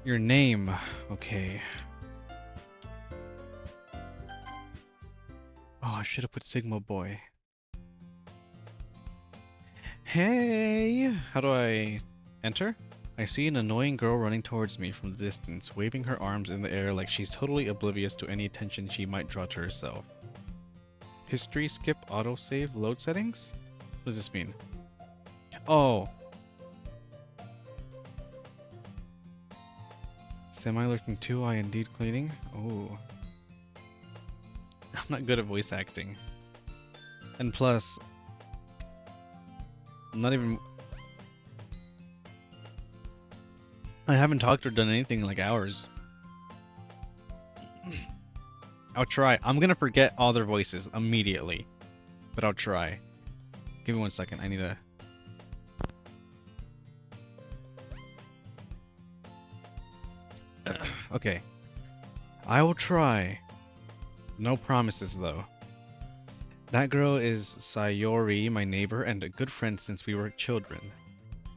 Your name. Okay. Oh, I should have put Sigma Boy. Hey! How do I enter? I see an annoying girl running towards me from the distance, waving her arms in the air like she's totally oblivious to any attention she might draw to herself. History, skip, autosave, load settings? What does this mean? Oh! Semi-lurking 2, I indeed cleaning? Oh. I'm not good at voice acting. And plus, I'm not even... I haven't talked or done anything in like hours. I'll try. I'm gonna forget all their voices immediately. But I'll try. Give me 1 second. I need to... Okay. I will try. No promises though. That girl is Sayori, my neighbor, and a good friend since we were children.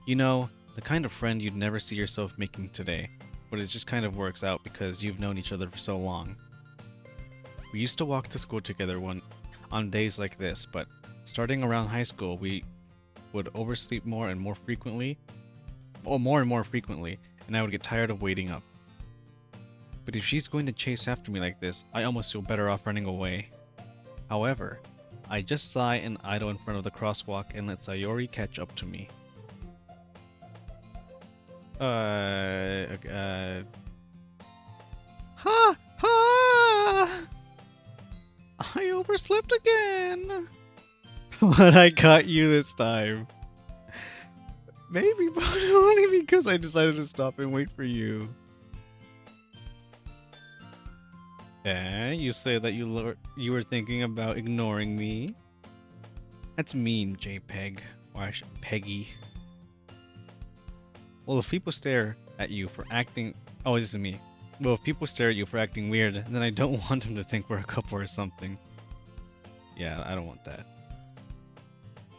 You know, the kind of friend you'd never see yourself making today, but it just kind of works out because you've known each other for so long. We used to walk to school together on days like this, but starting around high school, we would oversleep more and more frequently, and I would get tired of waiting up. But if she's going to chase after me like this, I almost feel better off running away. However, I just sigh and idle in front of the crosswalk and let Sayori catch up to me. Ha! Ha! I overslept again! But I caught you this time. Maybe, but only because I decided to stop and wait for you. You say that you were thinking about ignoring me? That's mean, JPEG. Why Peggy? Well, if people stare at you for acting... Oh, this is me. Well, if people stare at you for acting weird, then I don't want them to think we're a couple or something. Yeah, I don't want that.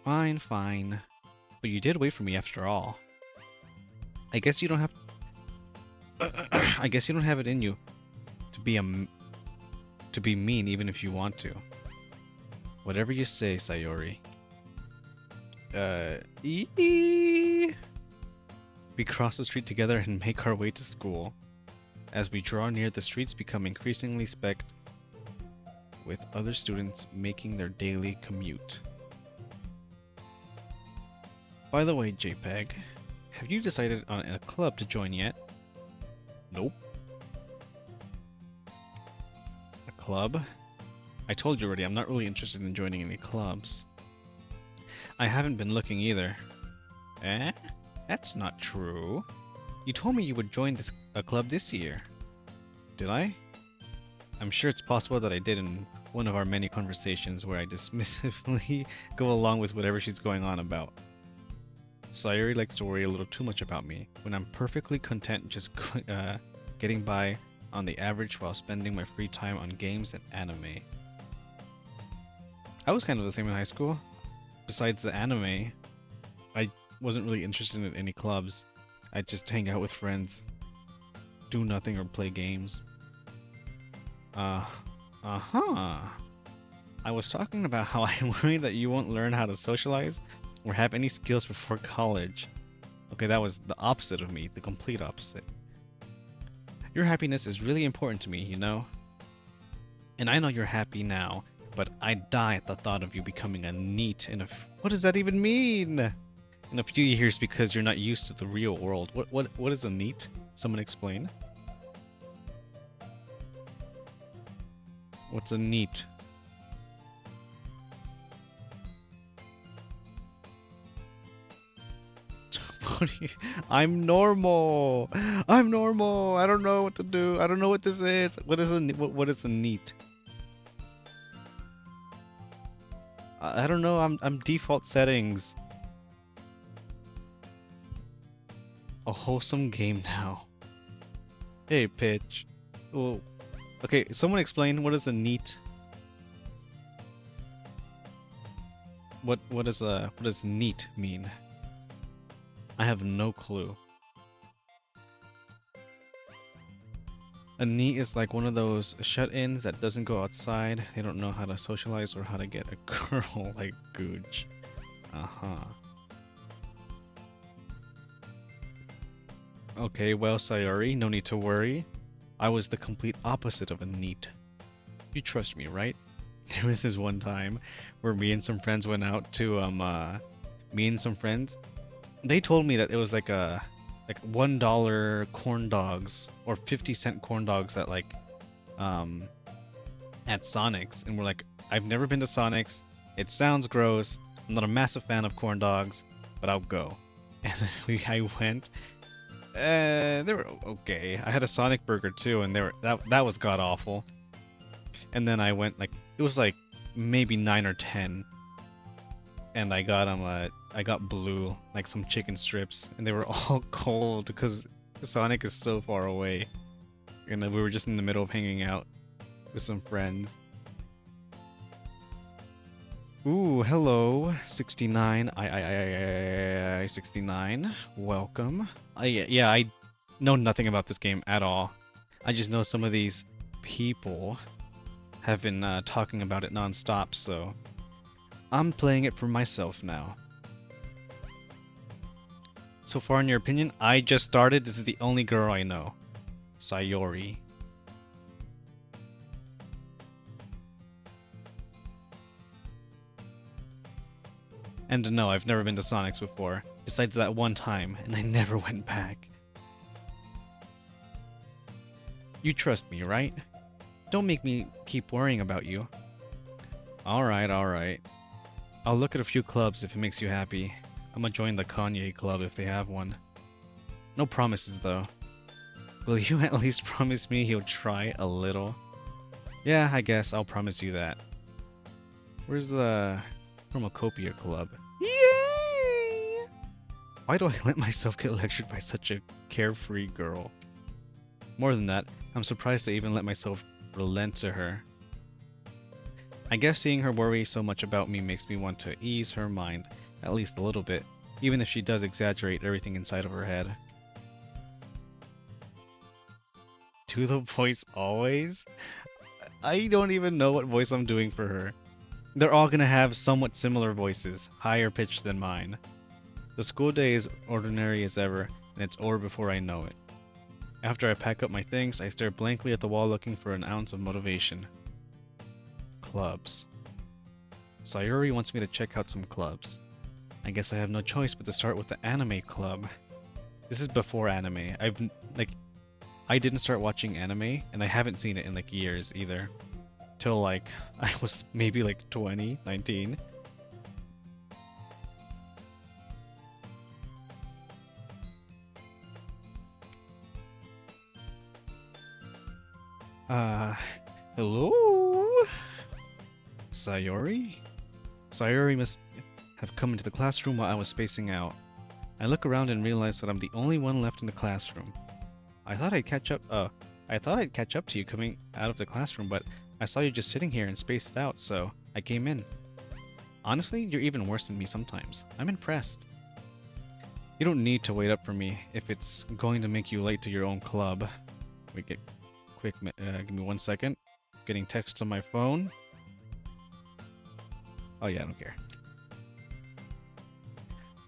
Fine, fine. But you did wait for me after all. I guess you don't have... I guess you don't have it in you to be mean even if you want to. Whatever you say, Sayori. We cross the street together and make our way to school. As we draw near, the streets become increasingly specked with other students making their daily commute. By the way, JPEG, have you decided on a club to join yet? Nope. A club? I told you already, I'm not really interested in joining any clubs. I haven't been looking either. Eh? That's not true. You told me you would join a club this year. Did I? I'm sure it's possible that I did in one of our many conversations where I dismissively go along with whatever she's going on about. Sayori likes to worry a little too much about me, when I'm perfectly content just getting by on the average while spending my free time on games and anime. I was kind of the same in high school. Besides the anime, I wasn't really interested in any clubs. I'd just hang out with friends, do nothing or play games. Uh-huh. I was talking about how I worry that you won't learn how to socialize or have any skills before college. Okay, that was the opposite of me, the complete opposite. Your happiness is really important to me, you know? And I know you're happy now, but I die at the thought of you becoming a NEET in a... What does that even mean? In a few years because you're not used to the real world. What is a NEET? Someone explain. What's a NEET? I'm normal. I'm normal. I don't know what to do. I don't know what this is. What is a NEET? I don't know. I'm default settings. A wholesome game now. Hey, Pitch. Oh, okay. Someone explain what is a NEET? What does NEET mean? I have no clue. A NEET is like one of those shut-ins that doesn't go outside. They don't know how to socialize or how to get a girl like Gooch. Uh-huh. Okay, well, Sayori, no need to worry. I was the complete opposite of a NEET. You trust me, right? There was this one time where me and some friends went out to me and some friends. They told me that it was like $1 corn dogs or 50-cent corn dogs um at Sonic's, and we're like, I've never been to Sonic's. It sounds gross. I'm not a massive fan of corn dogs, but I'll go. And I went. They were okay. I had a Sonic burger too, and that was god awful. And then I went like it was like maybe 9 or 10, and I got blue, like some chicken strips, and they were all cold because Sonic is so far away, and we were just in the middle of hanging out with some friends. Ooh, hello, 69. I 69. Welcome. Yeah, I know nothing about this game at all. I just know some of these people have been talking about it non-stop, so I'm playing it for myself now. So far, in your opinion, I just started. This is the only girl I know. Sayori. And no, I've never been to Sonic's before, besides that one time, and I never went back. You trust me, right? Don't make me keep worrying about you. Alright, alright. I'll look at a few clubs if it makes you happy. I'm gonna join the Kanye club if they have one. No promises though. Will you at least promise me you'll try a little? Yeah, I guess I'll promise you that. Where's the Chromacopia club? Yay! Why do I let myself get lectured by such a carefree girl? More than that, I'm surprised I even let myself relent to her. I guess seeing her worry so much about me makes me want to ease her mind, at least a little bit, even if she does exaggerate everything inside of her head. Do the voice always? I don't even know what voice I'm doing for her. They're all gonna have somewhat similar voices, higher pitched than mine. The school day is ordinary as ever, and it's over before I know it. After I pack up my things, I stare blankly at the wall looking for an ounce of motivation. Clubs. Sayori wants me to check out some clubs. I guess I have no choice but to start with the anime club. This is before anime. I didn't start watching anime, and I haven't seen it in like years either. Till like, I was maybe like 20, 19. Hello? Sayori? Sayori must have come into the classroom while I was spacing out. I look around and realize that I'm the only one left in the classroom. I thought I'd catch up to you coming out of the classroom, but I saw you just sitting here and spaced out, so I came in. Honestly, you're even worse than me sometimes. I'm impressed. You don't need to wait up for me if it's going to make you late to your own club. Wait, give me 1 second. Getting text on my phone. Oh yeah, I don't care.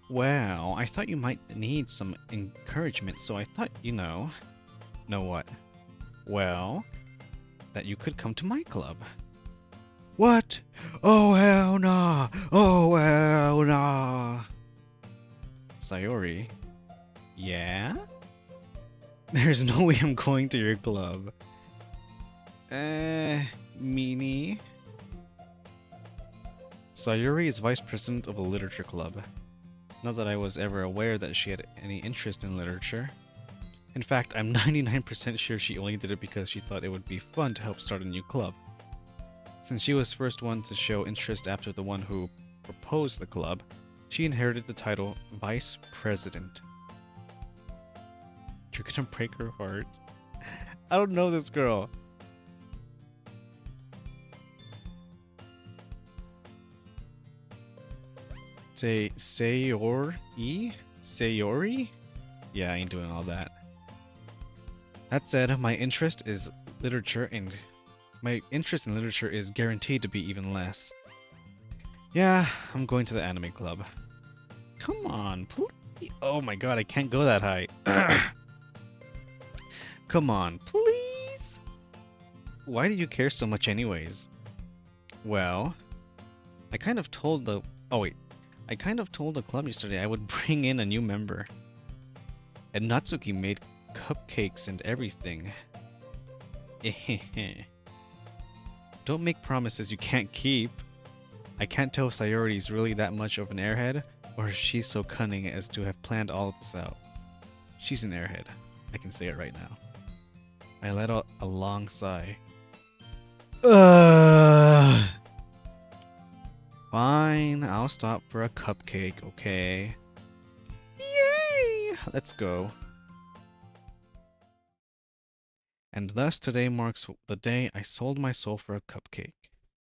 Wow, I thought you might need some encouragement, so I thought, know what? Well, that you could come to my club. What? Oh hell nah! Oh hell nah! Sayori? Yeah? There's no way I'm going to your club. Meanie? Sayori is vice president of a literature club. Not that I was ever aware that she had any interest in literature. In fact, I'm 99% sure she only did it because she thought it would be fun to help start a new club. Since she was first one to show interest after the one who proposed the club, she inherited the title Vice President. You're gonna break her heart. I don't know this girl. Sayori? Sayori? Yeah, I ain't doing all that. That said, my interest in literature is guaranteed to be even less. Yeah, I'm going to the anime club. Come on, please. Oh my god, I can't go that high. Come on, please. Why do you care so much anyways? Well, I kind of told the... Oh wait. I kind of told the club yesterday I would bring in a new member. And Natsuki made cupcakes and everything. Don't make promises you can't keep. I can't tell if Sayori is really that much of an airhead, or if she's so cunning as to have planned all of this out. She's an airhead. I can say it right now. I let out a long sigh. Fine, I'll stop for a cupcake, okay? Yay! Let's go. And thus today marks the day I sold my soul for a cupcake.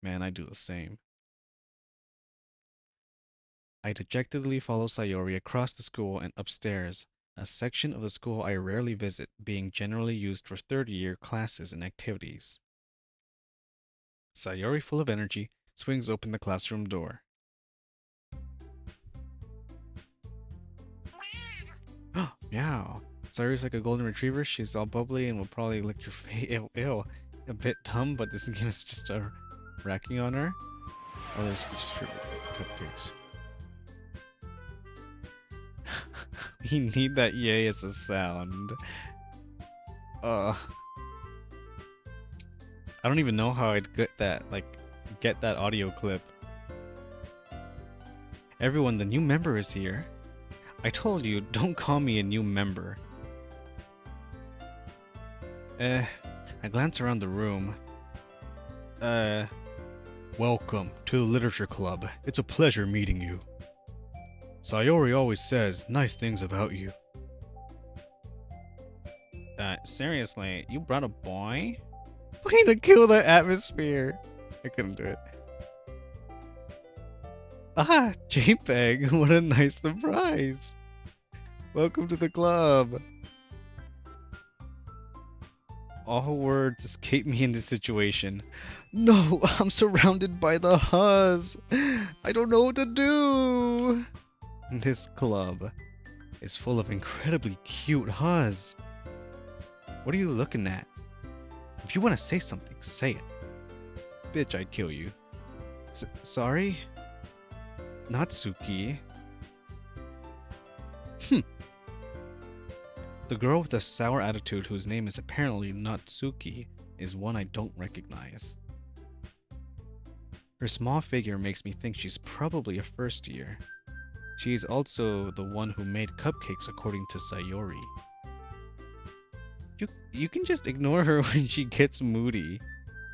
Man, I do the same. I dejectedly follow Sayori across the school and upstairs, a section of the school I rarely visit, being generally used for third-year classes and activities. Sayori, full of energy, swings open the classroom door. Meow. Sayori's like a golden retriever. She's all bubbly and will probably lick your face. Ew. A bit dumb, but this game is just racking on her. Oh, there's speech for cupcakes. You need that yay as a sound. I don't even know how I'd get that, get that audio clip. Everyone, the new member is here. I told you, don't call me a new member. I glance around the room. Welcome to the Literature Club. It's a pleasure meeting you. Sayori always says nice things about you. Seriously, you brought a boy? Way to kill the atmosphere. I couldn't do it. Ah, JPEG, what a nice surprise. Welcome to the club. All words escape me in this situation. No, I'm surrounded by the Huzz. I don't know what to do. This club is full of incredibly cute Huzz. What are you looking at? If you want to say something, say it. Bitch, I'd kill you. Sorry? Natsuki? The girl with the sour attitude whose name is apparently Natsuki is one I don't recognize. Her small figure makes me think she's probably a first year. She is also the one who made cupcakes according to Sayori. You can just ignore her when she gets moody.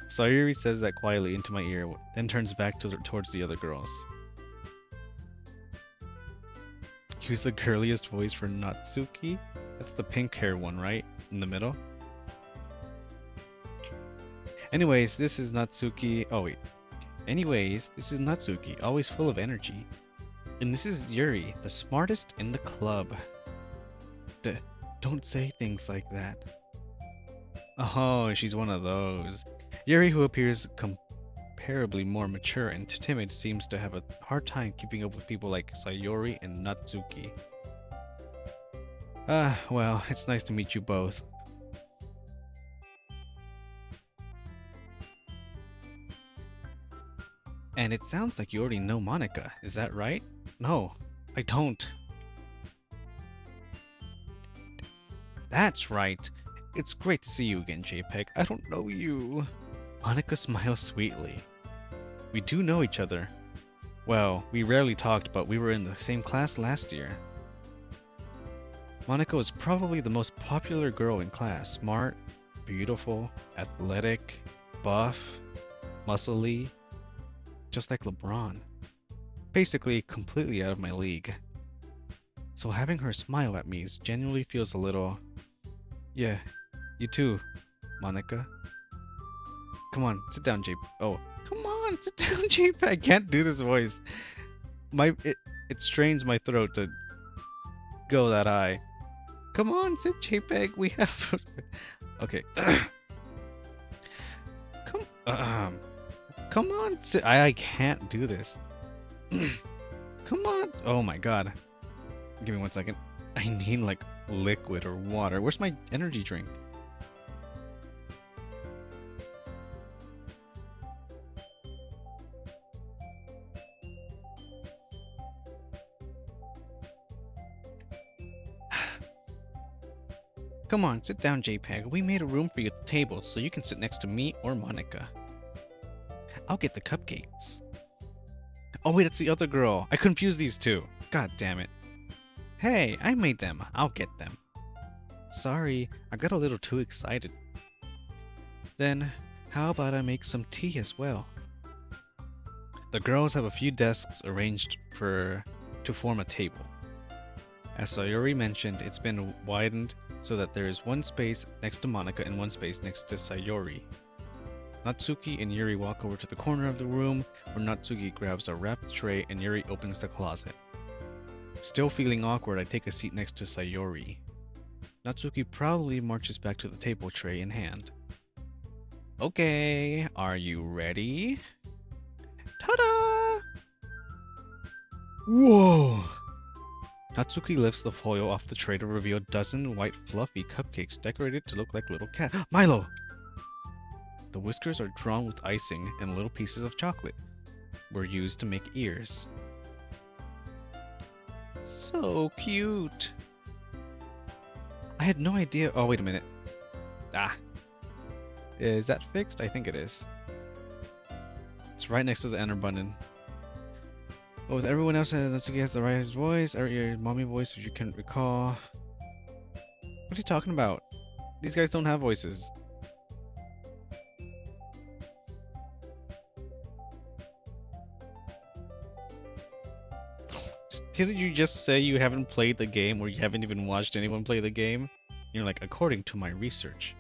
Sayori says that quietly into my ear, then turns back towards the other girls. Use the girliest voice for Natsuki? That's the pink hair one, right? In the middle? Anyways, this is Natsuki. Oh, wait. Anyways, this is Natsuki, always full of energy. And this is Yuri, the smartest in the club. Don't say things like that. Oh, she's one of those. Yuri, who appears comparably more mature and timid, seems to have a hard time keeping up with people like Sayori and Natsuki. Well, it's nice to meet you both. And it sounds like you already know Monica, is that right? No, I don't. That's right. It's great to see you again, JPEG. I don't know you. Monica smiles sweetly. We do know each other. Well, we rarely talked, but we were in the same class last year. Monica was probably the most popular girl in class. Smart, beautiful, athletic, buff, muscly, just like LeBron. Basically, completely out of my league. So having her smile at me genuinely feels a little... Yeah, you too, Monica. Come on, sit down, JP. Oh, come on, sit down, JP. I can't do this voice. It strains my throat to go that high. Come on, sit, JPEG. We have... Okay. Come, come on. I can't do this. Come on. Oh my god. Give me 1 second. I need like liquid or water. Where's my energy drink? Come on, sit down, JPEG. We made a room for you at the table so you can sit next to me or Monica. I'll get the cupcakes. Oh wait, it's the other girl. I confused these two. God damn it. Hey, I made them. I'll get them. Sorry, I got a little too excited. Then, how about I make some tea as well? The girls have a few desks arranged to form a table. As Sayori mentioned, it's been widened so that there is one space next to Monica and one space next to Sayori. Natsuki and Yuri walk over to the corner of the room where Natsuki grabs a wrapped tray and Yuri opens the closet. Still feeling awkward, I take a seat next to Sayori. Natsuki proudly marches back to the table, tray in hand. Okay, are you ready? Ta-da! Whoa! Natsuki lifts the foil off the tray to reveal a dozen white fluffy cupcakes decorated to look like little cat. Milo! The whiskers are drawn with icing and little pieces of chocolate were used to make ears. So cute! I had no idea. Oh, wait a minute. Ah. Is that fixed? I think it is. It's right next to the enter button. But with everyone else, Natsuki has the right voice, or your mommy voice if you can recall. What are you talking about? These guys don't have voices. Didn't you just say you haven't played the game or you haven't even watched anyone play the game? You're like, according to my research.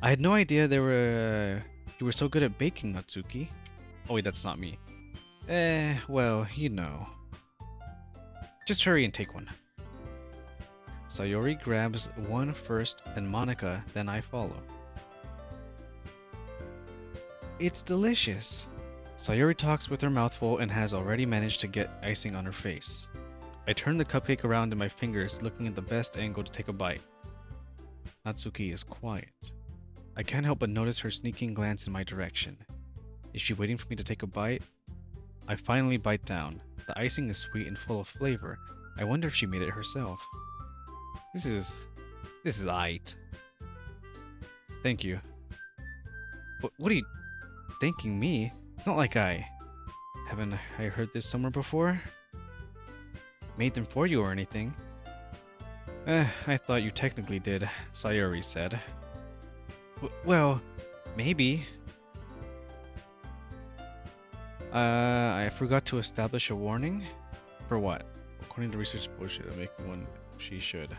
I had no idea you were so good at baking, Natsuki. Oh wait, that's not me. Well, you know. Just hurry and take one. Sayori grabs one first, then Monica, then I follow. It's delicious. Sayori talks with her mouth full and has already managed to get icing on her face. I turn the cupcake around in my fingers, looking at the best angle to take a bite. Natsuki is quiet. I can't help but notice her sneaking glance in my direction. Is she waiting for me to take a bite? I finally bite down. The icing is sweet and full of flavor. I wonder if she made it herself. This is aight. Thank you. What are you thanking me? It's not like haven't I heard this somewhere before? Made them for you or anything? I thought you technically did, Sayori said. Well, maybe. I forgot to establish a warning? For what? According to research bullshit, I'm making one she should.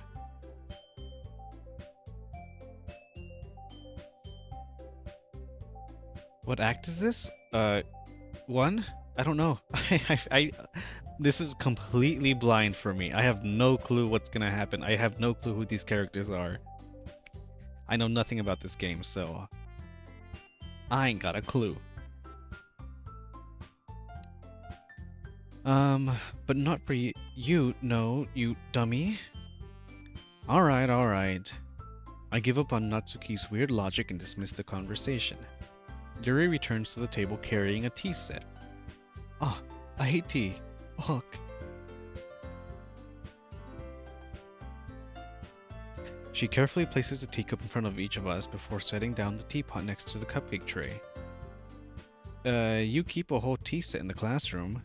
What act is this? One? I don't know. This is completely blind for me. I have no clue what's gonna happen. I have no clue who these characters are. I know nothing about this game, so I ain't got a clue. But not for you, no, you dummy. Alright, alright. I give up on Natsuki's weird logic and dismiss the conversation. Yuri returns to the table carrying a tea set. Ah, I hate tea. Fuck. She carefully places a teacup in front of each of us before setting down the teapot next to the cupcake tray. You keep a whole tea set in the classroom.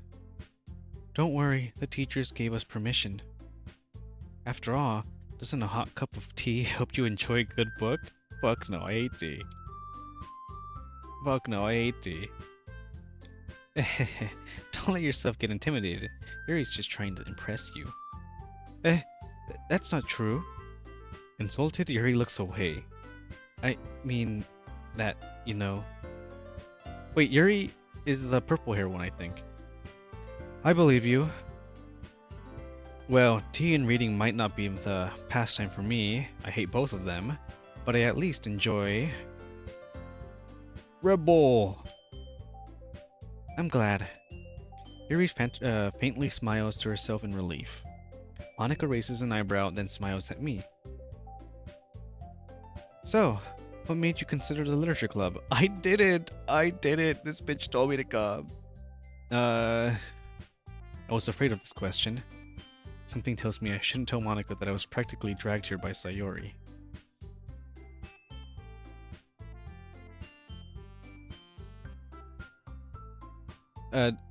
Don't worry, the teachers gave us permission. After all, doesn't a hot cup of tea help you enjoy a good book? Fuck no, I hate tea. Fuck no, I hate tea. Don't let yourself get intimidated. Yuri's just trying to impress you. That's not true. Insulted, Yuri looks away. I mean, that, you know. Wait, Yuri is the purple hair one, I think. I believe you. Well, tea and reading might not be the pastime for me. I hate both of them, but I at least enjoy Rebel. I'm glad. Yuri faintly smiles to herself in relief. Monica raises an eyebrow, then smiles at me. So, what made you consider the literature club? I did it! I did it! This bitch told me to come. I was afraid of this question. Something tells me I shouldn't tell Monica that I was practically dragged here by Sayori.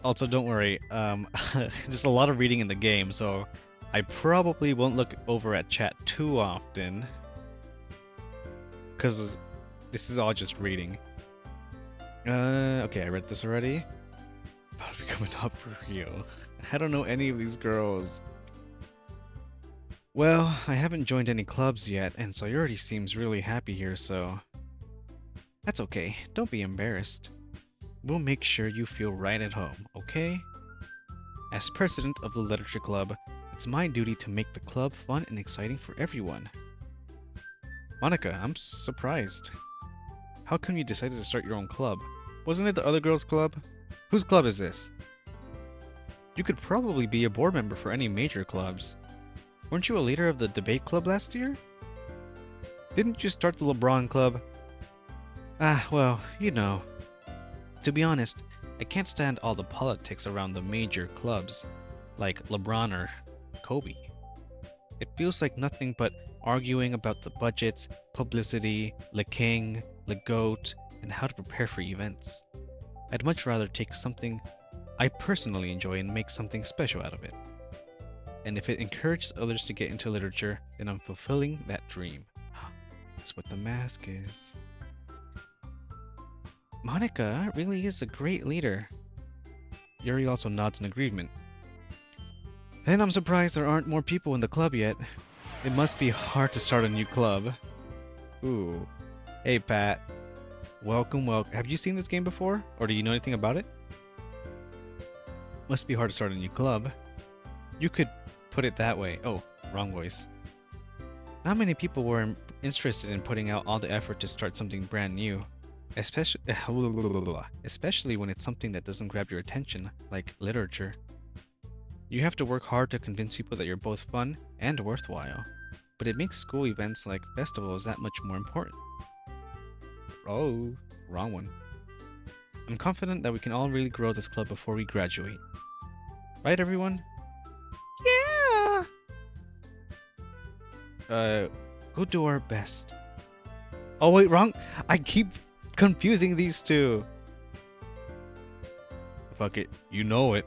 Also, don't worry. There's a lot of reading in the game, so I probably won't look over at chat too often. Because this is all just reading. Okay, I read this already. About to be coming up for real. I don't know any of these girls. Well, I haven't joined any clubs yet, and Sayori seems really happy here, so... That's okay. Don't be embarrassed. We'll make sure you feel right at home, okay? As president of the literature club, it's my duty to make the club fun and exciting for everyone. Monica, I'm surprised. How come you decided to start your own club? Wasn't it the other girls' club? Whose club is this? You could probably be a board member for any major clubs. Weren't you a leader of the debate club last year? Didn't you start the LeBron club? Ah, well, you know. To be honest, I can't stand all the politics around the major clubs, like LeBron or Kobe. It feels like nothing but arguing about the budgets, publicity, the king, the goat, and how to prepare for events. I'd much rather take something I personally enjoy and make something special out of it. And if it encourages others to get into literature, then I'm fulfilling that dream. That's what the mask is. Monica really is a great leader. Yuri also nods in agreement. Then I'm surprised there aren't more people in the club yet. It must be hard to start a new club. Ooh. Hey Pat. Welcome. Have you seen this game before? Or do you know anything about it? Must be hard to start a new club. You could put it that way. Oh, wrong voice. Not many people were interested in putting out all the effort to start something brand new. Especially when it's something that doesn't grab your attention, like literature. You have to work hard to convince people that you're both fun and worthwhile, but it makes school events like festivals that much more important. Oh, wrong one. I'm confident that we can all really grow this club before we graduate. Right, everyone? Yeah! We'll do our best. Oh wait, wrong! I keep confusing these two. Fuck it, you know it.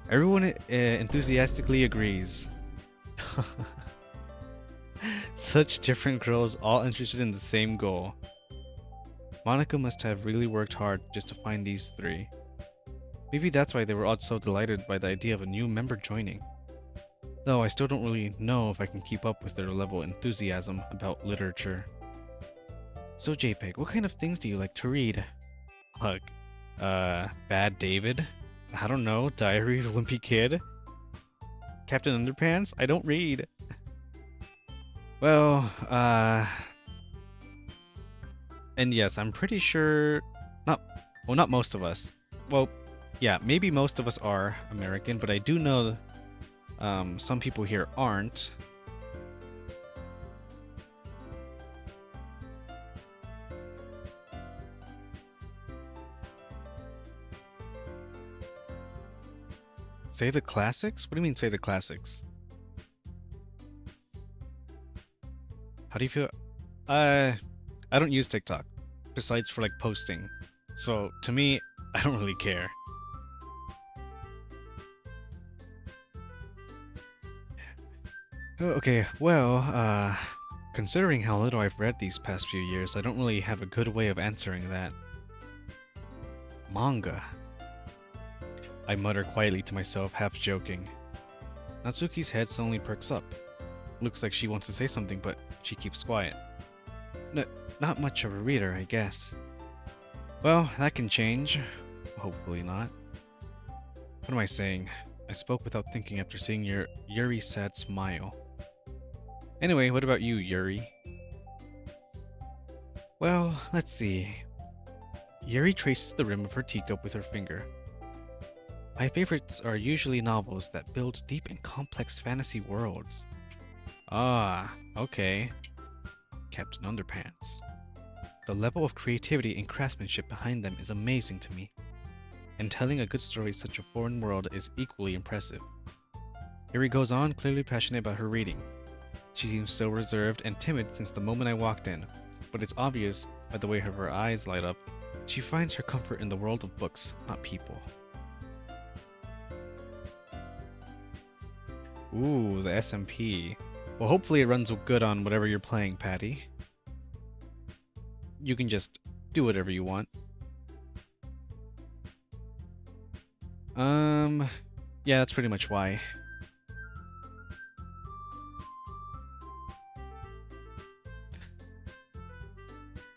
Everyone enthusiastically agrees. Such different girls, all interested in the same goal. Monica must have really worked hard just to find these three. Maybe that's why they were all so delighted by the idea of a new member joining. Though I still don't really know if I can keep up with their level of enthusiasm about literature. So JPEG, what kind of things do you like to read? Look, Bad David? I don't know, Diary of a Wimpy Kid? Captain Underpants? I don't read. Well, and yes, I'm pretty sure, not most of us. Well, yeah, maybe most of us are American, but I do know some people here aren't. Say the classics? What do you mean say the classics? How do you feel? I don't use TikTok, besides for like posting. So to me, I don't really care. Okay, well, considering how little I've read these past few years, I don't really have a good way of answering that. Manga. I mutter quietly to myself, half joking. Natsuki's head suddenly perks up. Looks like she wants to say something, but she keeps quiet. Not much of a reader, I guess. Well, that can change. Hopefully not. What am I saying? I spoke without thinking after seeing Yuri's sad smile. Anyway, what about you, Yuri? Well, let's see. Yuri traces the rim of her teacup with her finger. My favorites are usually novels that build deep and complex fantasy worlds. Ah, okay. Captain Underpants. The level of creativity and craftsmanship behind them is amazing to me. And telling a good story in such a foreign world is equally impressive. Yuri goes on, clearly passionate about her reading. She seems so reserved and timid since the moment I walked in, but it's obvious by the way her eyes light up. She finds her comfort in the world of books, not people. Ooh, the SMP. Well, hopefully it runs good on whatever you're playing, Patty. You can just do whatever you want. Yeah, that's pretty much why.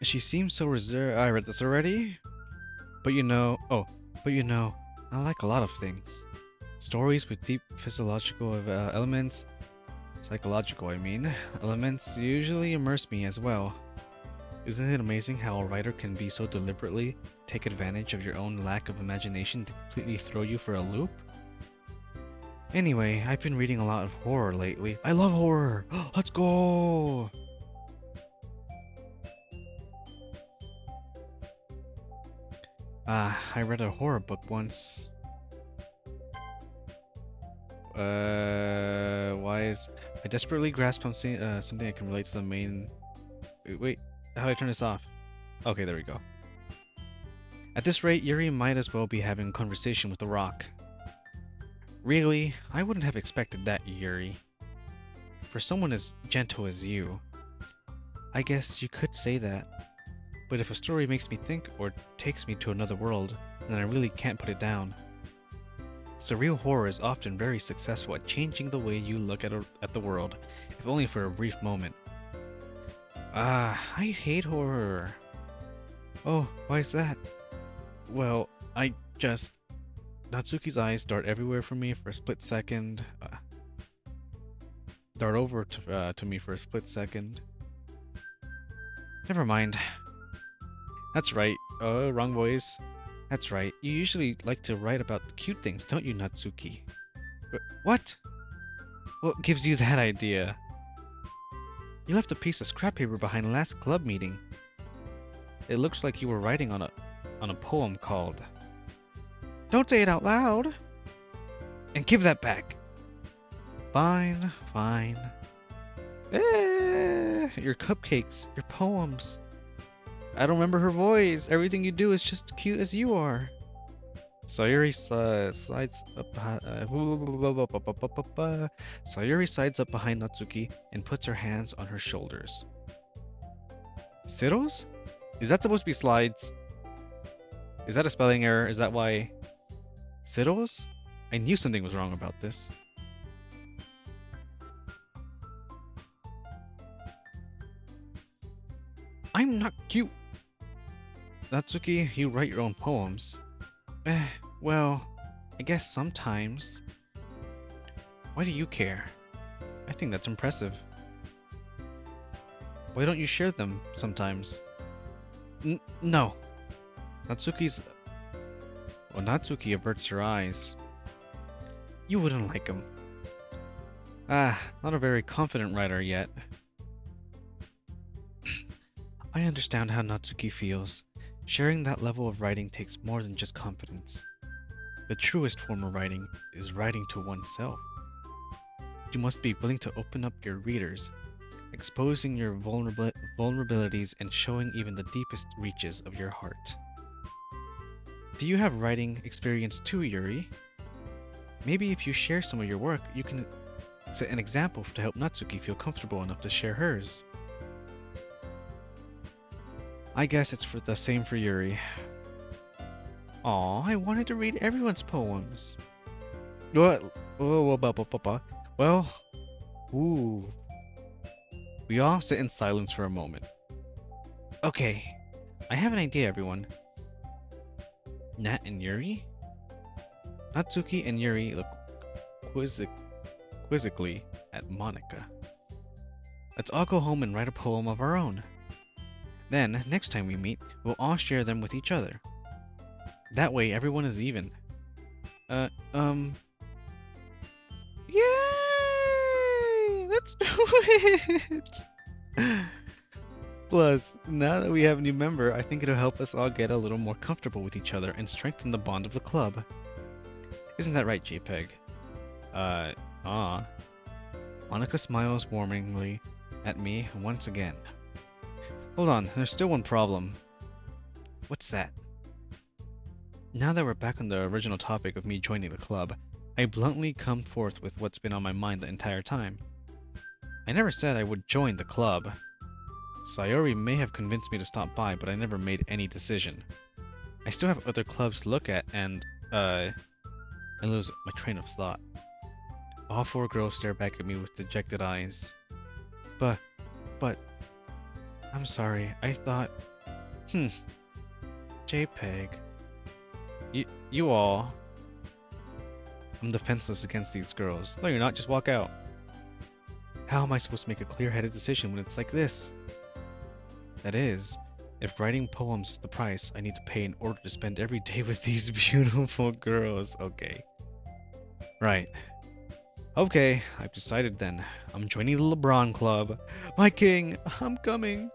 She seems so reserved. I read this already. But you know, I like a lot of things. Stories with deep physiological elements, psychological, I mean, elements usually immerse me as well. Isn't it amazing how a writer can be so deliberately take advantage of your own lack of imagination to completely throw you for a loop? Anyway, I've been reading a lot of horror lately. I love horror! Let's go! I read a horror book once. I desperately grasp something I can relate to the main... Wait, how do I turn this off? Okay, there we go. At this rate, Yuri might as well be having a conversation with the rock. Really? I wouldn't have expected that, Yuri. For someone as gentle as you. I guess you could say that. But if a story makes me think or takes me to another world, then I really can't put it down. Surreal horror is often very successful at changing the way you look at the world, if only for a brief moment. I hate horror. Oh, why is that? Well, Natsuki's eyes dart everywhere from me for a split second. Dart over to me for a split second. Never mind. That's right. Oh, wrong voice. That's right. You usually like to write about the cute things, don't you, Natsuki? What? What gives you that idea? You left a piece of scrap paper behind last club meeting. It looks like you were writing on a poem called... Don't say it out loud! And give that back! Fine, fine. Your cupcakes, your poems. I don't remember her voice. Everything you do is just cute as you are. Sayuri sides up behind Natsuki and puts her hands on her shoulders. Siddles? Is that supposed to be slides? Is that a spelling error? Is that why? Siddles? I knew something was wrong about this. I'm not cute. Natsuki, you write your own poems. Well, I guess sometimes. Why do you care? I think that's impressive. Why don't you share them sometimes? No. Natsuki averts her eyes. You wouldn't like him. Not a very confident writer yet. I understand how Natsuki feels. Sharing that level of writing takes more than just confidence. The truest form of writing is writing to oneself. You must be willing to open up your readers, exposing your vulnerabilities and showing even the deepest reaches of your heart. Do you have writing experience too, Yuri? Maybe if you share some of your work, you can set an example to help Natsuki feel comfortable enough to share hers. I guess it's the same for Yuri. Aw, I wanted to read everyone's poems. What? Well, ooh. We all sit in silence for a moment. Okay, I have an idea, everyone. Nat and Yuri? Natsuki and Yuri look quizzically at Monica. Let's all go home and write a poem of our own. Then, next time we meet, we'll all share them with each other. That way, everyone is even. Yay! Let's do it! Plus, now that we have a new member, I think it'll help us all get a little more comfortable with each other and strengthen the bond of the club. Isn't that right, JPEG? Monica smiles warmingly at me once again. Hold on, there's still one problem. What's that? Now that we're back on the original topic of me joining the club, I bluntly come forth with what's been on my mind the entire time. I never said I would join the club. Sayori may have convinced me to stop by, but I never made any decision. I still have other clubs to look at and, I lose my train of thought. All four girls stare back at me with dejected eyes. But, I'm sorry, I thought, JPEG. You all. I'm defenseless against these girls. No, you're not, just walk out. How am I supposed to make a clear-headed decision when it's like this? That is, if writing poems is the price I need to pay in order to spend every day with these beautiful girls. Okay. Right. Okay, I've decided then. I'm joining the LeBron Club. My king, I'm coming.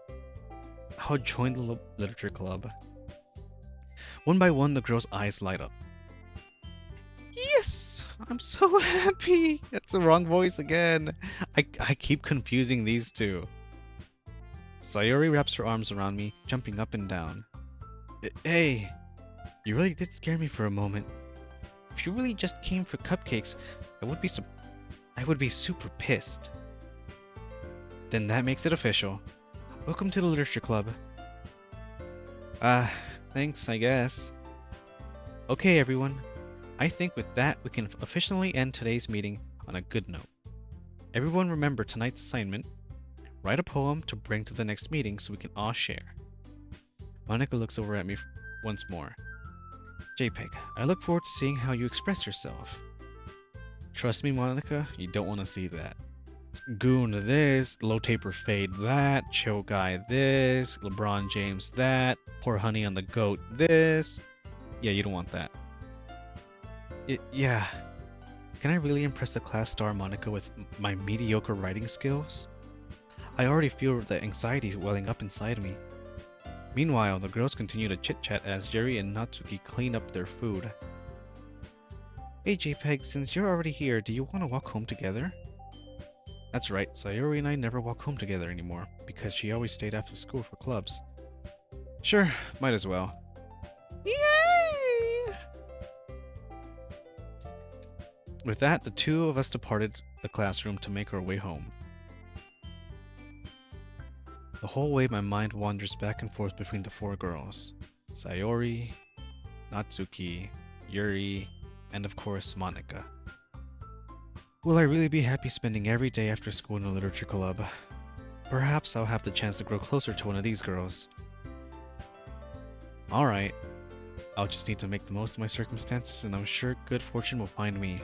I'll join the Literature Club. One by one, the girls' eyes light up. Yes! I'm so happy! That's the wrong voice again. I keep confusing these two. Sayori wraps her arms around me, jumping up and down. Hey, you really did scare me for a moment. If you really just came for cupcakes, I would be super pissed. Then that makes it official. Welcome to the Literature Club. Thanks, I guess. Okay, everyone. I think with that, we can officially end today's meeting on a good note. Everyone remember tonight's assignment. Write a poem to bring to the next meeting so we can all share. Monica looks over at me once more. JPEG, I look forward to seeing how you express yourself. Trust me, Monica, you don't want to see that. Goon this, low taper fade that, chill guy this, LeBron James that, pour honey on the goat this. Yeah, you don't want that. Yeah. Can I really impress the class star Monica with my mediocre writing skills? I already feel the anxiety welling up inside me. Meanwhile, the girls continue to chit-chat as Yuri and Natsuki clean up their food. Hey JPEG, since you're already here, do you want to walk home together? That's right, Sayori and I never walk home together anymore, because she always stayed after school for clubs. Sure, might as well. Yay! With that, the two of us departed the classroom to make our way home. The whole way my mind wanders back and forth between the four girls. Sayori, Natsuki, Yuri, and of course Monica. Will I really be happy spending every day after school in the Literature Club? Perhaps I'll have the chance to grow closer to one of these girls. Alright, I'll just need to make the most of my circumstances and I'm sure good fortune will find me.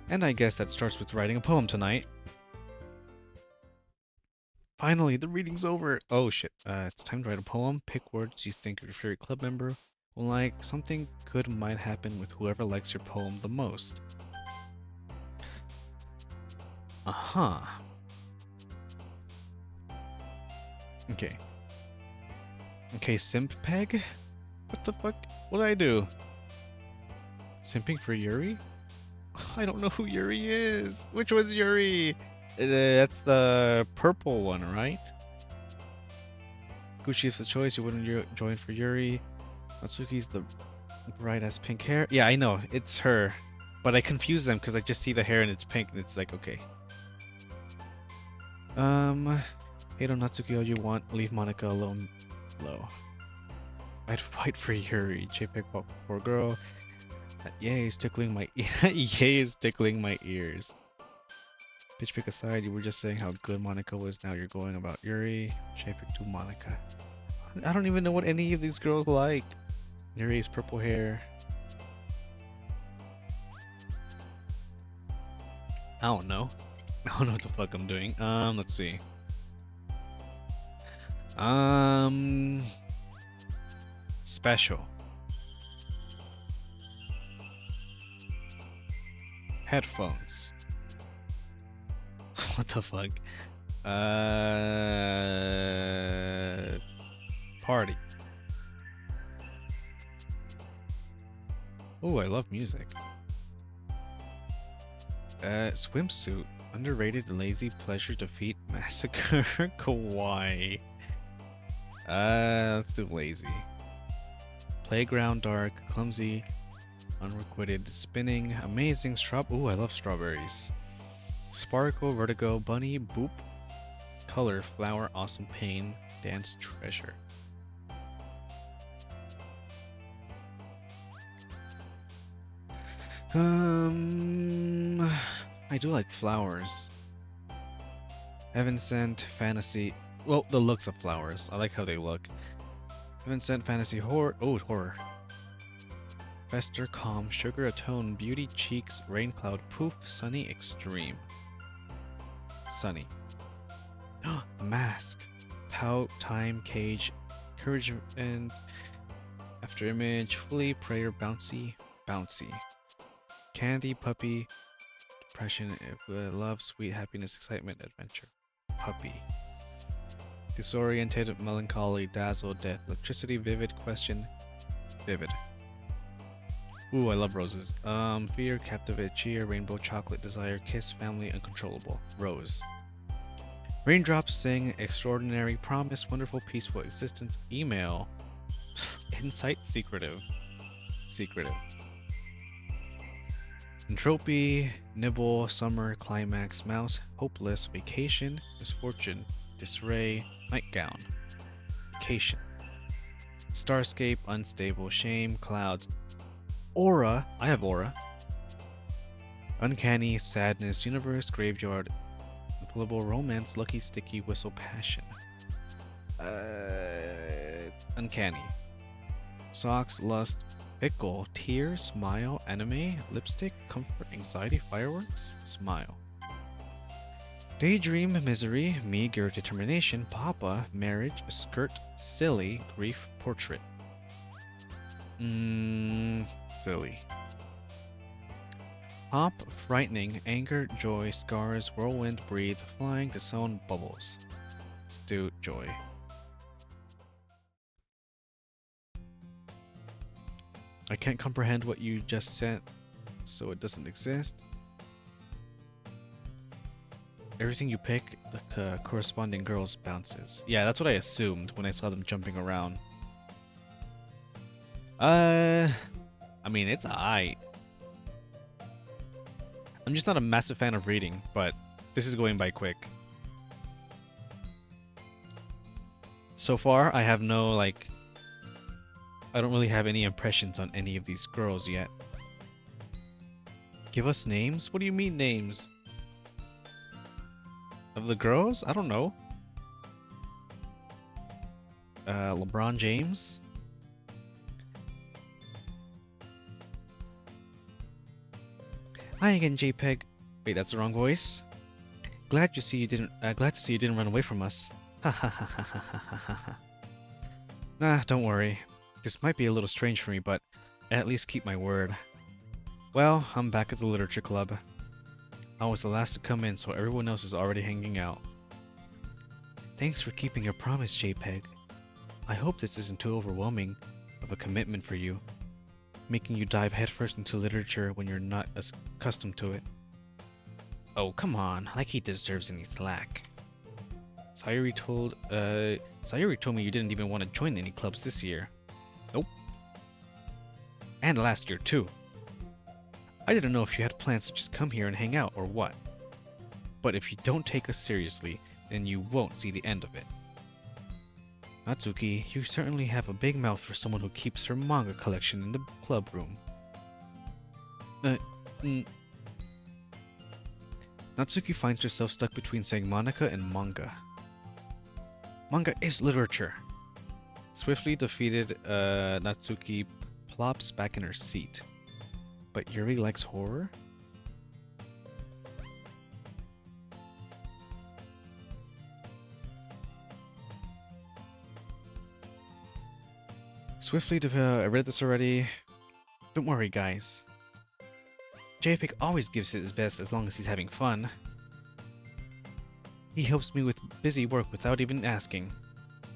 And I guess that starts with writing a poem tonight. Finally, the reading's over! Oh shit, it's time to write a poem. Pick words you think your favorite club member will like. Something good might happen with whoever likes your poem the most. Uh-huh. Okay. Okay, simp peg? What the fuck? What did I do? Simping for Yuri? I don't know who Yuri is. Which one's Yuri? That's the purple one, right? Gucci is the choice. You wouldn't join for Yuri. Natsuki's the bright ass pink hair. Yeah, I know. It's her. But I confuse them because I just see the hair and it's pink and it's like, okay. Hate on Natsuki all you want. Leave Monica alone. Low. I'd fight for Yuri. JPEG poor girl. That yay is tickling my yay is tickling my ears. Pitch pick aside, you were just saying how good Monica was. Now you're going about Yuri. JPEG to Monica. I don't even know what any of these girls like. Yuri's purple hair. I don't know. I don't know what the fuck I'm doing. Let's see. Special. Headphones. What the fuck? Party. Oh, I love music. Swimsuit. Underrated lazy pleasure defeat massacre kawaii. Let's do lazy. Playground dark, clumsy, unrequited spinning, amazing ooh, I love strawberries. Sparkle, vertigo, bunny, boop, color, flower, awesome pain, dance, treasure. I do like flowers. Heaven sent fantasy. Well, the looks of flowers. I like how they look. Heaven sent fantasy horror. Oh, horror. Fester, calm, sugar, atone, beauty, cheeks, rain cloud, poof, sunny, extreme. Sunny. Mask. Pout, time, cage, courage, and after image, fully, prayer, bouncy, bouncy. Candy, puppy, depression, love, sweet, happiness, excitement, adventure. Puppy. Disoriented, melancholy, dazzle, death, electricity, vivid, question, vivid. Ooh, I love roses. Fear, captivate, cheer, rainbow, chocolate, desire, kiss, family, uncontrollable. Rose. Raindrops sing, extraordinary, promise, wonderful, peaceful existence, email, insight, secretive. Secretive. Entropy, nibble, summer, climax, mouse, hopeless, vacation, misfortune, disarray, nightgown, vacation. Starscape, unstable, shame, clouds, aura, I have aura. Uncanny, sadness, universe, graveyard, unpullable, romance, lucky, sticky, whistle, passion. Uncanny. Socks, lust, pickle, tear, smile, anime, lipstick, comfort, anxiety, fireworks, smile. Daydream, misery, meager, determination, papa, marriage, skirt, silly, grief, portrait. Silly. Pop, frightening, anger, joy, scars, whirlwind, breathe, flying, disown, bubbles. Let's do joy. I can't comprehend what you just sent, so it doesn't exist. Everything you pick, the corresponding girls bounces. Yeah, that's what I assumed when I saw them jumping around. I mean, it's aight. I'm just not a massive fan of reading, but this is going by quick. So far, I have no, like... I don't really have any impressions on any of these girls yet. Give us names? What do you mean names? Of the girls? I don't know. LeBron James? Hi again, JPEG. Wait, that's the wrong voice. Glad to see you didn't run away from us. Ha ha ha ha ha ha ha. Nah, don't worry. This might be a little strange for me, but I at least keep my word. Well, I'm back at the literature club. I was the last to come in, so everyone else is already hanging out. Thanks for keeping your promise, JPEG. I hope this isn't too overwhelming of a commitment for you, making you dive headfirst into literature when you're not as accustomed to it. Oh, come on, like he deserves any slack. Sayuri told me you didn't even want to join any clubs this year. Nope. And last year too. I didn't know if you had plans to just come here and hang out or what. But if you don't take us seriously, then you won't see the end of it. Natsuki, you certainly have a big mouth for someone who keeps her manga collection in the club room. Natsuki finds herself stuck between saying Monica and manga. Manga is literature. Swiftly defeated, Natsuki plops back in her seat. But Yuri likes horror? Swiftly, I read this already. Don't worry, guys. JPEG always gives it his best as long as he's having fun. He helps me with busy work without even asking.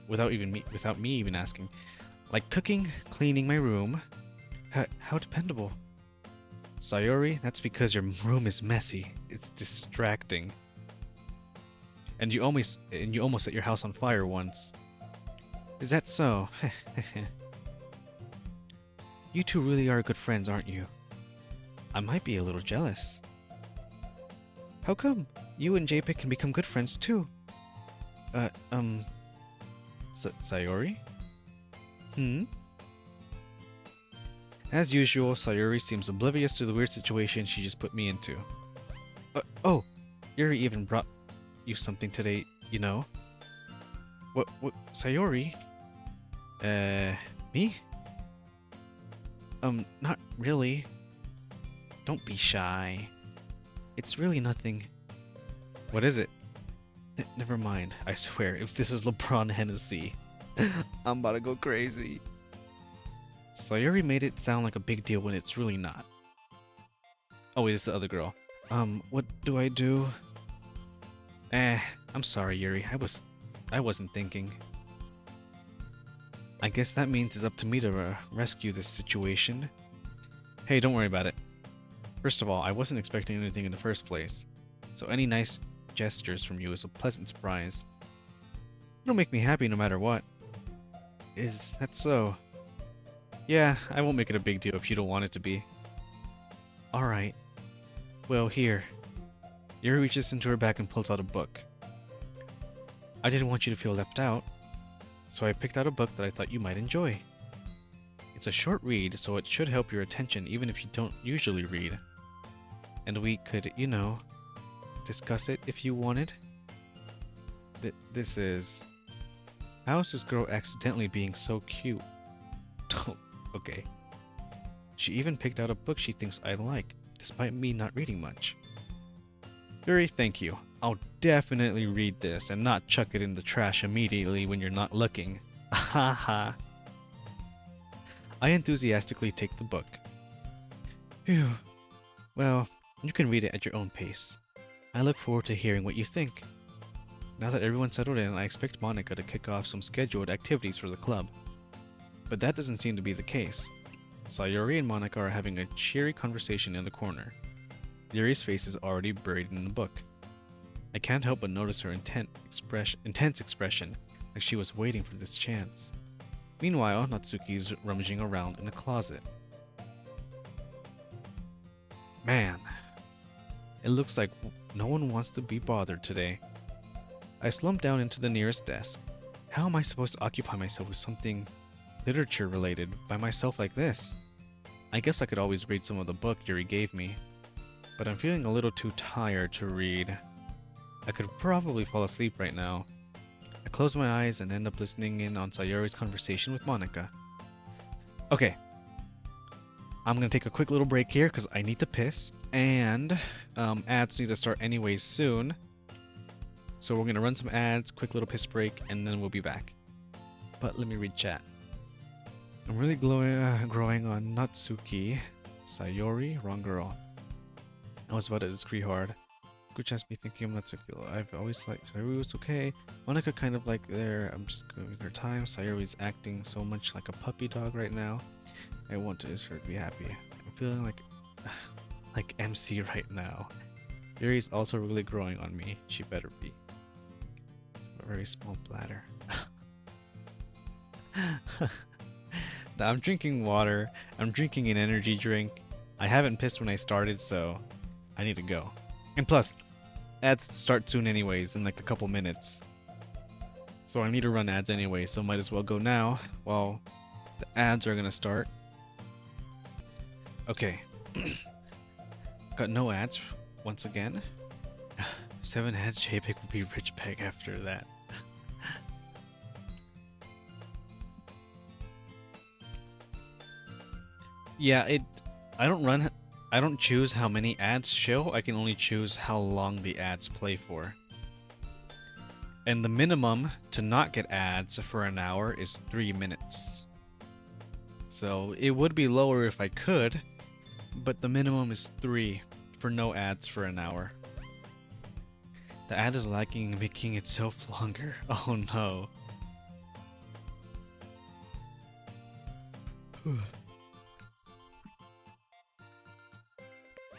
Without me even asking. Like cooking, cleaning my room. How dependable. Sayori, that's because your room is messy. It's distracting. And you almost set your house on fire once. Is that so? You two really are good friends, aren't you? I might be a little jealous. How come? You and JPEG can become good friends too. Sayori? As usual, Sayori seems oblivious to the weird situation she just put me into. Oh, Yuri even brought you something today, you know? What, Sayori? Me? Not really. Don't be shy. It's really nothing. What is it? Never mind, I swear, if this is LeBron Hennessy, I'm about to go crazy. Sayori made it sound like a big deal when it's really not. Oh wait, it's the other girl. What do I do? I'm sorry, Yuri. I wasn't thinking. I guess that means it's up to me to rescue this situation. Hey, don't worry about it. First of all, I wasn't expecting anything in the first place, so any nice gestures from you is a pleasant surprise. It'll make me happy no matter what. Is that so? Yeah, I won't make it a big deal if you don't want it to be. Alright. Well, here. Yuri reaches into her bag and pulls out a book. I didn't want you to feel left out, so I picked out a book that I thought you might enjoy. It's a short read, so it should help your attention even if you don't usually read. And we could, you know, discuss it if you wanted. This is... How is this girl accidentally being so cute? Okay. She even picked out a book she thinks I like, despite me not reading much. Yuri, thank you. I'll definitely read this and not chuck it in the trash immediately when you're not looking. Haha. I enthusiastically take the book. Phew. Well, you can read it at your own pace. I look forward to hearing what you think. Now that everyone's settled in, I expect Monica to kick off some scheduled activities for the club. But that doesn't seem to be the case. Sayori and Monica are having a cheery conversation in the corner. Yuri's face is already buried in the book. I can't help but notice her intense expression, like she was waiting for this chance. Meanwhile, Natsuki's rummaging around in the closet. Man, it looks like no one wants to be bothered today. I slump down into the nearest desk. How am I supposed to occupy myself with something literature related by myself like this? I guess I could always read some of the book Yuri gave me, but I'm feeling a little too tired to read. I could probably fall asleep right now. I close my eyes and end up listening in on Sayori's conversation with Monica. Okay. I'm gonna take a quick little break here because I need to piss, and ads need to start anyways soon. So we're gonna run some ads, quick little piss break, and then we'll be back. But let me read chat. I'm really growing on Natsuki. Sayori, wrong girl. I was about to disagree hard. Good chance me thinking of Natsuki. I've always liked Sayori was okay. Monica kind of like there. I'm just going with her time. Sayori's acting so much like a puppy dog right now. I want her to be happy. I'm feeling like MC right now. Yuri's also really growing on me. She better be. A very small bladder. Now I'm drinking water. I'm drinking an energy drink. I haven't pissed when I started, so I need to go. And plus, ads start soon anyways, in like a couple minutes. So I need to run ads anyway, so might as well go now while the ads are gonna start. Okay. Got no ads once again. 7 ads, JPEG will be rich peg after that. Yeah, I don't choose how many ads show, I can only choose how long the ads play for. And the minimum to not get ads for an hour is 3 minutes. So it would be lower if I could, but the minimum is 3 for no ads for an hour. The ad is lagging, making itself longer. Oh no.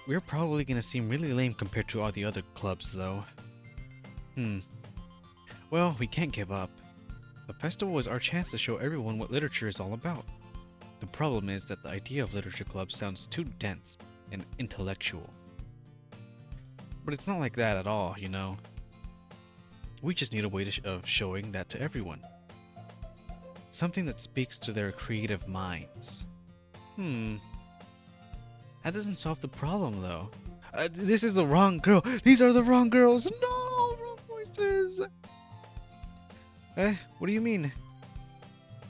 We're probably gonna seem really lame compared to all the other clubs though. Well, we can't give up. The festival is our chance to show everyone what literature is all about. The problem is that the idea of literature club sounds too dense and intellectual. But it's not like that at all, you know. We just need a way of showing that to everyone. Something that speaks to their creative minds. That doesn't solve the problem though. This is the wrong girl. These are the wrong girls. No, wrong voices. What do you mean?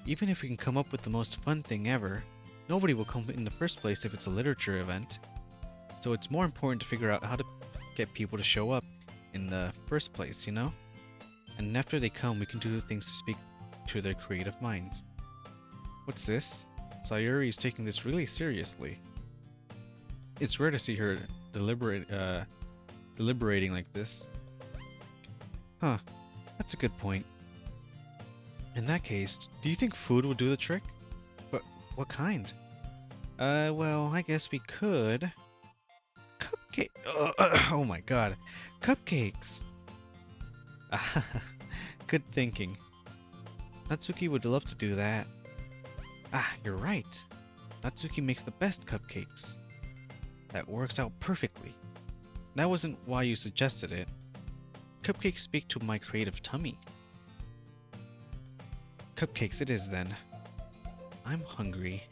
Even if we can come up with the most fun thing ever, nobody will come in the first place if it's a literature event. So it's more important to figure out how to get people to show up in the first place, you know? And after they come, we can do things to speak to their creative minds. What's this? Sayuri is taking this really seriously. It's rare to see her deliberating like this. Huh, that's a good point. In that case, do you think food would do the trick? But what kind? Well, I guess we could. Cupcake. Oh my god. Cupcakes! Good thinking. Natsuki would love to do that. You're right. Natsuki makes the best cupcakes. That works out perfectly. That wasn't why you suggested it. Cupcakes speak to my creative tummy. Cupcakes it is then. I'm hungry.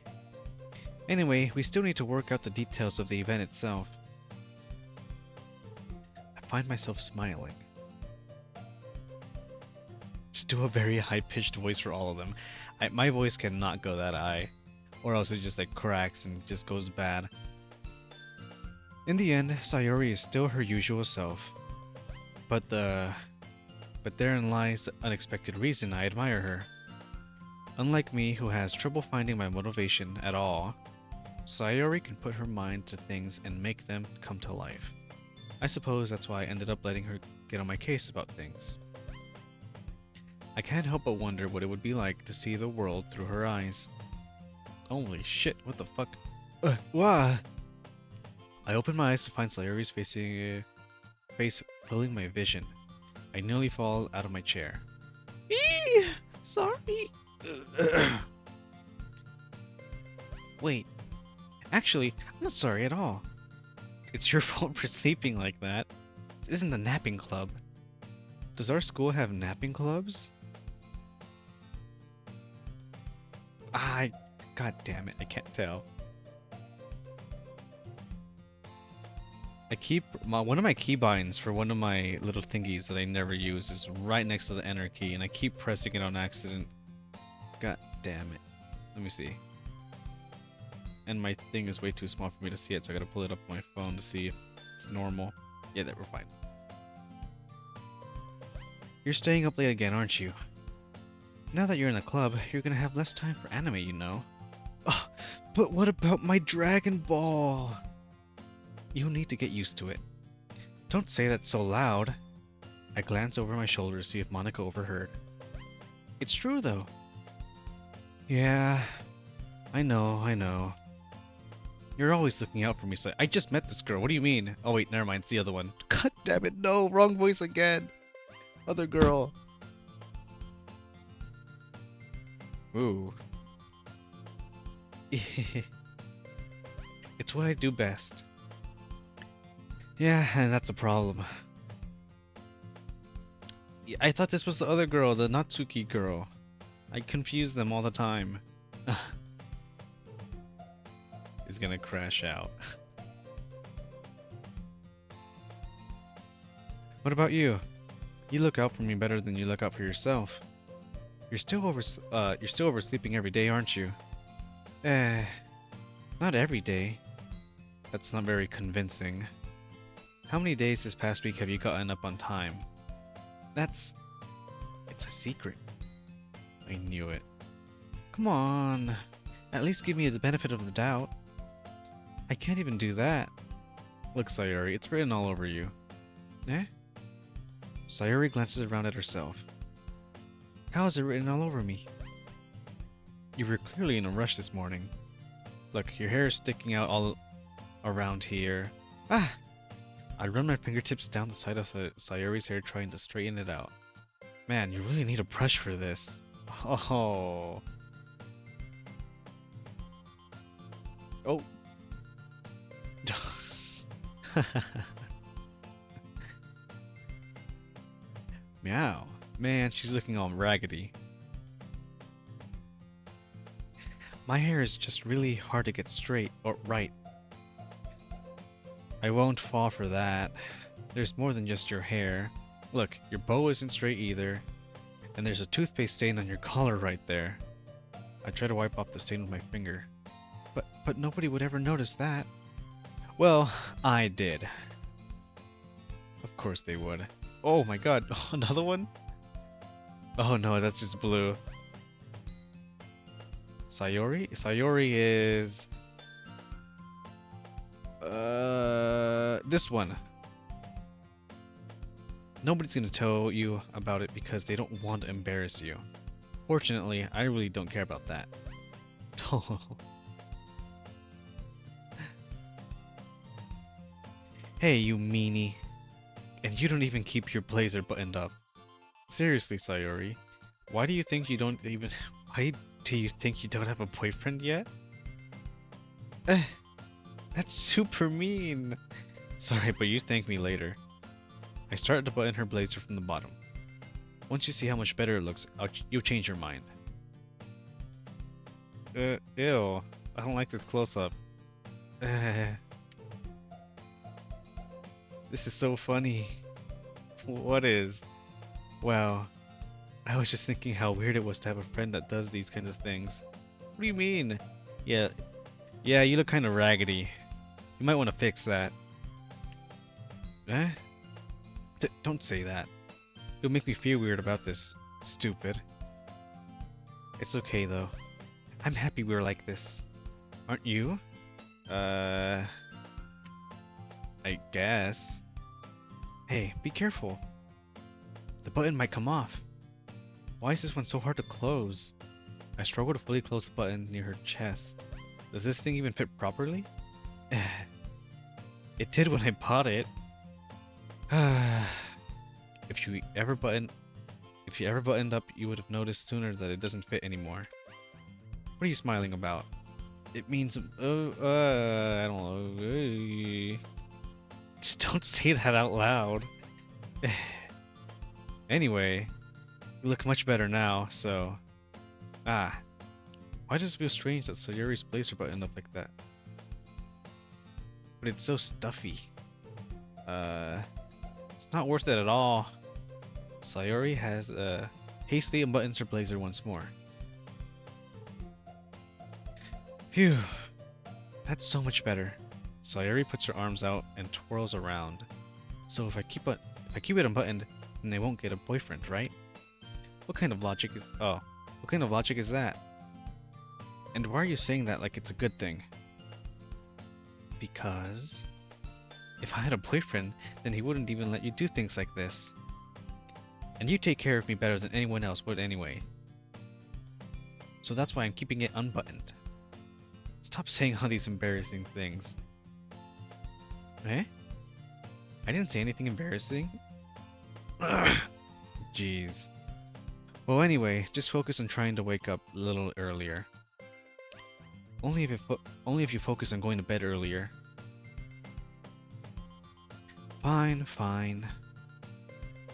Anyway, we still need to work out the details of the event itself. I find myself smiling. Just do a very high-pitched voice for all of them. My voice cannot go that high, or else it just like cracks and just goes bad. In the end, Sayori is still her usual self. But therein lies the unexpected reason I admire her. Unlike me, who has trouble finding my motivation at all, Sayori can put her mind to things and make them come to life. I suppose that's why I ended up letting her get on my case about things. I can't help but wonder what it would be like to see the world through her eyes. Holy shit, what the fuck? Wah! I open my eyes to find Sayori's face filling my vision. I nearly fall out of my chair. Eee! Sorry! Wait, actually, I'm not sorry at all. It's your fault for sleeping like that. This isn't the napping club. Does our school have napping clubs? God damn it, I can't tell. I keep one of my keybinds for one of my little thingies that I never use is right next to the enter key, and I keep pressing it on accident. God damn it. Let me see. And my thing is way too small for me to see it, so I gotta pull it up on my phone to see if it's normal. Yeah, that we're fine. You're staying up late again, aren't you? Now that you're in the club, you're gonna have less time for anime, you know. Oh, but what about my Dragon Ball? You'll need to get used to it. Don't say that so loud. I glance over my shoulder to see if Monica overheard. It's true, though. Yeah, I know. You're always looking out for me, so I just met this girl. What do you mean? Oh wait, never mind. It's the other one. God damn it, no. Wrong voice again. Other girl. Ooh. It's what I do best. Yeah, and that's a problem. Yeah, I thought this was the other girl, the Natsuki girl. I confuse them all the time. He's gonna crash out. What about you? You look out for me better than you look out for yourself. You're still oversleeping every day, aren't you? Not every day. That's not very convincing. How many days this past week have you gotten up on time? It's a secret. I knew it. Come on. At least give me the benefit of the doubt. I can't even do that. Look, Sayori, it's written all over you. Eh? Sayori glances around at herself. How is it written all over me? You were clearly in a rush this morning. Look, your hair is sticking out all around here. Ah! I run my fingertips down the side of Sayori's hair trying to straighten it out. Man, you really need a brush for this. Oh. Oh. Meow. Man, she's looking all raggedy. My hair is just really hard to get straight or right. I won't fall for that. There's more than just your hair. Look, your bow isn't straight either. And there's a toothpaste stain on your collar right there. I try to wipe off the stain with my finger. But nobody would ever notice that. Well, I did. Of course they would. Oh my god, another one? Oh no, that's just blue. Sayori? Sayori is... this one. Nobody's gonna tell you about it because they don't want to embarrass you. Fortunately, I really don't care about that. Hey, you meanie. And you don't even keep your blazer buttoned up. Seriously, Sayori. Why do you think you don't even... Why do you think you don't have a boyfriend yet? That's super mean. Sorry, but you thank me later. I started to button her blazer from the bottom. Once you see how much better it looks, you'll change your mind. Ew. I don't like this close-up. This is so funny. What is? Wow. I was just thinking how weird it was to have a friend that does these kinds of things. What do you mean? Yeah, you look kind of raggedy. You might want to fix that. Eh? Don't say that. It'll make me feel weird about this. Stupid. It's okay though. I'm happy we're like this. Aren't you? I guess. Hey, be careful. The button might come off. Why is this one so hard to close? I struggle to fully close the button near her chest. Does this thing even fit properly? It did when I bought it. If you ever buttoned up, you would have noticed sooner that it doesn't fit anymore. What are you smiling about? It means, I don't know. Just don't say that out loud. Anyway, you look much better now, so... Why does it feel strange that Sayori's blazer buttoned up like that? But it's so stuffy. It's not worth it at all. Sayori has, hastily unbuttons her blazer once more. Phew. That's so much better. Sayori puts her arms out and twirls around. So if I keep it unbuttoned, then they won't get a boyfriend, right? What kind of logic is that? And why are you saying that like it's a good thing? Because if I had a boyfriend, then he wouldn't even let you do things like this. And you take care of me better than anyone else would anyway. So that's why I'm keeping it unbuttoned. Stop saying all these embarrassing things. Eh? I didn't say anything embarrassing. Jeez. Well, anyway, just focus on trying to wake up a little earlier. Only if you focus on going to bed earlier. Fine, fine.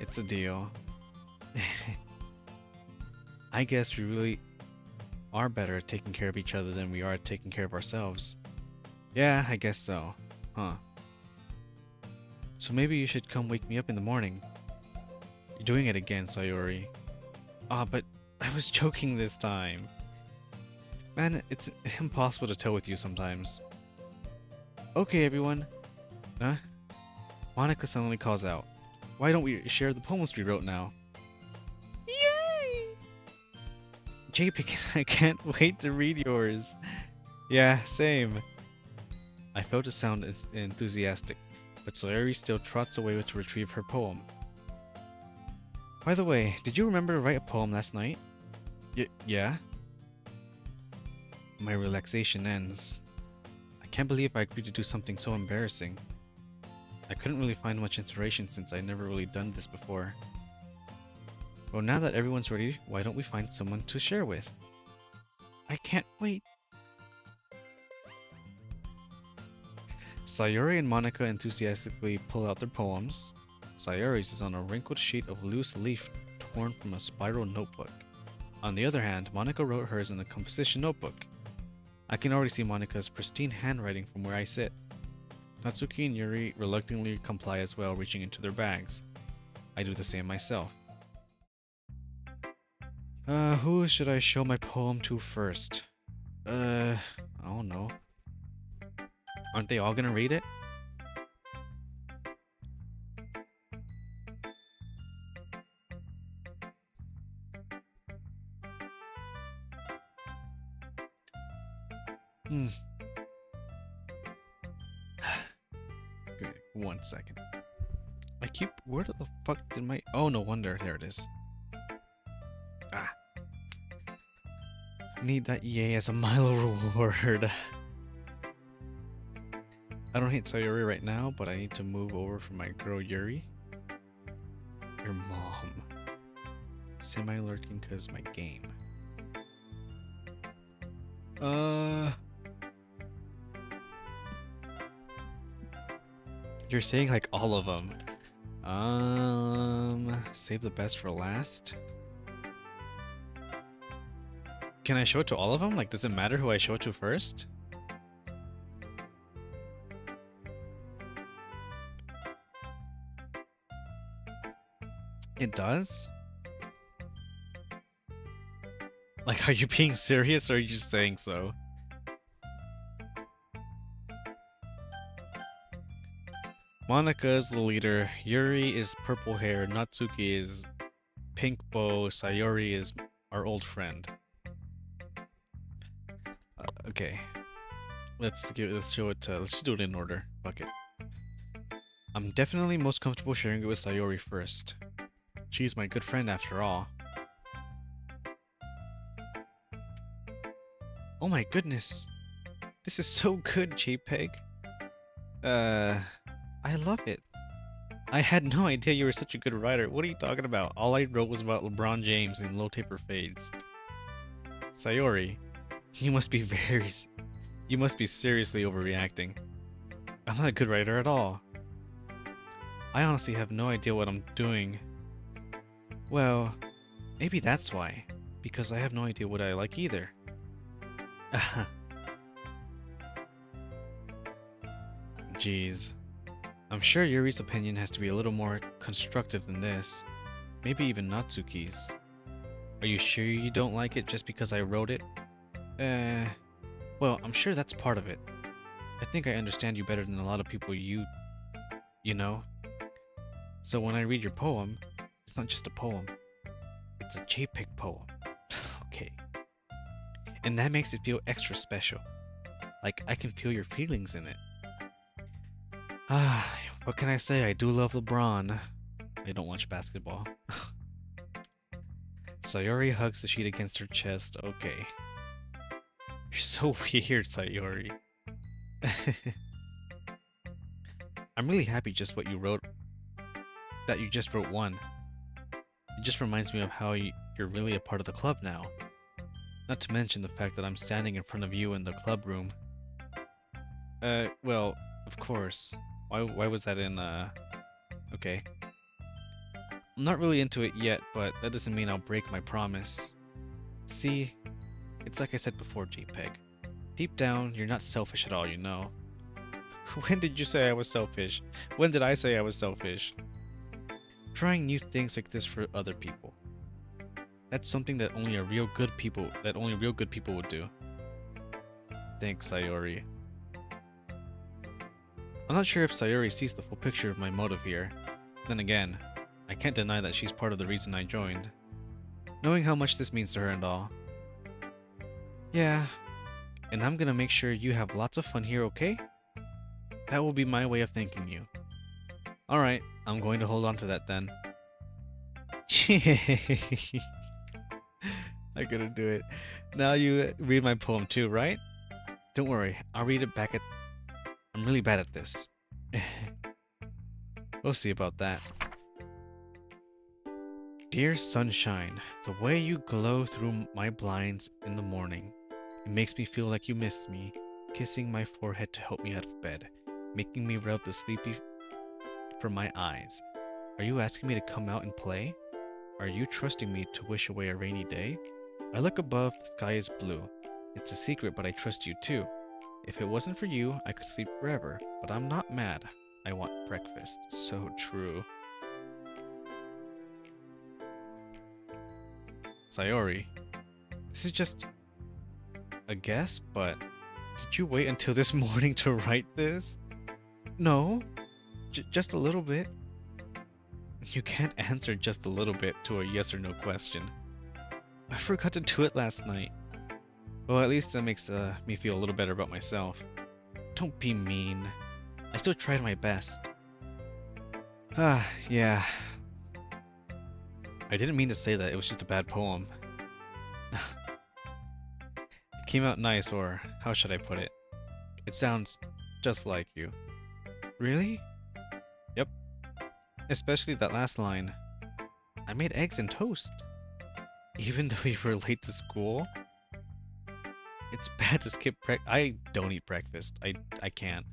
It's a deal. I guess we really are better at taking care of each other than we are at taking care of ourselves. Yeah, I guess so. Huh. So maybe you should come wake me up in the morning. You're doing it again, Sayori. But I was joking this time. Man, it's impossible to tell with you sometimes. Okay, everyone. Huh? Monica suddenly calls out. Why don't we share the poems we wrote now? Yay! JP, I can't wait to read yours. Yeah, same. I failed to sound as enthusiastic, but Sayori still trots away to retrieve her poem. By the way, did you remember to write a poem last night? Yeah? My relaxation ends. I can't believe I agreed to do something so embarrassing. I couldn't really find much inspiration since I never really done this before. Well, now that everyone's ready, why don't we find someone to share with? I can't wait. Sayori and Monica enthusiastically pull out their poems. Sayori's is on a wrinkled sheet of loose leaf torn from a spiral notebook. On the other hand, Monica wrote hers in a composition notebook. I can already see Monica's pristine handwriting from where I sit. Natsuki and Yuri reluctantly comply as well, reaching into their bags. I do the same myself. Who should I show my poem to first? I don't know. Aren't they all gonna read it? Okay, 1 second. Where the fuck did my... Oh, no wonder. There it is. Ah. Need that EA as a Milo reward. I don't hate Sayori right now, but I need to move over for my girl Yuri. Your mom. Semi-lurking cause my game. You're saying like all of them. Save the best for last. Can I show it to all of them? Like, does it matter who I show it to first? It does? Like, are you being serious or are you just saying so? Monica is the leader, Yuri is purple hair, Natsuki is pink bow, Sayori is our old friend. Okay. Let's show it to, let's just do it in order. Fuck it. I'm definitely most comfortable sharing it with Sayori first. She's my good friend after all. Oh my goodness. This is so good, JPEG. I love it. I had no idea you were such a good writer. What are you talking about? All I wrote was about LeBron James and low taper fades. Sayori, you must be seriously overreacting. I'm not a good writer at all. I honestly have no idea what I'm doing. Well, maybe that's why. Because I have no idea what I like either. Jeez. I'm sure Yuri's opinion has to be a little more constructive than this. Maybe even Natsuki's. Are you sure you don't like it just because I wrote it? Well, I'm sure that's part of it. I think I understand you better than a lot of people you know. So when I read your poem, it's not just a poem. It's a JPEG poem. Okay. And that makes it feel extra special. Like I can feel your feelings in it. What can I say? I do love LeBron. I don't watch basketball. Sayori hugs the sheet against her chest. Okay. You're so weird, Sayori. I'm really happy just what you wrote. That you just wrote one. It just reminds me of how you're really a part of the club now. Not to mention the fact that I'm standing in front of you in the club room. Well, of course. Why was that in, okay. I'm not really into it yet, but that doesn't mean I'll break my promise. See, it's like I said before, JPEG. Deep down, you're not selfish at all, you know. When did you say I was selfish? When did I say I was selfish? Trying new things like this for other people. That's something that only real good people would do. Thanks, Sayori. I'm not sure if Sayori sees the full picture of my motive here. Then again, I can't deny that she's part of the reason I joined. Knowing how much this means to her and all, Yeah, and I'm gonna make sure you have lots of fun here, okay? That will be my way of thanking you. Alright, I'm going to hold on to that then. I couldn't do it. Now you read my poem too, right? Don't worry, I'll read it back at... I'm really bad at this. We'll see about that. Dear sunshine, the way you glow through my blinds in the morning, it makes me feel like you missed me, kissing my forehead to help me out of bed, making me rub the sleepy from my eyes. Are you asking me to come out and play? Are you trusting me to wish away a rainy day? I look above, the sky is blue. It's a secret, but I trust you too. If it wasn't for you, I could sleep forever, but I'm not mad. I want breakfast. So true. Sayori, this is just a guess, but did you wait until this morning to write this? No, just a little bit. You can't answer just a little bit to a yes or no question. I forgot to do it last night. Well, at least that makes me feel a little better about myself. Don't be mean. I still tried my best. Ah, yeah. I didn't mean to say that, it was just a bad poem. It came out nice, or how should I put it? It sounds just like you. Really? Yep. Especially that last line. I made eggs and toast. Even though you were late to school? It's bad to skip I don't eat breakfast. I can't.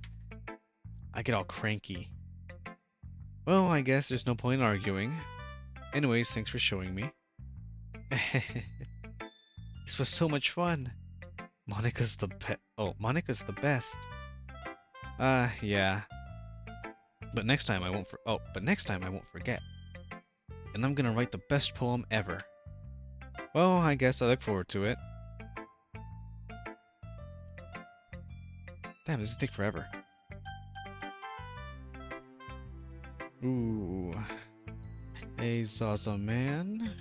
I get all cranky. Well, I guess there's no point in arguing. Anyways, thanks for showing me. This was so much fun. Monica's the pet. Oh, Monica's the best. Yeah. But next time I won't forget. And I'm gonna write the best poem ever. Well, I guess I look forward to it. Damn, this is take forever. Ooh. Hey, Zaza man.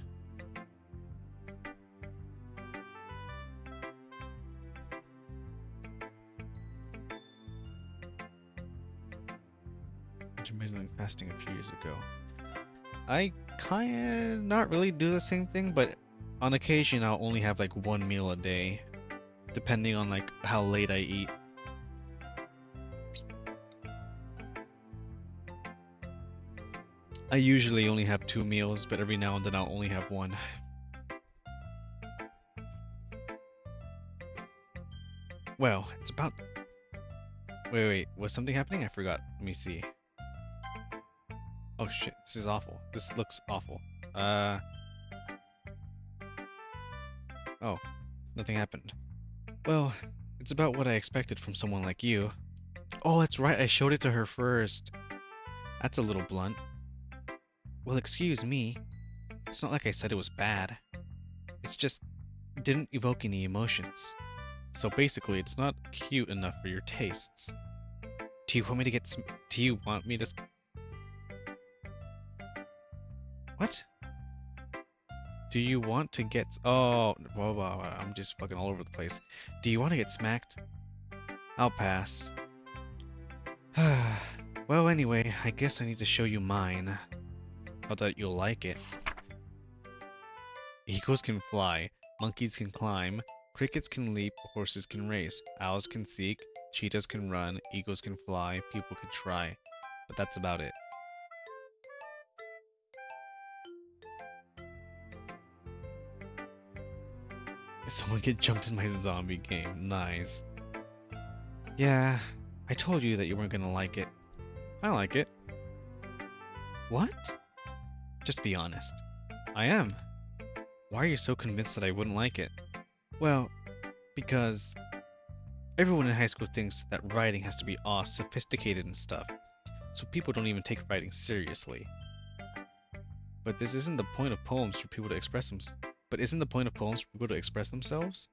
Intermittent fasting a few years ago. I kinda not really do the same thing, but on occasion I'll only have like one meal a day, depending on like how late I eat. I usually only have 2 meals, but every now and then I'll only have one. Well, it's about... Wait, was something happening? I forgot. Let me see. Oh shit, this is awful. This looks awful. Oh, nothing happened. Well, it's about what I expected from someone like you. Oh, that's right, I showed it to her first. That's a little blunt. Well, excuse me. It's not like I said it was bad. It's just didn't evoke any emotions. So basically, it's not cute enough for your tastes. Do you want me to get do you want me to... What? Do you want to get... Oh, I'm just fucking all over the place. Do you want to get smacked? I'll pass. Well, anyway, I guess I need to show you mine. Thought that you'll like it. Eagles can fly, monkeys can climb, crickets can leap, horses can race, owls can seek, cheetahs can run, eagles can fly, people can try. But that's about it. Someone get jumped in my zombie game. Nice. Yeah, I told you that you weren't gonna like it. I like it. What? Just be honest. I am. Why are you so convinced that I wouldn't like it? Well, because everyone in high school thinks that writing has to be all sophisticated and stuff, so people don't even take writing seriously. But this isn't the point of poems for people to express themselves. But isn't the point of poems for people to express themselves?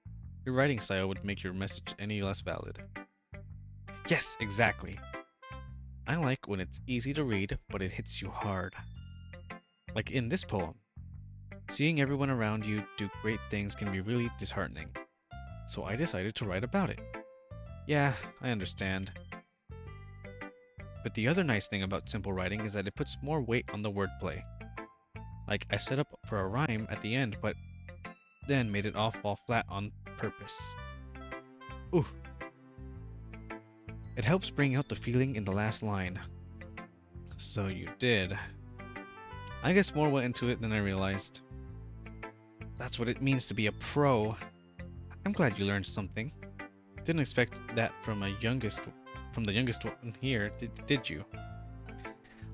Your writing style would make your message any less valid. Yes, exactly. I like when it's easy to read, but it hits you hard. Like in this poem. Seeing everyone around you do great things can be really disheartening. so I decided to write about it. Yeah, I understand. But the other nice thing about simple writing is that it puts more weight on the wordplay. Like, I set up for a rhyme at the end, but then made it all fall flat on purpose. Ooh. It helps bring out the feeling in the last line. So you did. I guess more went into it than I realized. That's what it means to be a pro. I'm glad you learned something. Didn't expect that from the youngest one here, did you?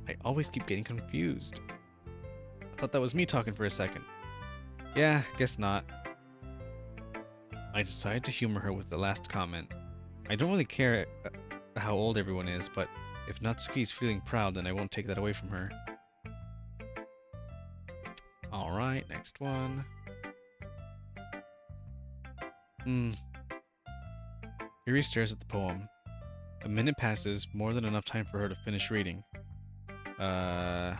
I always keep getting confused. I thought that was me talking for a second. Yeah, guess not. I decided to humor her with the last comment. I don't really care how old everyone is, but if Natsuki's feeling proud, then I won't take that away from her. Alright, next one. Yuri stares at the poem. A minute passes, more than enough time for her to finish reading. Alright.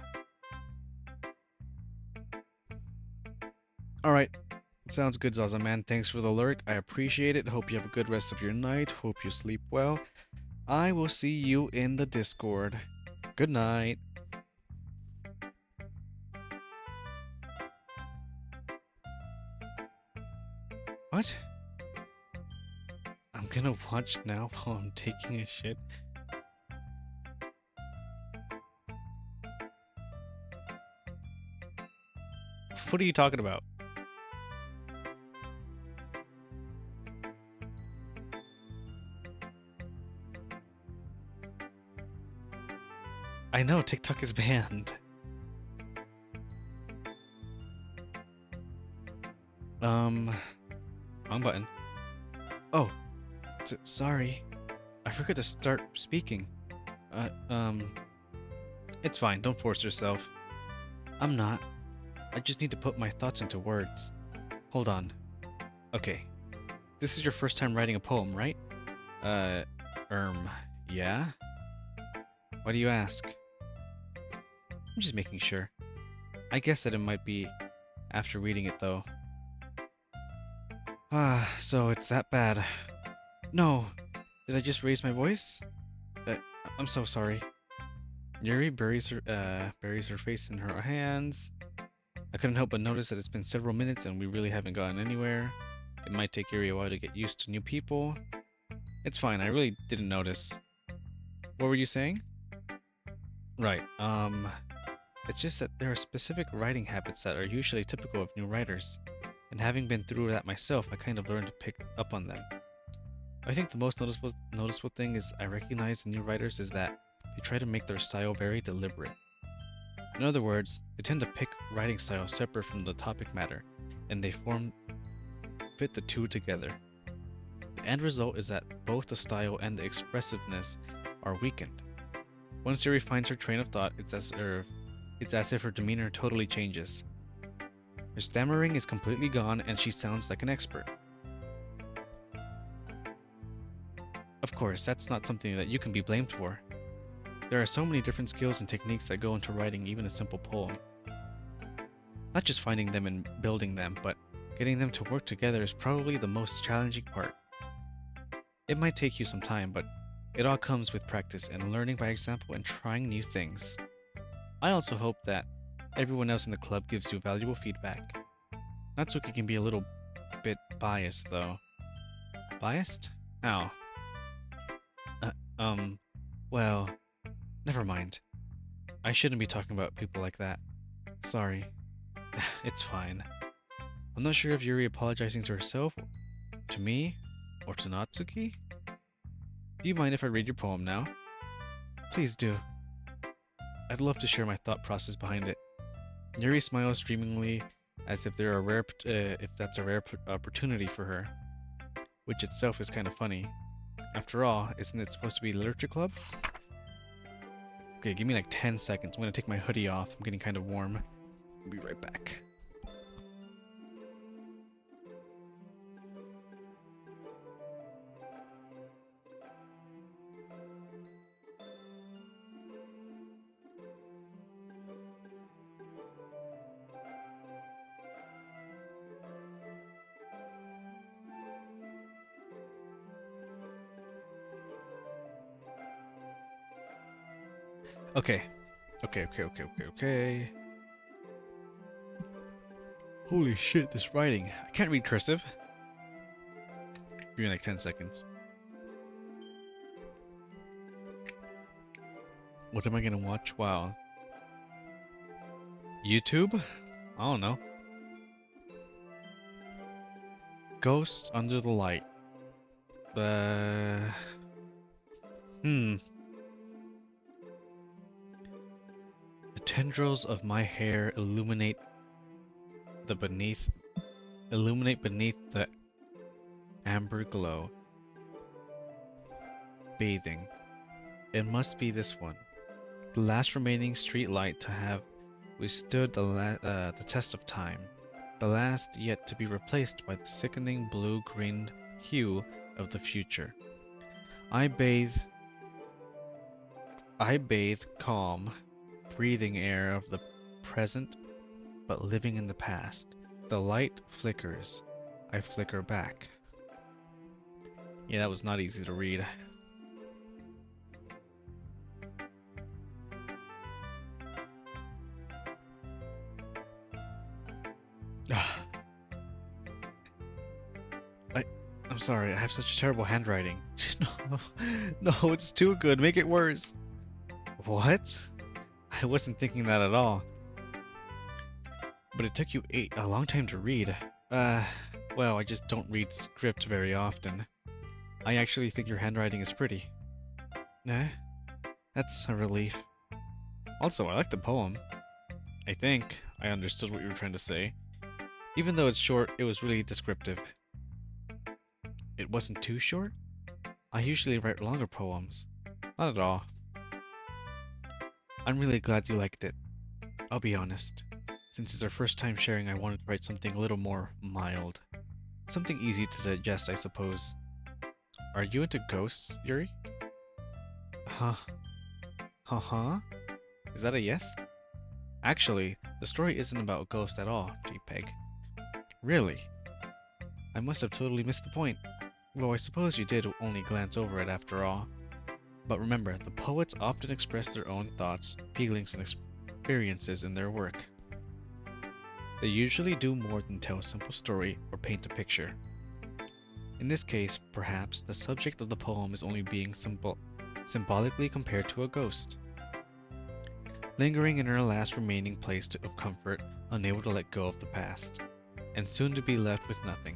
Sounds good, Zaza man. Thanks for the lurk. I appreciate it. Hope you have a good rest of your night. Hope you sleep well. I will see you in the Discord. Good night. What? I'm gonna watch now while I'm taking a shit. What are you talking about? I know, TikTok is banned. Wrong button. Oh, sorry. I forgot to start speaking. It's fine, don't force yourself. I'm not. I just need to put my thoughts into words. Hold on. Okay. This is your first time writing a poem, right? Yeah? Why do you ask? I'm just making sure. I guess that it might be after reading it, though. So it's that bad. No! Did I just raise my voice? I'm so sorry. Yuri buries her face in her hands. I couldn't help but notice that it's been several minutes and we really haven't gotten anywhere. It might take Yuri a while to get used to new people. It's fine, I really didn't notice. What were you saying? Right, it's just that there are specific writing habits that are usually typical of new writers. And having been through that myself, I kind of learned to pick up on them. I think the most noticeable thing is I recognize in new writers is that they try to make their style very deliberate. In other words, they tend to pick writing styles separate from the topic matter, and they fit the two together. The end result is that both the style and the expressiveness are weakened. Once Yuri finds her train of thought, it's as if her demeanor totally changes. Her stammering is completely gone and she sounds like an expert. Of course, that's not something that you can be blamed for. There are so many different skills and techniques that go into writing even a simple poem. Not just finding them and building them, but getting them to work together is probably the most challenging part. It might take you some time, but it all comes with practice and learning by example and trying new things. I also hope that everyone else in the club gives you valuable feedback. Natsuki can be a little bit biased, though. Biased? How? Well, never mind. I shouldn't be talking about people like that. Sorry. It's fine. I'm not sure if Yuri apologizing to herself, to me, or to Natsuki? Do you mind if I read your poem now? Please do. I'd love to share my thought process behind it. Yuri smiles dreamingly, as if that's a rare opportunity for her, which itself is kind of funny. After all, isn't it supposed to be literature club? Okay, give me like 10 seconds. I'm gonna take my hoodie off. I'm getting kind of warm. I'll be right back. Okay. Okay. Holy shit, this writing. I can't read cursive. Give me like 10 seconds. What am I gonna watch? Wow. YouTube? I don't know. Ghosts Under the Light. The... The tendrils of my hair illuminate beneath the amber glow. Bathing. It must be this one. The last remaining street light to have withstood the test of time. The last yet to be replaced by the sickening blue-green hue of the future. I bathe calm, breathing air of the present, but living in the past. The light flickers. I flicker back. Yeah, that was not easy to read. I'm sorry, I have such terrible handwriting. No, it's too good. Make it worse. What? I wasn't thinking that at all. But it took you a long time to read. Well, I just don't read script very often. I actually think your handwriting is pretty. Eh? That's a relief. Also, I like the poem. I think I understood what you were trying to say. Even though it's short, it was really descriptive. It wasn't too short? I usually write longer poems. Not at all. I'm really glad you liked it. I'll be honest. Since it's our first time sharing, I wanted to write something a little more mild. Something easy to digest, I suppose. Are you into ghosts, Yuri? Huh? Huh? Is that a yes? Actually, the story isn't about ghosts at all, JPEG. Really? I must have totally missed the point. Well, I suppose you did only glance over it after all. But remember, the poets often express their own thoughts, feelings, and experiences in their work. They usually do more than tell a simple story or paint a picture. In this case, perhaps, the subject of the poem is only being symbolically compared to a ghost. Lingering in her last remaining place of comfort, unable to let go of the past, and soon to be left with nothing.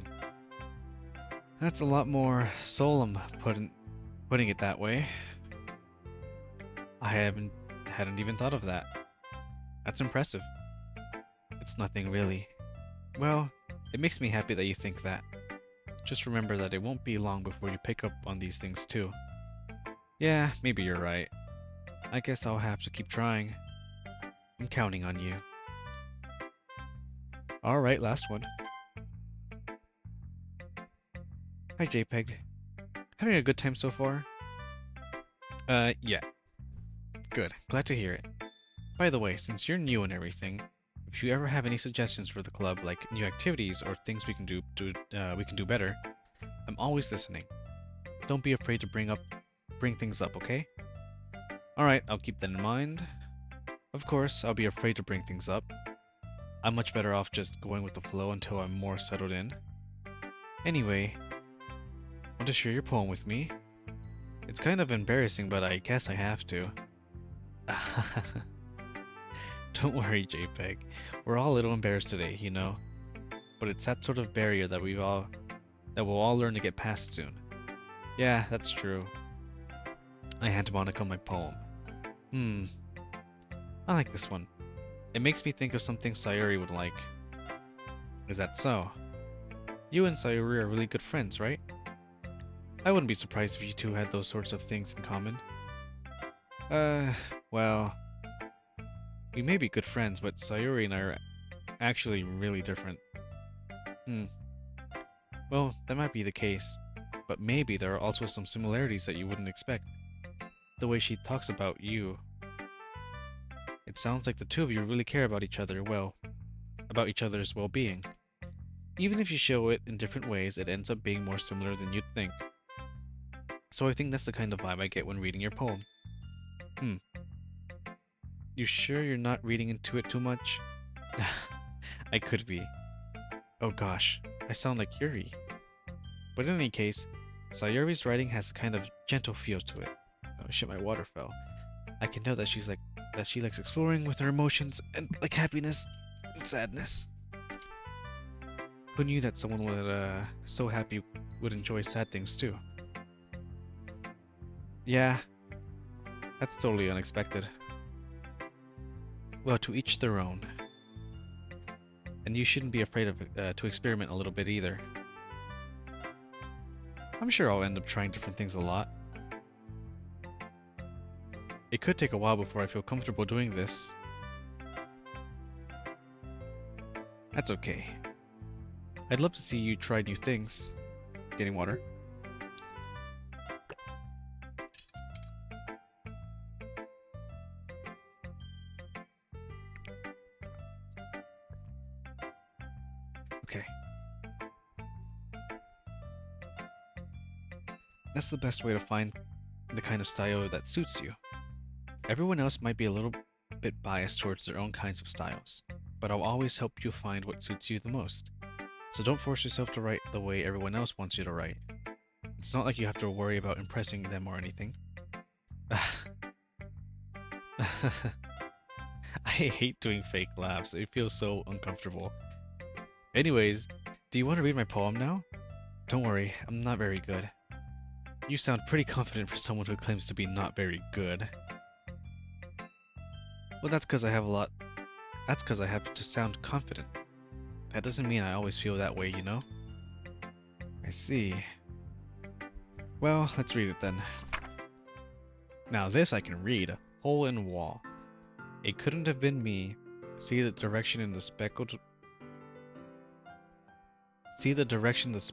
That's a lot more solemn putting it that way. I hadn't even thought of that. That's impressive. It's nothing really. Well, it makes me happy that you think that. Just remember that it won't be long before you pick up on these things too. Yeah, maybe you're right. I guess I'll have to keep trying. I'm counting on you. Alright, last one. Hi JPEG. Having a good time so far? Yeah. Good. Glad to hear it. By the way, since you're new and everything, if you ever have any suggestions for the club, like new activities or things we can do better, I'm always listening. Don't be afraid to bring things up, okay? Alright, I'll keep that in mind. Of course, I'll be afraid to bring things up. I'm much better off just going with the flow until I'm more settled in. Anyway, want to share your poem with me? It's kind of embarrassing, but I guess I have to. Don't worry, JPEG. We're all a little embarrassed today, you know. But it's that sort of barrier that we'll all learn to get past soon. Yeah, that's true. I hand Monica my poem. I like this one. It makes me think of something Sayuri would like. Is that so? You and Sayuri are really good friends, right? I wouldn't be surprised if you two had those sorts of things in common. Well... We may be good friends, but Sayuri and I are actually really different. Well, that might be the case, but maybe there are also some similarities that you wouldn't expect. The way she talks about you. It sounds like the two of you really care about each other's well-being. Even if you show it in different ways, it ends up being more similar than you'd think. So I think that's the kind of vibe I get when reading your poem. You sure you're not reading into it too much? I could be. Oh gosh, I sound like Yuri. But in any case, Sayuri's writing has a kind of gentle feel to it. Oh shit, my water fell. I can tell that she likes exploring with her emotions and like happiness and sadness. Who knew that someone would so happy would enjoy sad things too? Yeah, that's totally unexpected. Well, to each their own. And you shouldn't be afraid of to experiment a little bit either. I'm sure I'll end up trying different things a lot. It could take a while before I feel comfortable doing this. That's okay. I'd love to see you try new things. Getting water. Okay. That's the best way to find the kind of style that suits you. Everyone else might be a little bit biased towards their own kinds of styles, but I'll always help you find what suits you the most. So don't force yourself to write the way everyone else wants you to write. It's not like you have to worry about impressing them or anything. I hate doing fake laughs. It feels so uncomfortable. Anyways, do you want to read my poem now? Don't worry, I'm not very good. You sound pretty confident for someone who claims to be not very good. Well, that's because I have to sound confident. That doesn't mean I always feel that way, you know? I see. Well, let's read it then. Now this I can read. Hole in wall. It couldn't have been me. See the direction in the speckled... See the direction the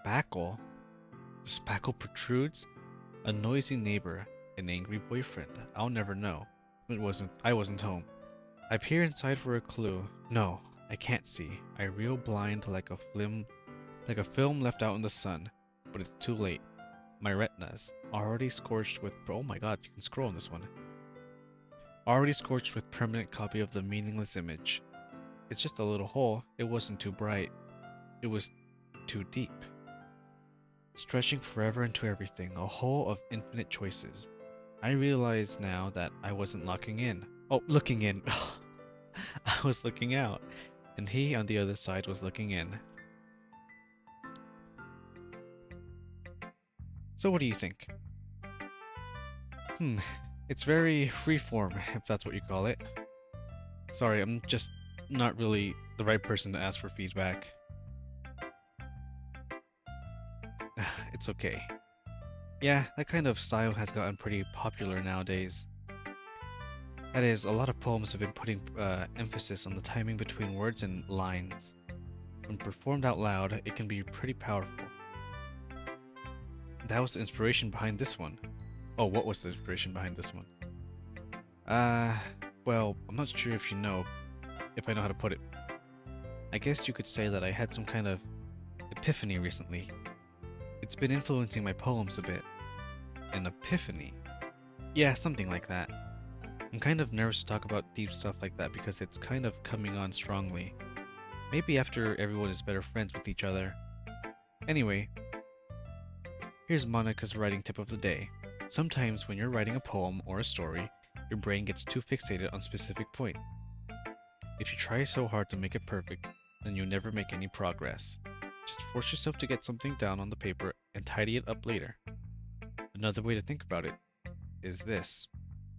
spackle... The spackle protrudes? A noisy neighbor. An angry boyfriend. I'll never know. I wasn't home. I peer inside for a clue. No, I can't see. I reel blind like a film left out in the sun. But it's too late. My retinas, already scorched with... Oh my god, you can scroll on this one. Already scorched with permanent copy of the meaningless image. It's just a little hole. It wasn't too bright. It was too deep. Stretching forever into everything. A hole of infinite choices. I realize now that I wasn't looking in. I was looking out. And he on the other side was looking in. So what do you think? It's very freeform, if that's what you call it. Sorry, I'm just not really the right person to ask for feedback. It's okay. Yeah, that kind of style has gotten pretty popular nowadays. That is, a lot of poems have been putting emphasis on the timing between words and lines. When performed out loud, it can be pretty powerful. That was the inspiration behind this one. Oh, what was the inspiration behind this one? Well, I'm not sure if I know how to put it. I guess you could say that I had some kind of epiphany recently. It's been influencing my poems a bit. An epiphany? Yeah, something like that. I'm kind of nervous to talk about deep stuff like that because it's kind of coming on strongly. Maybe after everyone is better friends with each other. Anyway, here's Monica's writing tip of the day. Sometimes when you're writing a poem or a story, your brain gets too fixated on a specific point. If you try so hard to make it perfect, then you'll never make any progress. Just force yourself to get something down on the paper and tidy it up later. Another way to think about it is this.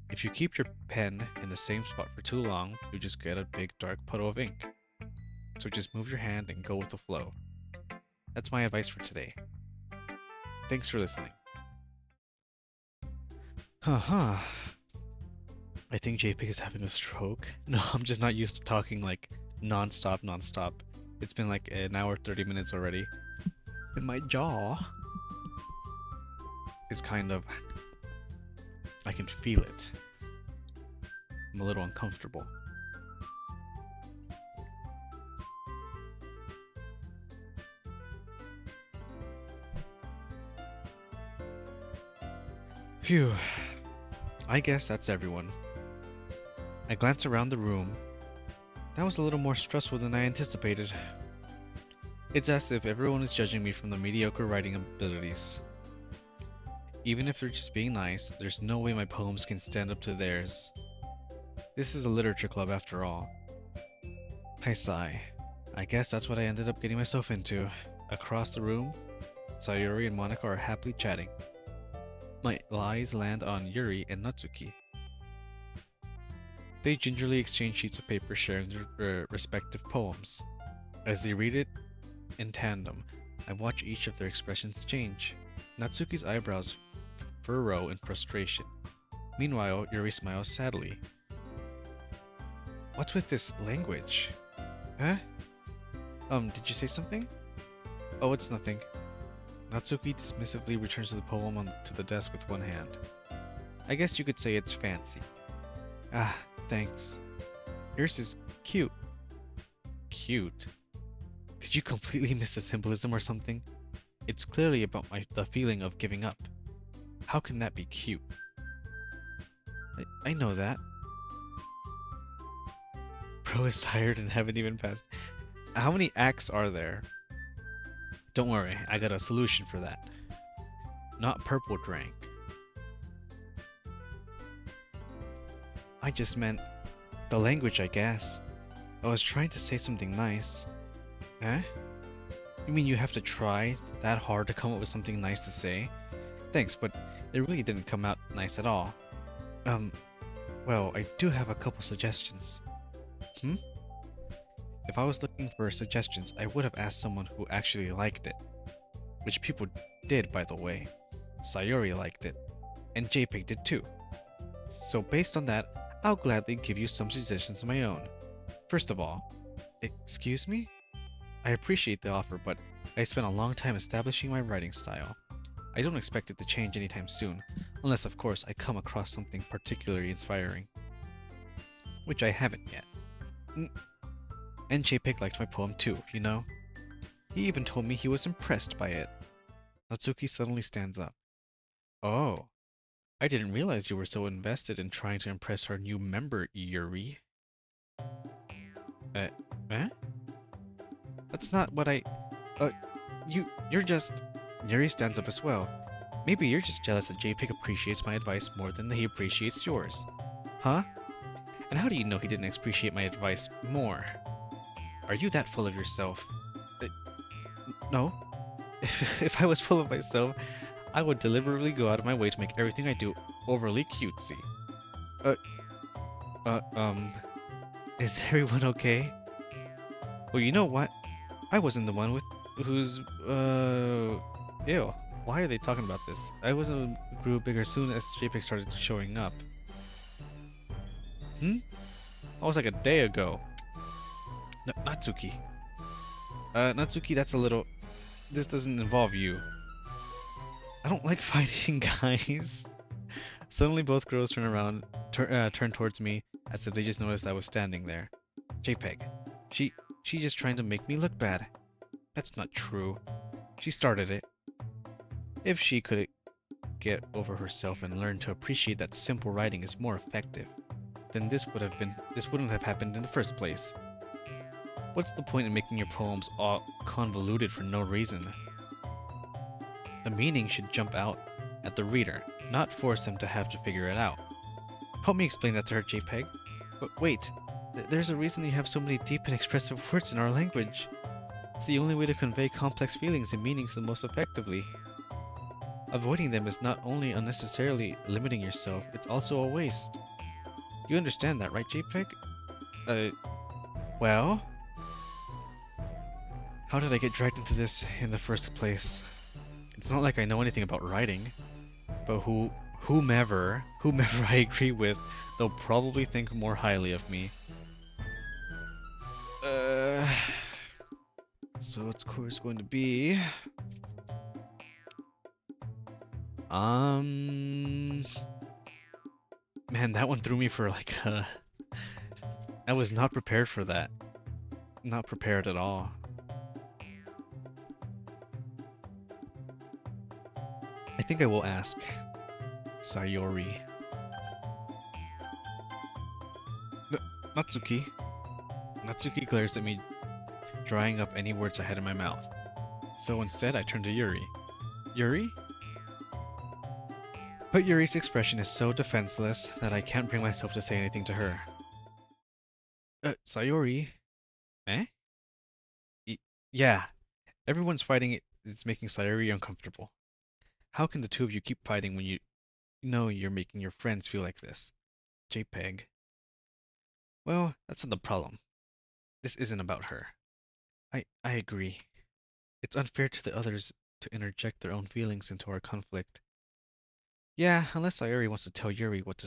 If you keep your pen in the same spot for too long, you just get a big dark puddle of ink. So just move your hand and go with the flow. That's my advice for today. Thanks for listening. Haha. I think JPEG is having a stroke. No, I'm just not used to talking like non-stop. It's been like an hour 30 minutes already. And my jaw is kind of... I can feel it. I'm a little uncomfortable. Phew. I guess that's everyone. I glance around the room. That was a little more stressful than I anticipated. It's as if everyone is judging me from the mediocre writing abilities. Even if they're just being nice, there's no way my poems can stand up to theirs. This is a literature club after all. I sigh. I guess that's what I ended up getting myself into. Across the room, Sayori and Monika are happily chatting. My eyes land on Yuri and Natsuki. They gingerly exchange sheets of paper sharing their respective poems. As they read it in tandem, I watch each of their expressions change. Natsuki's eyebrows furrow in frustration. Meanwhile, Yuri smiles sadly. What's with this language? Huh? Did you say something? Oh, it's nothing. Natsuki dismissively returns the poem to the desk with one hand. I guess you could say it's fancy. Ah, thanks. Yours is cute. Cute? Did you completely miss the symbolism or something? It's clearly about the feeling of giving up. How can that be cute? I know that. Bro is tired and haven't even passed. How many acts are there? Don't worry, I got a solution for that. Not purple drank. I just meant the language, I guess. I was trying to say something nice. Eh? You mean you have to try that hard to come up with something nice to say? Thanks, but it really didn't come out nice at all. Well, I do have a couple suggestions. If I was looking for suggestions, I would have asked someone who actually liked it. Which people did, by the way. Sayori liked it. And JPEG did too. So based on that, I'll gladly give you some suggestions of my own. First of all, excuse me? I appreciate the offer, but I spent a long time establishing my writing style. I don't expect it to change anytime soon, unless of course I come across something particularly inspiring. Which I haven't yet. And JPEG liked my poem too, you know? He even told me he was impressed by it. Natsuki suddenly stands up. Oh, I didn't realize you were so invested in trying to impress our new member, Yuri. Eh? That's not what I... you're just... Yuri stands up as well. Maybe you're just jealous that JPEG appreciates my advice more than he appreciates yours. Huh? And how do you know he didn't appreciate my advice more? Are you that full of yourself? No. If I was full of myself, I would deliberately go out of my way to make everything I do overly cutesy. Is everyone okay? Well, you know what? I wasn't the one with who's, ew. Why are they talking about this? I wasn't grew bigger soon as JPEG started showing up. That was like a day ago. Natsuki. Natsuki, that's a little... This doesn't involve you. I don't like fighting, guys. Suddenly both girls turn towards me as if they just noticed I was standing there. JPEG. She's just trying to make me look bad. That's not true. She started it. If she could get over herself and learn to appreciate that simple writing is more effective, then this wouldn't have happened in the first place. What's the point in making your poems all convoluted for no reason? The meaning should jump out at the reader, not force them to have to figure it out. Help me explain that to her, JPEG. But wait, there's a reason you have so many deep and expressive words in our language. It's the only way to convey complex feelings and meanings the most effectively. Avoiding them is not only unnecessarily limiting yourself, it's also a waste. You understand that, right, JPEG? Well? How did I get dragged into this in the first place? It's not like I know anything about writing, but whomever I agree with, they'll probably think more highly of me. So its core is going to be... Man, that one threw me for like I was not prepared for that. Not prepared at all. I think I will ask Sayori. Natsuki. Natsuki glares at me, drying up any words I had in my mouth. So instead, I turn to Yuri. Yuri? But Yuri's expression is so defenseless that I can't bring myself to say anything to her. Sayori? Eh? Y yeah, everyone's fighting it. It's making Sayori uncomfortable. How can the two of you keep fighting when you know you're making your friends feel like this? JPEG. Well, that's not the problem. This isn't about her. I agree. It's unfair to the others to interject their own feelings into our conflict. Yeah, unless Sayori wants to tell Yuri what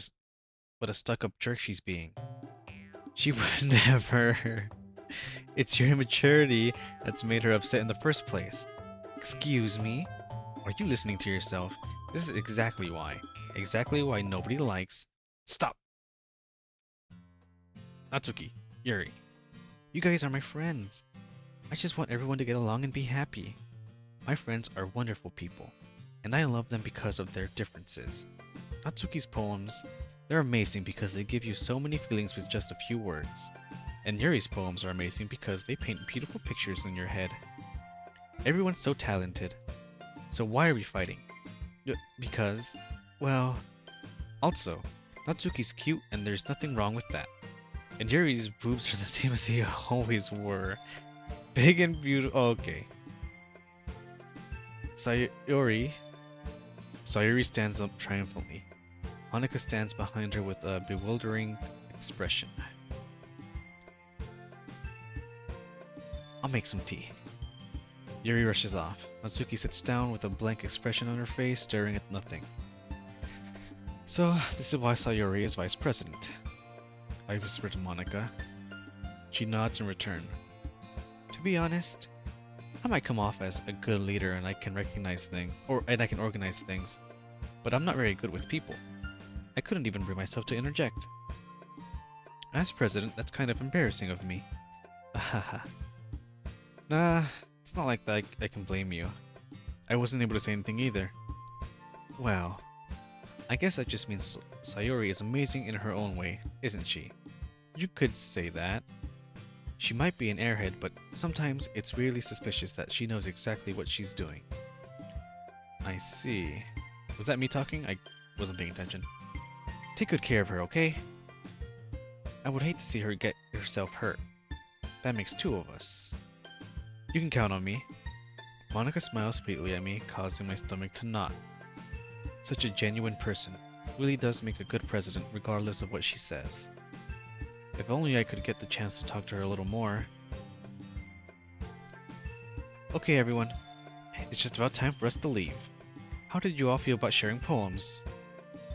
a stuck-up jerk she's being. She would never. It's your immaturity that's made her upset in the first place. Excuse me? Are you listening to yourself? This is exactly why. Exactly why nobody likes. Stop! Natsuki, Yuri. You guys are my friends. I just want everyone to get along and be happy. My friends are wonderful people, and I love them because of their differences. Natsuki's poems, they're amazing because they give you so many feelings with just a few words. And Yuri's poems are amazing because they paint beautiful pictures in your head. Everyone's so talented. So why are we fighting? Because, well, also, Natsuki's cute and there's nothing wrong with that. And Yuri's boobs are the same as they always were. Big and beautiful. Okay. Sayori stands up triumphantly. Monika stands behind her with a bewildering expression. I'll make some tea. Yuri rushes off. Natsuki sits down with a blank expression on her face, staring at nothing. So, this is why Sayori is vice president. I whisper to Monika. She nods in return. To be honest, I might come off as a good leader and I can recognize things, and I can organize things, but I'm not very good with people. I couldn't even bring myself to interject. As president, that's kind of embarrassing of me. Ahaha. Nah, it's not like that I can blame you. I wasn't able to say anything either. Well, I guess that just means Sayori is amazing in her own way, isn't she? You could say that. She might be an airhead, but sometimes it's really suspicious that she knows exactly what she's doing. I see. Was that me talking? I wasn't paying attention. Take good care of her, okay? I would hate to see her get herself hurt. That makes two of us. You can count on me. Monika smiles sweetly at me, causing my stomach to knot. Such a genuine person. Really does make a good president, regardless of what she says. If only I could get the chance to talk to her a little more. Okay, everyone. It's just about time for us to leave. How did you all feel about sharing poems?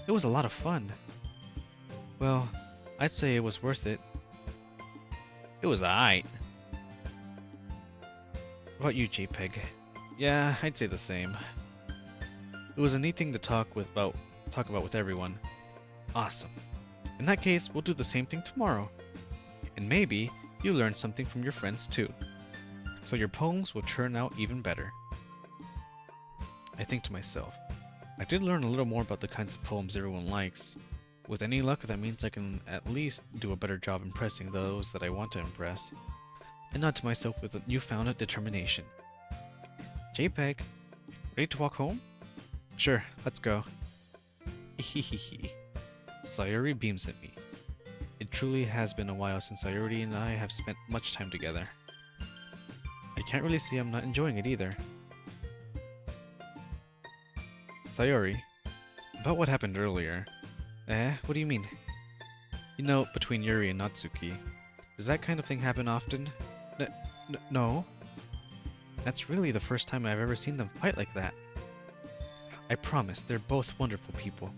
It was a lot of fun. Well, I'd say it was worth it. It was aight. What about you, JPEG? Yeah, I'd say the same. It was a neat thing to talk about with everyone. Awesome. In that case, we'll do the same thing tomorrow. And maybe you'll learn something from your friends too. So your poems will turn out even better. I think to myself, I did learn a little more about the kinds of poems everyone likes. With any luck, that means I can at least do a better job impressing those that I want to impress. I nod to myself with a newfound determination. JPEG, ready to walk home? Sure, let's go. Hehehe. Sayori beams at me. It truly has been a while since Sayori and I have spent much time together. I can't really see I'm not enjoying it either. Sayori, about what happened earlier. What do you mean? You know, between Yuri and Natsuki. Does that kind of thing happen often? No. That's really the first time I've ever seen them fight like that. I promise, they're both wonderful people.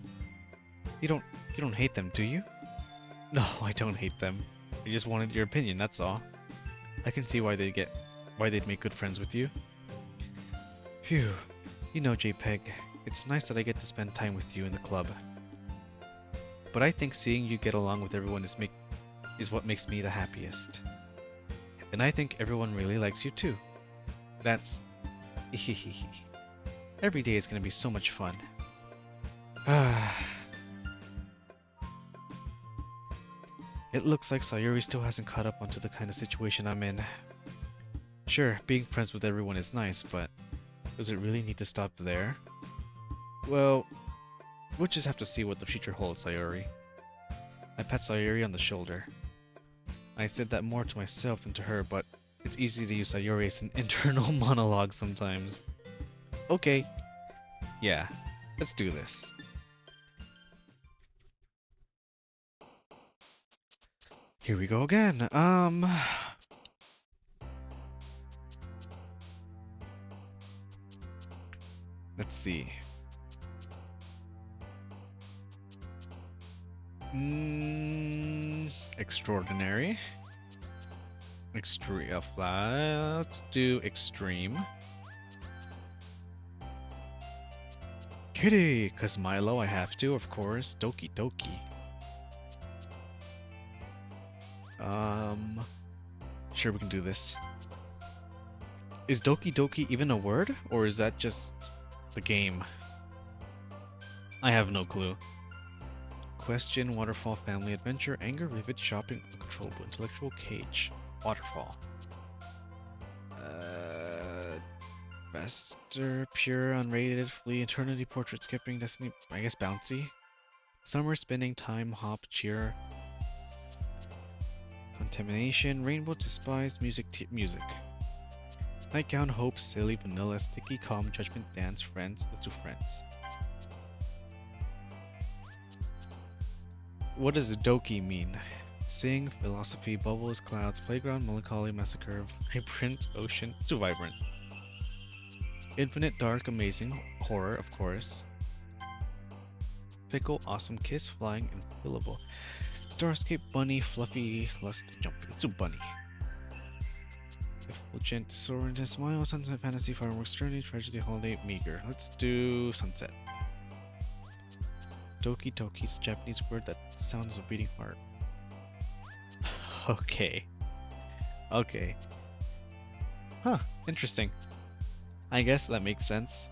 You don't hate them, do you? No, I don't hate them. I just wanted your opinion, that's all. I can see why they'd make good friends with you. Phew. You know, JPEG, it's nice that I get to spend time with you in the club. But I think seeing you get along with everyone is what makes me the happiest. And I think everyone really likes you too. That's... Every day is gonna be so much fun. It looks like Sayuri still hasn't caught up onto the kind of situation I'm in. Sure, being friends with everyone is nice, but does it really need to stop there? Well, we'll just have to see what the future holds, Sayuri. I pat Sayuri on the shoulder. I said that more to myself than to her, but it's easy to use Sayuri as an internal monologue sometimes. Okay. Yeah, let's do this. Here we go again. Let's see. Extraordinary. Extreme. Let's do extreme. Kitty, cause Milo, I have to, of course. Doki Doki. Sure, we can do this. Is Doki Doki even a word, or is that just the game? I have no clue. Question, waterfall, family adventure, anger, vivid, shopping, uncontrollable, intellectual, cage, waterfall. Bester, pure, unrated, flee, eternity, portrait, skipping, destiny, I guess bouncy. Summer, spinning, time, hop, cheer. Contamination, rainbow, despised, music, music. Nightgown, hope, silly, vanilla, sticky, calm, judgment, dance, friends, let's do friends. What does Doki mean? Sing, philosophy, bubbles, clouds, playground, melancholy, massacre, vibrant, ocean, let's do vibrant. Infinite, dark, amazing, horror, of course. Fickle, awesome, kiss, flying, and fillable. Starscape, bunny, fluffy, lust, jump. Let's do bunny. Effulgent, soaring, smile, sunset, fantasy, fireworks, journey, tragedy, holiday, meager. Let's do sunset. Doki Doki is a Japanese word that sounds a beating heart. Okay. Okay. Huh, interesting. I guess that makes sense.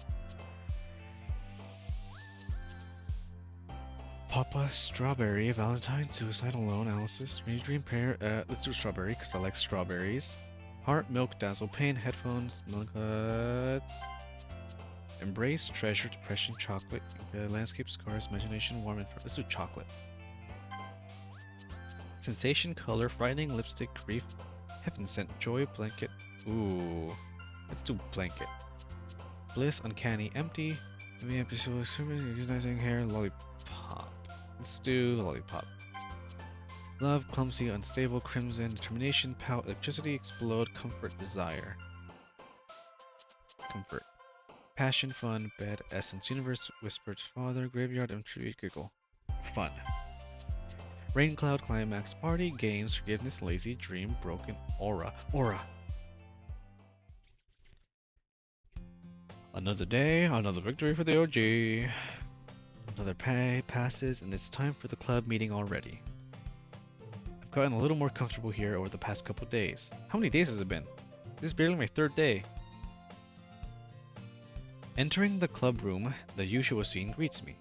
Papa, strawberry, Valentine, suicide, alone, Alice's, dream prayer. Let's do strawberry because I like strawberries. Heart, milk, dazzle, pain, headphones, milknuts. Embrace, treasure, depression, chocolate, landscape, scars, imagination, warm and let's do chocolate. Sensation, color, frightening, lipstick, grief, heaven sent, joy, blanket. Ooh, let's do blanket. Bliss, uncanny, empty, recognizing hair, lollipop. Let's do lollipop. Love, clumsy, unstable, crimson, determination, pout, electricity, explode, comfort, desire. Comfort. Passion, fun, bed, essence, universe, whispered, father, graveyard, empty, giggle. Fun. Rain cloud, climax, party, games, forgiveness, lazy, dream, broken, aura. Aura. Another day, another victory for the OG. Another pay passes, and it's time for the club meeting already. I've gotten a little more comfortable here over the past couple days. How many days has it been? This is barely my third day. Entering the club room, the usual scene greets me.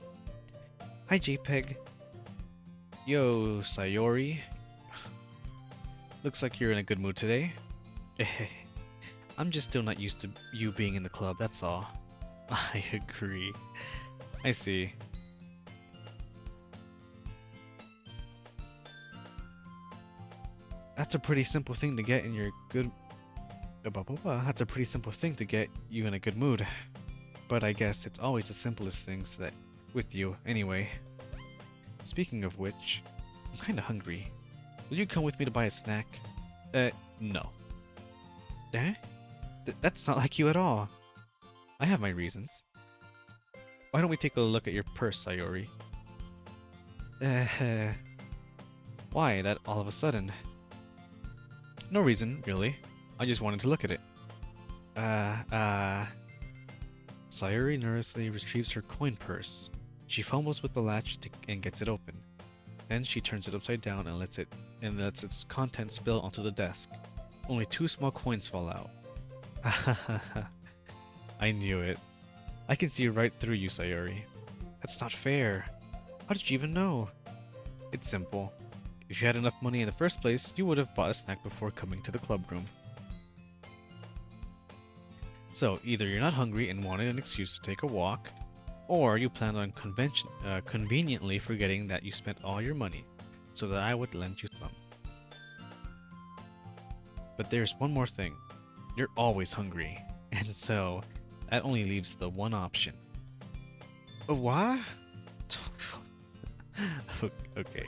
Hi JPEG. Yo, Sayori. Looks like you're in a good mood today. I'm just still not used to you being in the club, that's all. I agree. I see. That's a pretty simple thing to get in your good... That's a pretty simple thing to get you in a good mood. But I guess it's always the simplest things that... with you, anyway. Speaking of which, I'm kinda hungry. Will you come with me to buy a snack? No. Eh? That's not like you at all. I have my reasons. Why don't we take a look at your purse, Sayori? Why that all of a sudden? No reason, really. I just wanted to look at it. Sayori nervously retrieves her coin purse. She fumbles with the latch and gets it open. Then she turns it upside down and lets its contents spill onto the desk. Only 2 small coins fall out. I knew it. I can see right through you, Sayori. That's not fair. How did you even know? It's simple. If you had enough money in the first place, you would have bought a snack before coming to the club room. So, either you're not hungry and wanted an excuse to take a walk, or you planned on conveniently forgetting that you spent all your money, so that I would lend you some. But there's one more thing. You're always hungry, and so that only leaves the one option. Oh, what? Okay.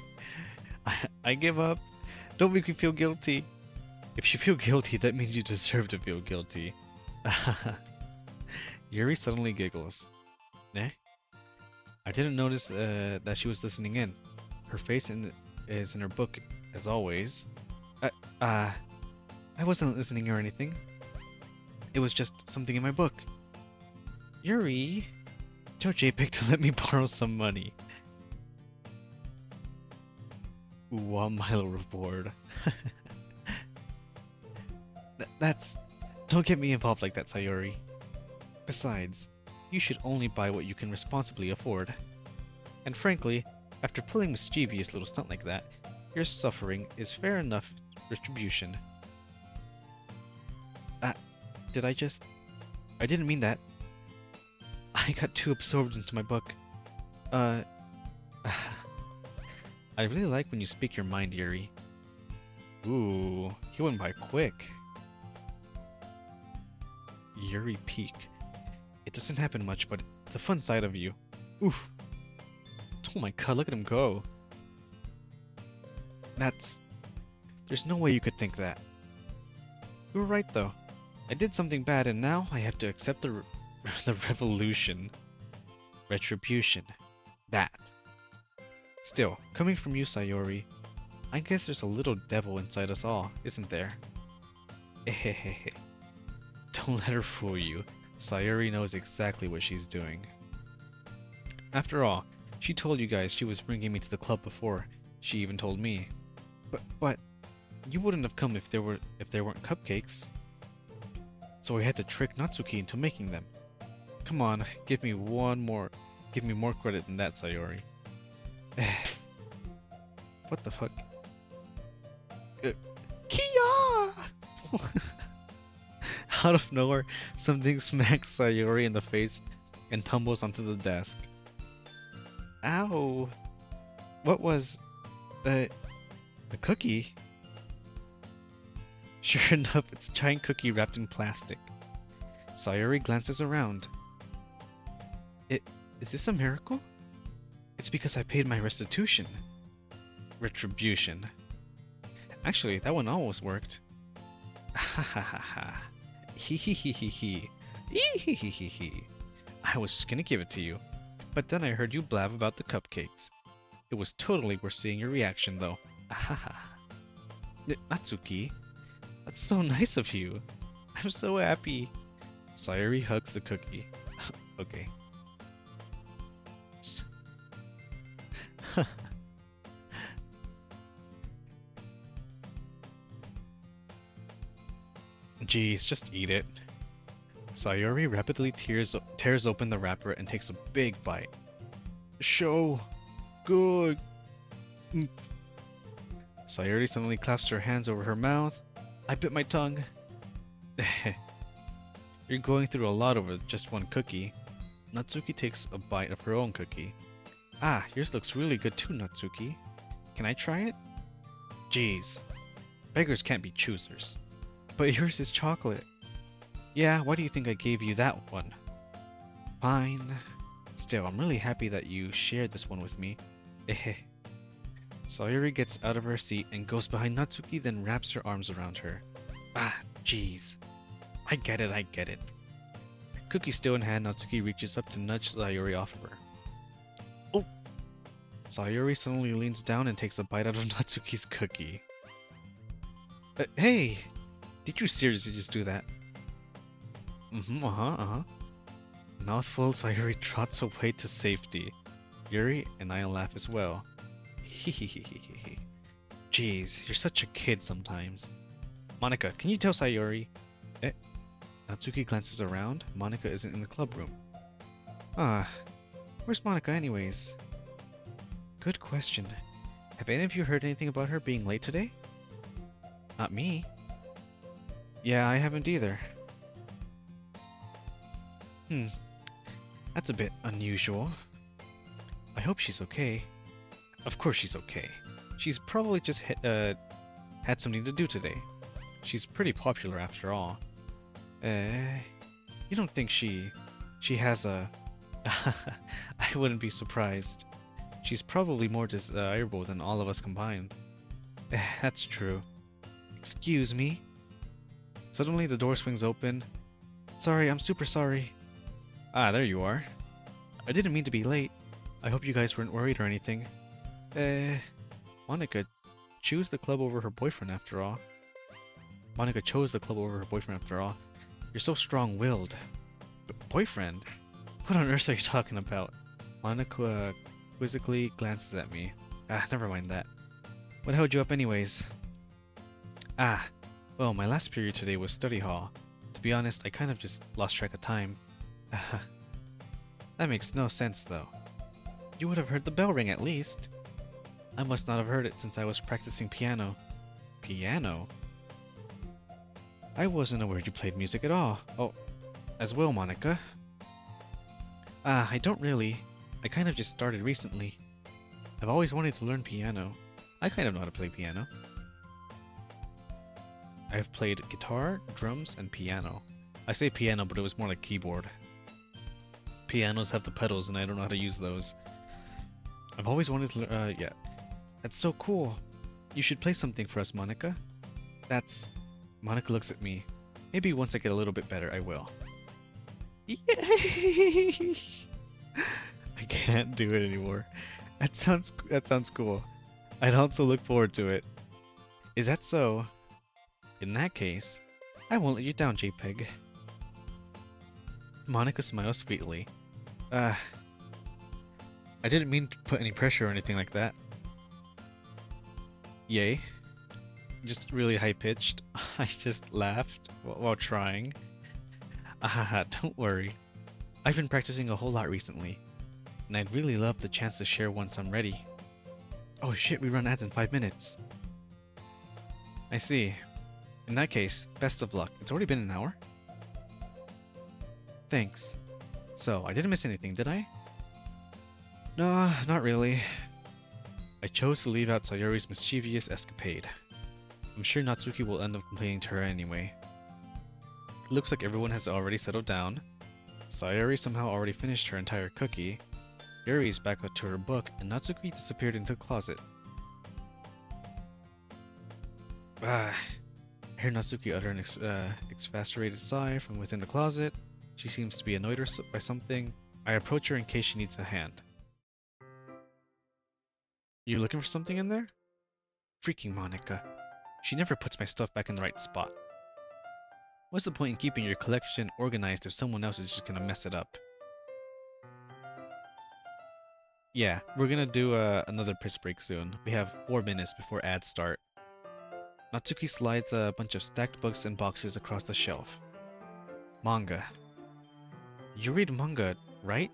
I give up. Don't make me feel guilty. If you feel guilty, that means you deserve to feel guilty. Yuri suddenly giggles. Eh? I didn't notice that she was listening in. Her face is in her book, as always. I wasn't listening or anything. It was just something in my book. Yuri, tell JPEG to let me borrow some money. Ooh, 1 mile reward. That's... Don't get me involved like that, Sayori. Besides, you should only buy what you can responsibly afford. And frankly, after pulling a mischievous little stunt like that, your suffering is fair enough retribution. I didn't mean that. I got too absorbed into my book. I really like when you speak your mind, Yuri. Ooh, he went by quick. Yuri peak. It doesn't happen much, but it's a fun side of you. Oof. Oh my god, look at him go. There's no way you could think that. You were right though. I did something bad and now I have to accept the revolution. Retribution. That. Still, coming from you, Sayori, I guess there's a little devil inside us all, isn't there? Ehehehe. Don't let her fool you. Sayori knows exactly what she's doing. After all, she told you guys she was bringing me to the club before she even told me. But you wouldn't have come if there weren't cupcakes. So I had to trick Natsuki into making them. Come on, give me more credit than that, Sayori. What the fuck? Kia! Out of nowhere, something smacks Sayori in the face and tumbles onto the desk. Ow! What was... a cookie? Sure enough, it's a giant cookie wrapped in plastic. Sayori glances around. Is this a miracle? It's because I paid my restitution. Retribution. Actually, that one almost worked. Ha ha ha ha. Hee hee hee hee hee. Hee hee hee hee hee. I was just gonna give it to you, but then I heard you blab about the cupcakes. It was totally worth seeing your reaction though. Ha ha. Natsuki, that's so nice of you. I'm so happy. Sayori hugs the cookie. Okay. Jeez, just eat it. Sayori rapidly tears open the wrapper and takes a big bite. Show good. Sayori suddenly claps her hands over her mouth. I bit my tongue. You're going through a lot over just one cookie. Natsuki takes a bite of her own cookie. Ah, yours looks really good too, Natsuki. Can I try it? Jeez. Beggars can't be choosers. But yours is chocolate. Yeah, why do you think I gave you that one? Fine. Still, I'm really happy that you shared this one with me. Ehe. Sayori gets out of her seat and goes behind Natsuki, then wraps her arms around her. Ah, jeez. I get it. Cookie still in hand, Natsuki reaches up to nudge Sayori off of her. Oh! Sayori suddenly leans down and takes a bite out of Natsuki's cookie. Hey! Did you seriously just do that? Mouthful, Sayori trots away to safety. Yuri and I laugh as well. Hehehehe. Jeez, you're such a kid sometimes. Monika, can you tell Sayori? Natsuki glances around. Monika isn't in the club room. Ah, where's Monika anyways? Good question. Have any of you heard anything about her being late today? Not me. Yeah, I haven't either. Hmm, that's a bit unusual. I hope she's okay. Of course she's okay. She's probably just had something to do today. She's pretty popular after all. You don't think she has a... I wouldn't be surprised. She's probably more desirable than all of us combined. That's true. Excuse me? Suddenly the door swings open. Sorry, I'm super sorry. Ah, there you are. I didn't mean to be late. I hope you guys weren't worried or anything. Monica chose the club over her boyfriend after all. Monica chose the club over her boyfriend after all. You're so strong-willed. Boyfriend? What on earth are you talking about? Monica quizzically glances at me. Ah, never mind that. What held you up anyways? Ah, well, my last period today was study hall. To be honest, I kind of just lost track of time. That makes no sense though. You would have heard the bell ring at least. I must not have heard it since I was practicing piano. Piano? I wasn't aware you played music at all. Oh, as well, Monica. Ah, I don't really. I kind of just started recently. I've always wanted to learn piano. I kind of know how to play piano. I've played guitar, drums, and piano. I say piano, but it was more like keyboard. Pianos have the pedals, and I don't know how to use those. I've always wanted to learn. Yeah. That's so cool. You should play something for us, Monica. That's... Monica looks at me. Maybe once I get a little bit better, I will. Yay! I can't do it anymore. That sounds cool. I'd also look forward to it. Is that so? In that case, I won't let you down, JPEG. Monica smiles sweetly. I didn't mean to put any pressure or anything like that. Yay. Just really high-pitched. I just laughed while trying. Don't worry. I've been practicing a whole lot recently, and I'd really love the chance to share once I'm ready. Oh shit, we run ads in 5 minutes. I see. In that case, best of luck. It's already been an hour? Thanks. So, I didn't miss anything, did I? No, not really. I chose to leave out Sayori's mischievous escapade. I'm sure Natsuki will end up complaining to her anyway. It looks like everyone has already settled down. Sayori somehow already finished her entire cookie. Yuri is back to her book, and Natsuki disappeared into the closet. I hear Natsuki utter an exasperated sigh from within the closet. She seems to be annoyed by something. I approach her in case she needs a hand. You looking for something in there? Freaking Monica. She never puts my stuff back in the right spot. What's the point in keeping your collection organized if someone else is just gonna mess it up? Yeah, we're gonna do another piss break soon. We have 4 minutes before ads start. Natsuki slides a bunch of stacked books and boxes across the shelf. Manga. You read manga, right?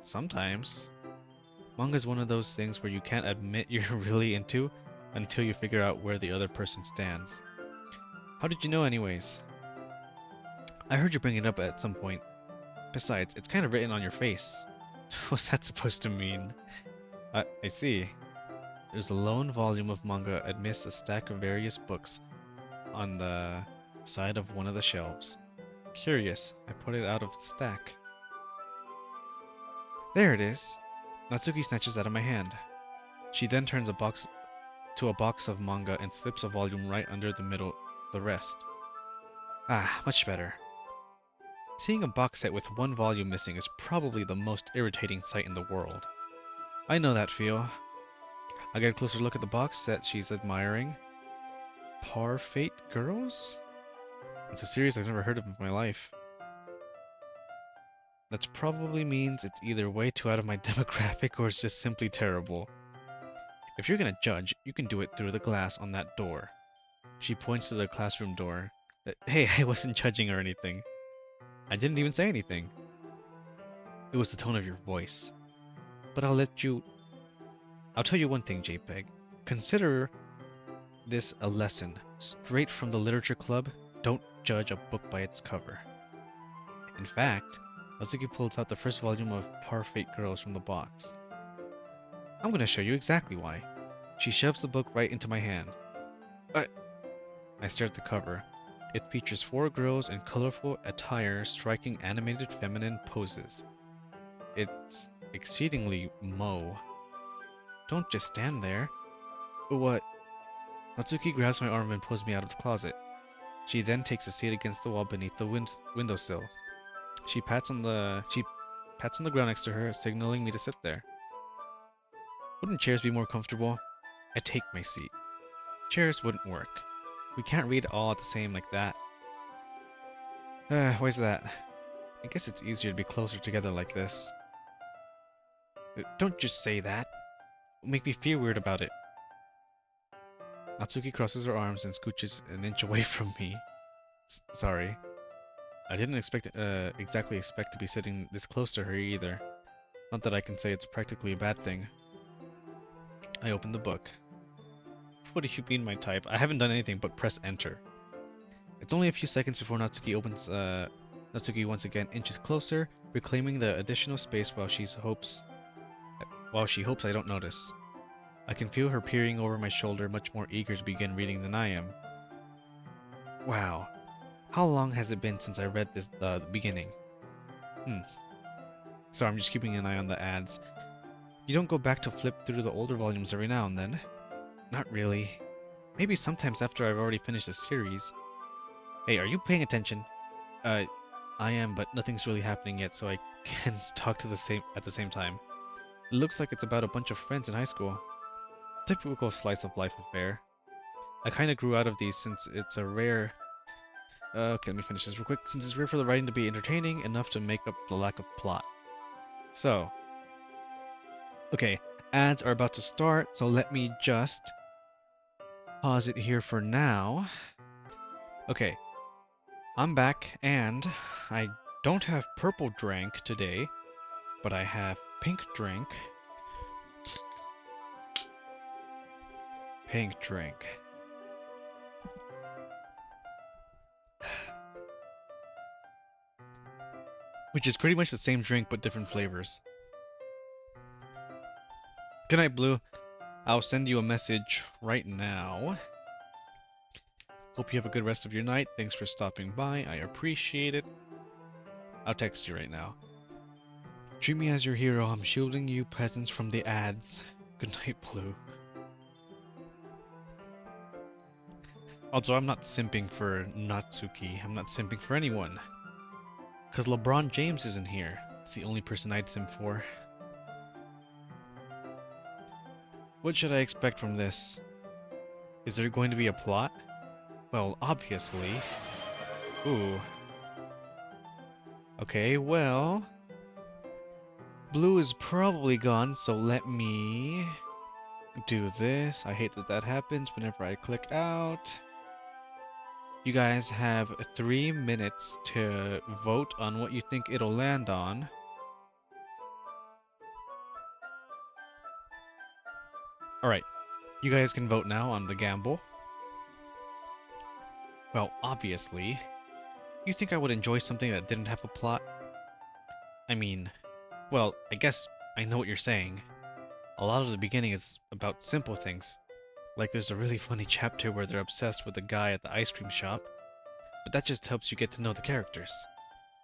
Sometimes. Manga is one of those things where you can't admit you're really into until you figure out where the other person stands. How did you know anyways? I heard you bring it up at some point. Besides, it's kind of written on your face. What's that supposed to mean? I see. There's a lone volume of manga amidst a stack of various books on the side of one of the shelves. Curious, I put it out of the stack. There it is! Natsuki snatches out of my hand. She then turns a box of manga and slips a volume right under the rest. Ah, much better. Seeing a box set with one volume missing is probably the most irritating sight in the world. I know that feel. I get a closer look at the box set she's admiring. Parfait Girls? It's a series I've never heard of in my life. That probably means it's either way too out of my demographic or it's just simply terrible. If you're gonna judge, you can do it through the glass on that door. She points to the classroom door. Hey, I wasn't judging or anything. I didn't even say anything. It was the tone of your voice. But I'll let you... I'll tell you one thing, JPEG. Consider this a lesson straight from the literature club. Don't judge a book by its cover. In fact, Natsuki pulls out the first volume of Parfait Girls from the box. I'm gonna show you exactly why. She shoves the book right into my hand. I stare at the cover. It features 4 girls in colorful attire striking animated feminine poses. It's exceedingly Mo. Don't just stand there. What? Natsuki grabs my arm and pulls me out of the closet. She then takes a seat against the wall beneath the windowsill. She pats on the ground next to her, signaling me to sit there. Wouldn't chairs be more comfortable? I take my seat. Chairs wouldn't work. We can't read all at the same like that. Why's that? I guess it's easier to be closer together like this. Don't just say that. It'll make me feel weird about it. Natsuki crosses her arms and scooches an inch away from me. Sorry. I didn't exactly expect to be sitting this close to her either. Not that I can say it's practically a bad thing. I open the book. What do you mean my type? I haven't done anything but press enter. It's only a few seconds before Natsuki once again inches closer, reclaiming the additional space while she hopes I don't notice. I can feel her peering over my shoulder, much more eager to begin reading than I am. Wow. How long has it been since I read this the beginning? Sorry, I'm just keeping an eye on the ads. You don't go back to flip through the older volumes every now and then? Not really. Maybe sometimes after I've already finished the series. Hey, are you paying attention? I am, but nothing's really happening yet, so I can't talk at the same time. It looks like it's about a bunch of friends in high school. Typical slice of life affair. I kinda grew out of these since it's a rare... okay, let me finish this real quick. Since it's rare for the writing to be entertaining enough to make up the lack of plot. So... okay, ads are about to start, so let me just... pause it here for now. Okay, I'm back, and I don't have purple drink today, but I have pink drink. Pink drink. Which is pretty much the same drink, but different flavors. Good night, Blue. I'll send you a message right now. Hope you have a good rest of your night. Thanks for stopping by. I appreciate it. I'll text you right now. Treat me as your hero. I'm shielding you peasants from the ads. Good night, Blue. Also, I'm not simping for Natsuki. I'm not simping for anyone. Because LeBron James isn't here. It's the only person I'd simp for. What should I expect from this? Is there going to be a plot? Well, obviously. Ooh. Okay, well... Blue is probably gone, so let me... do this. I hate that that happens whenever I click out. You guys have 3 minutes to vote on what you think it'll land on. Alright, you guys can vote now on the gamble. Well, obviously. You think I would enjoy something that didn't have a plot? I mean, well, I guess I know what you're saying. A lot of the beginning is about simple things. Like there's a really funny chapter where they're obsessed with the guy at the ice cream shop. But that just helps you get to know the characters.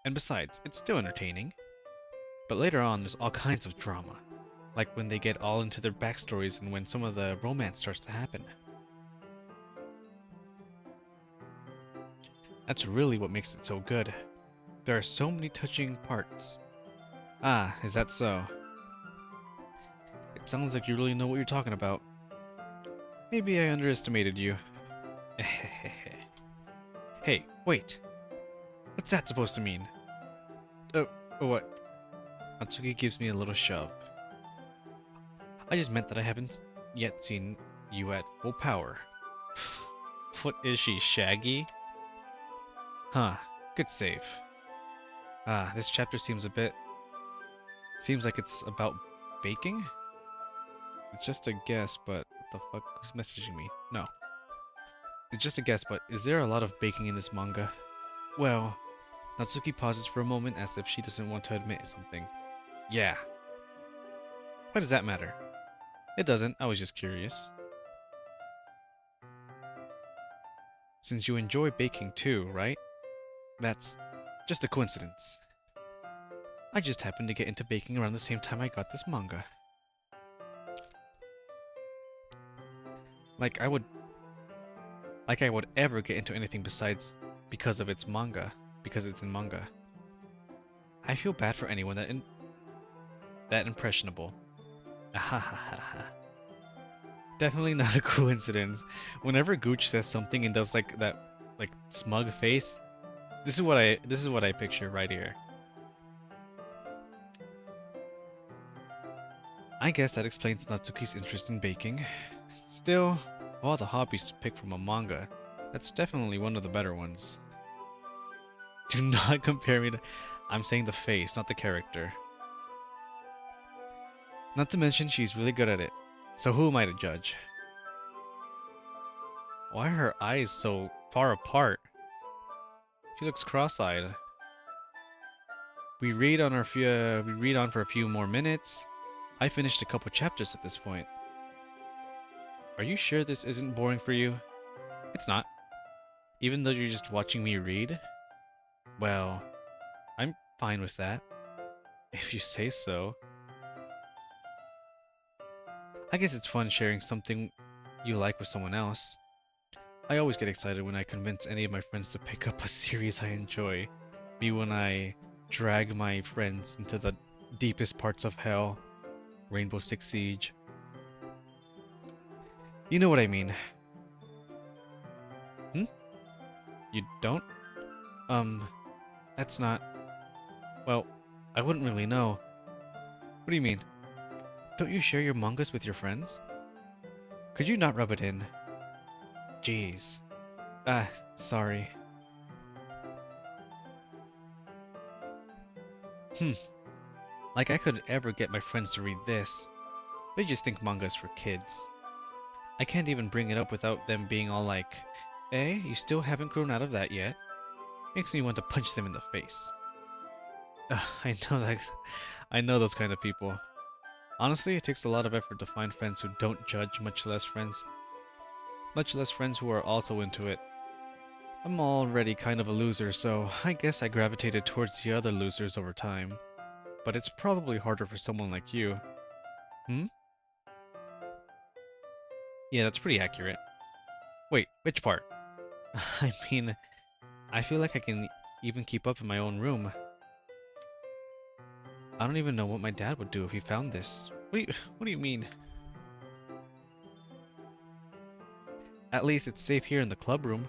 And besides, it's still entertaining. But later on, there's all kinds of drama. Like when they get all into their backstories and when some of the romance starts to happen. That's really what makes it so good. There are so many touching parts. Ah, is that so? It sounds like you really know what you're talking about. Maybe I underestimated you. Hey, wait. What's that supposed to mean? Oh, what? Natsuki gives me a little shove. I just meant that I haven't yet seen you at full power. What is she, Shaggy? Huh, good save. Ah, this chapter seems like it's about baking? It's just a guess, but what the fuck? Who's messaging me? No. It's just a guess, but is there a lot of baking in this manga? Well, Natsuki pauses for a moment as if she doesn't want to admit something. Yeah. Why does that matter? It doesn't, I was just curious. Since you enjoy baking too, right? That's just a coincidence. I just happened to get into baking around the same time I got this manga. Like I would ever get into anything besides because of its manga, because it's in manga. I feel bad for anyone that impressionable. Definitely not a coincidence. Whenever Gooch says something and does like that smug face, this is what I picture right here. I guess that explains Natsuki's interest in baking. Still, of all the hobbies to pick from a manga, that's definitely one of the better ones. Do not compare me to... I'm saying the face, not the character. Not to mention she's really good at it. So who am I to judge? Why are her eyes so far apart? She looks cross-eyed. We read on for a few more minutes. I finished a couple chapters at this point. Are you sure this isn't boring for you? It's not. Even though you're just watching me read? Well, I'm fine with that. If you say so. I guess it's fun sharing something you like with someone else. I always get excited when I convince any of my friends to pick up a series I enjoy. Me when I drag my friends into the deepest parts of hell. Rainbow Six Siege. You know what I mean. Hmm? You don't? That's not... Well, I wouldn't really know. What do you mean? Don't you share your mangas with your friends? Could you not rub it in? Jeez. Sorry. Like I could ever get my friends to read this. They just think manga's for kids. I can't even bring it up without them being all like, "Eh, you still haven't grown out of that yet?" Makes me want to punch them in the face. I know those kind of people. Honestly, it takes a lot of effort to find friends who don't judge, much less friends who are also into it. I'm already kind of a loser, so I guess I gravitated towards the other losers over time. But it's probably harder for someone like you. Hmm? Yeah, that's pretty accurate. Wait, which part? I mean, I feel like I can even keep up in my own room. I don't even know what my dad would do if he found this. What do you mean? At least it's safe here in the club room.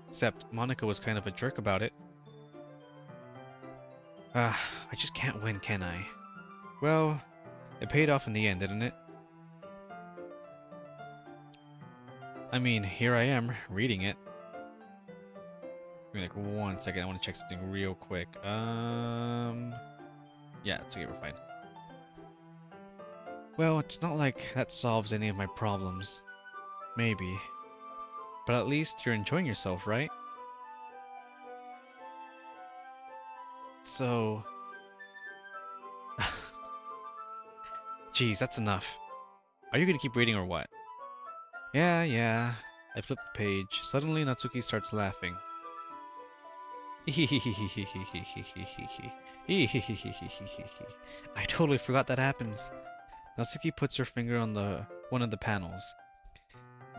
Except Monica was kind of a jerk about it. I just can't win, can I? Well, it paid off in the end, didn't it? I mean, here I am, reading it. Give me like 1 second, I want to check something real quick. Yeah, it's okay, we're fine. Well, it's not like that solves any of my problems. Maybe. But at least you're enjoying yourself, right? So... Geez, that's enough. Are you gonna keep reading or what? Yeah. I flip the page. Suddenly Natsuki starts laughing. I totally forgot that happens. Natsuki puts her finger on one of the panels.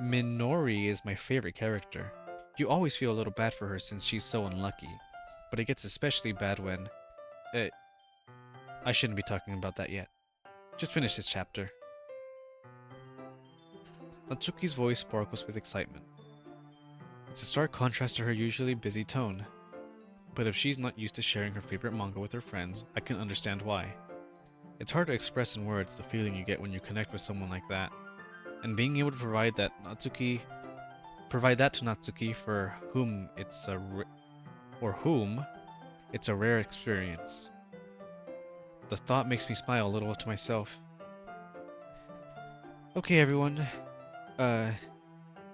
Minori is my favorite character. You always feel a little bad for her since she's so unlucky. But it gets especially bad when... I shouldn't be talking about that yet. Just finish this chapter. Natsuki's voice sparkles with excitement. It's a stark contrast to her usually busy tone. But if she's not used to sharing her favorite manga with her friends, I can understand why. It's hard to express in words the feeling you get when you connect with someone like that. And being able to provide that to Natsuki for whom it's a rare experience. The thought makes me smile a little to myself. Okay, everyone. Are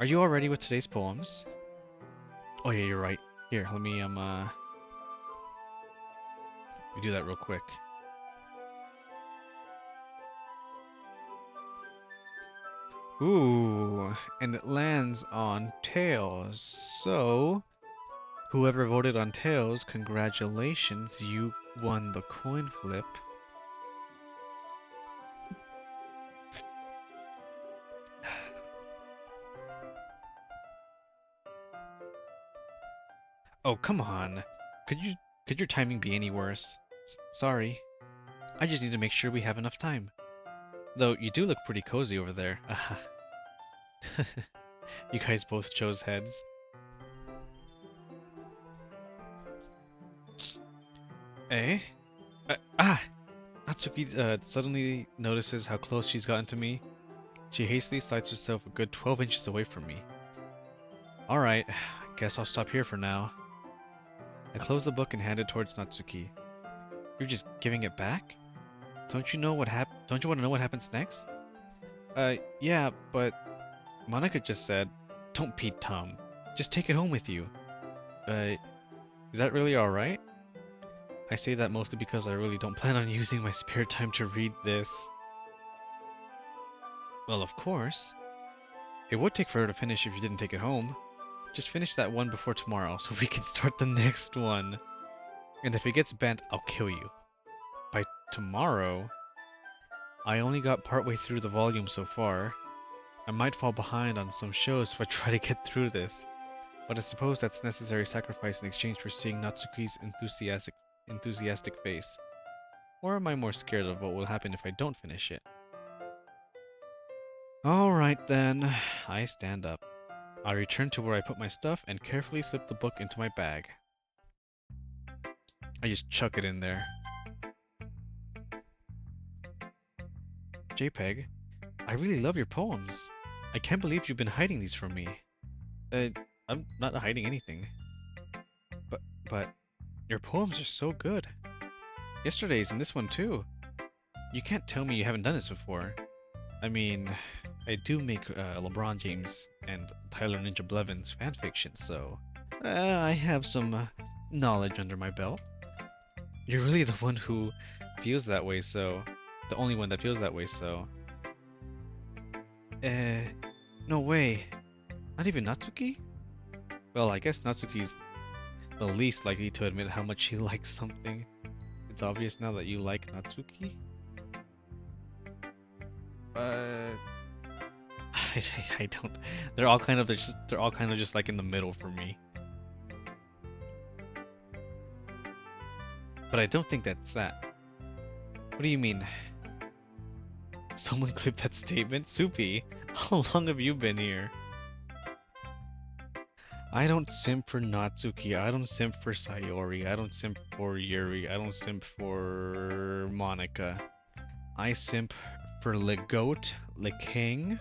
you all ready with today's poems? Oh yeah, you're right. Here, let me we do that real quick. Ooh, and it lands on tails. So, whoever voted on tails, congratulations, you won the coin flip. Oh, come on. Could your timing be any worse? Sorry. I just need to make sure we have enough time. Though you do look pretty cozy over there. You guys both chose heads. Eh? Ah! Natsuki suddenly notices how close she's gotten to me. She hastily slides herself a good 12 inches away from me. Alright, guess I'll stop here for now. I close the book and hand it towards Natsuki. You're just giving it back? Don't you want to know what happens next? Yeah, but Monica just said, don't be dumb. Just take it home with you. Is that really alright? I say that mostly because I really don't plan on using my spare time to read this. Well, of course. It would take forever to finish if you didn't take it home. Just finish that one before tomorrow so we can start the next one. And if it gets bent, I'll kill you. By tomorrow? I only got partway through the volume so far. I might fall behind on some shows if I try to get through this. But I suppose that's necessary sacrifice in exchange for seeing Natsuki's enthusiastic face. Or am I more scared of what will happen if I don't finish it? Alright then, I stand up. I return to where I put my stuff and carefully slip the book into my bag. I just chuck it in there. JPEG, I really love your poems. I can't believe you've been hiding these from me. I'm not hiding anything. But your poems are so good. Yesterday's and this one too. You can't tell me you haven't done this before. I mean, I do make LeBron James and Tyler Ninja Blevins fanfiction, so I have some knowledge under my belt. You're really the one who feels that way, so the only one that feels that way, so. No way. Not even Natsuki? Well, I guess Natsuki's the least likely to admit how much he likes something. It's obvious now that you like Natsuki. Uh, I don't. They're all kind of just like in the middle for me. But I don't think that's that. What do you mean? Someone clipped that statement? Soupy, how long have you been here? I don't simp for Natsuki, I don't simp for Sayori, I don't simp for Yuri, I don't simp for Monica. I simp for Le Goat, Le King,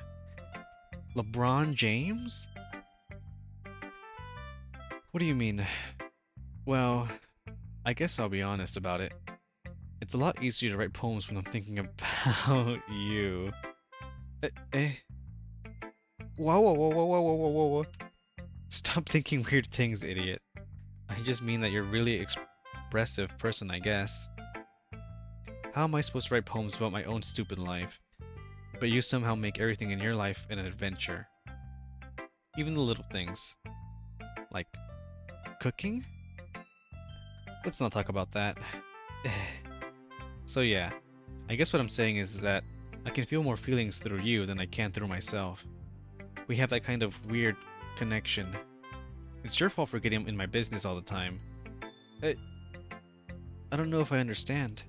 LeBron James? What do you mean? Well, I guess I'll be honest about it. It's a lot easier to write poems when I'm thinking about you. Eh? Whoa, whoa, whoa, whoa, whoa, whoa, whoa, whoa. Stop thinking weird things, idiot. I just mean that you're a really expressive person, I guess. How am I supposed to write poems about my own stupid life? But you somehow make everything in your life an adventure. Even the little things. Like cooking? Let's not talk about that. So yeah, I guess what I'm saying is that I can feel more feelings through you than I can through myself. We have that kind of weird connection. It's your fault for getting in my business all the time. I don't know if I understand.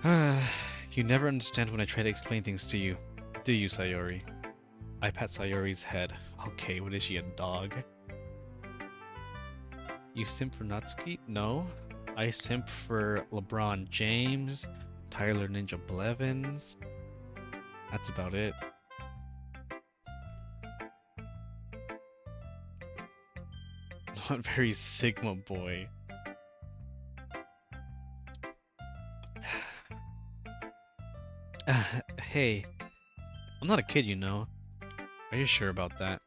You never understand when I try to explain things to you, do you, Sayori? I pat Sayori's head. Okay, what is she, a dog? You simp for Natsuki? No. I simp for LeBron James, Tyler Ninja Blevins. That's about it. Not very Sigma boy. Hey, I'm not a kid, you know. Are you sure about that?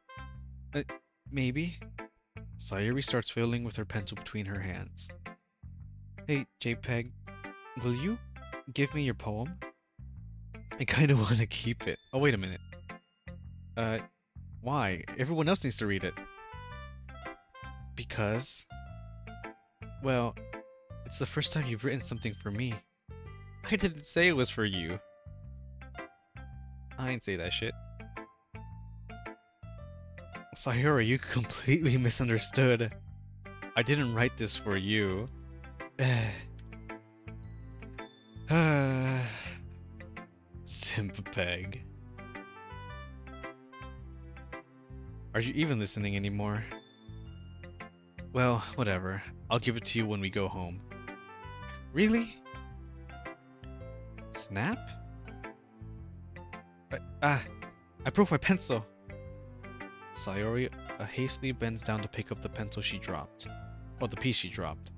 Uh, maybe. Sayuri starts fiddling with her pencil between her hands. Hey, JPEG, will you give me your poem? I kinda wanna keep it. Oh, wait a minute. Uh, why? Everyone else needs to read it. Because, well, it's the first time you've written something for me. I didn't say it was for you. I ain't say that shit. Sayori, you completely misunderstood. I didn't write this for you. Simpeg. Are you even listening anymore? Well, whatever. I'll give it to you when we go home. Really? Snap? I broke my pencil. Sayori hastily bends down to pick up the pencil she dropped. Well, the piece she dropped.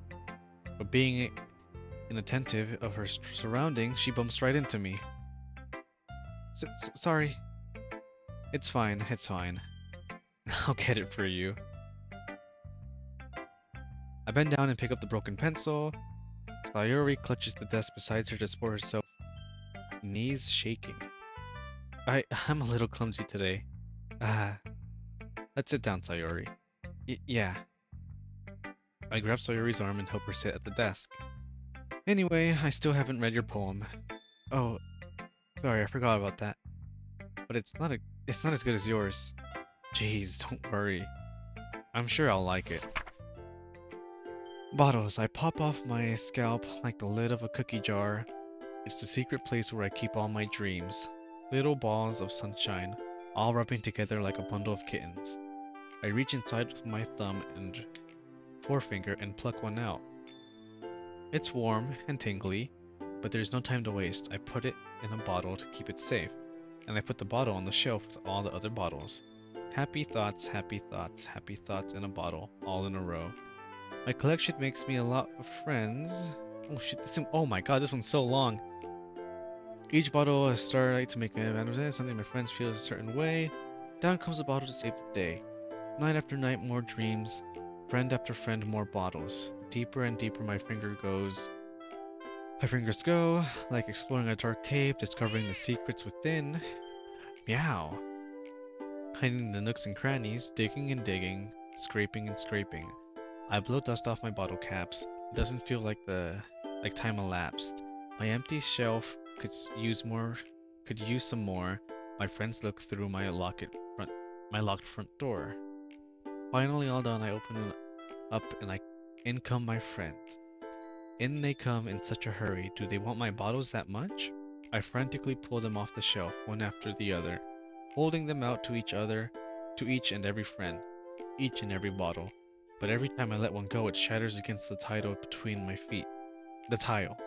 But being inattentive of her surroundings, she bumps right into me. Sorry. It's fine, it's fine. I'll get it for you. I bend down and pick up the broken pencil. Sayori clutches the desk beside her to support herself, knees shaking. I'm a little clumsy today. Let's sit down, Sayori. Yeah. I grab Sayori's arm and help her sit at the desk. Anyway, I still haven't read your poem. Oh, sorry, I forgot about that. But it's not as good as yours. Jeez, don't worry. I'm sure I'll like it. Bottles. I pop off my scalp like the lid of a cookie jar. It's the secret place where I keep all my dreams. Little balls of sunshine, all rubbing together like a bundle of kittens. I reach inside with my thumb and forefinger and pluck one out. It's warm and tingly, but there's no time to waste. I put it in a bottle to keep it safe, and I put the bottle on the shelf with all the other bottles. Happy thoughts, happy thoughts, happy thoughts in a bottle, all in a row. My collection makes me a lot of friends. Oh shit, oh my god, this one's so long. Each bottle a starlight to make me understand something my friends feel a certain way. Down comes a bottle to save the day. Night after night, more dreams. Friend after friend, more bottles. Deeper and deeper my fingers go, like exploring a dark cave, discovering the secrets within. Meow. Hiding in the nooks and crannies, digging and digging, scraping and scraping. I blow dust off my bottle caps. It doesn't feel like time elapsed. My empty shelf could use some more. My friends look through my locked front door. Finally all done, I open it up and in come my friends. In they come in such a hurry. Do they want my bottles that much? I frantically pull them off the shelf, one after the other, holding them out to each and every friend, each and every bottle. But every time I let one go, it shatters against the title between my feet. The title.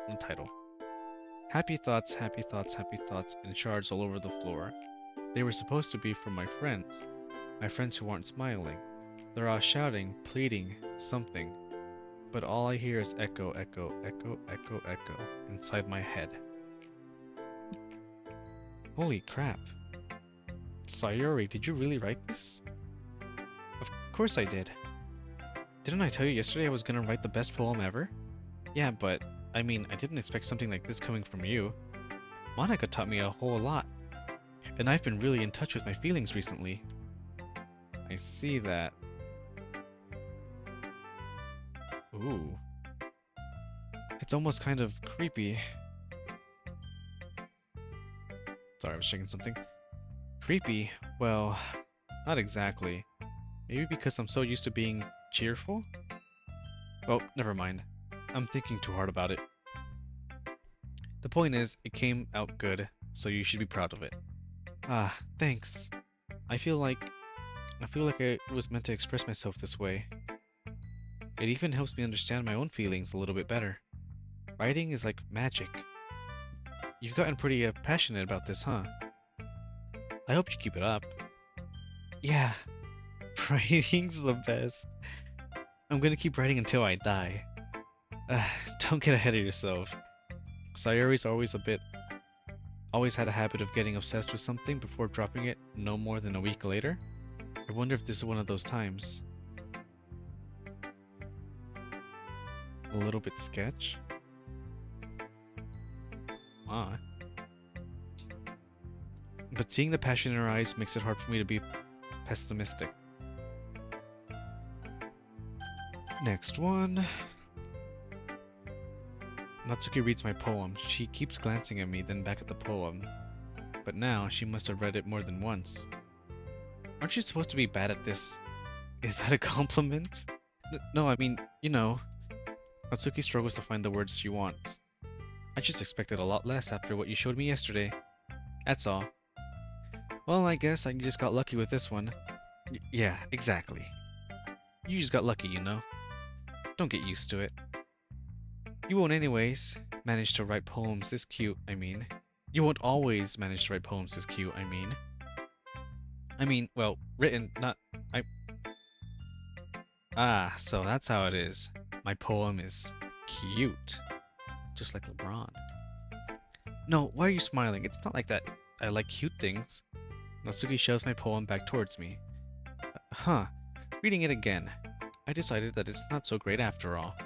Happy thoughts, happy thoughts, happy thoughts, and shards all over the floor. They were supposed to be from my friends who aren't smiling. They're all shouting, pleading, something. But all I hear is echo, echo, echo, echo, echo inside my head. Holy crap. Sayori, did you really write this? Of course I did. Didn't I tell you yesterday I was gonna write the best poem ever? Yeah, but, I mean, I didn't expect something like this coming from you. Monica taught me a whole lot. And I've been really in touch with my feelings recently. I see that. Ooh. It's almost kind of creepy. Sorry, I was checking something. Creepy? Well, not exactly. Maybe because I'm so used to being cheerful? Well, never mind. I'm thinking too hard about it. The point is, it came out good, so you should be proud of it. Ah, thanks. I feel like I was meant to express myself this way. It even helps me understand my own feelings a little bit better. Writing is like magic. You've gotten pretty passionate about this, huh? I hope you keep it up. Yeah, writing's the best. I'm gonna keep writing until I die. Don't get ahead of yourself. Sayori's always a bit Always had a habit of getting obsessed with something before dropping it no more than a week later. I wonder if this is one of those times. A little bit sketch. Ah. But seeing the passion in her eyes makes it hard for me to be pessimistic. Next one. Natsuki reads my poem. She keeps glancing at me, then back at the poem. But now she must have read it more than once. Aren't you supposed to be bad at this? Is that a compliment? No, I mean, you know. Natsuki struggles to find the words she wants. I just expected a lot less after what you showed me yesterday. That's all. Well, I guess I just got lucky with this one. Yeah, exactly. You just got lucky, you know. Don't get used to it. You won't anyways manage to write poems this cute, I mean. You won't always manage to write poems this cute, I mean. Well, written, not... I... Ah, so that's how it is. My poem is cute. Just like LeBron. No, why are you smiling? It's not like that. I like cute things. Natsuki shoves my poem back towards me. Huh. Reading it again. I decided that it's not so great after all.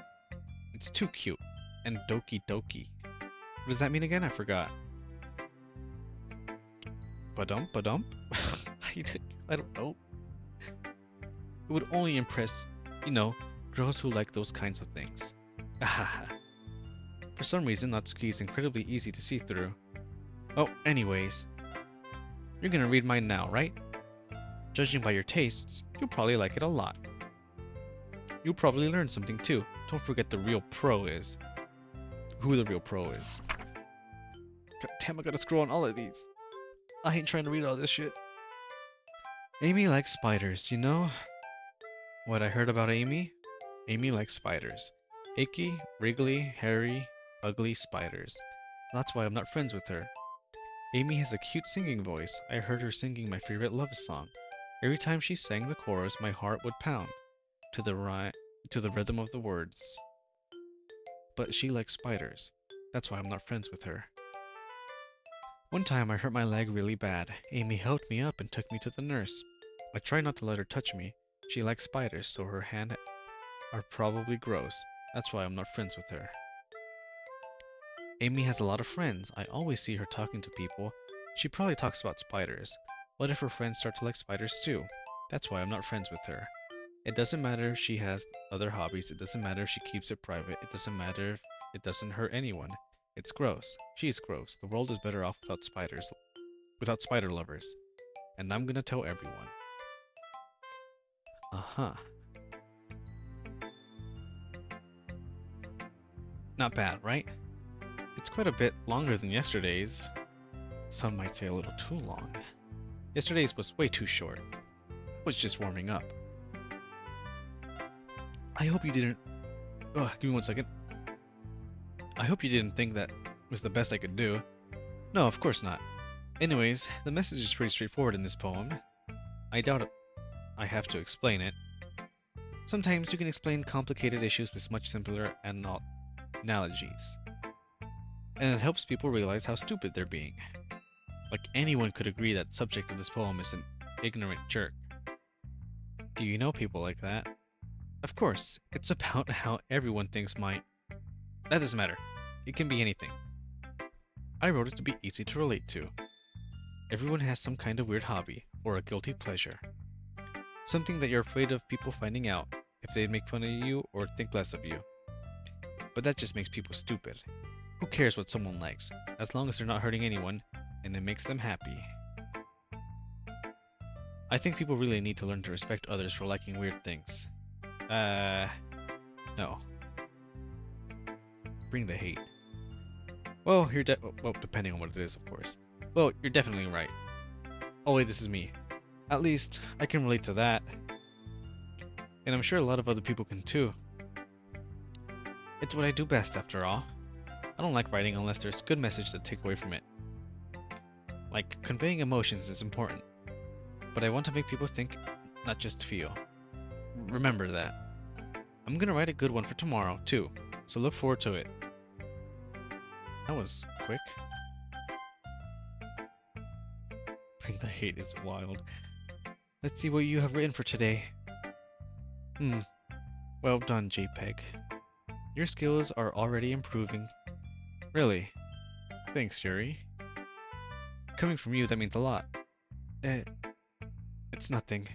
It's too cute. And Doki Doki. What does that mean again? I forgot. Badump, badump? I don't know. It would only impress, you know, girls who like those kinds of things. For some reason, Natsuki is incredibly easy to see through. Oh, anyways. You're gonna read mine now, right? Judging by your tastes, you'll probably like it a lot. You'll probably learn something too. Don't forget the real pro is. Who the real pro is. God damn, I gotta scroll on all of these. I ain't trying to read all this shit. Amy likes spiders, you know? What I heard about Amy? Amy likes spiders. Icky, wriggly, hairy, ugly spiders. That's why I'm not friends with her. Amy has a cute singing voice. I heard her singing my favorite love song. Every time she sang the chorus, my heart would pound to the rhythm of the words. But she likes spiders. That's why I'm not friends with her. One time I hurt my leg really bad. Amy held me up and took me to the nurse. I tried not to let her touch me. She likes spiders, so her hands are probably gross. That's why I'm not friends with her. Amy has a lot of friends. I always see her talking to people. She probably talks about spiders. What if her friends start to like spiders too? That's why I'm not friends with her. It doesn't matter if she has other hobbies. It doesn't matter if she keeps it private. It doesn't matter if it doesn't hurt anyone. It's gross. She's gross. The world is better off without spiders. Without spider lovers. And I'm gonna tell everyone. Uh-huh. Not bad, right? It's quite a bit longer than yesterday's. Some might say a little too long. Yesterday's was way too short. I was just warming up. I hope you didn't... Ugh, give me 1 second. I hope you didn't think that was the best I could do. No, of course not. Anyways, the message is pretty straightforward in this poem. I doubt I have to explain it. Sometimes you can explain complicated issues with much simpler analogies. And it helps people realize how stupid they're being. Like anyone could agree that the subject of this poem is an ignorant jerk. Do you know people like that? Of course, it's about how everyone thinks That doesn't matter. It can be anything. I wrote it to be easy to relate to. Everyone has some kind of weird hobby, or a guilty pleasure. Something that you're afraid of people finding out, if they make fun of you or think less of you. But that just makes people stupid. Who cares what someone likes, as long as they're not hurting anyone, and it makes them happy. I think people really need to learn to respect others for liking weird things. No. Bring the hate. Well, depending on what it is, of course. Well, you're definitely right. Oh wait, this is me. At least, I can relate to that. And I'm sure a lot of other people can too. It's what I do best, after all. I don't like writing unless there's a good message to take away from it. Like, conveying emotions is important. But I want to make people think, not just feel. Remember that. I'm gonna write a good one for tomorrow, too. So look forward to it. That was quick. rate is wild. Let's see what you have written for today. Well done, JPEG. Your skills are already improving. Really? Thanks, Yuri. Coming from you, that means a lot. It's nothing.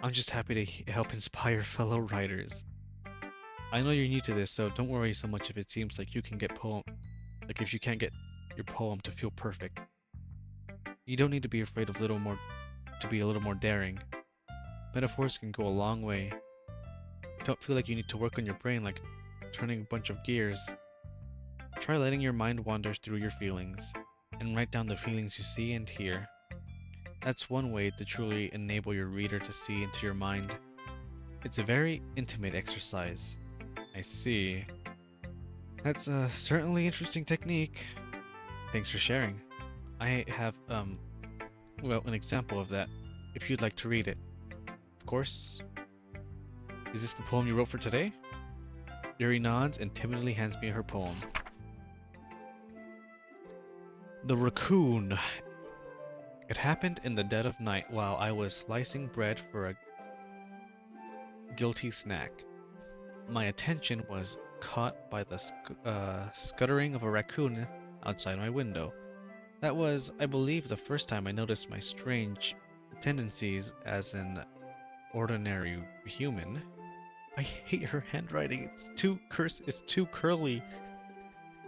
I'm just happy to help inspire fellow writers. I know you're new to this, so don't worry so much if it seems like if you can't get your poem to feel perfect. You don't need to be afraid of to be a little more daring. Metaphors can go a long way. Don't feel like you need to work on your brain like turning a bunch of gears. Try letting your mind wander through your feelings, and write down the feelings you see and hear. That's one way to truly enable your reader to see into your mind. It's a very intimate exercise. I see. That's a certainly interesting technique. Thanks for sharing. I have, an example of that, if you'd like to read it. Of course. Is this the poem you wrote for today? Yuri nods and timidly hands me her poem. The Raccoon. It happened in the dead of night while I was slicing bread for a guilty snack. My attention was caught by the scuttering of a raccoon outside my window. That was, I believe, the first time I noticed my strange tendencies as an ordinary human. I hate her handwriting. It's too curly.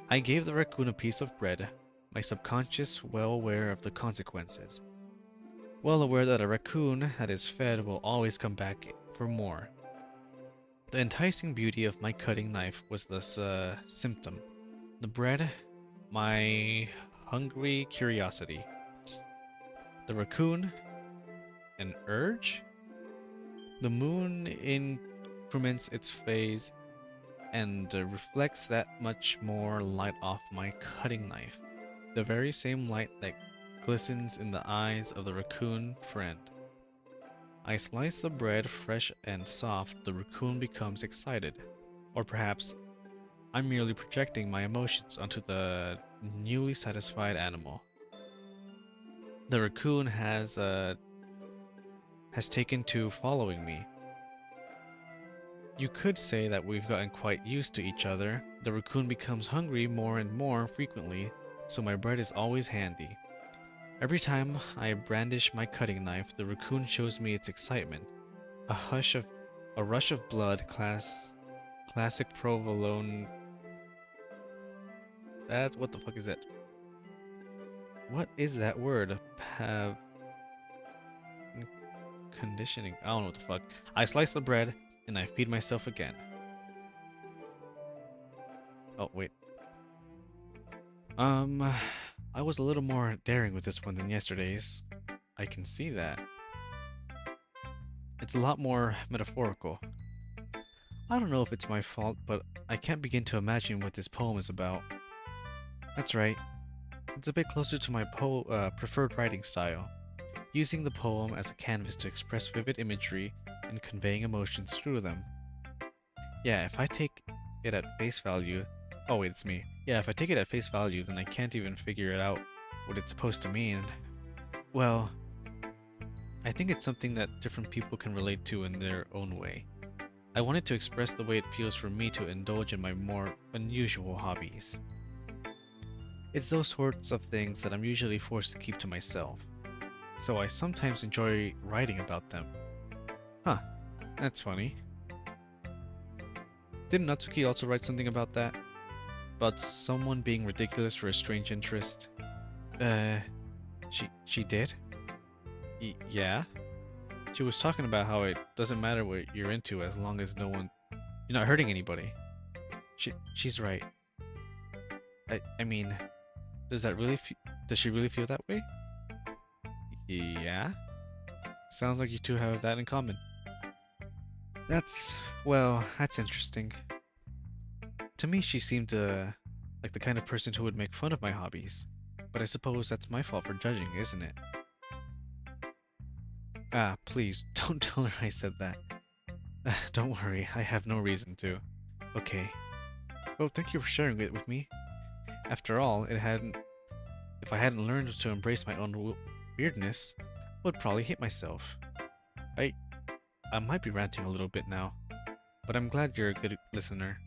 I gave the raccoon a piece of bread, my subconscious well aware of the consequences. Well aware that a raccoon that is fed will always come back for more. The enticing beauty of my cutting knife was this symptom. The bread, my hungry curiosity. The raccoon, an urge? The moon increments its phase and reflects that much more light off my cutting knife. The very same light that glistens in the eyes of the raccoon friend. I slice the bread fresh and soft, the raccoon becomes excited. Or perhaps I'm merely projecting my emotions onto the newly satisfied animal. The raccoon has taken to following me. You could say that we've gotten quite used to each other. The raccoon becomes hungry more and more frequently, so my bread is always handy. Every time I brandish my cutting knife, the raccoon shows me its excitement. A rush of blood, classic provolone. What the fuck is it? What is that word? Conditioning. I don't know what the fuck. I slice the bread and I feed myself again. Oh, wait. I was a little more daring with this one than yesterday's. I can see that. It's a lot more metaphorical. I don't know if it's my fault, but I can't begin to imagine what this poem is about. That's right. It's a bit closer to my preferred writing style, using the poem as a canvas to express vivid imagery and conveying emotions through them. Yeah, if I take it at face value... Oh wait, it's me. Yeah, if I take it at face value, then I can't even figure it out what it's supposed to mean. Well, I think it's something that different people can relate to in their own way. I wanted to express the way it feels for me to indulge in my more unusual hobbies. It's those sorts of things that I'm usually forced to keep to myself, so I sometimes enjoy writing about them. Huh, that's funny. Didn't Natsuki also write something about that? About someone being ridiculous for a strange interest? She did? Yeah? She was talking about how it doesn't matter what you're into as long as you're not hurting anybody. She's right. I mean, does she really feel that way? Yeah? Sounds like you two have that in common. That's interesting. To me, she seemed like the kind of person who would make fun of my hobbies. But I suppose that's my fault for judging, isn't it? Ah, please, don't tell her I said that. Don't worry, I have no reason to. Okay. Well, thank you for sharing it with me. After all, if I hadn't learned to embrace my own weirdness, would probably hate myself. I I might be ranting a little bit now, but I'm glad you're a good listener.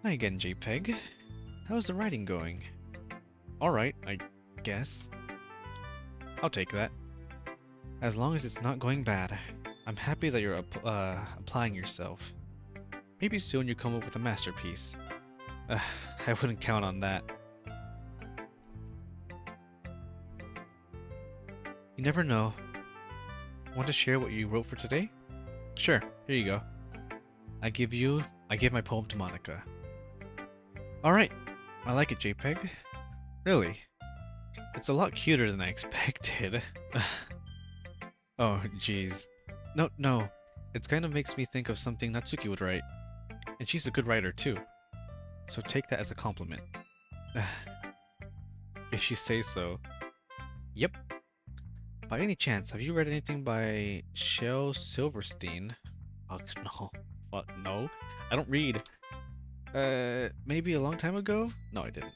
Hi again, JPEG. How's the writing going? Alright, I guess. I'll take that. As long as it's not going bad. I'm happy that you're applying yourself. Maybe soon you come up with a masterpiece. I wouldn't count on that. You never know. Want to share what you wrote for today? Sure, here you go. I give my poem to Monica. Alright, I like it, JPEG. Really? It's a lot cuter than I expected. Oh, jeez. No. It kind of makes me think of something Natsuki would write. And she's a good writer too. So take that as a compliment. If you say so. Yep. By any chance, have you read anything by Shel Silverstein? Oh, no. No. I don't read. Maybe a long time ago? No, I didn't.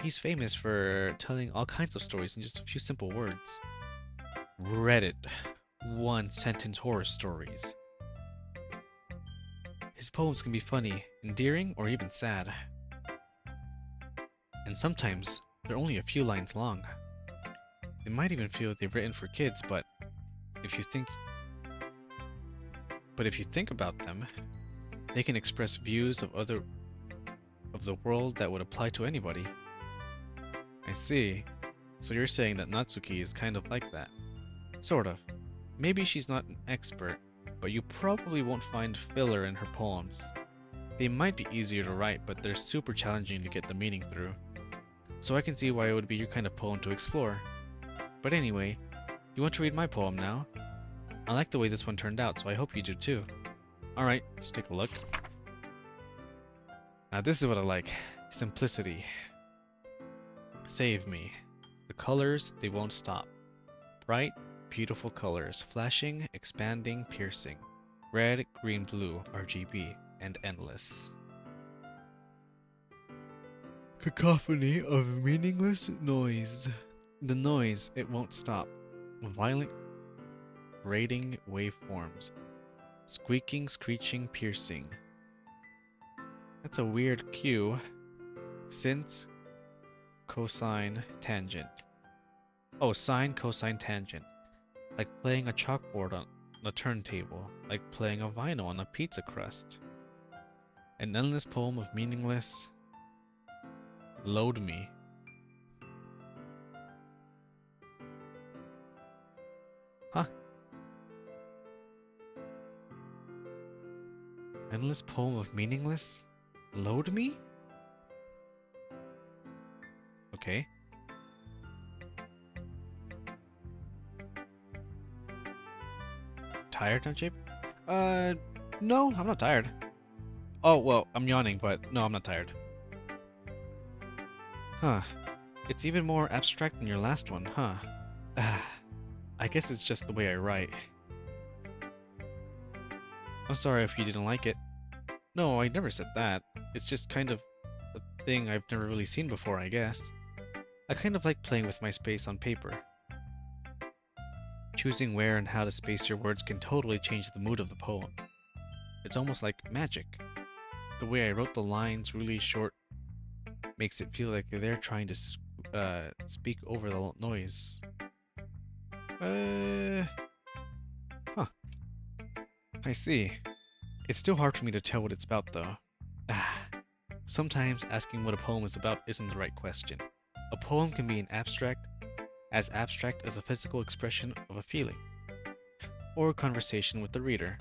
He's famous for telling all kinds of stories in just a few simple words. Read it. One-sentence horror stories. His poems can be funny, endearing, or even sad. And sometimes, they're only a few lines long. They might even feel they're written for kids, but if you think about them, they can express views of the world that would apply to anybody. I see. So you're saying that Natsuki is kind of like that. Sort of. Maybe she's not an expert, but you probably won't find filler in her poems. They might be easier to write, but they're super challenging to get the meaning through. So I can see why it would be your kind of poem to explore. But anyway, you want to read my poem now? I like the way this one turned out, so I hope you do too. Alright, let's take a look. Now this is what I like. Simplicity. Save me. The colors, they won't stop. Bright, beautiful colors, flashing, expanding, piercing. Red, green, blue, RGB, and endless. Cacophony of meaningless noise. The noise, it won't stop. Violent, grating waveforms. Squeaking, screeching, piercing. That's a weird cue. Since, cosine, tangent. Oh, sine, cosine, tangent. Like playing a chalkboard on a turntable. Like playing a vinyl on a pizza crust. An endless poem of meaningless. Load me. Huh? Endless poem of meaningless? Load me? Okay. Tired now, Jape? No, I'm not tired. Oh, well, I'm yawning, but no, I'm not tired. Huh. It's even more abstract than your last one, huh? I guess it's just the way I write. I'm sorry if you didn't like it. No, I never said that. It's just kind of a thing I've never really seen before, I guess. I kind of like playing with my space on paper. Choosing where and how to space your words can totally change the mood of the poem. It's almost like magic. The way I wrote the lines really short makes it feel like they're trying to speak over the noise. Huh. I see. It's still hard for me to tell what it's about, though. Sometimes asking what a poem is about isn't the right question. A poem can be as abstract as a physical expression of a feeling, or a conversation with the reader.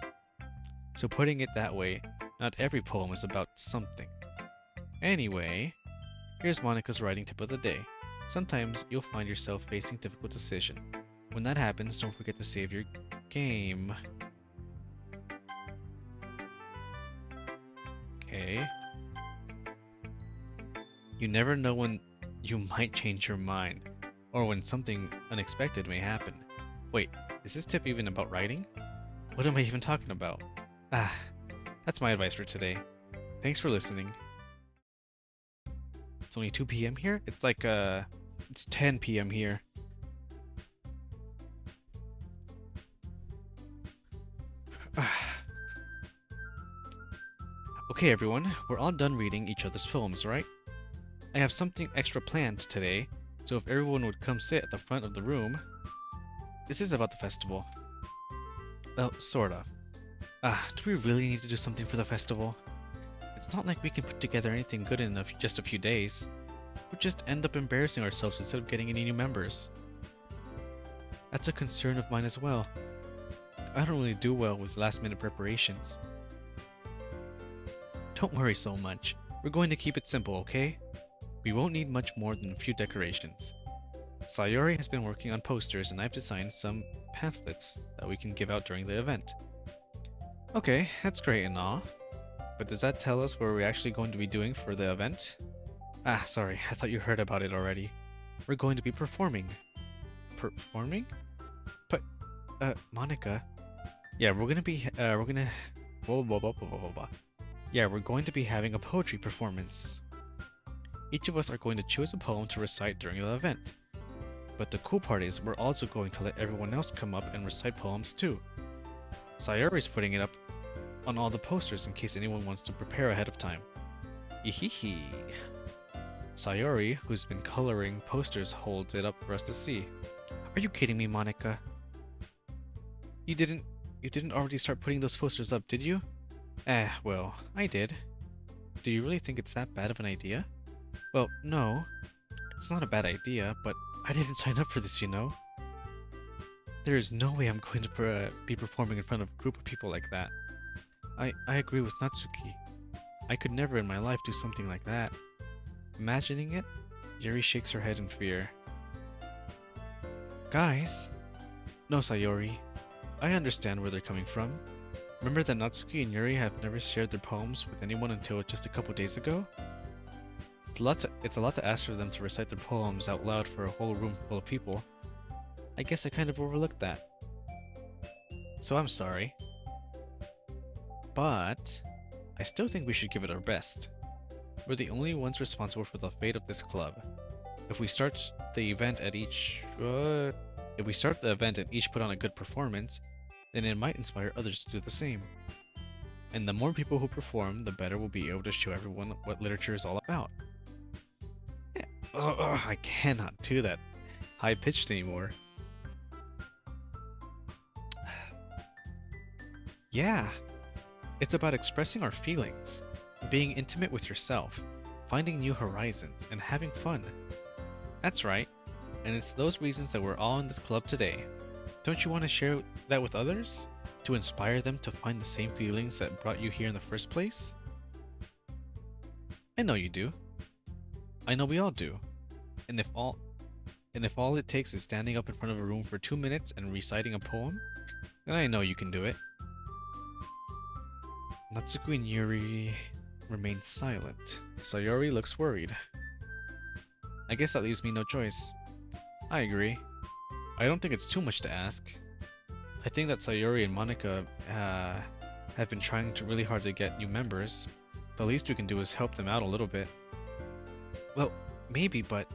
So putting it that way, not every poem is about something. Anyway, here's Monica's writing tip of the day. Sometimes you'll find yourself facing difficult decision. When that happens, don't forget to save your game. Okay. You never know when you might change your mind, or when something unexpected may happen. Wait, is this tip even about writing? What am I even talking about? That's my advice for today. Thanks for listening. It's only 2 p.m. here? It's like, it's 10 p.m. here. Okay, everyone, we're all done reading each other's films, right? I have something extra planned today, so if everyone would come sit at the front of the room. This is about the festival. Well, sorta. Do we really need to do something for the festival? It's not like we can put together anything good in just a few days. We'll just end up embarrassing ourselves instead of getting any new members. That's a concern of mine as well. I don't really do well with last-minute preparations. Don't worry so much. We're going to keep it simple, okay? We won't need much more than a few decorations. Sayori has been working on posters and I've designed some pamphlets that we can give out during the event. Okay, that's great and all. But does that tell us what we're actually going to be doing for the event? Sorry, I thought you heard about it already. We're going to be performing. Performing? But, Monica. Yeah, we're going to be having a poetry performance. Each of us are going to choose a poem to recite during the event. But the cool part is we're also going to let everyone else come up and recite poems too. Sayori's putting it up on all the posters in case anyone wants to prepare ahead of time. Ehehe. Sayori, who's been coloring posters, holds it up for us to see. Are you kidding me, Monica? You didn't already start putting those posters up, did you? Well, I did. Do you really think it's that bad of an idea? Well, no. It's not a bad idea, but I didn't sign up for this, you know? There is no way I'm going to be performing in front of a group of people like that. I agree with Natsuki. I could never in my life do something like that. Imagining it, Yuri shakes her head in fear. Guys? No, Sayori. I understand where they're coming from. Remember that Natsuki and Yuri have never shared their poems with anyone until just a couple days ago? It's a lot to ask for them to recite their poems out loud for a whole room full of people. I guess I kind of overlooked that. So I'm sorry. But I still think we should give it our best. We're the only ones responsible for the fate of this club. If we start the event and each put on a good performance, then it might inspire others to do the same. And the more people who perform, the better we'll be able to show everyone what literature is all about. I cannot do that high-pitched anymore. Yeah, it's about expressing our feelings, being intimate with yourself, finding new horizons, and having fun. That's right, and it's those reasons that we're all in this club today. Don't you want to share that with others? To inspire them to find the same feelings that brought you here in the first place? I know you do. I know we all do. And if all it takes is standing up in front of a room for 2 minutes and reciting a poem, then I know you can do it. Natsuki and Yuri remain silent. Sayori looks worried. I guess that leaves me no choice. I agree. I don't think it's too much to ask. I think that Sayori and Monica have been trying really hard to get new members. The least we can do is help them out a little bit. Well, maybe, but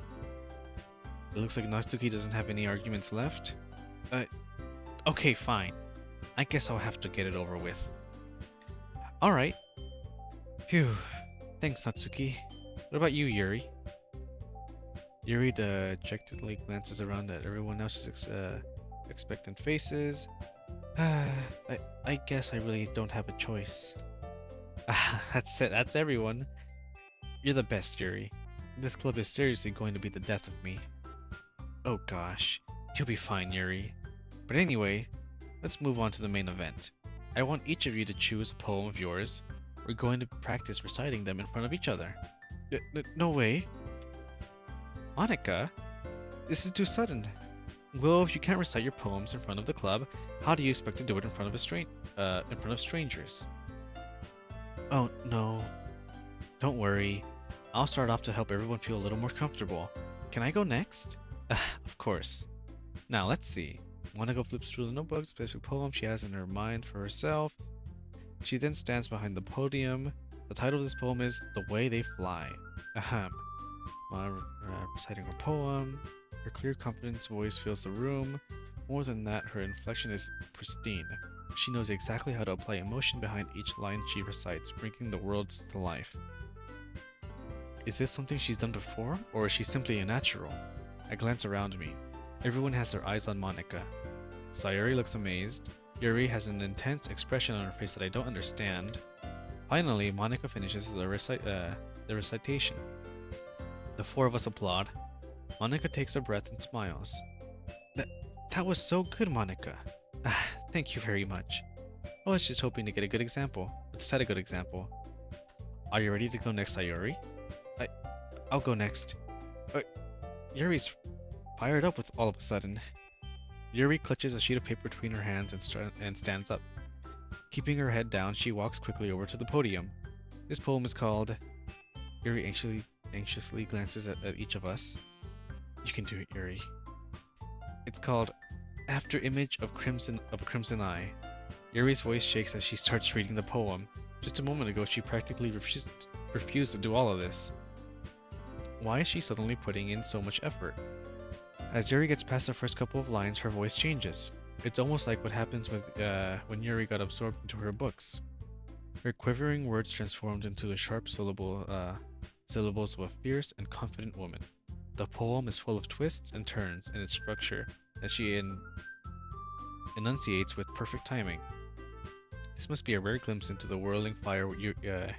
it looks like Natsuki doesn't have any arguments left. Okay, fine. I guess I'll have to get it over with. Alright. Phew. Thanks, Natsuki. What about you, Yuri? Yuri dejectedly glances around at everyone else's expectant faces. I guess I really don't have a choice. That's it. That's everyone. You're the best, Yuri. This club is seriously going to be the death of me. Oh gosh. You'll be fine, Yuri. But anyway, let's move on to the main event. I want each of you to choose a poem of yours. We're going to practice reciting them in front of each other. No way. Monica, this is too sudden. Well, if you can't recite your poems in front of the club, how do you expect to do it in front of strangers? Oh no. Don't worry. I'll start off to help everyone feel a little more comfortable. Can I go next? Of course. Now let's see. Monica flips through the notebook, specific poem she has in her mind for herself. She then stands behind the podium. The title of this poem is The Way They Fly. Ahem. smile, reciting her poem. Her clear, confident voice fills the room. More than that, her inflection is pristine. She knows exactly how to apply emotion behind each line she recites, bringing the worlds to life. Is this something she's done before, or is she simply a natural? I glance around me. Everyone has their eyes on Monica. Sayori looks amazed. Yuri has an intense expression on her face that I don't understand. Finally, Monica finishes the recitation. The four of us applaud. Monica takes a breath and smiles. That was so good, Monica. Thank you very much. I was just hoping to get a good example, but set a good example. Are you ready to go next, Sayori? I'll go next. Yuri's fired up with all of a sudden. Yuri clutches a sheet of paper between her hands and stands up. Keeping her head down, she walks quickly over to the podium. This poem is called... Yuri anxiously glances at each of us. You can do it, Yuri. It's called After Image of a Crimson Eye. Yuri's voice shakes as she starts reading the poem. Just a moment ago, she practically refused to do all of this. Why is she suddenly putting in so much effort? As Yuri gets past the first couple of lines, her voice changes. It's almost like what happens when Yuri got absorbed into her books. Her quivering words transformed into the sharp syllables of a fierce and confident woman. The poem is full of twists and turns in its structure that she enunciates with perfect timing. This must be a rare glimpse into the whirling fire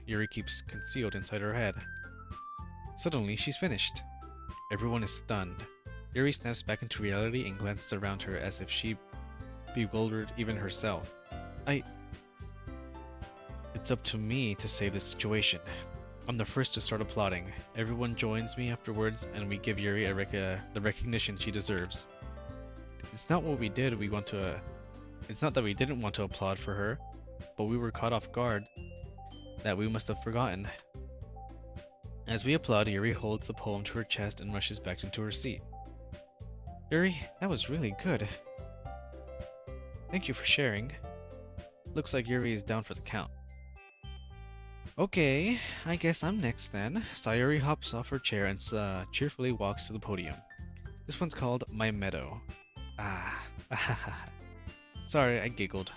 Yuri keeps concealed inside her head. Suddenly, she's finished. Everyone is stunned. Yuri snaps back into reality and glances around her as if she bewildered even herself. It's up to me to save the situation. I'm the first to start applauding. Everyone joins me afterwards, and we give Yuri the recognition she deserves. It's not what we did. It's not that we didn't want to applaud for her, but we were caught off guard. That we must have forgotten. As we applaud, Yuri holds the poem to her chest and rushes back into her seat. Yuri, that was really good. Thank you for sharing. Looks like Yuri is down for the count. Okay, I guess I'm next then. Sayori hops off her chair and cheerfully walks to the podium. This one's called My Meadow. Sorry, I giggled.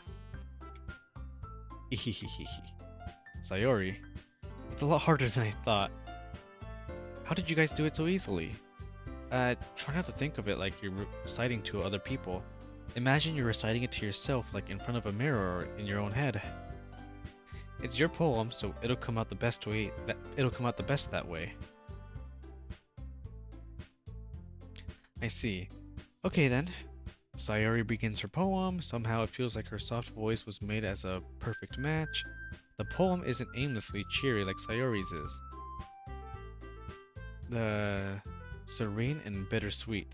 Sayori, it's a lot harder than I thought. How did you guys do it so easily? Try not to think of it like you're reciting to other people. Imagine you're reciting it to yourself, like in front of a mirror or in your own head. It's your poem, so it'll come out the best that way. I see. Okay then. Sayori begins her poem. Somehow it feels like her soft voice was made as a perfect match. The poem isn't aimlessly cheery like Sayori's is. It's serene and bittersweet.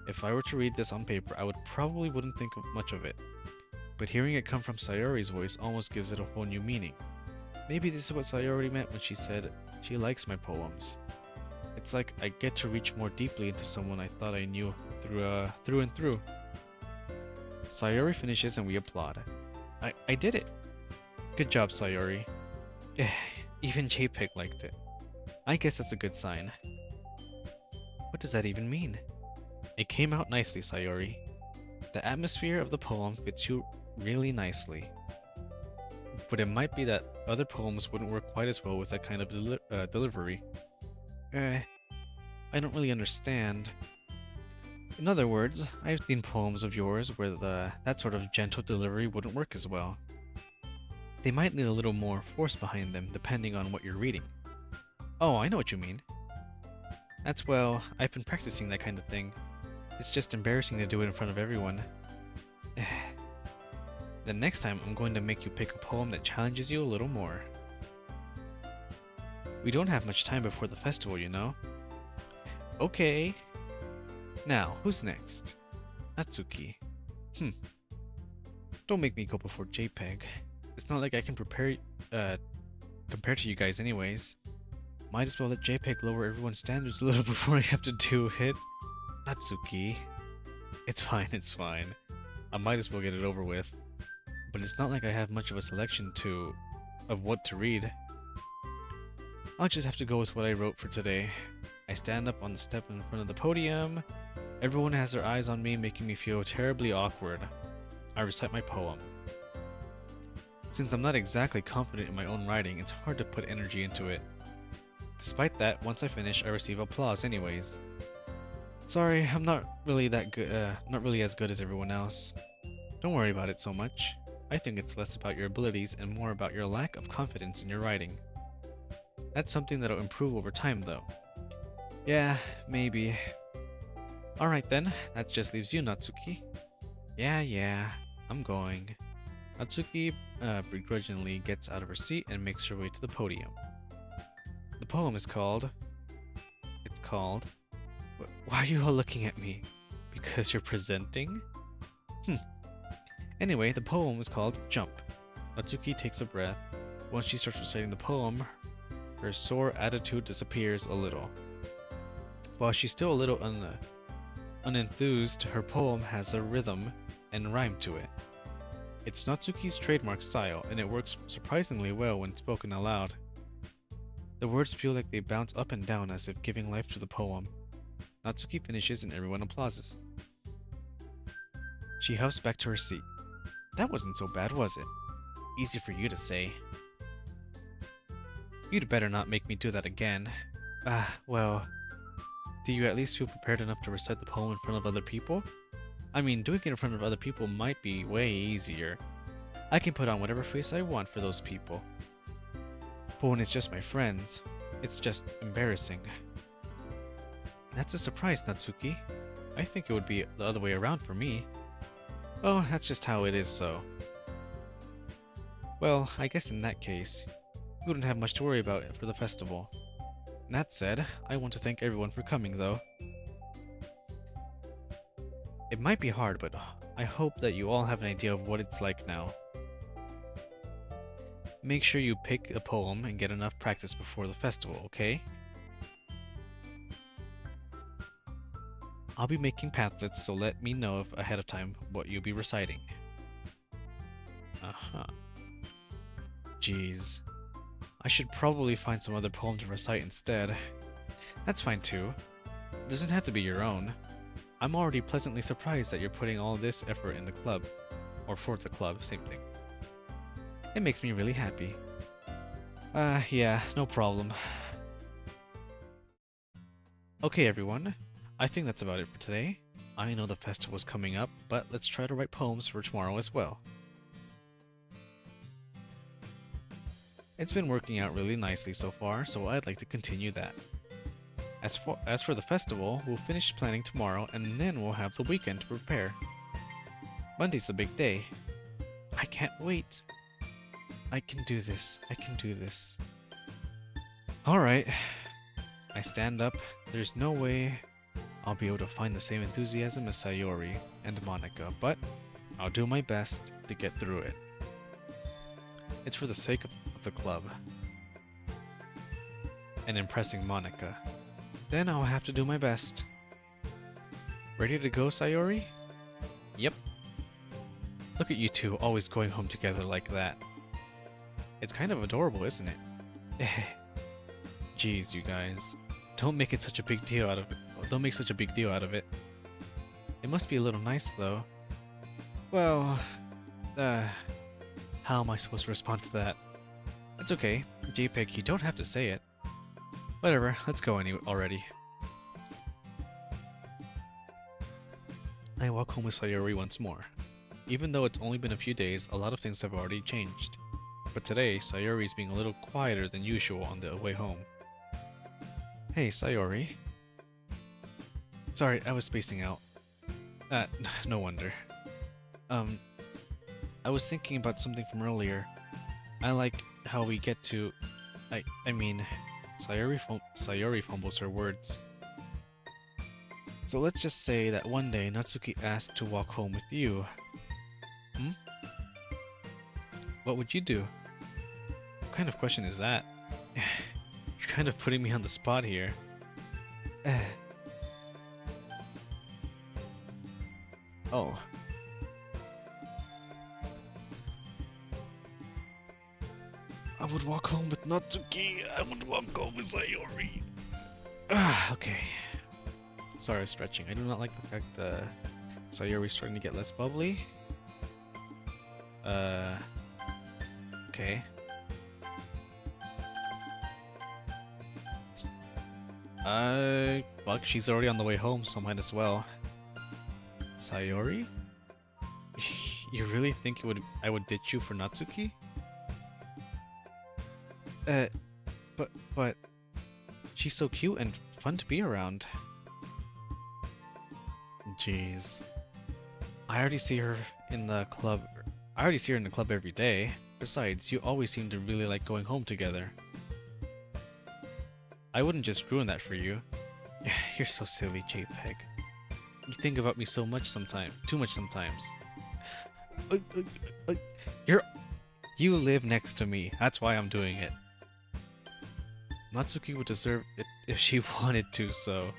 If I were to read this on paper, I wouldn't think of much of it. But hearing it come from Sayori's voice almost gives it a whole new meaning. Maybe this is what Sayori meant when she said she likes my poems. It's like I get to reach more deeply into someone I thought I knew through and through. Sayori finishes and we applaud. I did it! Good job, Sayori. Even JPEG liked it. I guess that's a good sign. What does that even mean? It came out nicely, Sayori. The atmosphere of the poem fits you really nicely. But it might be that other poems wouldn't work quite as well with that kind of delivery. I don't really understand. In other words, I've seen poems of yours where that sort of gentle delivery wouldn't work as well. They might need a little more force behind them depending on what you're reading. Oh, I know what you mean. I've been practicing that kind of thing. It's just embarrassing to do it in front of everyone. Then next time I'm going to make you pick a poem that challenges you a little more. We don't have much time before the festival, you know. Okay. Now, who's next? Natsuki. Don't make me go before JPEG. It's not like I can compare to you guys anyways. Might as well let JPEG lower everyone's standards a little before I have to do it. Natsuki. It's fine. I might as well get it over with. But it's not like I have much of a selection of what to read. I'll just have to go with what I wrote for today. I stand up on the step in front of the podium. Everyone has their eyes on me, making me feel terribly awkward. I recite my poem. Since I'm not exactly confident in my own writing, it's hard to put energy into it. Despite that, once I finish, I receive applause anyways. Sorry, I'm not really that good, not really as good as everyone else. Don't worry about it so much. I think it's less about your abilities and more about your lack of confidence in your writing. That's something that'll improve over time though. Yeah, maybe. Alright then, that just leaves you, Natsuki. Yeah, I'm going. Natsuki begrudgingly gets out of her seat and makes her way to the podium. The poem is called... Why are you all looking at me? Because you're presenting? Anyway, the poem is called Jump. Natsuki takes a breath. Once she starts reciting the poem, her sore attitude disappears a little. While she's still a little unenthused, her poem has a rhythm and rhyme to it. It's Natsuki's trademark style, and it works surprisingly well when spoken aloud. The words feel like they bounce up and down as if giving life to the poem. Natsuki finishes and everyone applauses. She huffs back to her seat. That wasn't so bad, was it? Easy for you to say. You'd better not make me do that again. Well, do you at least feel prepared enough to recite the poem in front of other people? I mean, doing it in front of other people might be way easier. I can put on whatever face I want for those people. But when it's just my friends, it's just embarrassing. That's a surprise, Natsuki. I think it would be the other way around for me. Oh, that's just how it is, so. Well, I guess in that case, you wouldn't have much to worry about for the festival. That said, I want to thank everyone for coming, though. It might be hard, but I hope that you all have an idea of what it's like now. Make sure you pick a poem and get enough practice before the festival, okay? I'll be making pamphlets, so let me know ahead of time what you'll be reciting. Jeez. I should probably find some other poem to recite instead. That's fine too. It doesn't have to be your own. I'm already pleasantly surprised that you're putting all this effort in the club. Or for the club, same thing. It makes me really happy. Yeah, no problem. Okay everyone, I think that's about it for today. I know the festival's coming up, but let's try to write poems for tomorrow as well. It's been working out really nicely so far, so I'd like to continue that. As for the festival, we'll finish planning tomorrow and then we'll have the weekend to prepare. Monday's the big day. I can't wait. I can do this. Alright. I stand up. There's no way I'll be able to find the same enthusiasm as Sayori and Monica, but I'll do my best to get through it. It's for the sake of the club and impressing Monica. Then I'll have to do my best. Ready to go, Sayori? Yep. Look at you two always going home together like that. It's kind of adorable, isn't it? Jeez, you guys. Don't make such a big deal out of it. It must be a little nice, though. Well, how am I supposed to respond to that? It's okay. JPEG, you don't have to say it. Whatever, let's go already. I walk home with Sayori once more. Even though it's only been a few days, a lot of things have already changed. But today, Sayori is being a little quieter than usual on the way home. Hey, Sayori. Sorry, I was spacing out. No wonder. I was thinking about something from earlier. I like how we get to... I mean... Sayori fumbles her words. So let's just say that one day Natsuki asked to walk home with you. What would you do? What kind of question is that? You're kind of putting me on the spot here. Oh. I would walk home with Natsuki. I would walk home with Sayori. Okay. Sorry, stretching. I do not like the fact Sayori's starting to get less bubbly. Okay. Well, she's already on the way home, so might as well. Sayori? You really think I would ditch you for Natsuki? But she's so cute and fun to be around. Jeez. I already see her in the club. I already see her in the club every day. Besides, you always seem to really like going home together. I wouldn't just ruin that for you. You're so silly, JPEG. You think about me so much sometimes. Too much sometimes. You live next to me. That's why I'm doing it. Natsuki would deserve it if she wanted to, so...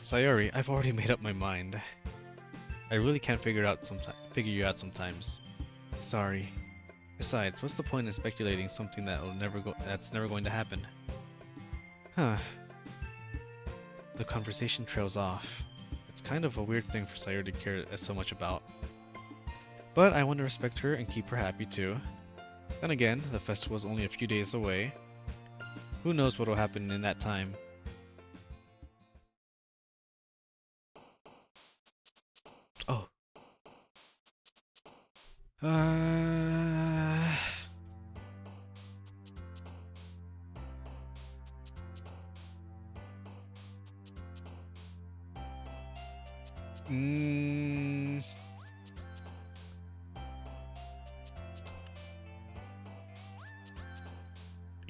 Sayori, I've already made up my mind. I really can't figure you out sometimes. Sorry. Besides, what's the point in speculating something that's never going to happen? Huh. The conversation trails off. It's kind of a weird thing for Sayori to care so much about. But I want to respect her and keep her happy too. Then again, the festival is only a few days away. Who knows what will happen in that time? Oh.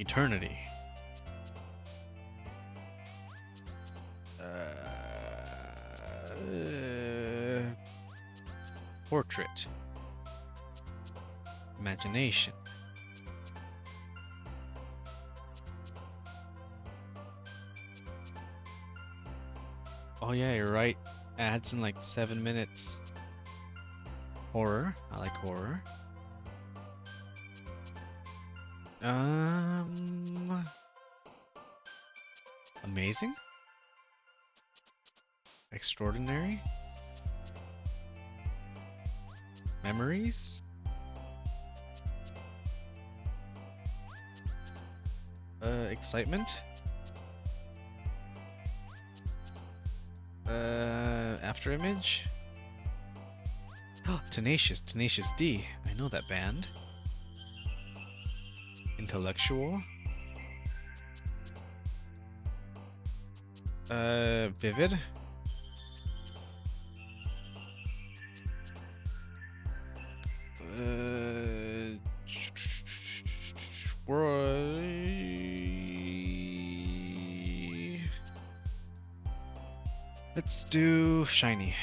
Eternity. Portrait. Imagination. Oh yeah, you're right. Ads in like 7 minutes. Horror. I like horror. Amazing? Extraordinary? Memories? Excitement? After image? Oh, Tenacious D. I know that band. Intellectual? Vivid? Let's do shiny.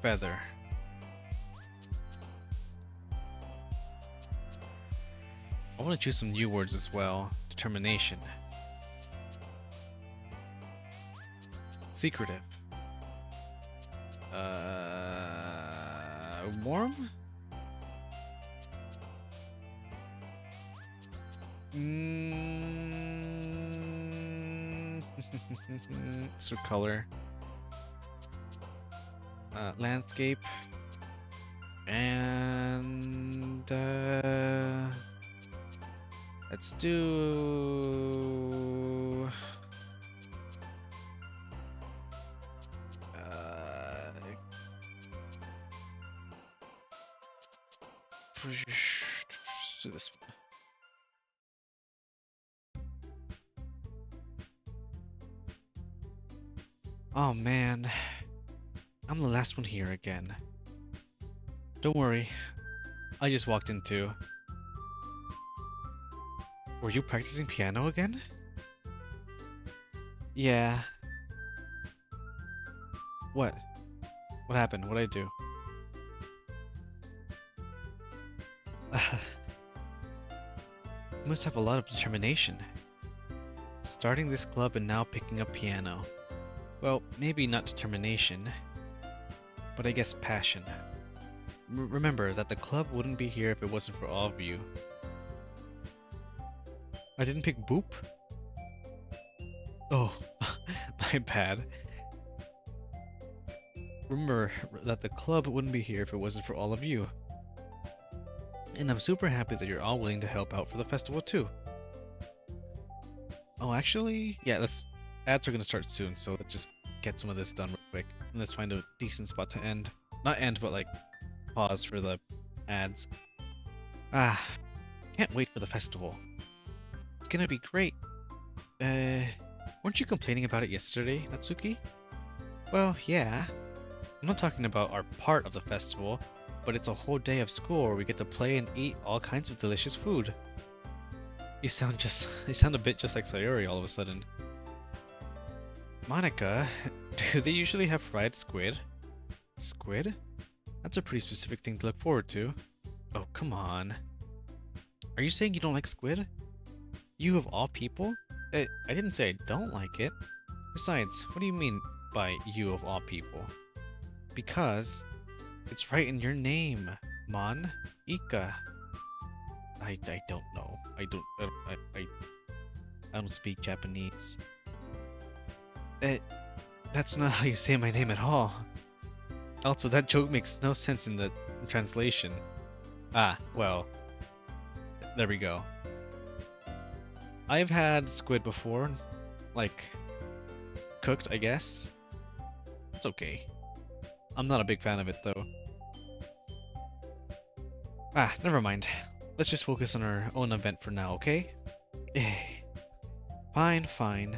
Feather. I want to choose some new words as well. Determination. Secretive. Warm? So color. Landscape. And let's do let's do this one. Oh man, I'm the last one here again. Don't worry, I just walked in too. Were you practicing piano again? Yeah. What? What happened? What'd I do? You must have a lot of determination. Starting this club and now picking up piano. Well, maybe not determination. but I guess passion. Remember that the club wouldn't be here if it wasn't for all of you. I didn't pick Boop? Oh, my bad. Remember that the club wouldn't be here if it wasn't for all of you. And I'm super happy that you're all willing to help out for the festival too. Oh, actually, yeah, ads are gonna start soon, so let's just get some of this done real quick. And let's find a decent spot to end. Not end, but like pause for the ads. Ah, can't wait for the festival. It's gonna be great. Weren't you complaining about it yesterday, Natsuki? Well, yeah. I'm not talking about our part of the festival, but it's a whole day of school where we get to play and eat all kinds of delicious food. You sound a bit just like Sayori all of a sudden. Monica, do they usually have fried squid? Squid? That's a pretty specific thing to look forward to. Oh, come on. Are you saying you don't like squid? You of all people? I didn't say I don't like it. Besides, what do you mean by you of all people? Because it's right in your name, Mon Ika. I don't know. I don't speak Japanese. That's not how you say my name at all. Also, that joke makes no sense in the translation. Ah, well, there we go. I've had squid before, like cooked, I guess. It's okay. I'm not a big fan of it though. Ah, never mind. Let's just focus on our own event for now, okay? Fine, fine.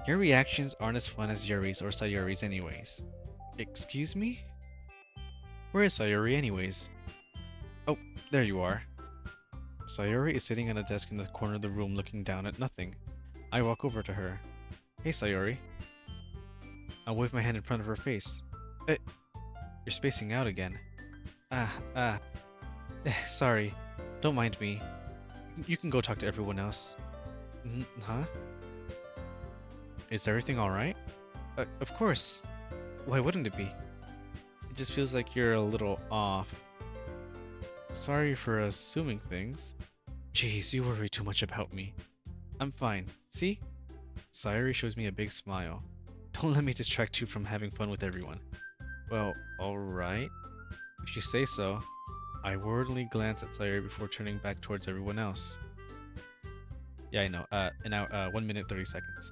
Your reactions aren't as fun as Yuri's or Sayori's anyways. Excuse me? Where is Sayori anyways? Oh, there you are. Sayori is sitting at a desk in the corner of the room looking down at nothing. I walk over to her. Hey Sayori. I wave my hand in front of her face. You're spacing out again. Sorry. Don't mind me. You can go talk to everyone else. Huh? Is everything alright? Of course. Why wouldn't it be? It just feels like you're a little off. Sorry for assuming things. Jeez, you worry too much about me. I'm fine. See? Sayori shows me a big smile. Don't let me distract you from having fun with everyone. Well, alright. If you say so. I worriedly glance at Sayori before turning back towards everyone else. Yeah, I know. Now, 1 minute 30 seconds.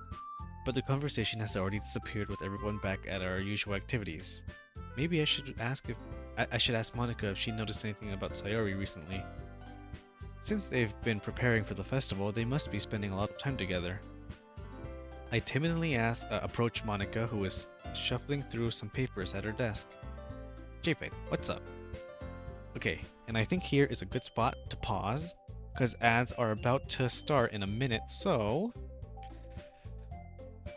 But the conversation has already disappeared with everyone back at our usual activities. Maybe I should ask Monica if she noticed anything about Sayori recently. Since they've been preparing for the festival, they must be spending a lot of time together. I timidly approach Monica, who is shuffling through some papers at her desk. JPEG, what's up? Okay, and I think here is a good spot to pause, because ads are about to start in a minute, so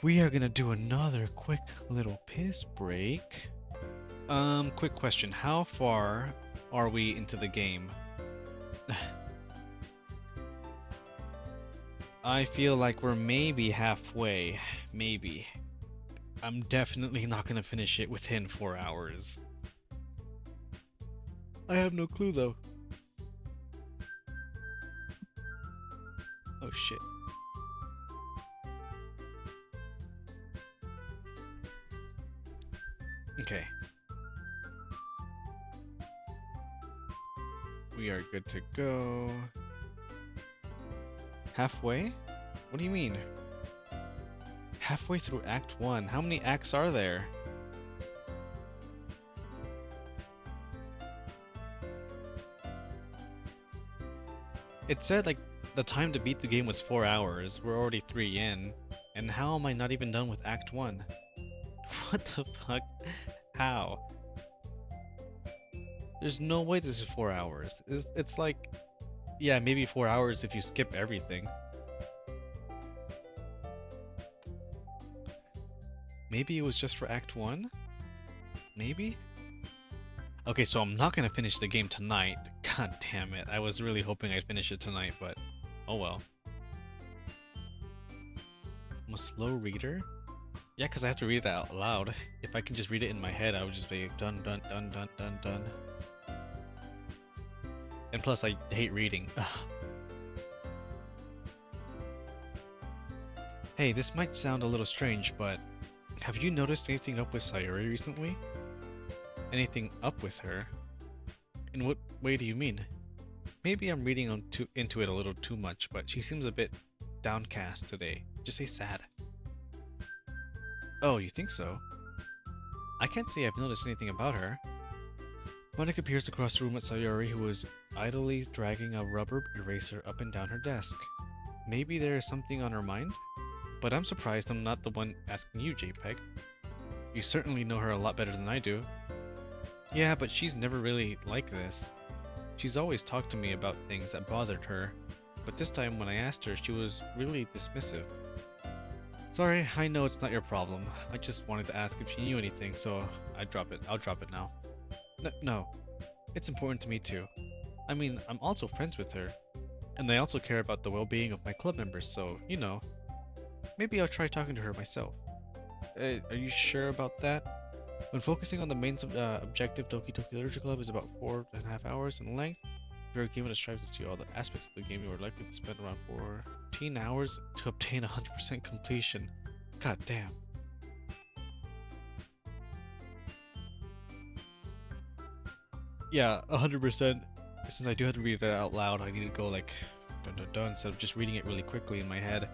we are gonna do another quick little piss break. Quick question. How far are we into the game? I feel like we're maybe halfway. Maybe. I'm definitely not gonna finish it within 4 hours. I have no clue though. Oh shit. Okay. We are good to go. Halfway? What do you mean? Halfway through Act 1. How many acts are there? It said like the time to beat the game was 4 hours. We're already 3 in. And how am I not even done with Act 1? What the fuck? How? There's no way this is 4 hours. It's like, yeah, maybe 4 hours if you skip everything. Maybe it was just for Act 1? Maybe? Okay, so I'm not gonna finish the game tonight. God damn it. I was really hoping I'd finish it tonight, but oh well. I'm a slow reader? Yeah, because I have to read it out loud. If I can just read it in my head, I would just be dun dun dun dun dun dun. And plus, I hate reading. Hey, this might sound a little strange, but have you noticed anything up with Sayuri recently? Anything up with her? In what way do you mean? Maybe I'm reading into it a little too much, but she seems a bit downcast today. Just say sad. Oh, you think so? I can't say I've noticed anything about her. Monica peers across the room at Sayuri, who was idly dragging a rubber eraser up and down her desk. Maybe there is something on her mind? But I'm surprised I'm not the one asking you, JPEG. You certainly know her a lot better than I do. Yeah, but she's never really like this. She's always talked to me about things that bothered her, but this time when I asked her, she was really dismissive. Sorry, I know it's not your problem. I just wanted to ask if she knew anything, so I'll drop it now. No, it's important to me too. I mean, I'm also friends with her, and I also care about the well-being of my club members, so, you know, maybe I'll try talking to her myself. Are you sure about that? When focusing on the main objective, Doki Doki Literature Club is about 4.5 hours in length. If you're given a strive to see all the aspects of the game, you are likely to spend around 14 hours to obtain 100% completion. God damn. Yeah, 100%. Since I do have to read it out loud, I need to go like dun dun dun instead of just reading it really quickly in my head.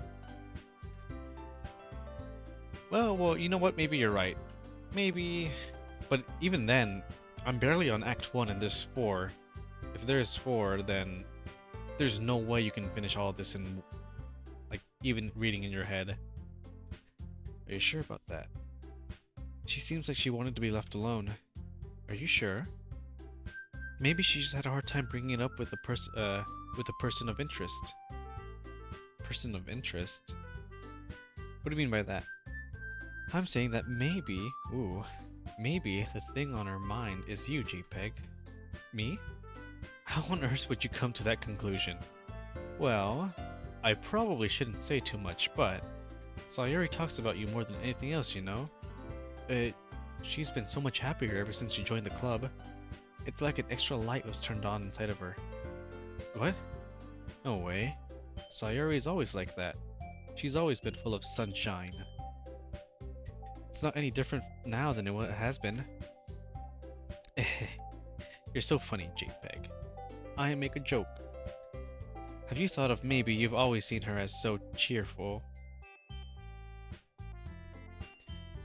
Well, you know what? Maybe you're right. Maybe. But even then, I'm barely on Act 1 and there's 4. If there's 4, then there's no way you can finish all of this in, like, even reading in your head. Are you sure about that? She seems like she wanted to be left alone. Are you sure? Maybe she just had a hard time bringing it up with a person of interest. Person of interest? What do you mean by that? I'm saying that maybe the thing on her mind is you, JPEG. Me? How on earth would you come to that conclusion? Well, I probably shouldn't say too much, but Sayuri talks about you more than anything else, you know? She's been so much happier ever since she joined the club. It's like an extra light was turned on inside of her. What? No way. Sayuri is always like that. She's always been full of sunshine. It's not any different now than it has been. You're so funny, JPEG. I make a joke. Have you thought of maybe you've always seen her as so cheerful?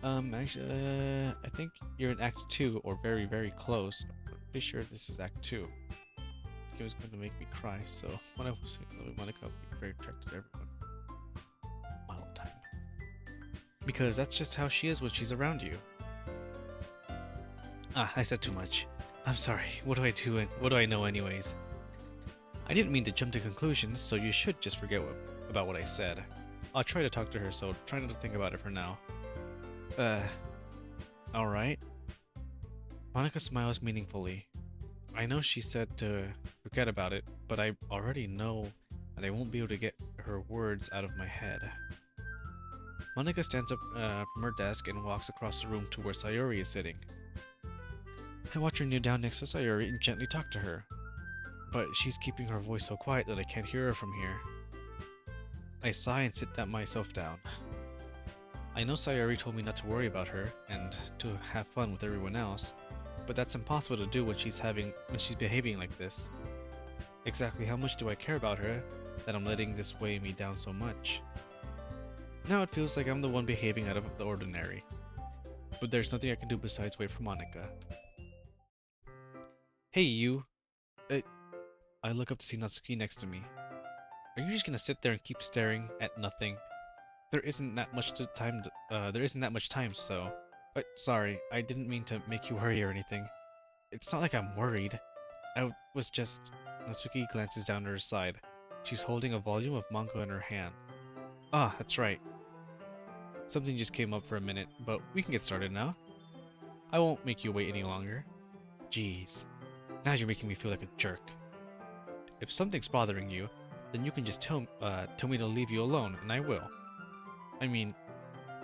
Actually, I think you're in Act 2 or very, very close. I'm pretty sure this is Act 2. It was going to make me cry, so when I was saying Monica would be very attracted to everyone. My whole time. Because that's just how she is when she's around you. Ah, I said too much. I'm sorry. What do I do and what do I know anyways? I didn't mean to jump to conclusions, so you should just forget about what I said. I'll try to talk to her, so try not to think about it for now. Alright. Monica smiles meaningfully. I know she said to forget about it, but I already know that I won't be able to get her words out of my head. Monica stands up from her desk and walks across the room to where Sayuri is sitting. I watch her kneel down next to Sayuri and gently talk to her, but she's keeping her voice so quiet that I can't hear her from here. I sigh and sit myself down. I know Sayuri told me not to worry about her and to have fun with everyone else, but that's impossible to do when she's behaving like this. Exactly how much do I care about her that I'm letting this weigh me down so much? Now it feels like I'm the one behaving out of the ordinary, but there's nothing I can do besides wait for Monica. Hey you! I look up to see Natsuki next to me. Are you just gonna sit there and keep staring at nothing? There isn't that much time, so... sorry, I didn't mean to make you worry or anything. It's not like I'm worried. I was just... Natsuki glances down to her side. She's holding a volume of manga in her hand. Ah, that's right. Something just came up for a minute, but we can get started now. I won't make you wait any longer. Jeez. Now you're making me feel like a jerk. If something's bothering you, then you can just tell me to leave you alone, and I will. I mean,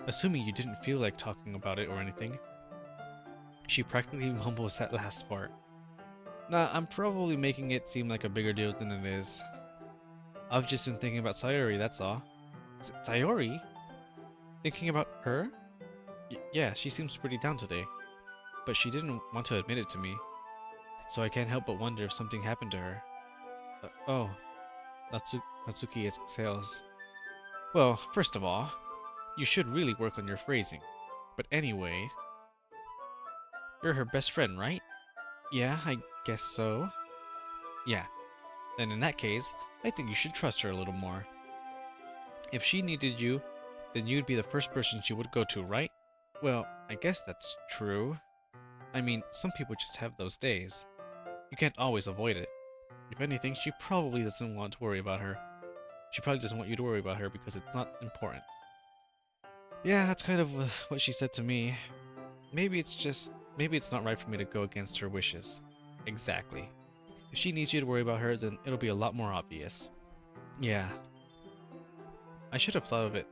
Assuming you didn't feel like talking about it or anything. She practically mumbles that last part. Nah, I'm probably making it seem like a bigger deal than it is. I've just been thinking about Sayori, that's all. Sayori? Thinking about her? Yeah, she seems pretty down today. But she didn't want to admit it to me. So I can't help but wonder if something happened to her. Oh, Natsuki exhales. Well, first of all, you should really work on your phrasing. But anyway, you're her best friend, right? Yeah, I guess so. Yeah, then in that case, I think you should trust her a little more. If she needed you, then you'd be the first person she would go to, right? Well, I guess that's true. I mean, some people just have those days. You can't always avoid it. If anything, she probably doesn't want to worry about her. She probably doesn't want you to worry about her because it's not important. Yeah, that's kind of what she said to me. Maybe it's not right for me to go against her wishes. Exactly. If she needs you to worry about her, then it'll be a lot more obvious. Yeah, I should have thought of it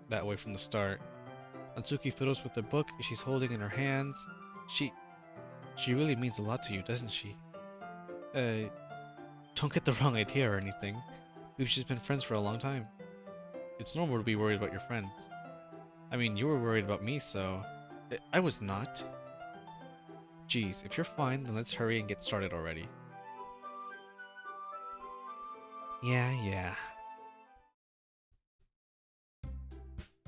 that way from the start. Natsuki fiddles with the book she's holding in her hands. She really means a lot to you, doesn't she? Uh, don't get the wrong idea or anything. We've just been friends for a long time. It's normal to be worried about your friends. I mean, you were worried about me, so... I was not. Geez, if you're fine, then let's hurry and get started already. Yeah.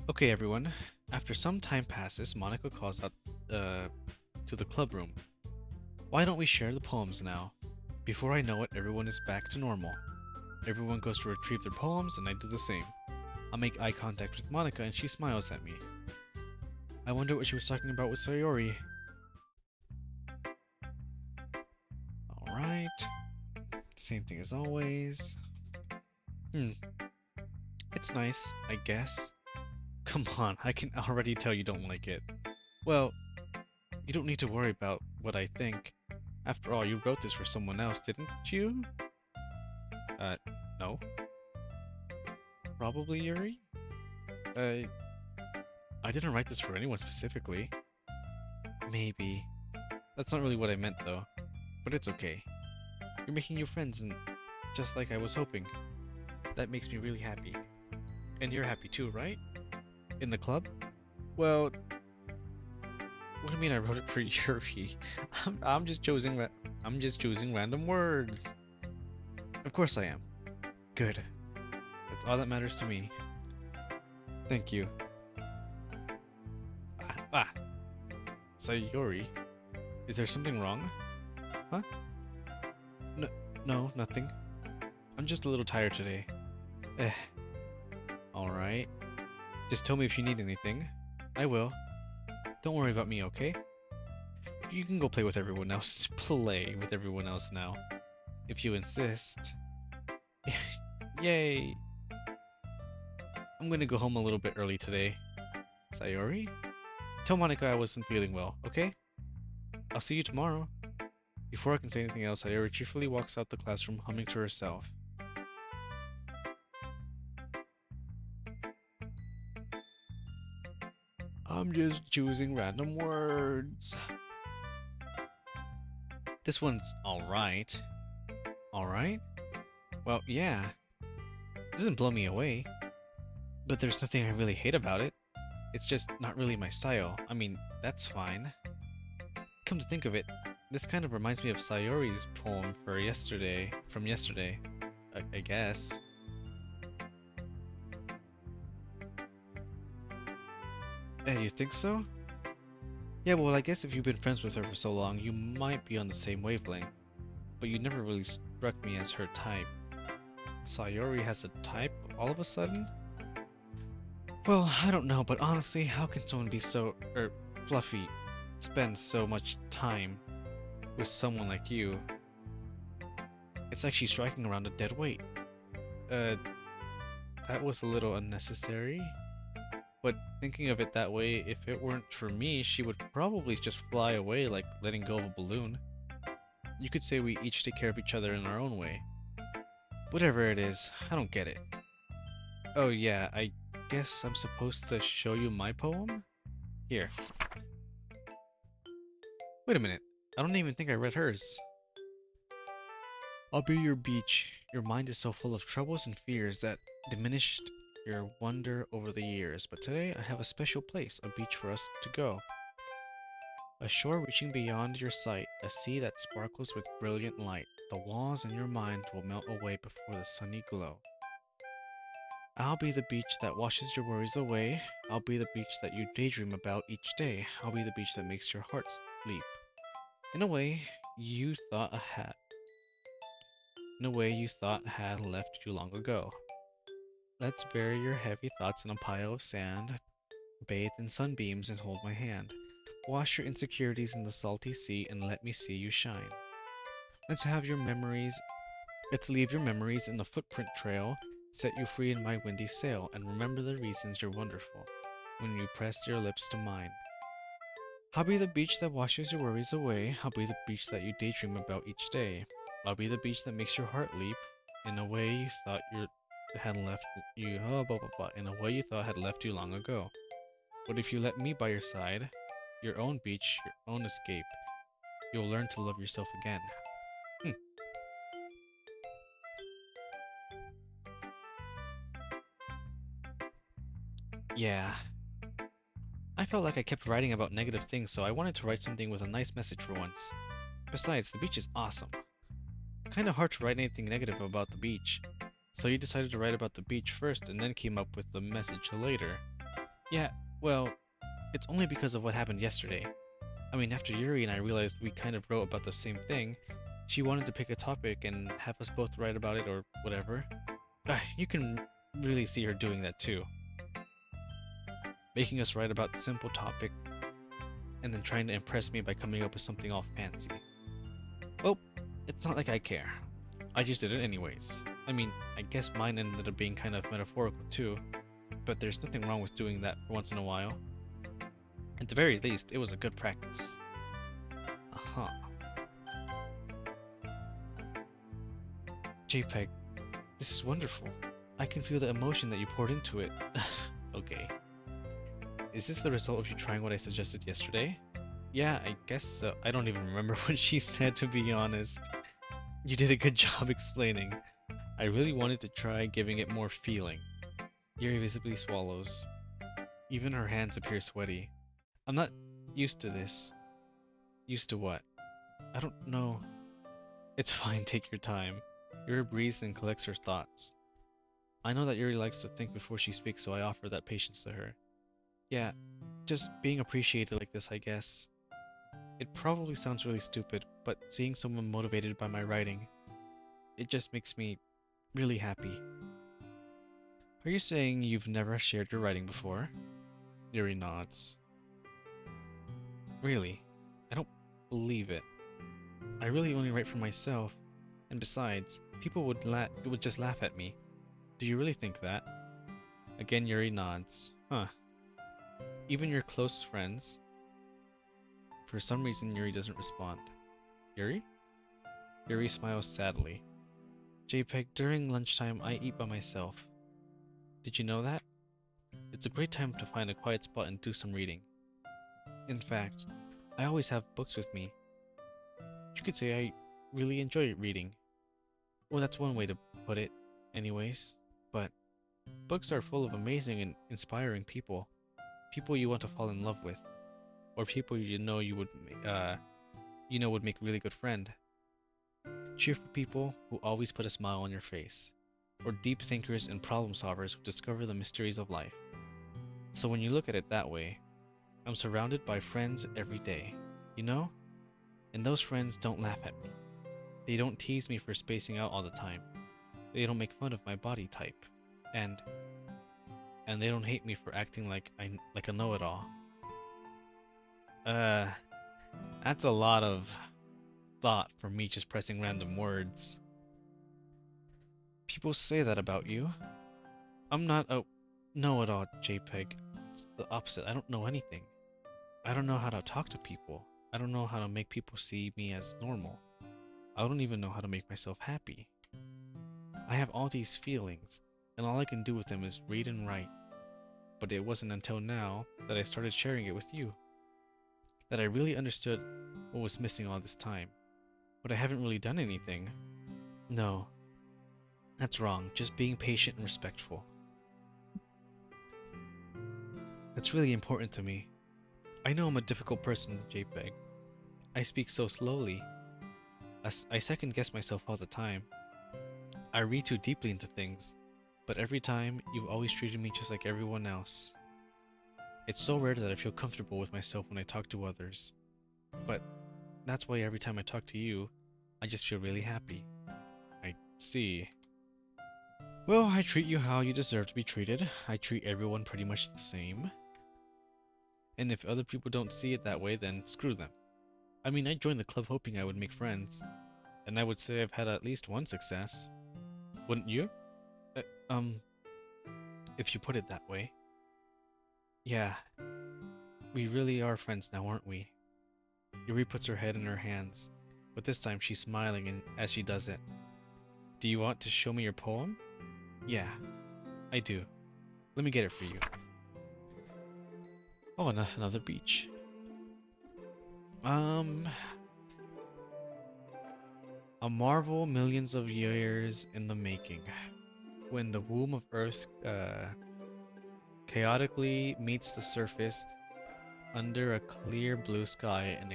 Okay, everyone. After some time passes, Monica calls out, to the club room. Why don't we share the poems now? Before I know it, everyone is back to normal. Everyone goes to retrieve their poems, and I do the same. I make eye contact with Monica, and she smiles at me. I wonder what she was talking about with Sayori. Alright. Same thing as always. It's nice, I guess. Come on, I can already tell you don't like it. Well, you don't need to worry about what I think. After all, you wrote this for someone else, didn't you? No. Probably Yuri? I didn't write this for anyone specifically. Maybe. That's not really what I meant though. But it's okay. You're making new friends and just like I was hoping. That makes me really happy. And you're happy too, right? In the club? Well, what do you mean I wrote it for Yuri? I'm just choosing random words. Of course I am. Good. That's all that matters to me. Thank you. Sayori, is there something wrong? Huh? No, nothing. I'm just a little tired today. Alright. Just tell me if you need anything. I will. Don't worry about me, okay? You can go play with everyone else. Play with everyone else now. If you insist. Yay! I'm gonna go home a little bit early today. Sayori? Tell Monica I wasn't feeling well, okay? I'll see you tomorrow. Before I can say anything else, Sayori cheerfully walks out the classroom humming to herself. I'm just choosing random words. This one's alright. Alright? Well, yeah. It doesn't blow me away. But there's nothing I really hate about it. It's just not really my style. I mean, that's fine. Come to think of it, this kind of reminds me of Sayori's poem from yesterday, I guess. You think so? Yeah, well, I guess if you've been friends with her for so long, you might be on the same wavelength. But you never really struck me as her type. Sayori has a type all of a sudden? Well, I don't know, but honestly, how can someone be so, fluffy, spend so much time with someone like you? It's like she's striking around a dead weight. That was a little unnecessary. But thinking of it that way, if it weren't for me, she would probably just fly away like letting go of a balloon. You could say we each take care of each other in our own way. Whatever it is, I don't get it. Oh yeah, I guess I'm supposed to show you my poem? Here. Wait a minute. I don't even think I read hers. I'll be your beach. Your mind is so full of troubles and fears that diminished your wonder over the years. But today I have a special place, a beach for us to go. A shore reaching beyond your sight, a sea that sparkles with brilliant light. The walls in your mind will melt away before the sunny glow. I'll be the beach that washes your worries away. I'll be the beach that you daydream about each day. I'll be the beach that makes your heart leap. In a way you thought had left you long ago. Let's bury your heavy thoughts in a pile of sand, bathe in sunbeams and hold my hand. Wash your insecurities in the salty sea and let me see you shine. Let's have your memories Let's leave your memories in the footprint trail, set you free in my windy sail, and remember the reasons you're wonderful when you press your lips to mine. I'll be the beach that washes your worries away. I'll be the beach that you daydream about each day. I'll be the beach that makes your heart leap in a way you thought had left you in a way you thought had left you long ago. But if you let me by your side, your own beach, your own escape, you'll learn to love yourself again. Hmm. Yeah. I felt like I kept writing about negative things, so I wanted to write something with a nice message for once. Besides, the beach is awesome. Kinda hard to write anything negative about the beach. So you decided to write about the beach first and then came up with the message later. Yeah, well, it's only because of what happened yesterday. I mean, after Yuri and I realized we kind of wrote about the same thing, she wanted to pick a topic and have us both write about it or whatever. You can really see her doing that too. Making us write about simple topic and then trying to impress me by coming up with something all fancy. Well, it's not like I care. I just did it anyways. I mean, I guess mine ended up being kind of metaphorical too, but there's nothing wrong with doing that for once in a while. At the very least, it was a good practice. Uh-huh. JPEG, this is wonderful. I can feel the emotion that you poured into it. Okay. Is this the result of you trying what I suggested yesterday? Yeah, I guess so. I don't even remember what she said, to be honest. You did a good job explaining. I really wanted to try giving it more feeling. Yuri visibly swallows. Even her hands appear sweaty. I'm not used to this. Used to what? I don't know. It's fine, take your time. Yuri breathes and collects her thoughts. I know that Yuri likes to think before she speaks, so I offer that patience to her. Yeah, just being appreciated like this, I guess. It probably sounds really stupid, but seeing someone motivated by my writing, it just makes me really happy. Are you saying you've never shared your writing before? Yuri nods. Really? I don't believe it. I really only write for myself, and besides, people would just laugh at me. Do you really think that? Again, Yuri nods. Huh. Even your close friends? For some reason, Yuri doesn't respond. Yuri? Yuri smiles sadly. JPEG, during lunchtime, I eat by myself. Did you know that? It's a great time to find a quiet spot and do some reading. In fact, I always have books with me. You could say I really enjoy reading. Well, that's one way to put it, anyways. But books are full of amazing and inspiring people. People you want to fall in love with. Or people would make a really good friend. Cheerful people who always put a smile on your face. Or deep thinkers and problem solvers who discover the mysteries of life. So when you look at it that way, I'm surrounded by friends every day, you know? And those friends don't laugh at me. They don't tease me for spacing out all the time. They don't make fun of my body type. And they don't hate me for acting like a know-it-all. That's a lot of thought for me just pressing random words. People say that about you. I'm not a know-it-all, JPEG. It's the opposite. I don't know anything. I don't know how to talk to people. I don't know how to make people see me as normal. I don't even know how to make myself happy. I have all these feelings, and all I can do with them is read and write. but it wasn't until now that I started sharing it with you that I really understood what was missing all this time. But I haven't really done anything. No, that's wrong. Just being patient and respectful. That's really important to me. I know I'm a difficult person, JPEG. I speak so slowly. I second guess myself all the time. I read too deeply into things, but every time you've always treated me just like everyone else. It's so rare that I feel comfortable with myself when I talk to others. But that's why every time I talk to you, I just feel really happy. I see. Well, I treat you how you deserve to be treated. I treat everyone pretty much the same. And if other people don't see it that way, then screw them. I mean, I joined the club hoping I would make friends, and I would say I've had at least one success. Wouldn't you? If you put it that way. Yeah, we really are friends now, aren't we? Yuri puts her head in her hands, but this time she's smiling as she does it. Do you want to show me your poem? Yeah, I do. Let me get it for you. Oh, another beach. A marvel millions of years in the making. When the womb of Earth chaotically meets the surface under a clear blue sky and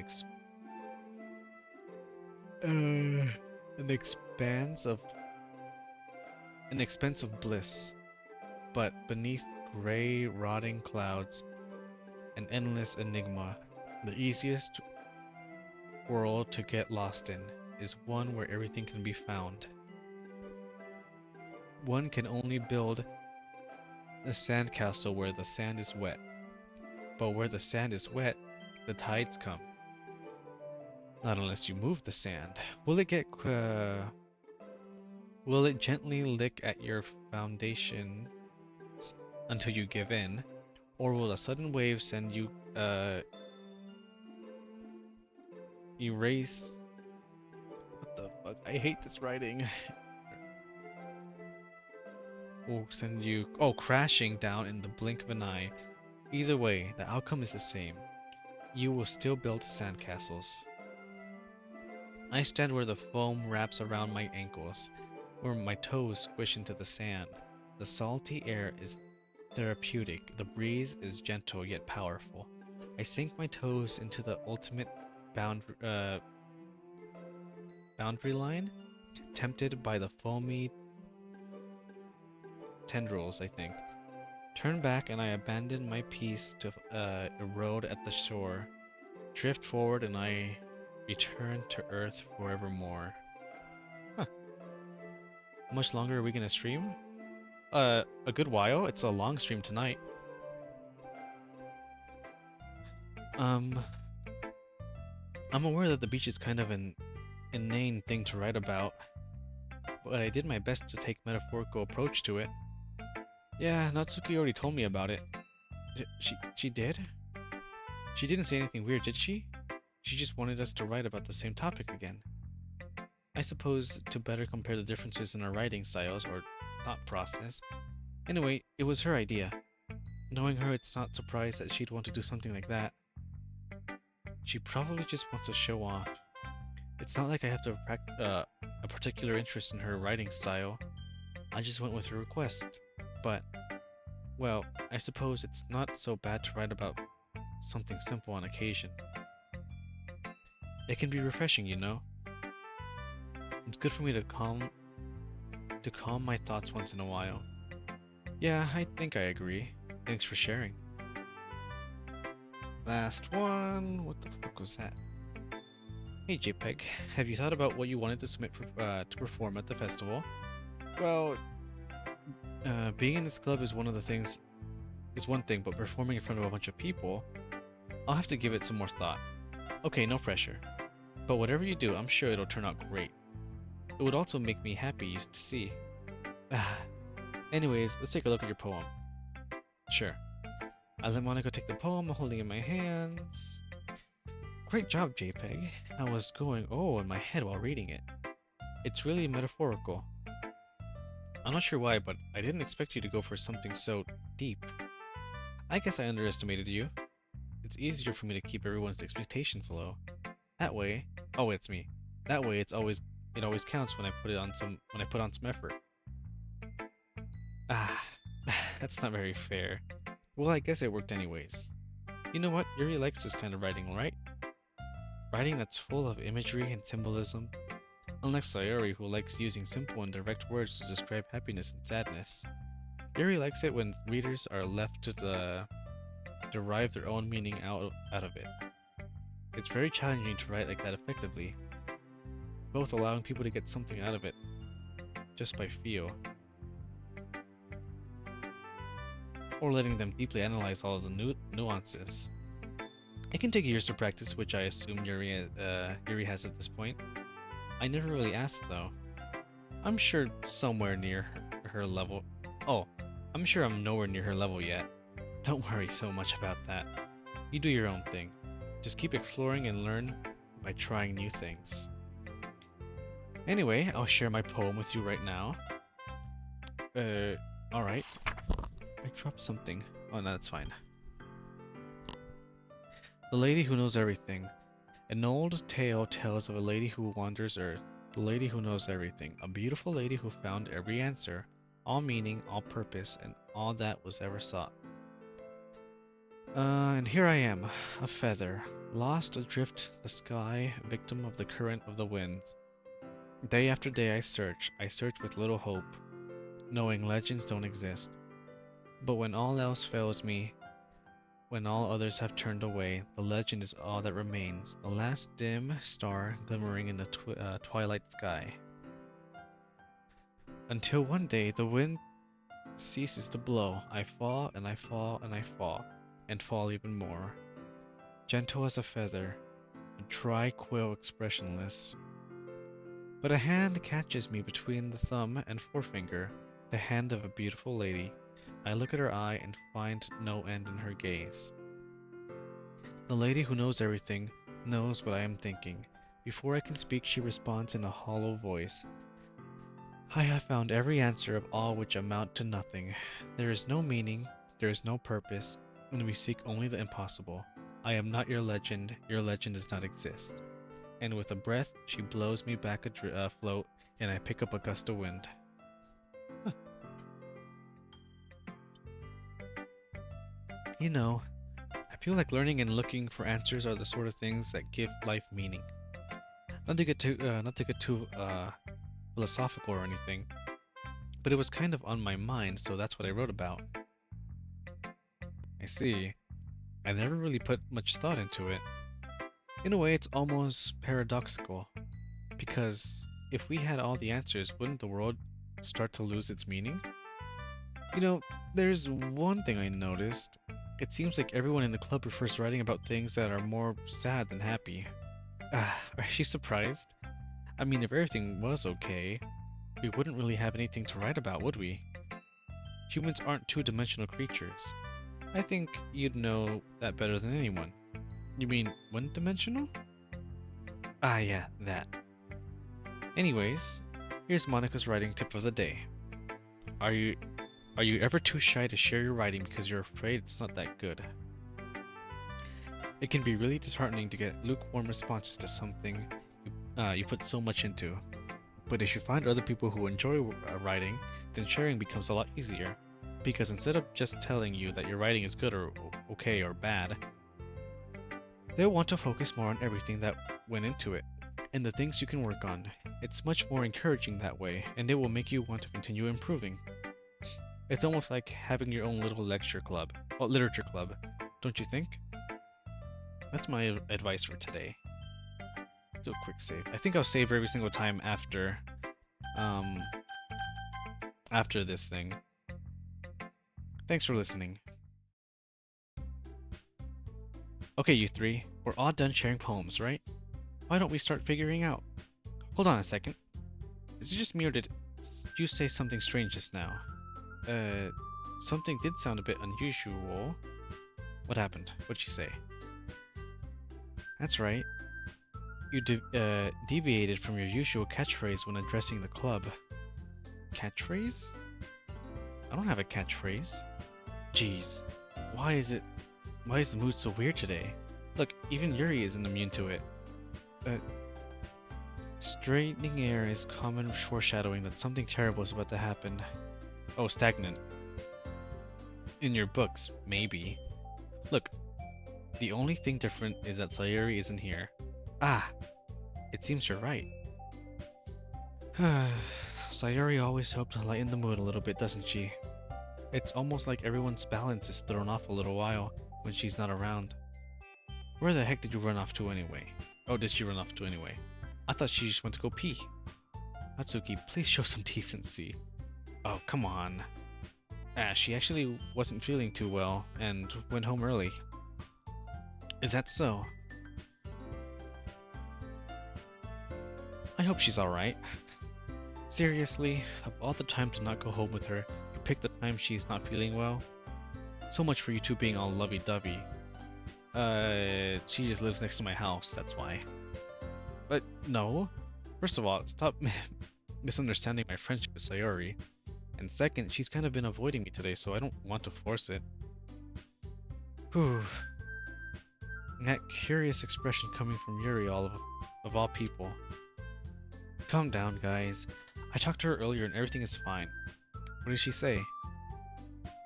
an expanse of bliss, but beneath gray, rotting clouds, an endless enigma. The easiest world to get lost in is one where everything can be found. One can only build a sandcastle where the sand is wet, but where the sand is wet, the tides come. Not unless you move the sand. Will it gently lick at your foundation until you give in, or will a sudden wave send you erase? What the fuck? I hate this writing. Will send you crashing down in the blink of an eye. Either way, the outcome is the same. You will still build sandcastles. I stand where the foam wraps around my ankles, where my toes squish into the sand. The salty air is therapeutic. The breeze is gentle yet powerful. I sink my toes into the ultimate boundary line, tempted by the foamy tendrils, I think. Turn back and I abandon my piece to erode at the shore. Drift forward and I return to Earth forevermore. Huh. How much longer are we gonna stream? A good while. It's a long stream tonight. I'm aware that the beach is kind of an inane thing to write about, but I did my best to take metaphorical approach to it. Yeah, Natsuki already told me about it. She did? She didn't say anything weird, did she? She just wanted us to write about the same topic again. I suppose to better compare the differences in our writing styles or thought process. Anyway, it was her idea. Knowing her, it's not surprised that she'd want to do something like that. She probably just wants to show off. It's not like I have a particular interest in her writing style. I just went with her request. But, well, I suppose it's not so bad to write about something simple on occasion. It can be refreshing, you know? It's good for me to calm my thoughts once in a while. Yeah, I think I agree. Thanks for sharing. Last one. What the fuck was that? Hey JPEG, have you thought about what you wanted to submit to perform at the festival? Well, being in this club is one thing, but performing in front of a bunch of people, I'll have to give it some more thought. Okay, no pressure. But whatever you do, I'm sure it'll turn out great. It would also make me happy to see. Anyways, let's take a look at your poem. Sure. I let Monica take the poem, holding it in my hands. Great job, JPEG. I was going in my head while reading it. It's really metaphorical. I'm not sure why, but I didn't expect you to go for something so deep. I guess I underestimated you. It's easier for me to keep everyone's expectations low. That way, oh, it's me. That way, it always counts when I put on some effort. Ah, that's not very fair. Well, I guess it worked anyways. You know what? Yuri likes this kind of writing, right? Writing that's full of imagery and symbolism. Unlike Sayori, who likes using simple and direct words to describe happiness and sadness. Yuri likes it when readers are left to derive their own meaning out of it. It's very challenging to write like that effectively, both allowing people to get something out of it just by feel, or letting them deeply analyze all of the nuances. It can take years to practice, which I assume Yuri has at this point. I never really asked though. I'm sure somewhere near her level. Oh, I'm sure I'm nowhere near her level yet. Don't worry so much about that. You do your own thing. Just keep exploring and learn by trying new things. Anyway, I'll share my poem with you right now. Alright. I dropped something. Oh, no, that's fine. The Lady Who Knows Everything. An old tale tells of a lady who wanders Earth. The lady who knows everything. A beautiful lady who found every answer, all meaning, all purpose, and all that was ever sought. And here I am, a feather, lost adrift the sky, victim of the current of the winds. Day after day I search with little hope, knowing legends don't exist. But when all else fails me, when all others have turned away, the legend is all that remains, the last dim star glimmering in the twilight sky. Until one day the wind ceases to blow, I fall and I fall and I fall, and fall even more. Gentle as a feather, a dry quill expressionless. But a hand catches me between the thumb and forefinger, the hand of a beautiful lady. I look at her eye and find no end in her gaze. The lady who knows everything knows what I am thinking. Before I can speak, she responds in a hollow voice. I have found every answer of all which amount to nothing. There is no meaning, there is no purpose, and we seek only the impossible. I am not your legend does not exist. And with a breath, she blows me back afloat, and I pick up a gust of wind. Huh. You know, I feel like learning and looking for answers are the sort of things that give life meaning. Not to get too philosophical or anything, but it was kind of on my mind, so that's what I wrote about. I see. I never really put much thought into it. In a way, it's almost paradoxical, because if we had all the answers, wouldn't the world start to lose its meaning? You know, there's one thing I noticed. It seems like everyone in the club prefers writing about things that are more sad than happy. Are you surprised? I mean, if everything was okay, we wouldn't really have anything to write about, would we? Humans aren't two-dimensional creatures. I think you'd know that better than anyone. You mean one-dimensional? Ah, yeah, that. Anyways, here's Monica's writing tip of the day. Are you ever too shy to share your writing because you're afraid it's not that good? It can be really disheartening to get lukewarm responses to something you put so much into. But if you find other people who enjoy writing, then sharing becomes a lot easier. Because instead of just telling you that your writing is good or okay or bad, they'll want to focus more on everything that went into it, and the things you can work on. It's much more encouraging that way, and it will make you want to continue improving. It's almost like having your own little literature club, don't you think? That's my advice for today. Do a quick save. I think I'll save every single time after this thing. Thanks for listening. Okay, you three, we're all done sharing poems, right? Why don't we start figuring out? Hold on a second. Is it just me or did you say something strange just now? Something did sound a bit unusual. What happened? What'd she say? That's right. You deviated from your usual catchphrase when addressing the club. Catchphrase? I don't have a catchphrase. Jeez. Why is the mood so weird today? Look, even Yuri isn't immune to it. Uh, Straightening air is common foreshadowing that something terrible is about to happen. Oh, stagnant. In your books, maybe. Look, the only thing different is that Sayuri isn't here. Ah, it seems you're right. Sayuri always helps to lighten the mood a little bit, doesn't she? It's almost like everyone's balance is thrown off a little while when she's not around. Where the heck did you run off to anyway? Oh, did she run off to anyway? I thought she just went to go pee. Natsuki, please show some decency. Oh, come on. She actually wasn't feeling too well and went home early. Is that so? I hope she's alright. Seriously, of all the time to not go home with her, you picked the time she's not feeling well? So much for you two being all lovey-dovey. She just lives next to my house, that's why. But no. First of all, stop misunderstanding my friendship with Sayori. And second, she's kind of been avoiding me today, so I don't want to force it. Whew. That curious expression coming from Yuri, of all people. Calm down, guys. I talked to her earlier and everything is fine. What did she say?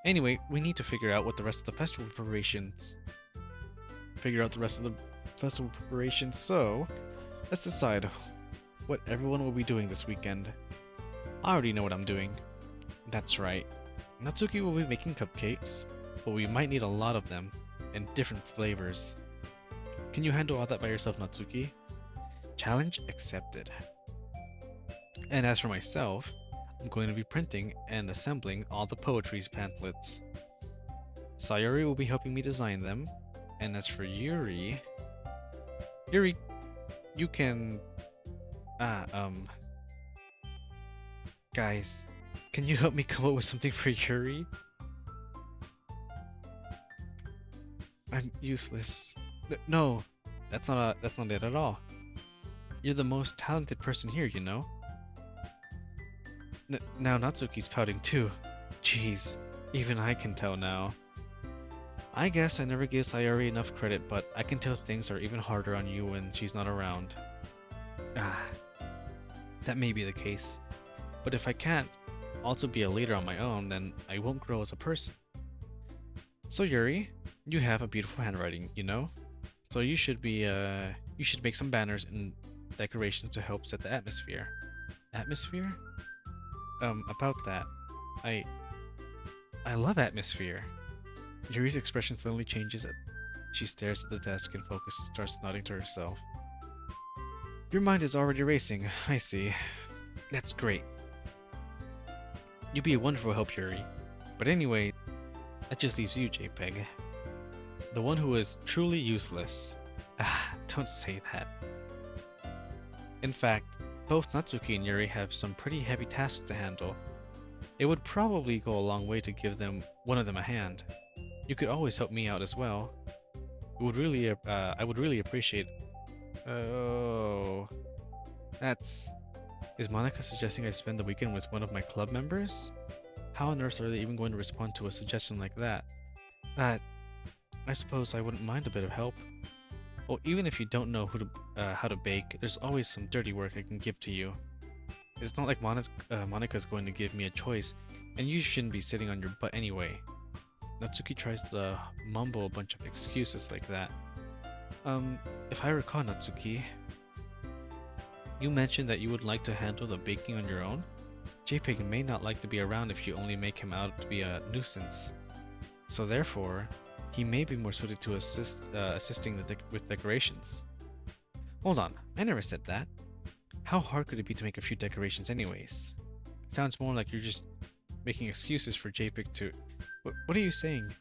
Anyway, we need to figure out what the rest of the festival preparations. So let's decide what everyone will be doing this weekend. I already know what I'm doing. That's right. Natsuki will be making cupcakes, but we might need a lot of them, and different flavors. Can you handle all that by yourself, Natsuki? Challenge accepted. And as for myself, I'm going to be printing and assembling all the poetry's pamphlets. Sayori will be helping me design them, and as for Yuri, you can... Guys, can you help me come up with something for Yuri? I'm useless. No, that's not it at all. You're the most talented person here, you know? Now Natsuki's pouting too. Jeez, even I can tell now. I guess I never gave Sayori enough credit, but I can tell things are even harder on you when she's not around. That may be the case. But if I can't also be a leader on my own, then I won't grow as a person. So Yuri, you have a beautiful handwriting, you know? So you should make some banners and decorations to help set the atmosphere. Atmosphere? About that. I love atmosphere. Yuri's expression suddenly changes. She stares at the desk and starts nodding to herself. Your mind is already racing, I see. That's great. You'd be a wonderful help, Yuri. But anyway, that just leaves you, JPEG. The one who is truly useless. Don't say that. In fact, both Natsuki and Yuri have some pretty heavy tasks to handle. It would probably go a long way to give one of them a hand. You could always help me out as well. I would really appreciate. Oh, Is Monica suggesting I spend the weekend with one of my club members? How on earth are they even going to respond to a suggestion like that? I suppose I wouldn't mind a bit of help. Well, even if you don't know how to bake, there's always some dirty work I can give to you. It's not like Monica's going to give me a choice, and you shouldn't be sitting on your butt anyway. Natsuki tries to mumble a bunch of excuses like that. If I recall, Natsuki, you mentioned that you would like to handle the baking on your own? JPEG may not like to be around if you only make him out to be a nuisance. So therefore, he may be more suited to assisting with decorations. Hold on, I never said that. How hard could it be to make a few decorations anyways? Sounds more like you're just making excuses for JPEG to... What are you saying?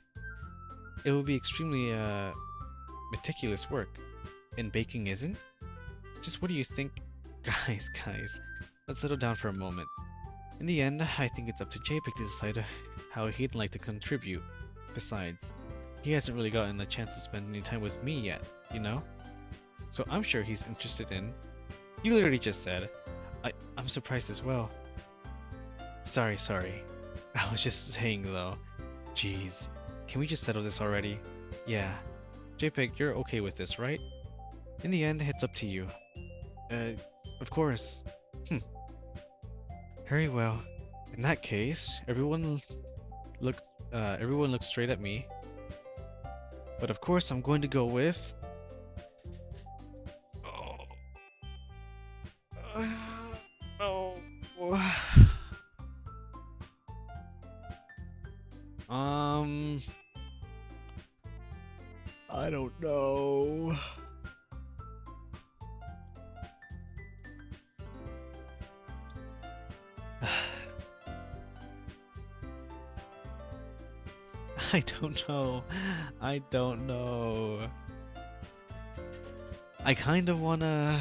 It would be extremely meticulous work. And baking isn't? Just what do you think? Guys, let's settle down for a moment. In the end, I think it's up to JPEG to decide how he'd like to contribute. Besides, he hasn't really gotten the chance to spend any time with me yet, you know? So I'm sure he's interested in... You literally just said. I'm surprised as well. Sorry. I was just saying though. Jeez, can we just settle this already? Yeah. JPEG, you're okay with this, right? In the end, it's up to you. Uh, of course. Very well. In that case, everyone looks straight at me. But of course, I'm going to go with. Oh. No. I don't know. I don't know. I don't know. I kind of wanna.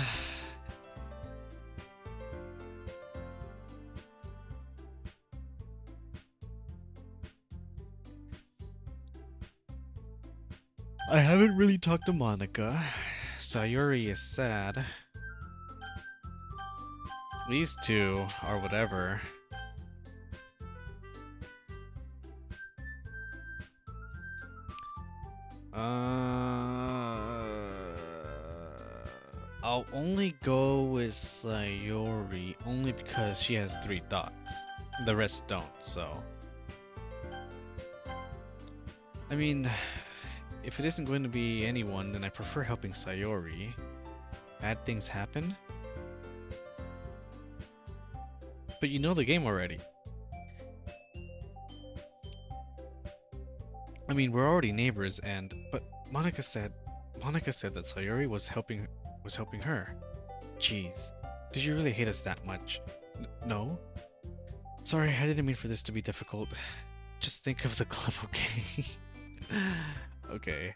I haven't really talked to Monica. Sayuri is sad. These two are whatever. I'll only go with Sayuri only because she has 3 dots. The rest don't, so. I mean, if it isn't going to be anyone, then I prefer helping Sayuri. Bad things happen. But you know the game already. I mean, we're already neighbors, but Monica said that Sayuri was helping her. Jeez, did you really hate us that much? No. Sorry, I didn't mean for this to be difficult. Just think of the club, okay? Okay.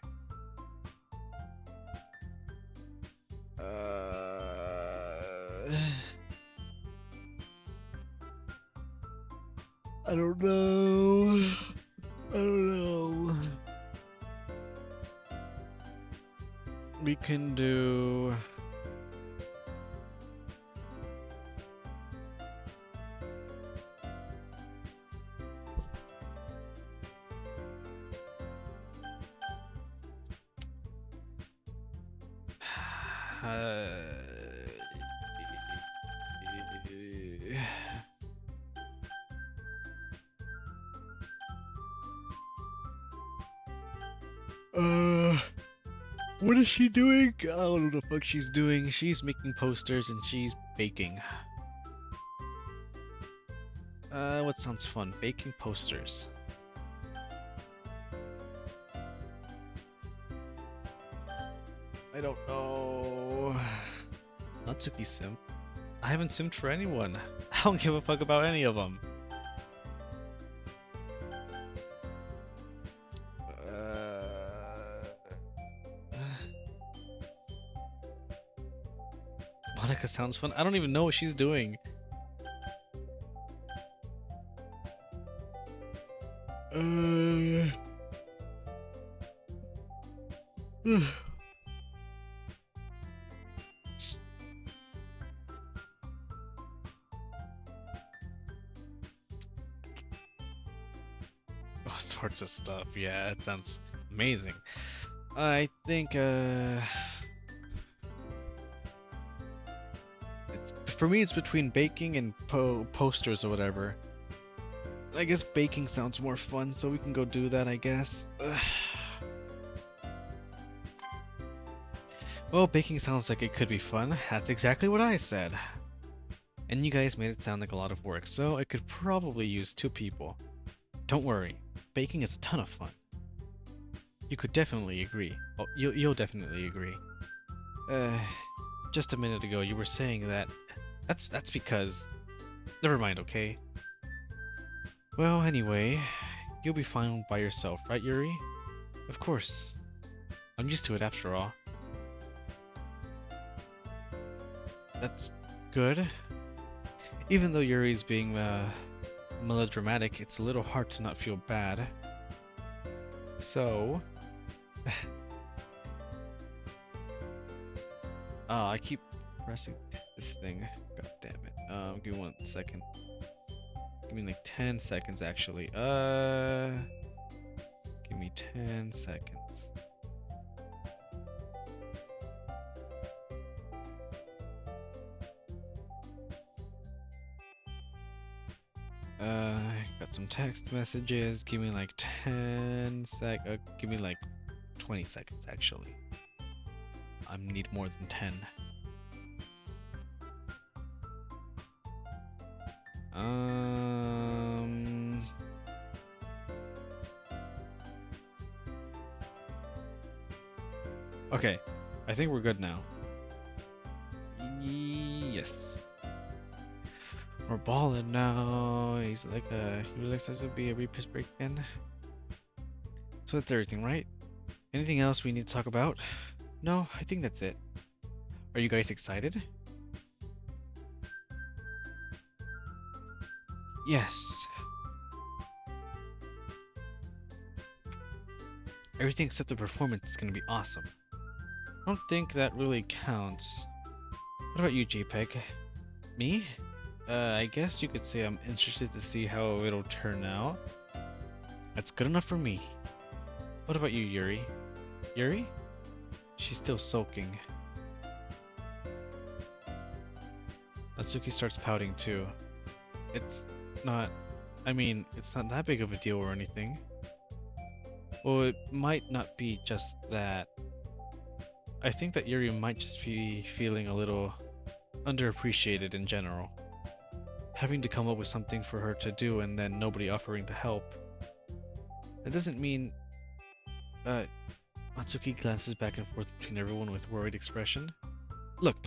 I don't know. I don't know. We can do. What is she doing? I don't know what the fuck she's doing. She's making posters and she's baking. What sounds fun? Baking posters. I don't know. Natsuki simp. I haven't simped for anyone. I don't give a fuck about any of them. Monica sounds fun. I don't even know what she's doing. All sorts of stuff. Yeah, it sounds amazing. I think for me, it's between baking and posters or whatever. I guess baking sounds more fun, so we can go do that, I guess. Well, baking sounds like it could be fun. That's exactly what I said. And you guys made it sound like a lot of work, so I could probably use 2 people. Don't worry, baking is a ton of fun. You could definitely agree. Oh, you'll definitely agree. Just a minute ago, you were saying that. That's because. Never mind, okay? Well, anyway, you'll be fine by yourself, right, Yuri? Of course. I'm used to it after all. That's good. Even though Yuri's being melodramatic, it's a little hard to not feel bad. So. I keep pressing this thing. God damn it. Give me 1 second. Give me like 10 seconds actually. Give Give me 10 seconds. Got some text messages. Give me like give me like 20 seconds actually. I need more than 10. Okay, I think we're good now. Yes. We're balling now. He really likes us to be a rapist break again. So that's everything, right? Anything else we need to talk about? No, I think that's it. Are you guys excited? Yes. Everything except the performance is gonna be awesome. I don't think that really counts. What about you, JPEG? Me? I guess you could say I'm interested to see how it'll turn out. That's good enough for me. What about you, Yuri? Yuri? She's still sulking. Natsuki starts pouting too. It's not that big of a deal or anything. Well, it might not be just that. I think that Yuri might just be feeling a little underappreciated in general. Having to come up with something for her to do and then nobody offering to help. That doesn't mean... Natsuki glances back and forth between everyone with worried expression. Look!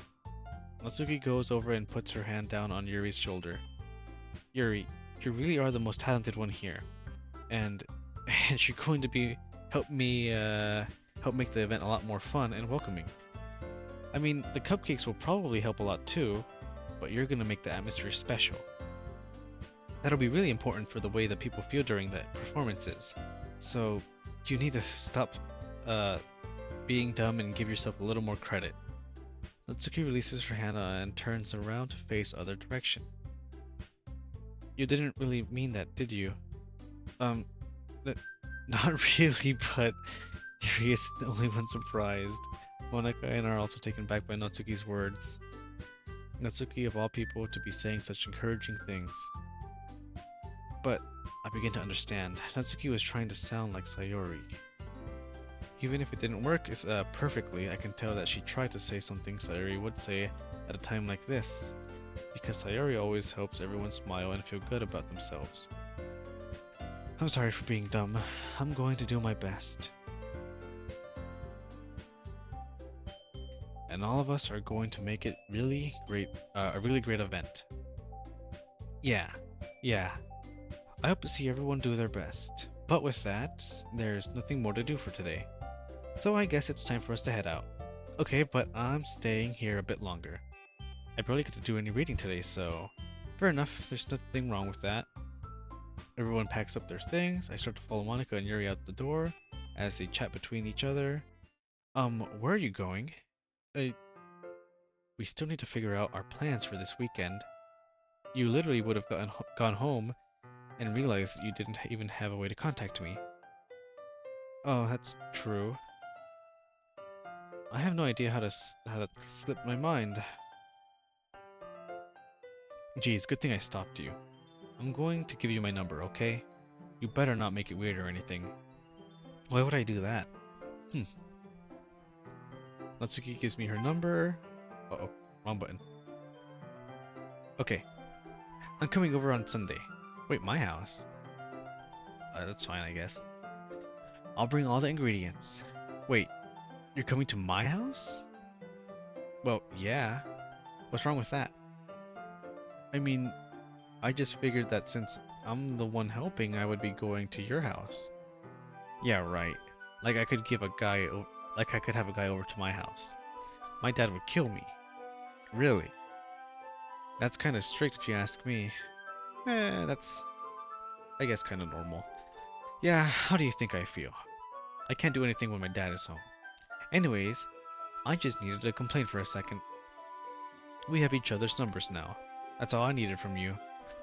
Natsuki goes over and puts her hand down on Yuri's shoulder. Yuri, you really are the most talented one here. And you're going to help make the event a lot more fun and welcoming. I mean, the cupcakes will probably help a lot too, but you're gonna make the atmosphere special. That'll be really important for the way that people feel during the performances. So, you need to stop being dumb and give yourself a little more credit. Natsuki releases her hand and turns around to face other direction. You didn't really mean that, did you? Not really, but Yuri is the only one surprised. Monika and I are also taken back by Natsuki's words. Natsuki, of all people, to be saying such encouraging things. But I begin to understand. Natsuki was trying to sound like Sayori. Even if it didn't work perfectly, I can tell that she tried to say something Sayori would say at a time like this. Because Sayori always helps everyone smile and feel good about themselves. I'm sorry for being dumb. I'm going to do my best. And all of us are going to make it a really great event. Yeah. I hope to see everyone do their best. But with that, there's nothing more to do for today. So I guess it's time for us to head out. Okay, but I'm staying here a bit longer. I barely get to do any reading today, so fair enough, there's nothing wrong with that. Everyone packs up their things. I start to follow Monika and Yuri out the door as they chat between each other. Where are you going? We still need to figure out our plans for this weekend. You literally would have gone home and realized that you didn't even have a way to contact me. Oh, that's true. I have no idea how that slipped my mind. Geez, good thing I stopped you. I'm going to give you my number, okay? You better not make it weird or anything. Why would I do that? Natsuki gives me her number. Uh-oh, wrong button. Okay. I'm coming over on Sunday. Wait, my house? That's fine, I guess. I'll bring all the ingredients. Wait, you're coming to my house? Well, yeah. What's wrong with that? I mean, I just figured that since I'm the one helping, I would be going to your house. Yeah, right. Like I could have a guy over to my house. My dad would kill me. Really? That's kind of strict if you ask me. That's, I guess, kind of normal. Yeah, how do you think I feel? I can't do anything when my dad is home. Anyways, I just needed to complain for a second. We have each other's numbers now. That's all I needed from you.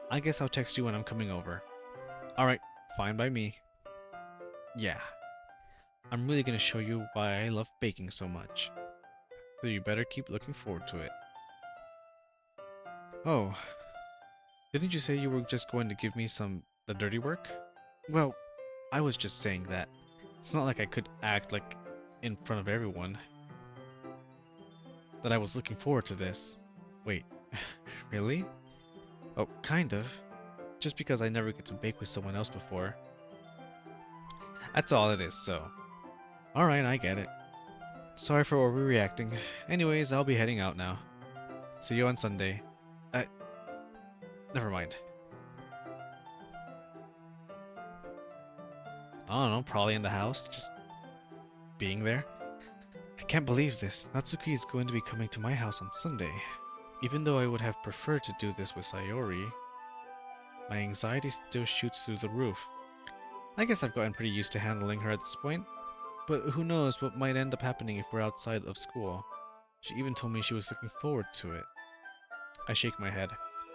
I guess I'll text you when I'm coming over. Alright, fine by me. Yeah. I'm really gonna show you why I love baking so much. So you better keep looking forward to it. Oh, didn't you say you were just going to give me the dirty work? Well, I was just saying that. It's not like I could act like in front of everyone that I was looking forward to this. Wait, really? Oh, kind of. Just because I never get to bake with someone else before. That's all it is, so. Alright, I get it. Sorry for overreacting. Anyways, I'll be heading out now. See you on Sunday. Uh, Never mind. I don't know, probably in the house, just being there. I can't believe this. Natsuki is going to be coming to my house on Sunday. Even though I would have preferred to do this with Sayori, my anxiety still shoots through the roof. I guess I've gotten pretty used to handling her at this point, but who knows what might end up happening if we're outside of school. She even told me she was looking forward to it. I shake my head.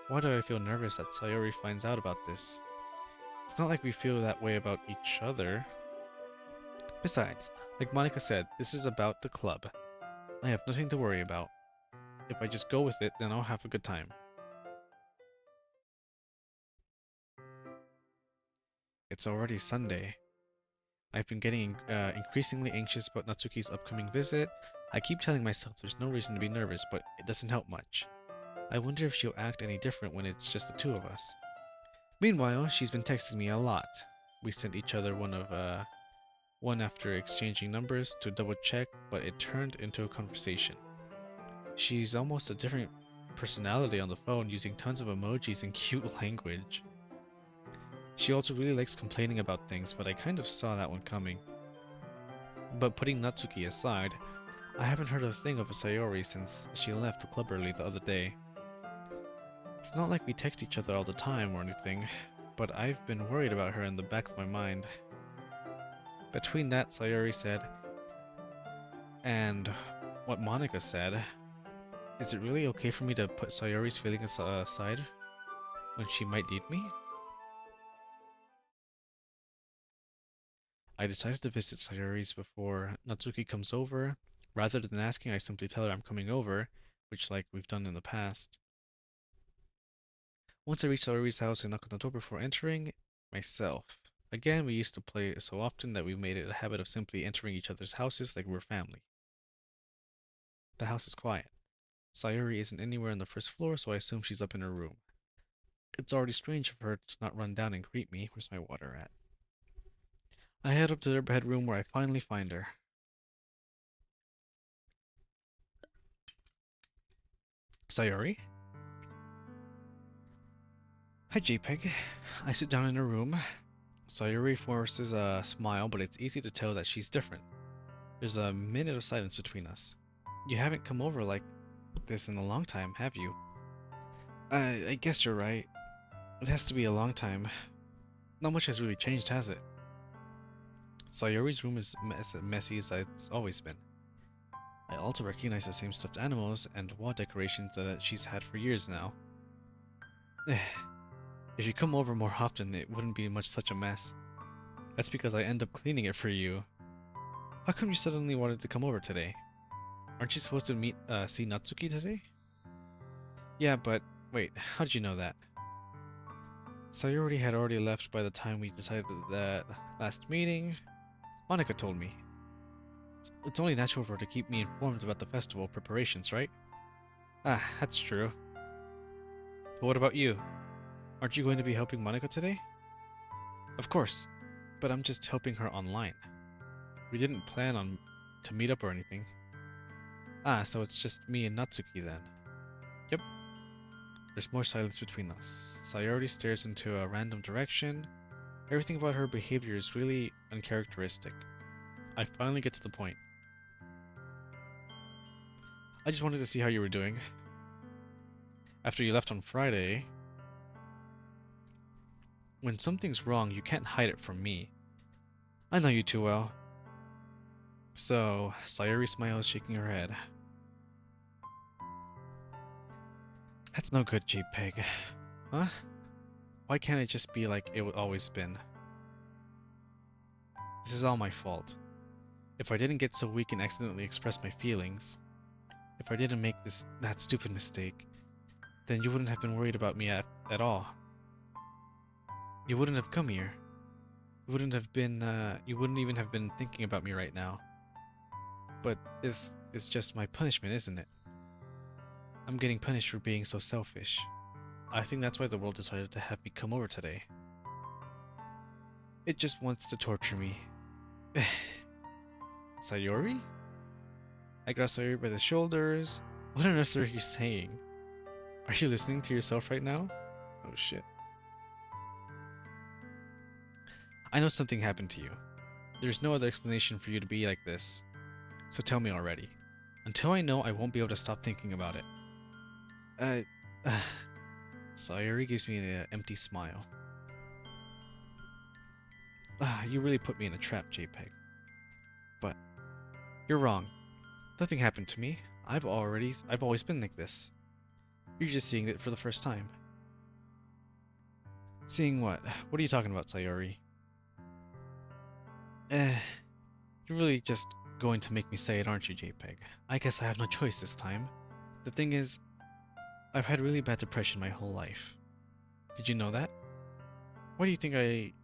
Why do I feel nervous that Sayori finds out about this? It's not like we feel that way about each other. Besides, like Monica said, this is about the club. I have nothing to worry about. If I just go with it, then I'll have a good time. It's already Sunday. I've been getting increasingly anxious about Natsuki's upcoming visit. I keep telling myself there's no reason to be nervous, but it doesn't help much. I wonder if she'll act any different when it's just the two of us. Meanwhile, she's been texting me a lot. We sent each other one after exchanging numbers to double check, but it turned into a conversation. She's almost a different personality on the phone, using tons of emojis and cute language. She also really likes complaining about things, but I kind of saw that one coming. But putting Natsuki aside, I haven't heard a thing of Sayori since she left the club early the other day. It's not like we text each other all the time or anything, but I've been worried about her in the back of my mind. Between that Sayori said, and what Monica said, is it really okay for me to put Sayori's feelings aside when she might need me? I decided to visit Sayori's before Natsuki comes over. Rather than asking, I simply tell her I'm coming over, which like we've done in the past. Once I reach Sayori's house, I knock on the door before entering myself. Again, we used to play so often that we made it a habit of simply entering each other's houses like we're family. The house is quiet. Sayori isn't anywhere on the first floor, so I assume she's up in her room. It's already strange of her to not run down and greet me. Where's my water at? I head up to their bedroom where I finally find her. Sayori? Hi, JPEG. I sit down in her room. Sayori forces a smile, but it's easy to tell that she's different. There's a minute of silence between us. You haven't come over like this in a long time, have you? I guess you're right. It has to be a long time. Not much has really changed, has it? Sayori's room is messy as it's always been. I also recognize the same stuffed animals and wall decorations that she's had for years now. If you come over more often, it wouldn't be much such a mess. That's because I end up cleaning it for you. How come you suddenly wanted to come over today? Aren't you supposed to see Natsuki today? Yeah, but wait, how did you know that? Sayori had already left by the time we decided that last meeting. Monica told me. It's only natural for her to keep me informed about the festival preparations, right? Ah, that's true. But what about you? Aren't you going to be helping Monica today? Of course, but I'm just helping her online. We didn't plan on to meet up or anything. Ah, so it's just me and Natsuki then. Yep. There's more silence between us. Sayori stares into a random direction. Everything about her behavior is really uncharacteristic. I finally get to the point. I just wanted to see how you were doing. After you left on Friday, when something's wrong, you can't hide it from me. I know you too well. So, Sayori smiles, shaking her head. That's no good, JPEG. Huh? Why can't it just be like it always been? This is all my fault. If I didn't get so weak and accidentally express my feelings, if I didn't make that stupid mistake, then you wouldn't have been worried about me at all. You wouldn't have come here. You wouldn't even have been thinking about me right now. But this is just my punishment, isn't it? I'm getting punished for being so selfish. I think that's why the world decided to have me come over today. It just wants to torture me. Sayori? I grabbed Sayori by the shoulders. What on earth are you saying? Are you listening to yourself right now? Oh shit. I know something happened to you. There's no other explanation for you to be like this. So tell me already. Until I know, I won't be able to stop thinking about it. Sayori gives me an empty smile. You really put me in a trap, JPEG. But you're wrong. Nothing happened to me. I've always been like this. You're just seeing it for the first time. Seeing what? What are you talking about, Sayori? You're really just going to make me say it, aren't you, JPEG? I guess I have no choice this time. The thing is, I've had really bad depression my whole life. Did you know that? Why do you think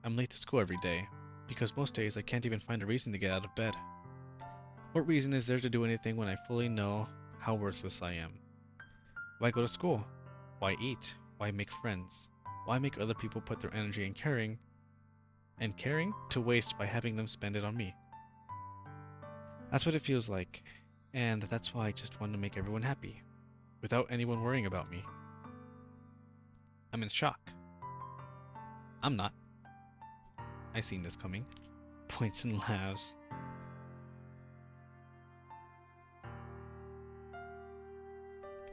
I'm late to school every day? Because most days I can't even find a reason to get out of bed. What reason is there to do anything when I fully know how worthless I am? Why go to school? Why eat? Why make friends? Why make other people put their energy in caring to waste by having them spend it on me? That's what it feels like, and that's why I just want to make everyone happy, without anyone worrying about me. I'm in shock. I'm not. I seen this coming. Points and laughs.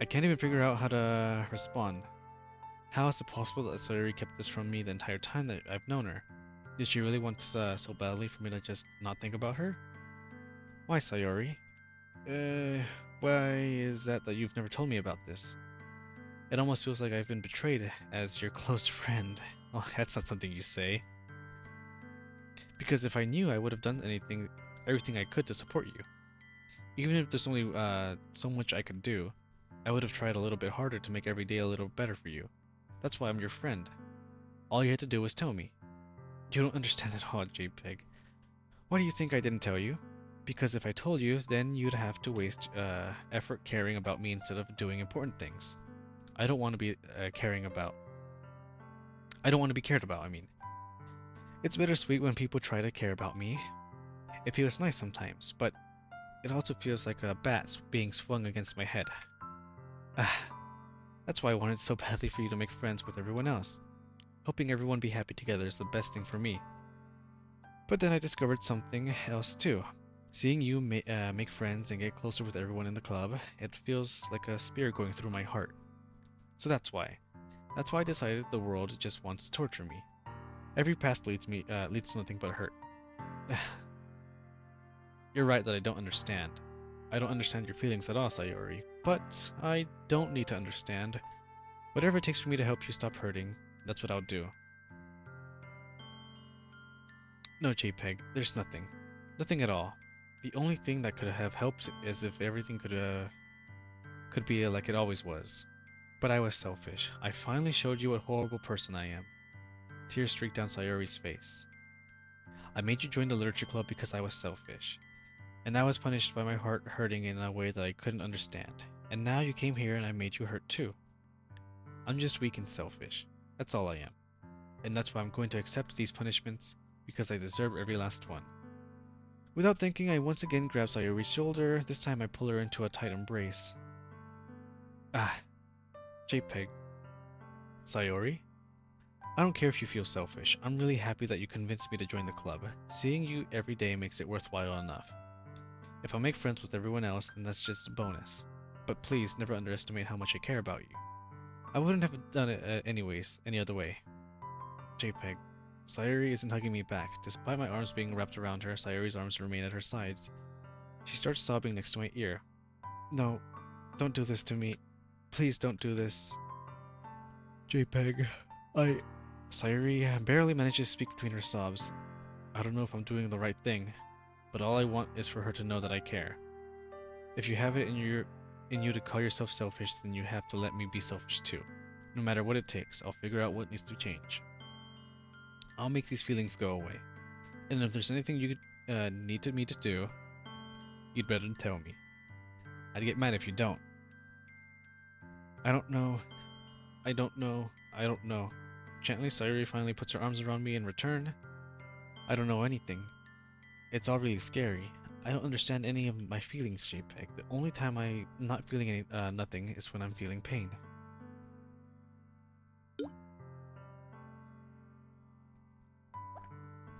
I can't even figure out how to respond. How is it possible that Sayori kept this from me the entire time that I've known her? Did she really want so badly for me to just not think about her? Why, Sayori? Why is that you've never told me about this? It almost feels like I've been betrayed as your close friend. Well, that's not something you say. Because if I knew, I would have done everything I could to support you. Even if there's only so much I could do, I would have tried a little bit harder to make every day a little better for you. That's why I'm your friend. All you had to do was tell me. You don't understand at all, JPEG. Why do you think I didn't tell you? Because if I told you, then you'd have to waste effort caring about me instead of doing important things. I don't want to be cared about, I mean. It's bittersweet when people try to care about me. It feels nice sometimes, but it also feels like a bat being swung against my head. That's why I wanted so badly for you to make friends with everyone else. Hoping everyone be happy together is the best thing for me. But then I discovered something else too. Seeing you make friends and get closer with everyone in the club, it feels like a spear going through my heart. So that's why. That's why I decided the world just wants to torture me. Every path leads to nothing but hurt. You're right that I don't understand. I don't understand your feelings at all, Sayori. But I don't need to understand. Whatever it takes for me to help you stop hurting, that's what I'll do. No, JPEG, there's nothing. Nothing at all. The only thing that could have helped is if everything could be like it always was. But I was selfish. I finally showed you what horrible person I am. Tears streaked down Sayori's face. I made you join the literature club because I was selfish. And I was punished by my heart hurting in a way that I couldn't understand. And now you came here and I made you hurt too. I'm just weak and selfish. That's all I am. And that's why I'm going to accept these punishments, because I deserve every last one. Without thinking, I once again grab Sayori's shoulder. This time I pull her into a tight embrace. JPEG. Sayori? I don't care if you feel selfish. I'm really happy that you convinced me to join the club. Seeing you every day makes it worthwhile enough. If I make friends with everyone else, then that's just a bonus. But please, never underestimate how much I care about you. I wouldn't have done it anyways, any other way. JPEG. Sayori isn't hugging me back. Despite my arms being wrapped around her, Sayori's arms remain at her sides. She starts sobbing next to my ear. No, don't do this to me. Please don't do this. JPEG, Sayori barely manages to speak between her sobs. I don't know if I'm doing the right thing, but all I want is for her to know that I care. If you have it in you to call yourself selfish, then you have to let me be selfish too. No matter what it takes, I'll figure out what needs to change. I'll make these feelings go away. And if there's anything you need me to do, you'd better tell me. I'd get mad if you don't. I don't know. I don't know. I don't know. Gently, Sayuri finally puts her arms around me in return. I don't know anything. It's all really scary. I don't understand any of my feelings, JPEG. The only time I'm not feeling nothing is when I'm feeling pain.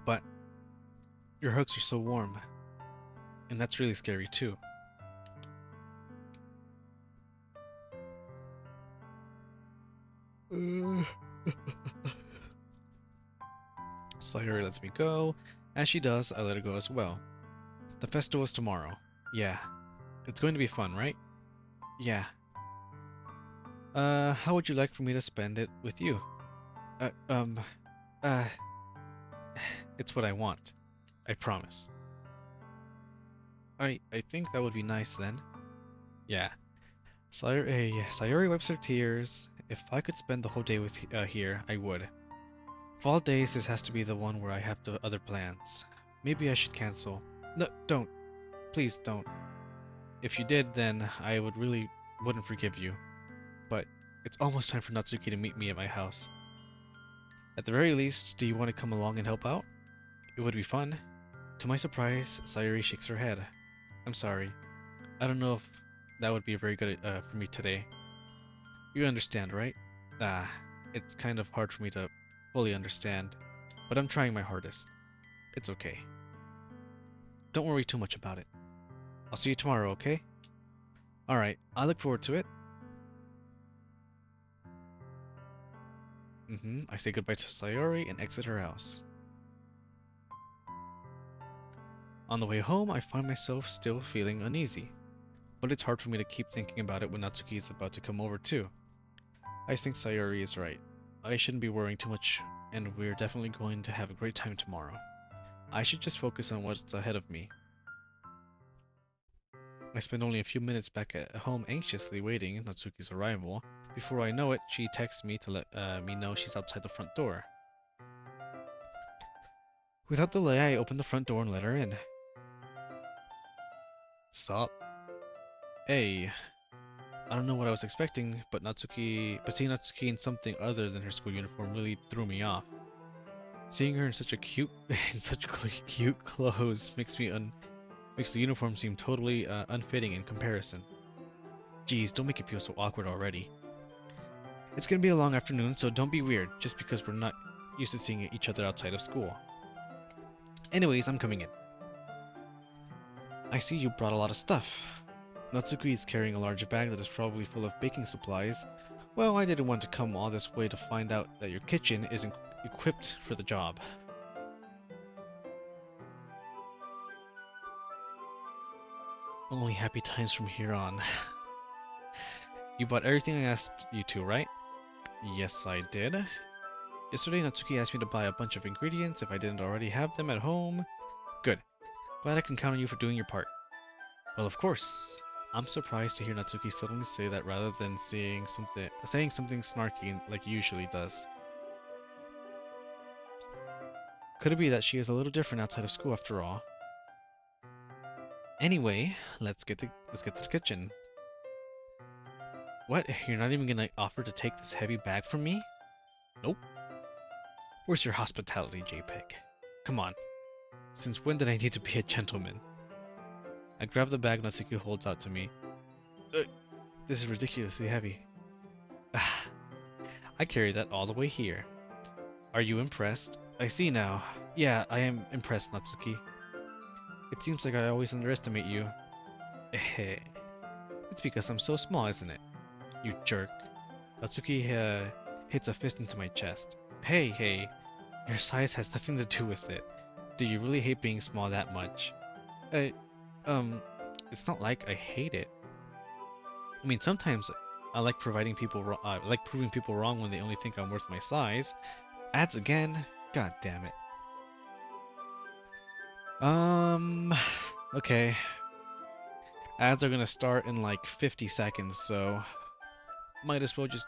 But your hugs are so warm, and that's really scary too. Sayuri lets me go. As she does, I let her go as well. The festival's tomorrow. Yeah. It's going to be fun, right? Yeah. How would you like for me to spend it with you? Uh, um, uh, it's what I want. I promise. I think that would be nice then. Yeah. Sayuri wipes her tears. If I could spend the whole day with here, I would. Of all days, this has to be the one where I have the other plans. Maybe I should cancel. No, don't. Please don't. If you did, then I wouldn't forgive you. But it's almost time for Natsuki to meet me at my house. At the very least, do you want to come along and help out? It would be fun. To my surprise, Sayuri shakes her head. I'm sorry. I don't know if that would be very good for me today. You understand, right? It's kind of hard for me to fully understand, but I'm trying my hardest. It's okay. Don't worry too much about it. I'll see you tomorrow, okay? Alright, I look forward to it. I say goodbye to Sayori and exit her house. On the way home, I find myself still feeling uneasy, but it's hard for me to keep thinking about it when Natsuki is about to come over too. I think Sayori is right. I shouldn't be worrying too much, and we're definitely going to have a great time tomorrow. I should just focus on what's ahead of me. I spend only a few minutes back at home anxiously waiting Natsuki's arrival. Before I know it, she texts me to let me know she's outside the front door. Without delay, I open the front door and let her in. Sup? Hey. I don't know what I was expecting, but seeing Natsuki in something other than her school uniform really threw me off. Seeing her in such cute clothes makes the uniform seem totally unfitting in comparison. Geez, don't make it feel so awkward already. It's gonna be a long afternoon, so don't be weird, just because we're not used to seeing each other outside of school. Anyways, I'm coming in. I see you brought a lot of stuff. Natsuki is carrying a large bag that is probably full of baking supplies. Well, I didn't want to come all this way to find out that your kitchen isn't equipped for the job. Only happy times from here on. You bought everything I asked you to, right? Yes, I did. Yesterday, Natsuki asked me to buy a bunch of ingredients if I didn't already have them at home. Good. Glad I can count on you for doing your part. Well, of course. I'm surprised to hear Natsuki suddenly say that rather than saying something snarky like he usually does. Could it be that she is a little different outside of school after all? Anyway, let's get to the kitchen. What? You're not even gonna offer to take this heavy bag from me? Nope. Where's your hospitality, JPEG? Come on. Since when did I need to be a gentleman? I grab the bag Natsuki holds out to me. This is ridiculously heavy. I carried that all the way here. Are you impressed? I see now. Yeah, I am impressed, Natsuki. It seems like I always underestimate you. It's because I'm so small, isn't it? You jerk. Natsuki hits a fist into my chest. Hey, your size has nothing to do with it. Do you really hate being small that much? It's not like I hate it. I mean, sometimes I like proving people wrong when they only think I'm worth my size. Ads again? God damn it. Um, okay. Ads are gonna start in like 50 seconds, so might as well just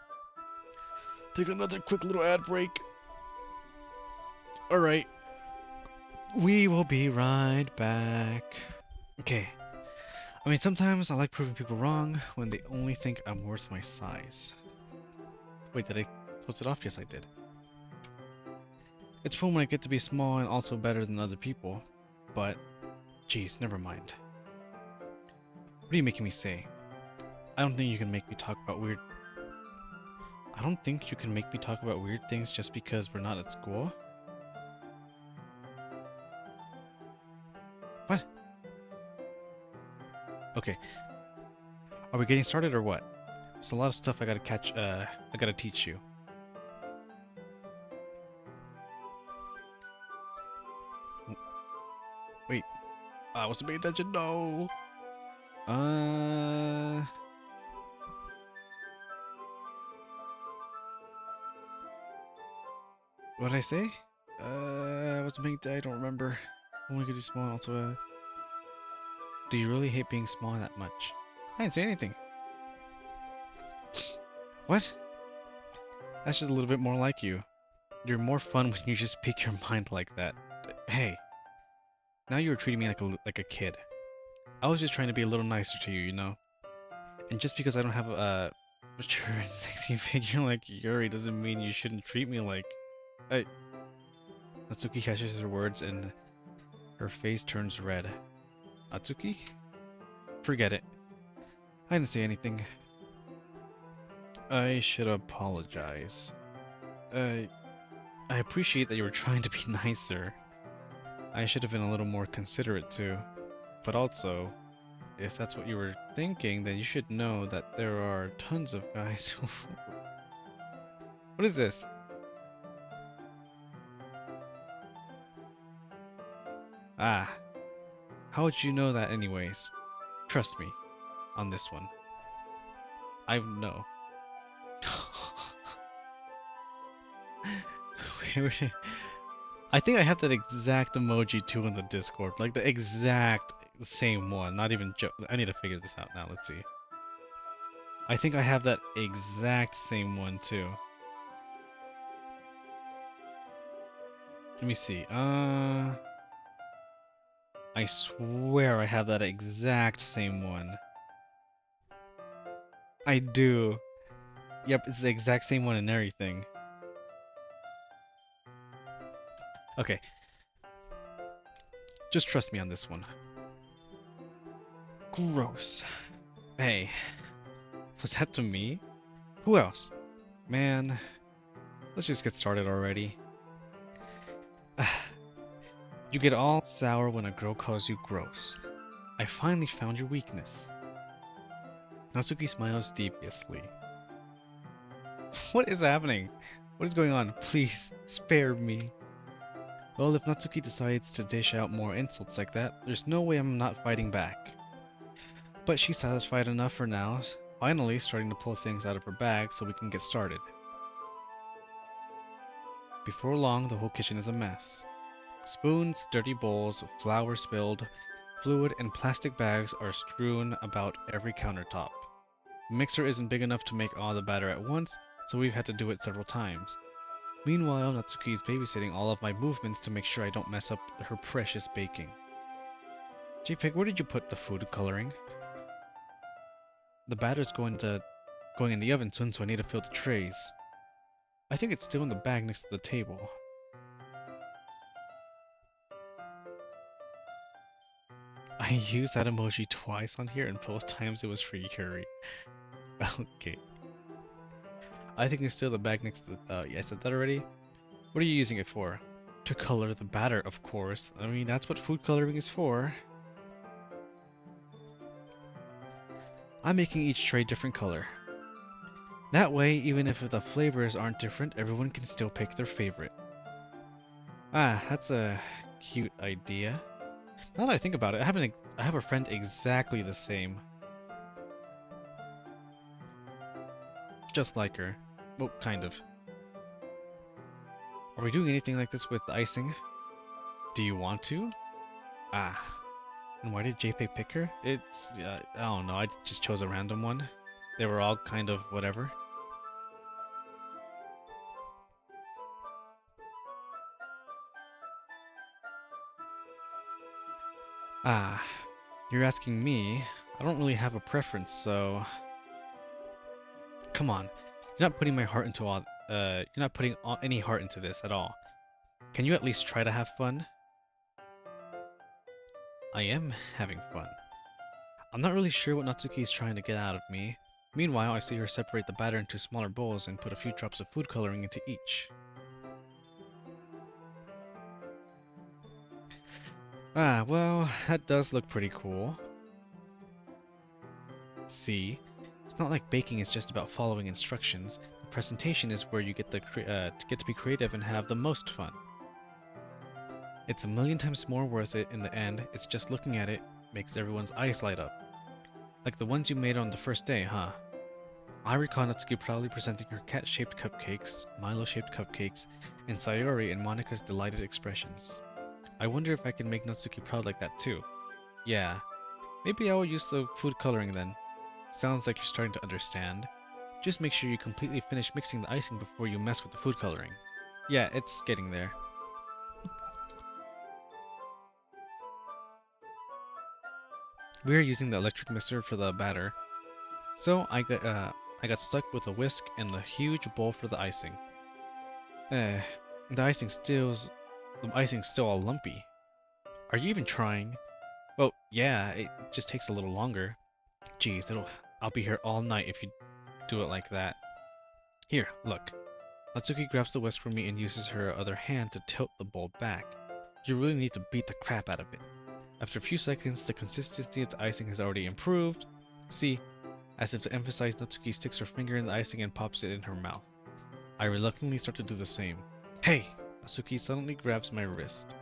take another quick little ad break. Alright, we will be right back. Okay. I mean, sometimes I like proving people wrong when they only think I'm worth my size. Wait, did I close it off? Yes, I did. It's fun when I get to be small and also better than other people, but geez, never mind. What are you making me say? I don't think you can make me talk about weird. I don't think you can make me talk about weird things just because we're not at school. What? Okay. Are we getting started or what? There's a lot of stuff I gotta I gotta teach you. Wait, I wasn't paying attention, no! Uh... What did I say? I wasn't paying I don't remember. Only could be small, also, do you really hate being small that much? I didn't say anything. What? That's just a little bit more like you. You're more fun when you just speak your mind like that. Hey, now you were treating me like a kid. I was just trying to be a little nicer to you, you know? And just because I don't have a mature and sexy figure like Yuri doesn't mean you shouldn't treat me like... I... Natsuki catches her words and her face turns red. Natsuki? Forget it. I didn't say anything. I should apologize. I appreciate that you were trying to be nicer. I should have been a little more considerate too. But also, if that's what you were thinking, then you should know that there are tons of guys who... What is this? Ah, how would you know that anyways? Trust me, on this one. I know. I think I have that exact emoji too in the Discord. Like the exact same one. Not even joke. I need to figure this out now. Let's see. I think I have that exact same one too. Let me see. I swear I have that exact same one. I do. Yep, it's the exact same one and everything. Okay. Just trust me on this one. Gross. Hey, was that to me? Who else? Man, let's just get started already. You get all sour when a girl calls you gross. I finally found your weakness. Natsuki smiles deviously. What is happening? What is going on? Please, spare me. Well, if Natsuki decides to dish out more insults like that, there's no way I'm not fighting back. But she's satisfied enough for now, finally starting to pull things out of her bag so we can get started. Before long, the whole kitchen is a mess. Spoons, dirty bowls, flour spilled, fluid, and plastic bags are strewn about every countertop. The mixer isn't big enough to make all the batter at once, so we've had to do it several times. Meanwhile, Natsuki is babysitting all of my movements to make sure I don't mess up her precious baking. JPEG, where did you put the food coloring? The batter's going in the oven soon, so I need to fill the trays. I think it's still in the bag next to the table. I used that emoji twice on here, and both times it was for Yuri. Okay. I think it's still the bag next to the... yeah, I said that already? What are you using it for? To color the batter, of course. I mean, that's what food coloring is for. I'm making each tray different color. That way, even if the flavors aren't different, everyone can still pick their favorite. Ah, that's a cute idea. Now that I think about it, I have a friend exactly the same. Just like her. Well, kind of. Are we doing anything like this with the icing? Do you want to? Ah, and why did JPEG pick her? I don't know, I just chose a random one. They were all kind of whatever. Ah, you're asking me. I don't really have a preference, so come on. You're not putting my heart into you're not putting any heart into this at all. Can you at least try to have fun? I am having fun. I'm not really sure what Natsuki is trying to get out of me. Meanwhile, I see her separate the batter into smaller bowls and put a few drops of food coloring into each. Ah, well, that does look pretty cool. See, it's not like baking is just about following instructions. The presentation is where you get to be creative and have the most fun. It's a million times more worth it in the end. It's just looking at it makes everyone's eyes light up. Like the ones you made on the first day, huh? I recall Natsuki proudly presenting her cat-shaped cupcakes, Milo-shaped cupcakes, and Sayori and Monika's delighted expressions. I wonder if I can make Natsuki proud like that too. Yeah, maybe I will use the food coloring then. Sounds like you're starting to understand. Just make sure you completely finish mixing the icing before you mess with the food coloring. Yeah, it's getting there. We are using the electric mixer for the batter, so I got stuck with a whisk and the huge bowl for the icing. Eh, the the icing's still all lumpy. Are you even trying? Well, yeah, it just takes a little longer. Geez, I'll be here all night if you do it like that. Here, look. Natsuki grabs the whisk from me and uses her other hand to tilt the bowl back. You really need to beat the crap out of it. After a few seconds, the consistency of the icing has already improved. See, as if to emphasize, Natsuki sticks her finger in the icing and pops it in her mouth. I reluctantly start to do the same. Hey! Natsuki suddenly grabs my wrist.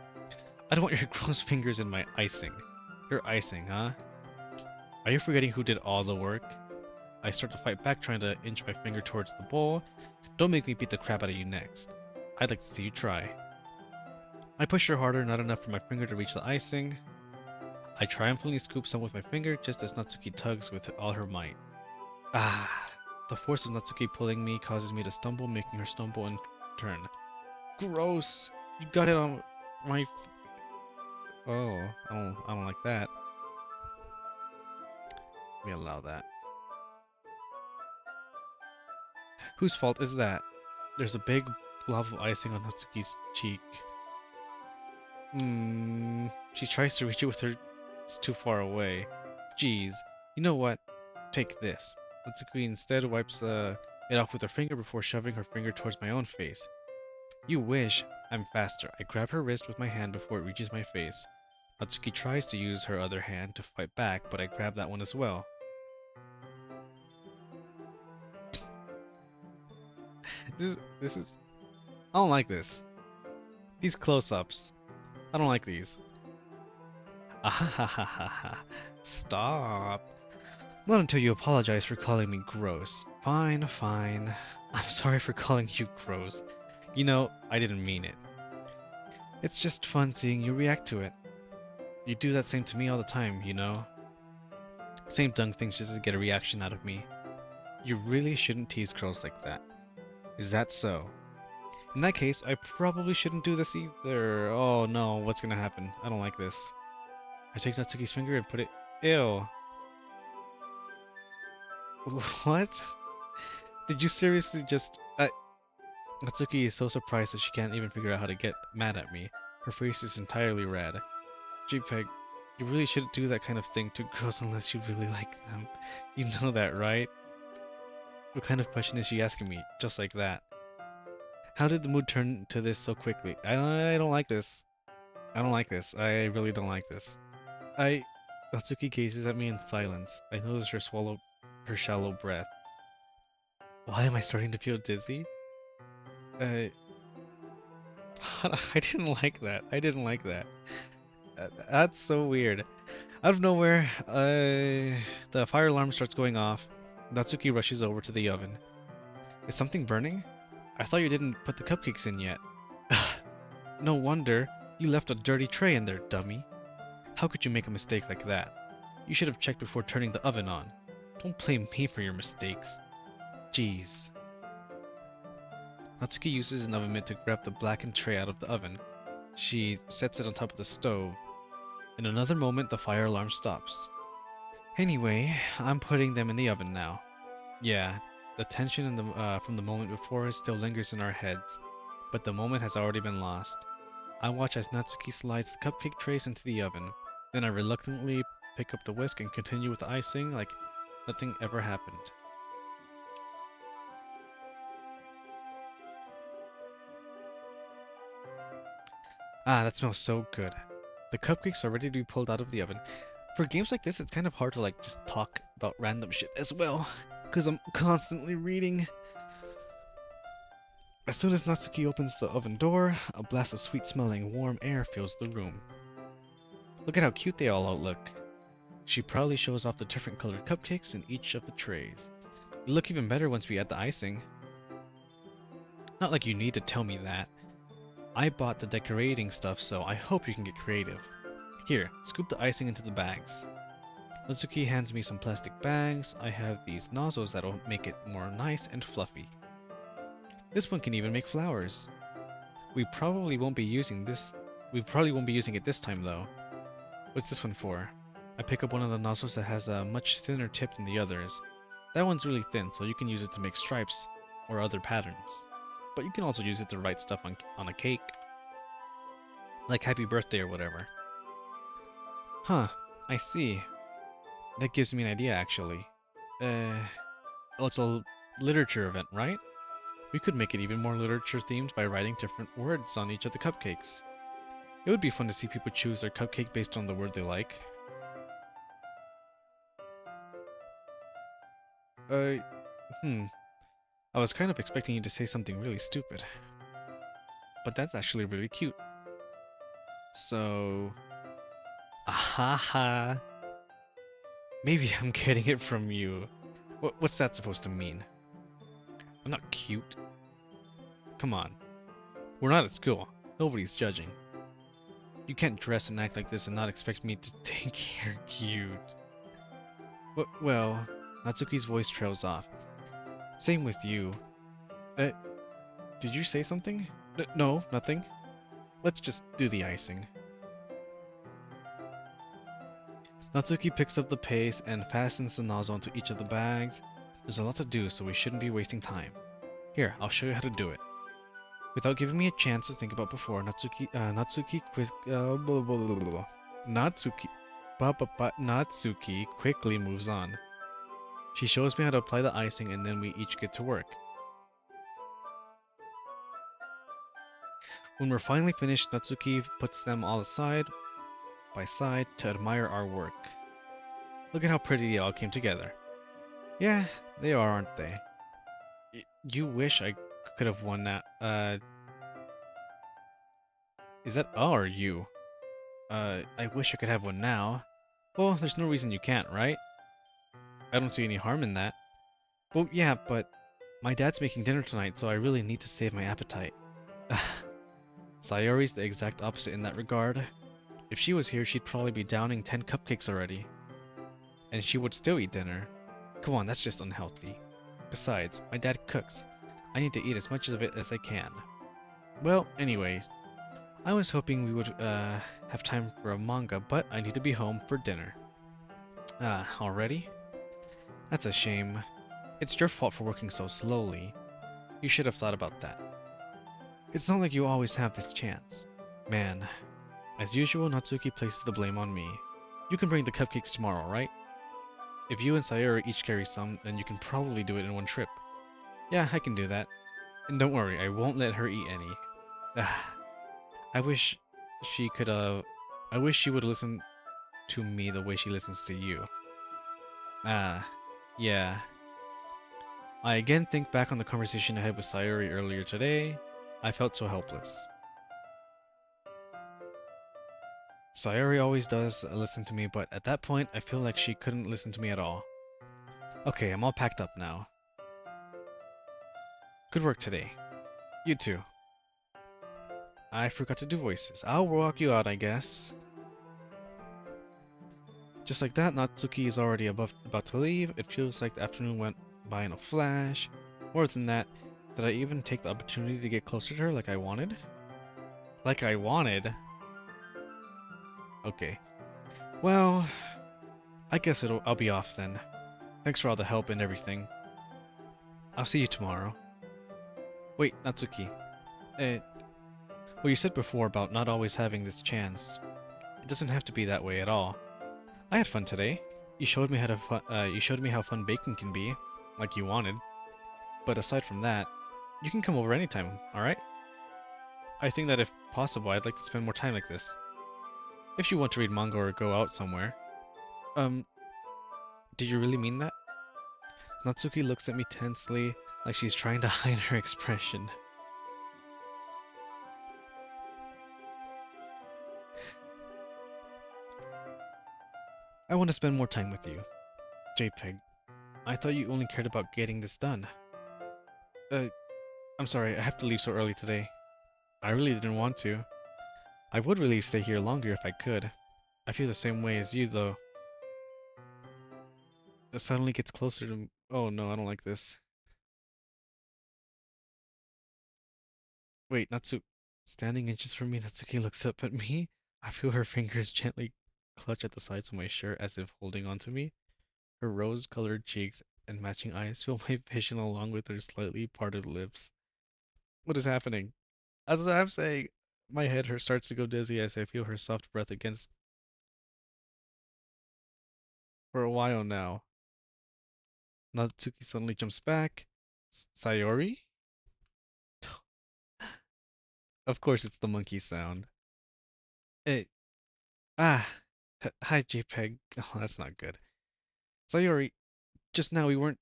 I don't want your gross fingers in my icing. Your icing, huh? Are you forgetting who did all the work? I start to fight back, trying to inch my finger towards the bowl. Don't make me beat the crap out of you next. I'd like to see you try. I push her harder, not enough for my finger to reach the icing. I triumphantly scoop some with my finger, just as Natsuki tugs with all her might. Ah! The force of Natsuki pulling me causes me to stumble, making her stumble in turn. Gross! You got it on my... Oh, I don't like that. Let me allow that. Whose fault is that? There's a big blob of icing on Natsuki's cheek. She tries to reach it with her... It's too far away. Jeez. You know what? Take this. Natsuki instead wipes it off with her finger before shoving her finger towards my own face. You wish. I'm faster. I grab her wrist with my hand before it reaches my face. Natsuki tries to use her other hand to fight back, but I grab that one as well. This is... I don't like this. These close-ups. I don't like these. Ahahaha. Stop. Not until you apologize for calling me gross. Fine, fine. I'm sorry for calling you gross. You know, I didn't mean it. It's just fun seeing you react to it. You do that same to me all the time, you know? Same dumb things just to get a reaction out of me. You really shouldn't tease girls like that. Is that so? In that case, I probably shouldn't do this either. Oh no, what's gonna happen? I don't like this. I take Natsuki's finger and put it... Ew. What? Did you seriously just... Natsuki is so surprised that she can't even figure out how to get mad at me. Her face is entirely red. JPEG, you really shouldn't do that kind of thing to girls unless you really like them. You know that, right? What kind of question is she asking me? Just like that. How did the mood turn to this so quickly? I don't like this. I don't like this. I really don't like this. Natsuki gazes at me in silence. I notice her shallow breath. Why am I starting to feel dizzy? I didn't like that. I didn't like that. That's so weird. Out of nowhere, the fire alarm starts going off. Natsuki rushes over to the oven. Is something burning? I thought you didn't put the cupcakes in yet. No wonder. You left a dirty tray in there, dummy. How could you make a mistake like that? You should have checked before turning the oven on. Don't blame me for your mistakes. Jeez. Natsuki uses an oven mitt to grab the blackened tray out of the oven. She sets it on top of the stove. In another moment, the fire alarm stops. Anyway, I'm putting them in the oven now. Yeah, the tension from the moment before still lingers in our heads, but the moment has already been lost. I watch as Natsuki slides the cupcake trays into the oven. Then I reluctantly pick up the whisk and continue with the icing like nothing ever happened. Ah, that smells so good. The cupcakes are ready to be pulled out of the oven. For games like this, it's kind of hard to like just talk about random shit as well, because I'm constantly reading. As soon as Natsuki opens the oven door, a blast of sweet-smelling, warm air fills the room. Look at how cute they all look. She proudly shows off the different colored cupcakes in each of the trays. They look even better once we add the icing. Not like you need to tell me that. I bought the decorating stuff, so I hope you can get creative. Here, scoop the icing into the bags. Natsuki hands me some plastic bags. I have these nozzles that'll make it more nice and fluffy. This one can even make flowers. We probably won't be using it this time though. What's this one for? I pick up one of the nozzles that has a much thinner tip than the others. That one's really thin, so you can use it to make stripes or other patterns. But you can also use it to write stuff on a cake. Like happy birthday or whatever. Huh, I see. That gives me an idea actually. Oh, it's a literature event, right? We could make it even more literature themed by writing different words on each of the cupcakes. It would be fun to see people choose their cupcake based on the word they like. Uh, I was kind of expecting you to say something really stupid. But that's actually really cute. So... Ahaha. Maybe I'm getting it from you. What's that supposed to mean? I'm not cute. Come on. We're not at school. Nobody's judging. You can't dress and act like this and not expect me to think you're cute. Well, Natsuki's voice trails off. Same with you. Did you say something? No, nothing. Let's just do the icing. Natsuki picks up the paste and fastens the nozzle onto each of the bags. There's a lot to do, so we shouldn't be wasting time. Here, I'll show you how to do it. Without giving me a chance to think about before, Natsuki quickly moves on. She shows me how to apply the icing and then we each get to work. When we're finally finished, Natsuki puts them all side by side to admire our work. Look at how pretty they all came together. Yeah, they are, aren't they? You wish I could have won that. Is that or you? I wish I could have one now. Well, there's no reason you can't, right? I don't see any harm in that. Well, yeah, but my dad's making dinner tonight, so I really need to save my appetite. Sayori's the exact opposite in that regard. If she was here, she'd probably be downing 10 cupcakes already. And she would still eat dinner. Come on, that's just unhealthy. Besides, my dad cooks. I need to eat as much of it as I can. Well, anyways, I was hoping we would have time for a manga, but I need to be home for dinner. Already? That's a shame. It's your fault for working so slowly. You should have thought about that. It's not like you always have this chance. Man. As usual, Natsuki places the blame on me. You can bring the cupcakes tomorrow, right? If you and Sayori each carry some, then you can probably do it in one trip. Yeah, I can do that. And don't worry, I won't let her eat any. I wish she would listen to me the way she listens to you. Yeah. I again think back on the conversation I had with Sayori earlier today. I felt so helpless. Sayori always does listen to me, but at that point, I feel like she couldn't listen to me at all. Okay, I'm all packed up now. Good work today. You too. I forgot to do voices. I'll walk you out, I guess. Just like that, Natsuki is already about to leave. It feels like the afternoon went by in a flash. More than that, did I even take the opportunity to get closer to her like I wanted? Like I wanted? Okay. Well, I guess I'll be off then. Thanks for all the help and everything. I'll see you tomorrow. Wait, Natsuki. Uh, well, you said before about not always having this chance. It doesn't have to be that way at all. I had fun today. You showed me how fun baking can be, like you wanted. But aside from that, you can come over anytime, alright? I think that if possible, I'd like to spend more time like this. If you want to read manga or go out somewhere. Um, do you really mean that? Natsuki looks at me tensely, like she's trying to hide her expression. I want to spend more time with you. JPEG, I thought you only cared about getting this done. Uh, I'm sorry, I have to leave so early today. I really didn't want to. I would really stay here longer if I could. I feel the same way as you, though. It suddenly gets closer to... Oh no, I don't like this. Wait, Natsu... Standing inches from me, Natsuki looks up at me. I feel her fingers gently clutch at the sides of my shirt as if holding onto me. Her rose-colored cheeks and matching eyes fill my vision along with her slightly parted lips. What is happening? As I'm saying, my head starts to go dizzy as I feel her soft breath against... For a while now. Natsuki suddenly jumps back. Sayori? Of course it's the monkey sound. It... Ah! Hi, JPEG. Oh, that's not good. Sayori, just now we weren't...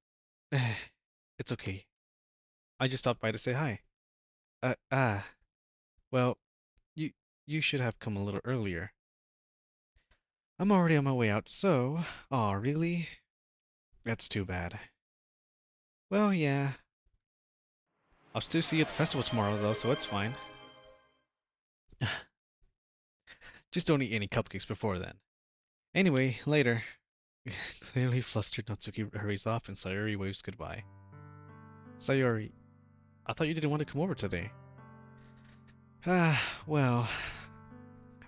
It's okay. I just stopped by to say hi. Uh, ah. Well, you you should have come a little earlier. I'm already on my way out, so... Aw, really? That's too bad. Well, yeah. I'll still see you at the festival tomorrow, though, so it's fine. Just don't eat any cupcakes before then. Anyway, later. Clearly flustered, Natsuki hurries off and Sayori waves goodbye. Sayori, I thought you didn't want to come over today. Ah, well...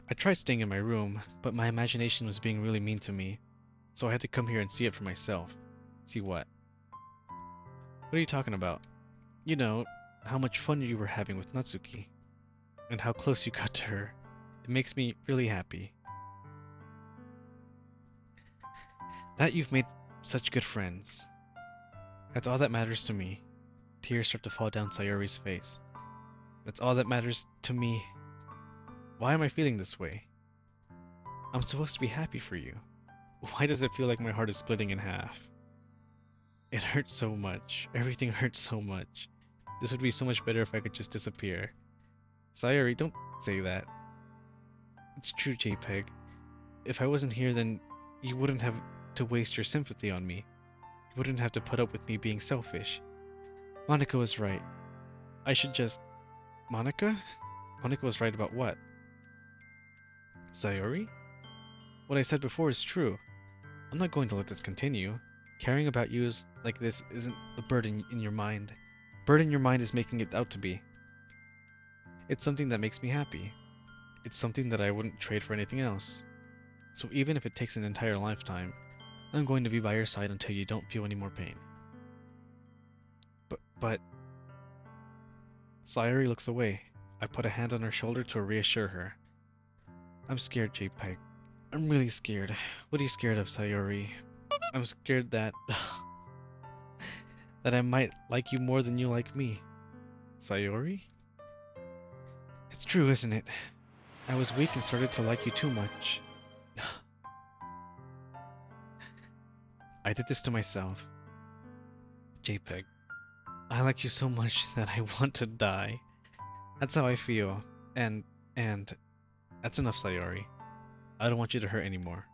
I tried staying in my room, but my imagination was being really mean to me, so I had to come here and see it for myself. See what? What are you talking about? You know, how much fun you were having with Natsuki, and how close you got to her. It makes me really happy. That you've made such good friends. That's all that matters to me. Tears start to fall down Sayori's face. That's all that matters to me. Why am I feeling this way? I'm supposed to be happy for you. Why does it feel like my heart is splitting in half? It hurts so much. Everything hurts so much. This would be so much better if I could just disappear. Sayori, don't say that. It's true, JPEG. If I wasn't here, then you wouldn't have to waste your sympathy on me. You wouldn't have to put up with me being selfish. Monica was right. I should just... Monica? Monica was right about what? Sayori? What I said before is true. I'm not going to let this continue. Caring about you is like this isn't the burden in your mind. Burden your mind is making it out to be. It's something that makes me happy. It's something that I wouldn't trade for anything else. So even if it takes an entire lifetime, I'm going to be by your side until you don't feel any more pain. But... Sayori looks away. I put a hand on her shoulder to reassure her. I'm scared, JPEG. I'm really scared. What are you scared of, Sayori? I'm scared that... that I might like you more than you like me. Sayori? It's true, isn't it? I was weak and started to like you too much. I did this to myself. JPEG, I like you so much that I want to die. That's how I feel. And... That's enough, Sayori. I don't want you to hurt anymore.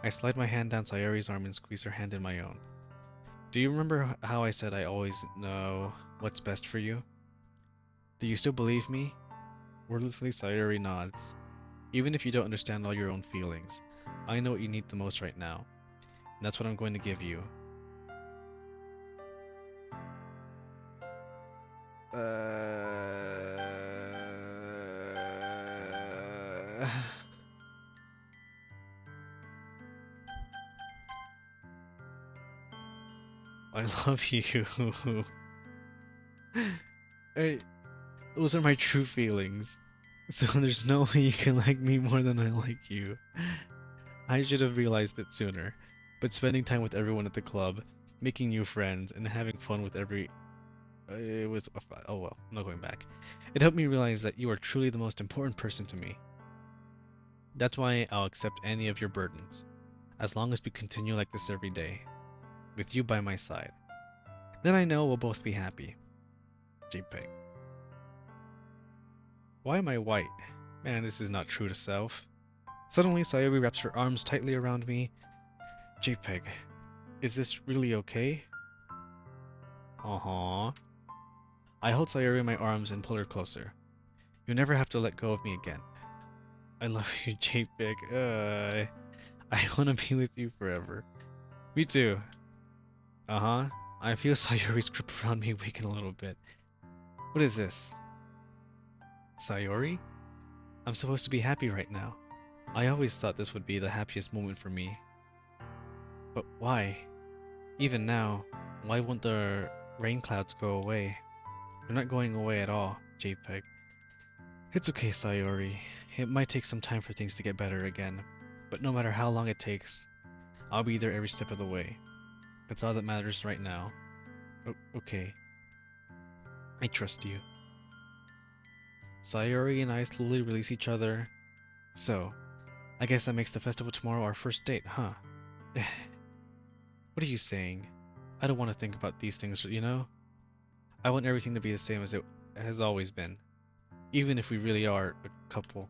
I slide my hand down Sayori's arm and squeeze her hand in my own. Do you remember how I said I always know what's best for you? Do you still believe me? Wordlessly, Sayori nods. Even if you don't understand all your own feelings, I know what you need the most right now, and that's what I'm going to give you. I love you. I, those are my true feelings. So there's no way you can like me more than I like you. I should have realized it sooner. But spending time with everyone at the club, making new friends, and having fun with every... it was... oh well, I'm not going back. It helped me realize that you are truly the most important person to me. That's why I'll accept any of your burdens, as long as we continue like this every day, with you by my side. Then I know we'll both be happy. JPEG. Why am I white? Man, this is not true to self. Suddenly, Sayori wraps her arms tightly around me. JPEG, is this really okay? Uh-huh. I hold Sayori in my arms and pull her closer. You never have to let go of me again. I love you, JPEG. I want to be with you forever. Me too. Uh-huh. I feel Sayori's grip around me weaken a little bit. What is this? Sayori? I'm supposed to be happy right now. I always thought this would be the happiest moment for me. But why? Even now, why won't the rain clouds go away? They're not going away at all, JPEG. It's okay, Sayori. It might take some time for things to get better again. But no matter how long it takes, I'll be there every step of the way. That's all that matters right now. Okay. I trust you. Sayori and I slowly release each other. So, I guess that makes the festival tomorrow our first date, huh? What are you saying? I don't want to think about these things, you know? I want everything to be the same as it has always been, even if we really are a couple.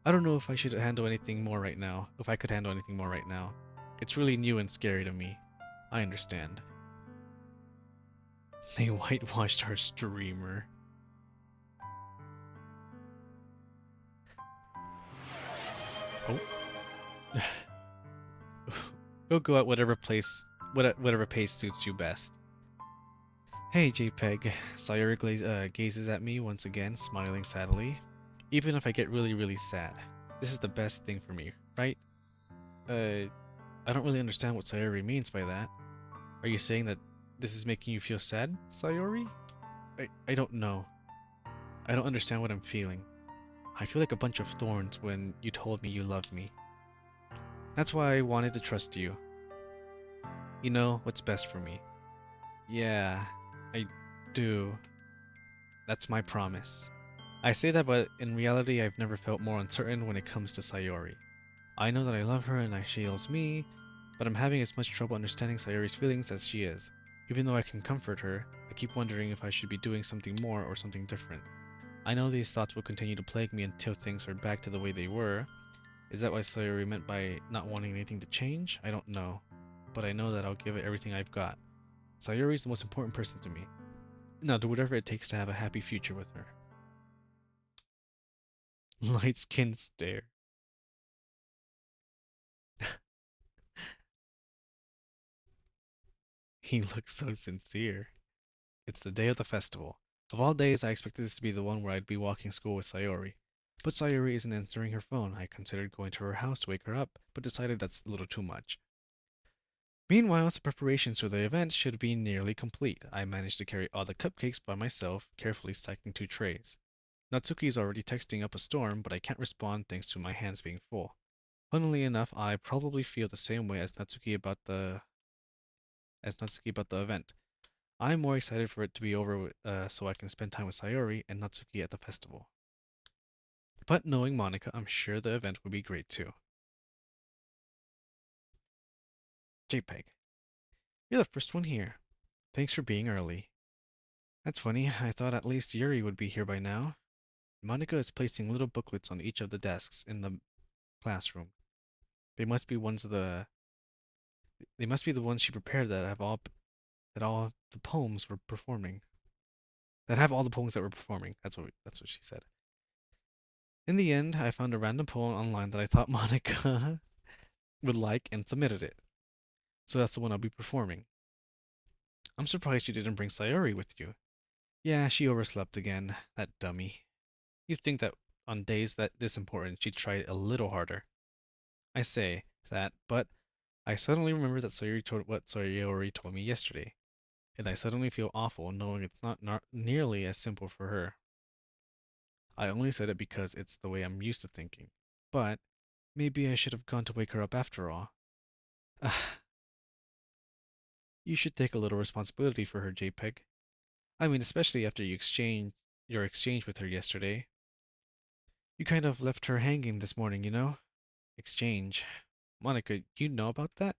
I don't know if I should handle anything more right now, if I could handle anything more right now. It's really new and scary to me. I understand. They whitewashed our streamer. Oh. Go at whatever pace suits you best. Hey, JPEG. Sayori gazes at me once again, smiling sadly. Even if I get really sad, this is the best thing for me, right? I don't really understand what Sayori means by that. Are you saying that this is making you feel sad, Sayori? I don't know. I don't understand what I'm feeling. I feel like a bunch of thorns when you told me you loved me. That's why I wanted to trust you. You know what's best for me. Yeah, I do. That's my promise. I say that, but in reality, I've never felt more uncertain when it comes to Sayori. I know that I love her and she loves me, but I'm having as much trouble understanding Sayori's feelings as she is. Even though I can comfort her, I keep wondering if I should be doing something more or something different. I know these thoughts will continue to plague me until things are back to the way they were. Is that what Sayori meant by not wanting anything to change? I don't know. But I know that I'll give it everything I've got. Sayori is the most important person to me. And I'll do whatever it takes to have a happy future with her. Light skin stare. He looks so sincere. It's the day of the festival. Of all days, I expected this to be the one where I'd be walking school with Sayori. But Sayori isn't answering her phone. I considered going to her house to wake her up, but decided that's a little too much. Meanwhile, the preparations for the event should be nearly complete. I managed to carry all the cupcakes by myself, carefully stacking 2 trays. Natsuki is already texting up a storm, but I can't respond thanks to my hands being full. Funnily enough, I probably feel the same way as Natsuki about the event. I'm more excited for it to be over so I can spend time with Sayori and Natsuki at the festival. But knowing Monica, I'm sure the event will be great too. JPEG, you're the first one here. Thanks for being early. That's funny, I thought at least Yuri would be here by now. Monica is placing little booklets on each of the desks in the classroom. They must be the ones she prepared that all the poems were performing. That have all the poems that were performing. That's what she said. In the end, I found a random poem online that I thought Monica would like and submitted it. So that's the one I'll be performing. I'm surprised you didn't bring Sayori with you. Yeah, she overslept again. That dummy. You'd think that on days that this important, she'd try a little harder. I say that, but I suddenly remember that Sayori told what Sayori told me yesterday, and I suddenly feel awful knowing it's not nearly as simple for her. I only said it because it's the way I'm used to thinking. But maybe I should have gone to wake her up after all. You should take a little responsibility for her, JPEG. I mean, especially after your exchange with her yesterday. You kind of left her hanging this morning, you know? Exchange. Monica, you know about that?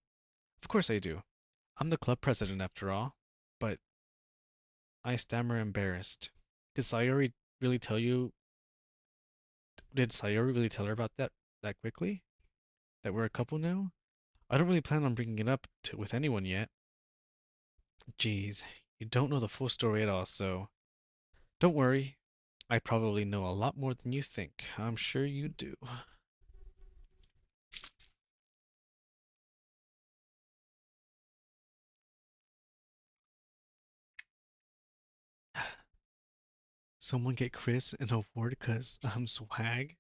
Of course I do. I'm the club president after all. But I stammer embarrassed. Did Sayori really tell you? Did Sayori really tell her about that quickly? That we're a couple now? I don't really plan on bringing it up with anyone yet. Jeez, you don't know the full story at all, so don't worry. I probably know a lot more than you think. I'm sure you do. Someone get Chris an award because I'm swag?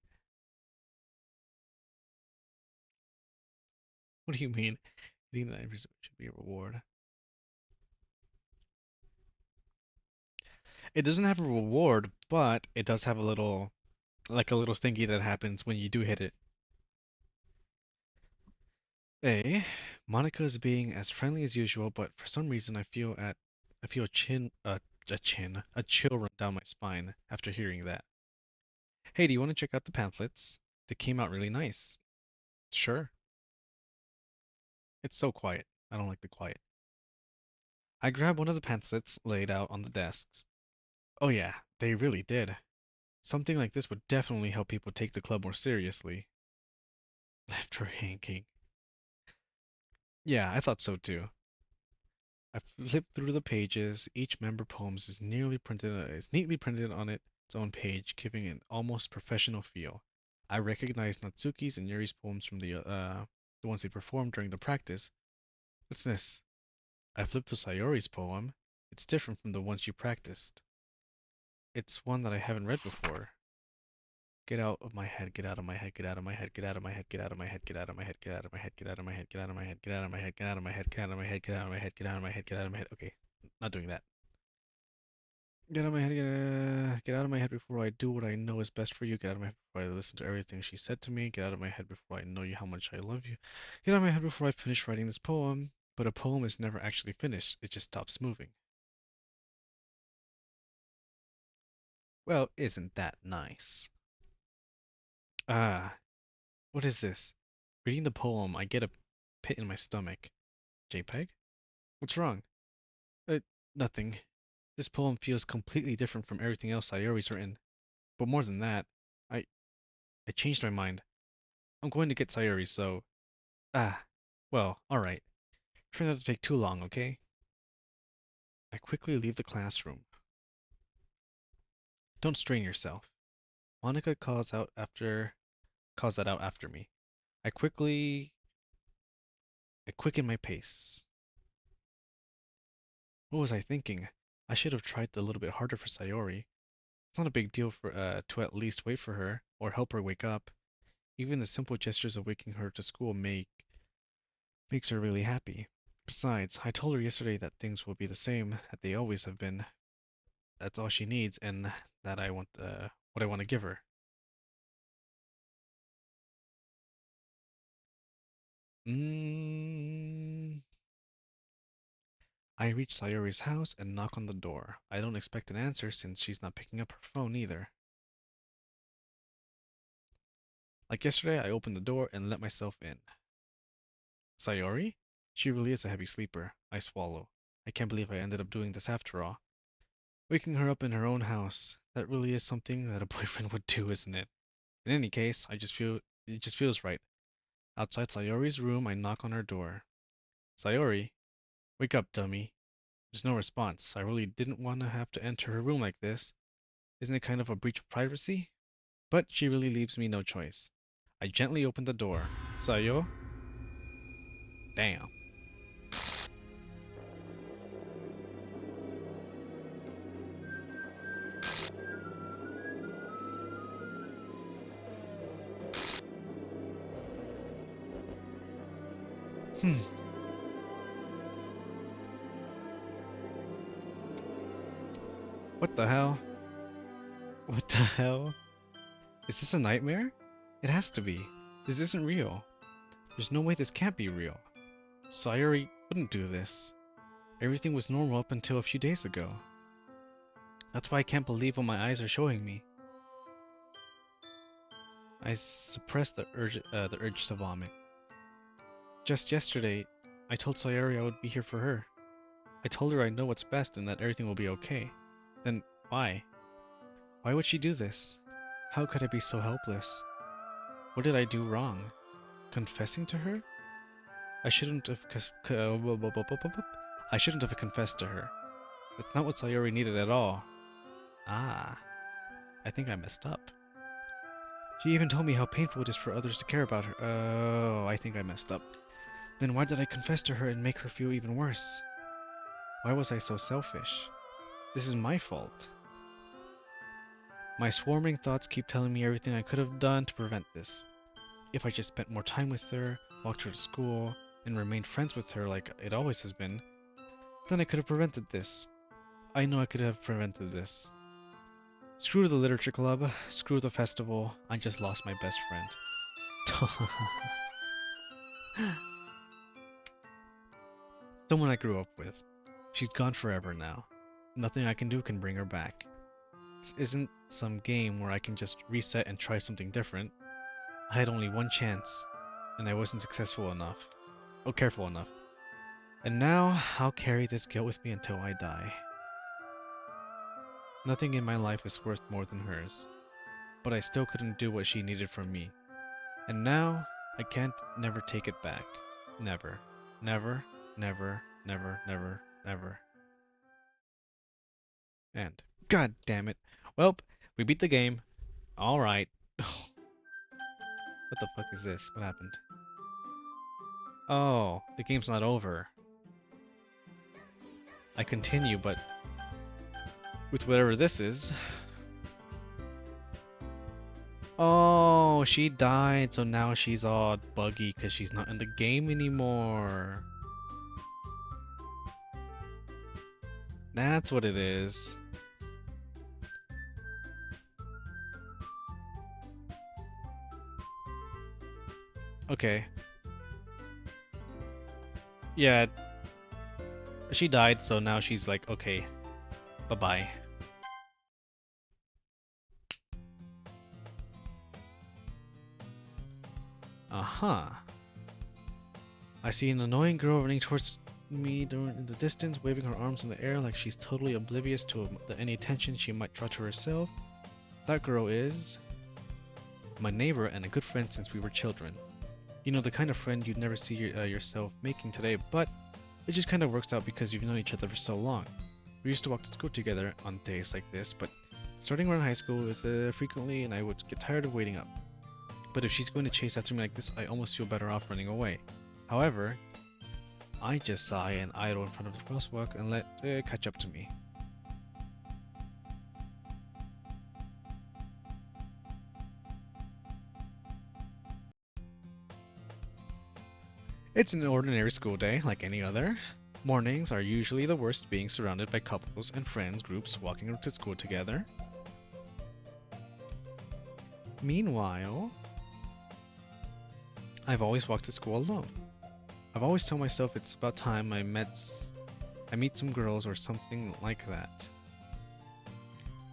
What do you mean? Hitting that should be a reward. It doesn't have a reward, but it does have like a little thingy that happens when you do hit it. A. Monica is being as friendly as usual, but for some reason I feel a chill run down my spine after hearing that. Hey, do you want to check out the pamphlets? They came out really nice. Sure. It's so quiet. I don't like the quiet. I grabbed one of the pamphlets laid out on the desks. Oh yeah, they really did. Something like this would definitely help people take the club more seriously. Left her hanging. Yeah, I thought so too. I flipped through the pages. Each member poems is neatly printed on its own page, giving an almost professional feel. I recognized Natsuki's and Yuri's poems from the ones they performed during the practice. What's this? I flipped to Sayori's poem. It's different from the ones you practiced. It's one that I haven't read before. Get out of my head, get out of my head, get out of my head, get out of my head, get out of my head, get out of my head, get out of my head, get out of my head, get out of my head, get out of my head, get out of my head, get out of my head, get out of my head, get out of my head, get out of my head. Okay, not doing that. Get out of my head, get out of my head before I do what I know is best for you. Get out of my head before I listen to everything she said to me. Get out of my head before I know you how much I love you. Get out of my head before I finish writing this poem. But a poem is never actually finished, it just stops moving. Well, isn't that nice? Ah, what is this? Reading the poem, I get a pit in my stomach. JPEG? What's wrong? Uh, nothing. This poem feels completely different from everything else Sayori's written. But more than that, I I changed my mind. I'm going to get Sayori, so ah, well, alright. Try not to take too long, okay? I quickly leave the classroom. Don't strain yourself. Monica calls that out after me. I quickly I quicken my pace. What was I thinking? I should have tried a little bit harder for Sayori. It's not a big deal to at least wait for her or help her wake up. Even the simple gestures of waking her to school makes her really happy. Besides, I told her yesterday that things will be the same that they always have been. That's all she needs, and that I want what I want to give her. Mm. I reach Sayori's house and knock on the door. I don't expect an answer since she's not picking up her phone either. Like yesterday, I open the door and let myself in. Sayori? She really is a heavy sleeper. I swallow. I can't believe I ended up doing this after all. Waking her up in her own house. That really is something that a boyfriend would do, isn't it? In any case, it just feels right. Outside Sayori's room, I knock on her door. Sayori, wake up, dummy. There's no response. I really didn't want to have to enter her room like this. Isn't it kind of a breach of privacy? But she really leaves me no choice. I gently open the door. Sayo? Damn. Hmm. What the hell? What the hell? Is this a nightmare? It has to be. This isn't real. There's no way this can't be real. Sayori wouldn't do this. Everything was normal up until a few days ago. That's why I can't believe what my eyes are showing me. I suppressed the urge to vomit. Just yesterday, I told Sayori I would be here for her. I told her I know what's best and that everything will be okay. Then why? Why would she do this? How could I be so helpless? What did I do wrong? Confessing to her? I shouldn't have I shouldn't have confessed to her. That's not what Sayori needed at all. Ah, I think I messed up. She even told me how painful it is for others to care about her. Oh, I think I messed up. Then why did I confess to her and make her feel even worse? Why was I so selfish? This is my fault. My swarming thoughts keep telling me everything I could have done to prevent this. If I just spent more time with her, walked her to school, and remained friends with her like it always has been, then I could have prevented this. I know I could have prevented this. Screw the literature club, screw the festival, I just lost my best friend. Someone I grew up with. She's gone forever now. Nothing I can do can bring her back. This isn't some game where I can just reset and try something different. I had only one chance, and I wasn't successful enough. Oh, careful enough. And now, I'll carry this guilt with me until I die. Nothing in my life was worth more than hers, but I still couldn't do what she needed from me. And now, I can't never take it back. Never. Never, never, never, never, never. And, god damn it. Well, we beat the game. Alright. What the fuck is this? What happened? Oh, the game's not over. I continue, but with whatever this is. Oh, she died, so now she's all buggy because she's not in the game anymore. That's what it is. Okay. Yeah. She died, so now she's like, okay, bye-bye. Uh-huh. I see an annoying girl running towards me in the distance, waving her arms in the air like she's totally oblivious to any attention she might draw to herself. That girl is my neighbor and a good friend since we were children. You know, the kind of friend you'd never see yourself making today, but it just kind of works out because you've known each other for so long. We used to walk to school together on days like this, but starting around high school was frequently, and I would get tired of waiting up. But if she's going to chase after me like this, I almost feel better off running away. However, I just sigh and idle in front of the crosswalk and let it catch up to me. It's an ordinary school day, like any other. Mornings are usually the worst, being surrounded by couples and friends groups walking to school together. Meanwhile, I've always walked to school alone. I've always told myself it's about time I meet some girls or something like that.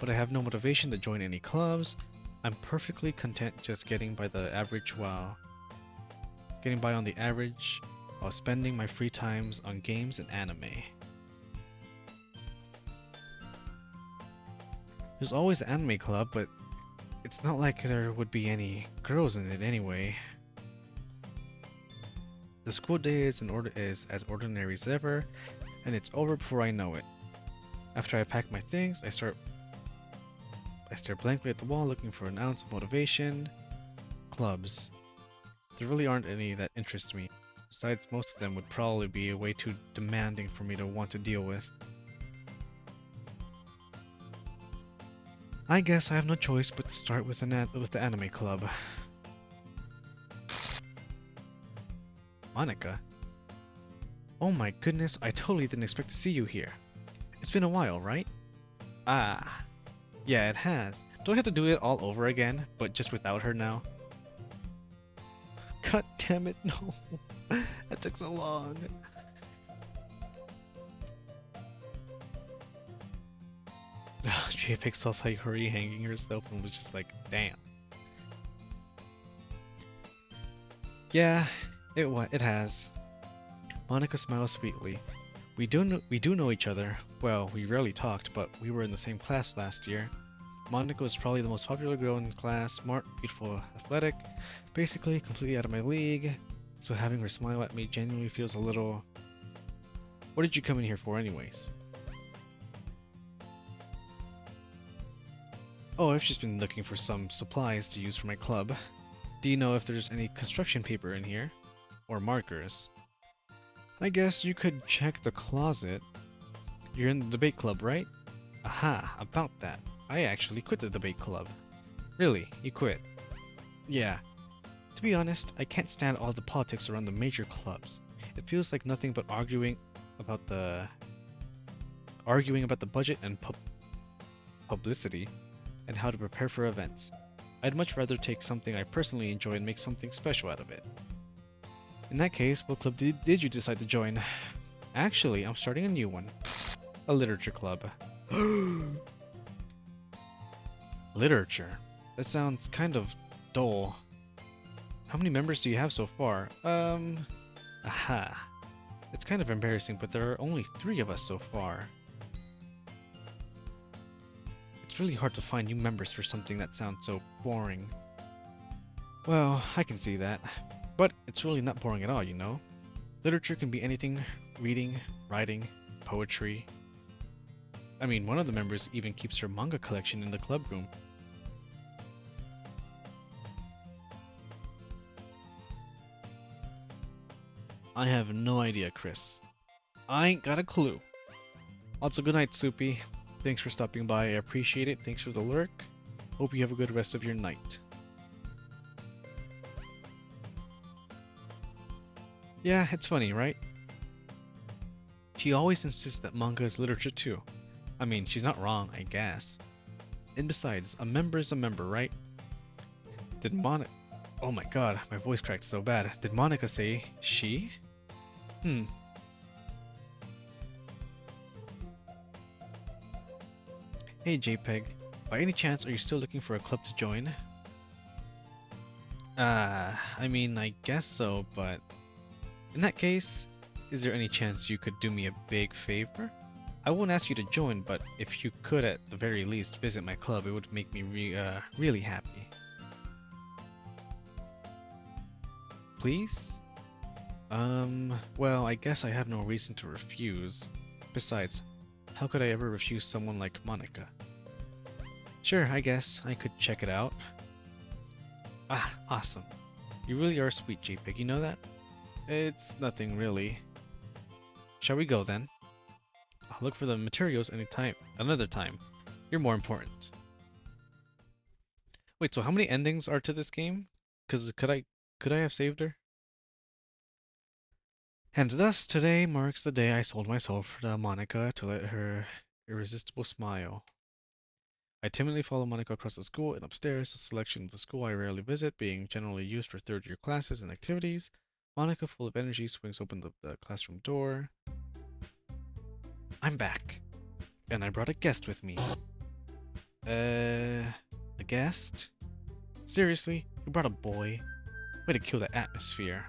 But I have no motivation to join any clubs. I'm perfectly content just getting by on the average while spending my free times on games and anime. There's always an anime club, but it's not like there would be any girls in it anyway. The school day is as ordinary as ever, and it's over before I know it. After I pack my things, I stare blankly at the wall looking for an ounce of motivation. Clubs. There really aren't any that interest me. Besides, most of them would probably be way too demanding for me to want to deal with. I guess I have no choice but to start with the anime club. Monica? Oh my goodness, I totally didn't expect to see you here. It's been a while, right? Ah, yeah, it has. Do I have to do it all over again, but just without her now? God damn it, no. That took so long. JPEG saw Sayuri hanging herself and was just like, damn. Yeah, it has. Monica smiles sweetly. We do know each other. Well, we rarely talked, but we were in the same class last year. Monica was probably the most popular girl in class, smart, beautiful, athletic, basically completely out of my league. So having her smile at me genuinely feels a little... What did you come in here for anyways? Oh, I've just been looking for some supplies to use for my club. Do you know if there's any construction paper in here? Or markers? I guess you could check the closet. You're in the debate club, right? Aha, about that. I actually quit the debate club. Really? You quit? Yeah. To be honest, I can't stand all the politics around the major clubs. It feels like nothing but arguing about the budget and publicity and how to prepare for events. I'd much rather take something I personally enjoy and make something special out of it. In that case, what club did you decide to join? Actually, I'm starting a new one. A literature club. Literature? That sounds kind of dull. How many members do you have so far? Aha. It's kind of embarrassing, but there are only 3 of us so far. It's really hard to find new members for something that sounds so boring. Well, I can see that. But it's really not boring at all, you know? Literature can be anything: reading, writing, poetry. I mean, one of the members even keeps her manga collection in the club room. I have no idea, Chris. I ain't got a clue. Also, good night, Soupy. Thanks for stopping by, I appreciate it. Thanks for the lurk. Hope you have a good rest of your night. Yeah, it's funny, right? She always insists that manga is literature too. I mean, she's not wrong, I guess. And besides, a member is a member, right? Did Monica... Oh my god, my voice cracked so bad. Did Monica say she? Hey JPEG, by any chance are you still looking for a club to join? I mean, I guess so, but... In that case, is there any chance you could do me a big favor? I won't ask you to join, but if you could at the very least visit my club, it would make me really happy. Please? Well, I guess I have no reason to refuse. Besides, how could I ever refuse someone like Monica? Sure, I guess I could check it out. Ah, awesome. You really are sweet, JPEG, you know that? It's nothing really. Shall we go then? I'll look for the materials another time. You're more important. Wait, so how many endings are to this game? Cause could I have saved her? And thus today marks the day I sold my soul to Monica to let her irresistible smile. I timidly follow Monica across the school and upstairs, a selection of the school I rarely visit, being generally used for third-year classes and activities. Monica, full of energy, swings open the classroom door. I'm back. And I brought a guest with me. A guest? Seriously? You brought a boy? Way to kill the atmosphere.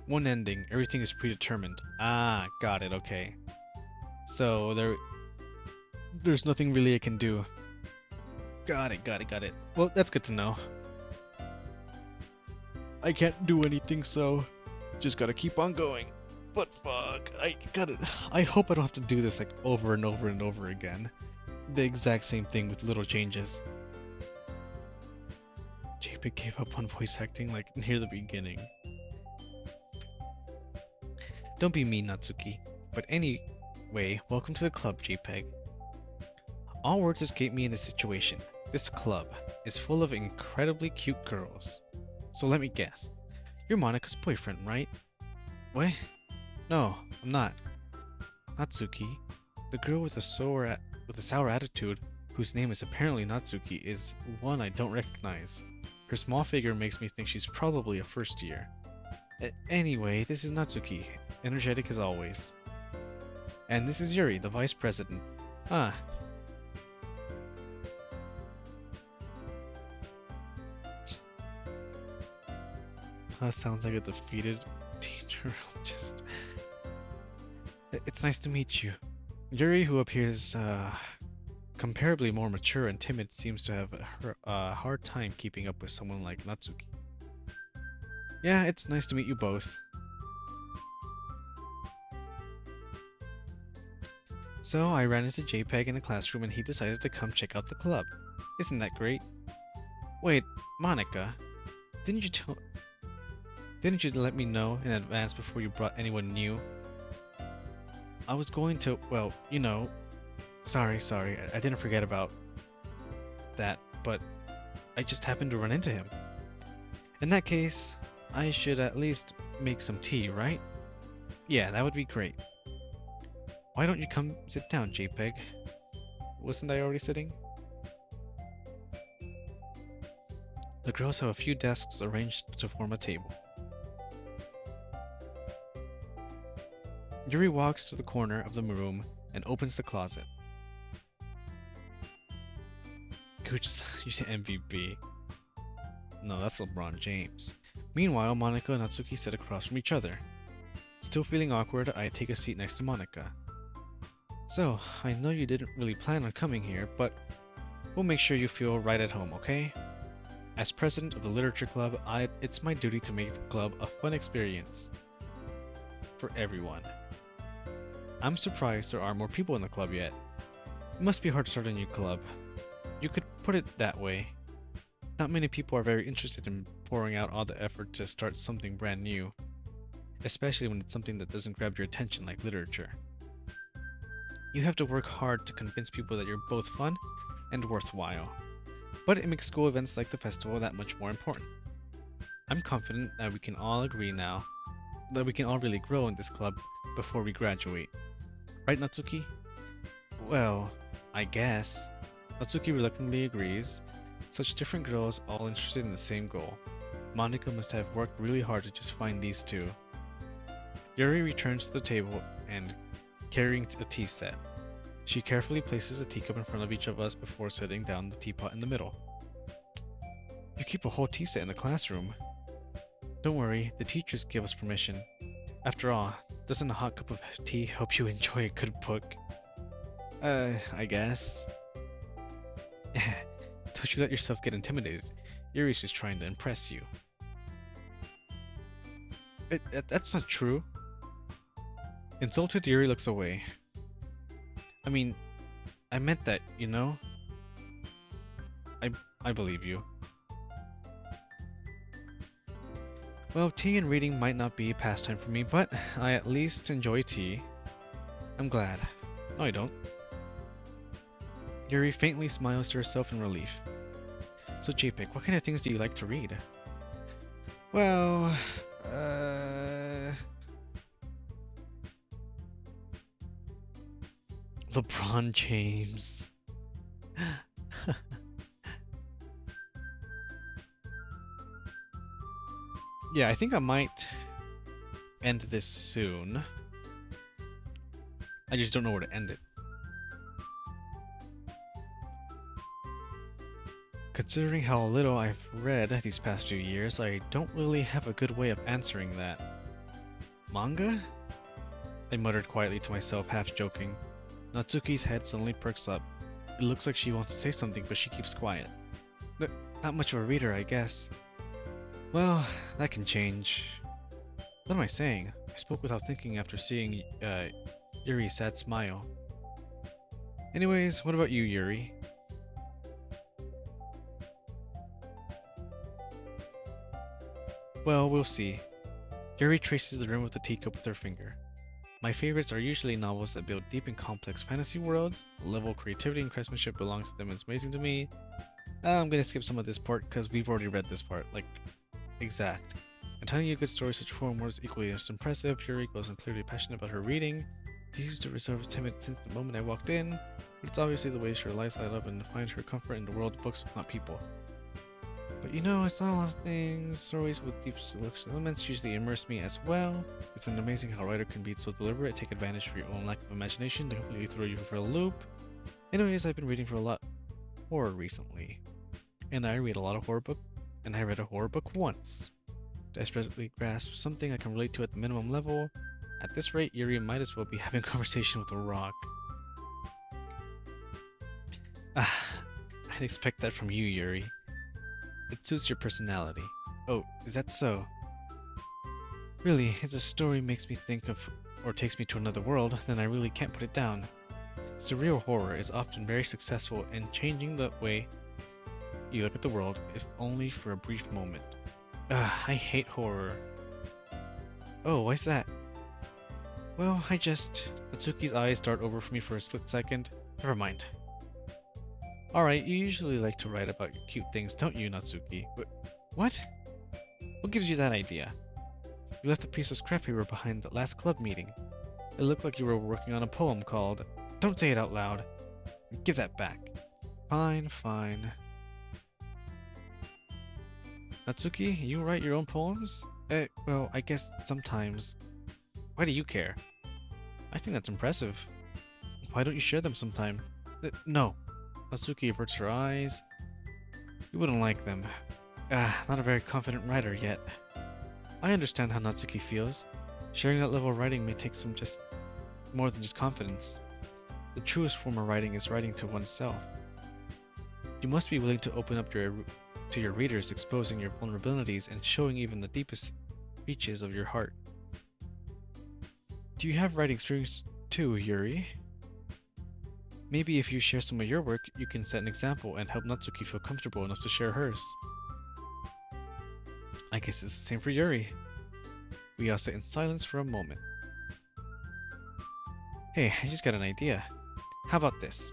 One ending. Everything is predetermined. Ah, got it, okay. So there's nothing really I can do. Got it. Well, that's good to know. I can't do anything, so just gotta keep on going. But fuck, I hope I don't have to do this like over and over and over again. The exact same thing with little changes. JPEG gave up on voice acting like near the beginning. Don't be mean, Natsuki. But anyway, welcome to the club, JPEG. All words escape me in this situation. This club is full of incredibly cute girls. So let me guess. You're Monika's boyfriend, right? What? No, I'm not. Natsuki, the girl with a sour attitude, whose name is apparently Natsuki, is one I don't recognize. Her small figure makes me think she's probably a first year. Anyway, this is Natsuki, energetic as always. And this is Yuri, the vice president. Ah. That sounds like a defeated teacher. It's nice to meet you. Yuri, who appears comparably more mature and timid, seems to have a hard time keeping up with someone like Natsuki. Yeah, it's nice to meet you both. So I ran into JPEG in the classroom and he decided to come check out the club. Isn't that great? Wait, Monika, didn't you let me know in advance before you brought anyone new? I was going to, well, you know, sorry, I didn't forget about that, but I just happened to run into him. In that case, I should at least make some tea, right? Yeah, that would be great. Why don't you come sit down, JPEG? Wasn't I already sitting? The girls have a few desks arranged to form a table. Yuri walks to the corner of the room and opens the closet. Gooch, you say MVP. No, that's LeBron James. Meanwhile, Monika and Natsuki sit across from each other. Still feeling awkward, I take a seat next to Monika. So, I know you didn't really plan on coming here, but we'll make sure you feel right at home, okay? As president of the Literature Club, it's my duty to make the club a fun experience for everyone. I'm surprised there are more people in the club yet. It must be hard to start a new club. You could put it that way. Not many people are very interested in pouring out all the effort to start something brand new, especially when it's something that doesn't grab your attention like literature. You have to work hard to convince people that you're both fun and worthwhile, but it makes school events like the festival that much more important. I'm confident that we can all agree now that we can all really grow in this club before we graduate. Right, Natsuki? Well, I guess. Natsuki reluctantly agrees. Such different girls all interested in the same goal. Monika must have worked really hard to just find these two. Yuri returns to the table and carrying a tea set. She carefully places a teacup in front of each of us before setting down the teapot in the middle. You keep a whole tea set in the classroom. Don't worry, the teachers give us permission. After all, doesn't a hot cup of tea help you enjoy a good book? I guess. Don't you let yourself get intimidated. Yuri's just trying to impress you. That's not true. Insulted, Yuri looks away. I mean, I meant that, you know? I believe you. Well, tea and reading might not be a pastime for me, but I at least enjoy tea. I'm glad. No, I don't. Yuri faintly smiles to herself in relief. So JPEG, what kind of things do you like to read? Well, LeBron James. Yeah, I think I might end this soon. I just don't know where to end it. Considering how little I've read these past few years, I don't really have a good way of answering that. Manga? I muttered quietly to myself, half joking. Natsuki's head suddenly perks up. It looks like she wants to say something, but she keeps quiet. Not much of a reader, I guess. Well, that can change. What am I saying? I spoke without thinking after seeing Yuri's sad smile. Anyways, what about you, Yuri? Well, we'll see. Yuri traces the rim of the teacup with her finger. My favorites are usually novels that build deep and complex fantasy worlds. The level of creativity and craftsmanship belongs to them is amazing to me. I'm gonna skip some of this part because we've already read this part, like, exact. And telling you a good story such form was equally as impressive. Yuri wasn't clearly passionate about her reading. She used to reserve 10 minutes since the moment I walked in, but it's obviously the way her lights light up and finds her comfort in the world of books, not people. But you know, it's not a lot of things. Stories with deep elements usually immerse me as well. It's an amazing how a writer can be so deliberate, take advantage of your own lack of imagination to completely throw you for a loop. Anyways, I've been reading for a lot of horror recently. And I read a lot of horror books, and I read a horror book once. Desperately grasp something I can relate to at the minimum level. At this rate, Yuri might as well be having a conversation with a rock. I'd expect that from you, Yuri. It suits your personality. Oh, is that so? Really, if a story makes me think of or takes me to another world, then I really can't put it down. Surreal horror is often very successful in changing the way you look at the world, if only for a brief moment. I hate horror. Oh, why's that? Well, Natsuki's eyes dart over for me for a split second. Never mind. Alright, you usually like to write about cute things, don't you, Natsuki? What? What gives you that idea? You left a piece of scrap paper behind the last club meeting. It looked like you were working on a poem called... Don't say it out loud. Give that back. Fine, fine. Natsuki, you write your own poems? Well, I guess sometimes. Why do you care? I think that's impressive. Why don't you share them sometime? No. Natsuki averts her eyes. You wouldn't like them. Not a very confident writer yet. I understand how Natsuki feels. Sharing that level of writing may take some more than just confidence. The truest form of writing is writing to oneself. You must be willing to open up to your readers, exposing your vulnerabilities and showing even the deepest reaches of your heart. Do you have writing experience too, Yuri? Maybe if you share some of your work, you can set an example and help Natsuki feel comfortable enough to share hers. I guess it's the same for Yuri. We all sit in silence for a moment. Hey, I just got an idea. How about this?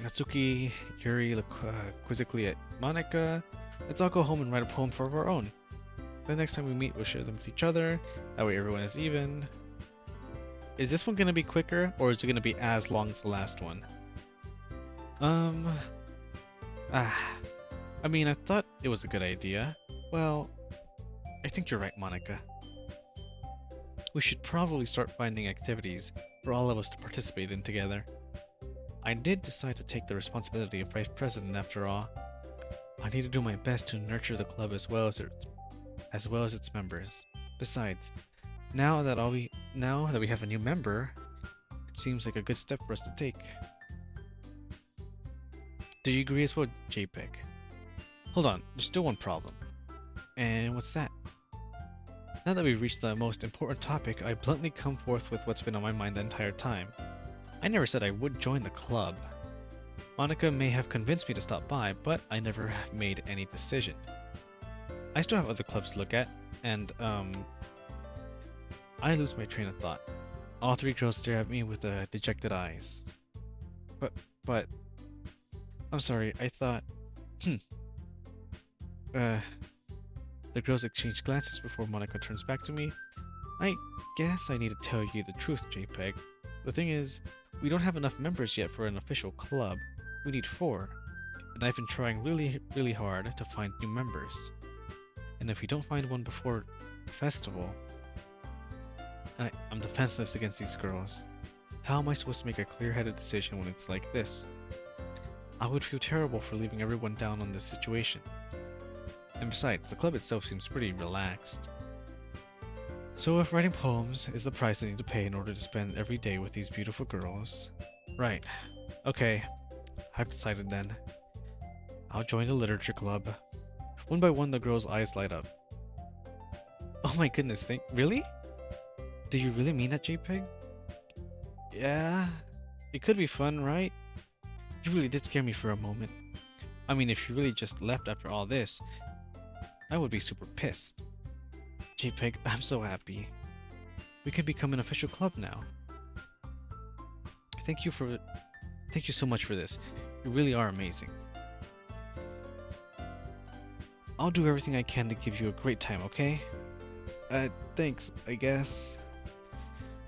Natsuki, Yuri look quizzically at Monika. Let's all go home and write a poem for our own. The next time we meet, we'll share them with each other. That way everyone is even. Is this one going to be quicker, or is it going to be as long as the last one? I mean, I thought it was a good idea. Well, I think you're right, Monika. We should probably start finding activities for all of us to participate in together. I did decide to take the responsibility of vice president after all. I need to do my best to nurture the club as well as its members. Besides, now that we have a new member, it seems like a good step for us to take. Do you agree as well, JPEG? Hold on, there's still one problem. And what's that? Now that we've reached the most important topic, I bluntly come forth with what's been on my mind the entire time. I never said I would join the club. Monika may have convinced me to stop by, but I never have made any decision. I still have other clubs to look at, and I lose my train of thought. All three girls stare at me with dejected eyes. But I'm sorry, I thought... The girls exchange glances before Monika turns back to me. I guess I need to tell you the truth, JPEG. The thing is, we don't have enough members yet for an official club. We need 4. And I've been trying really, really hard to find new members. And if we don't find one before the festival, I'm defenseless against these girls. How am I supposed to make a clear-headed decision when it's like this? I would feel terrible for leaving everyone down on this situation. And besides, the club itself seems pretty relaxed. So if writing poems is the price I need to pay in order to spend every day with these beautiful girls... Right. Okay. I've decided then. I'll join the literature club. One by one, the girls' eyes light up. Oh my goodness, really? Do you really mean that, JPEG? Yeah. It could be fun, right? You really did scare me for a moment. I mean, if you really just left after all this, I would be super pissed. JPEG, I'm so happy. We can become an official club now. Thank you for... Thank you so much for this. You really are amazing. I'll do everything I can to give you a great time, okay? Thanks, I guess.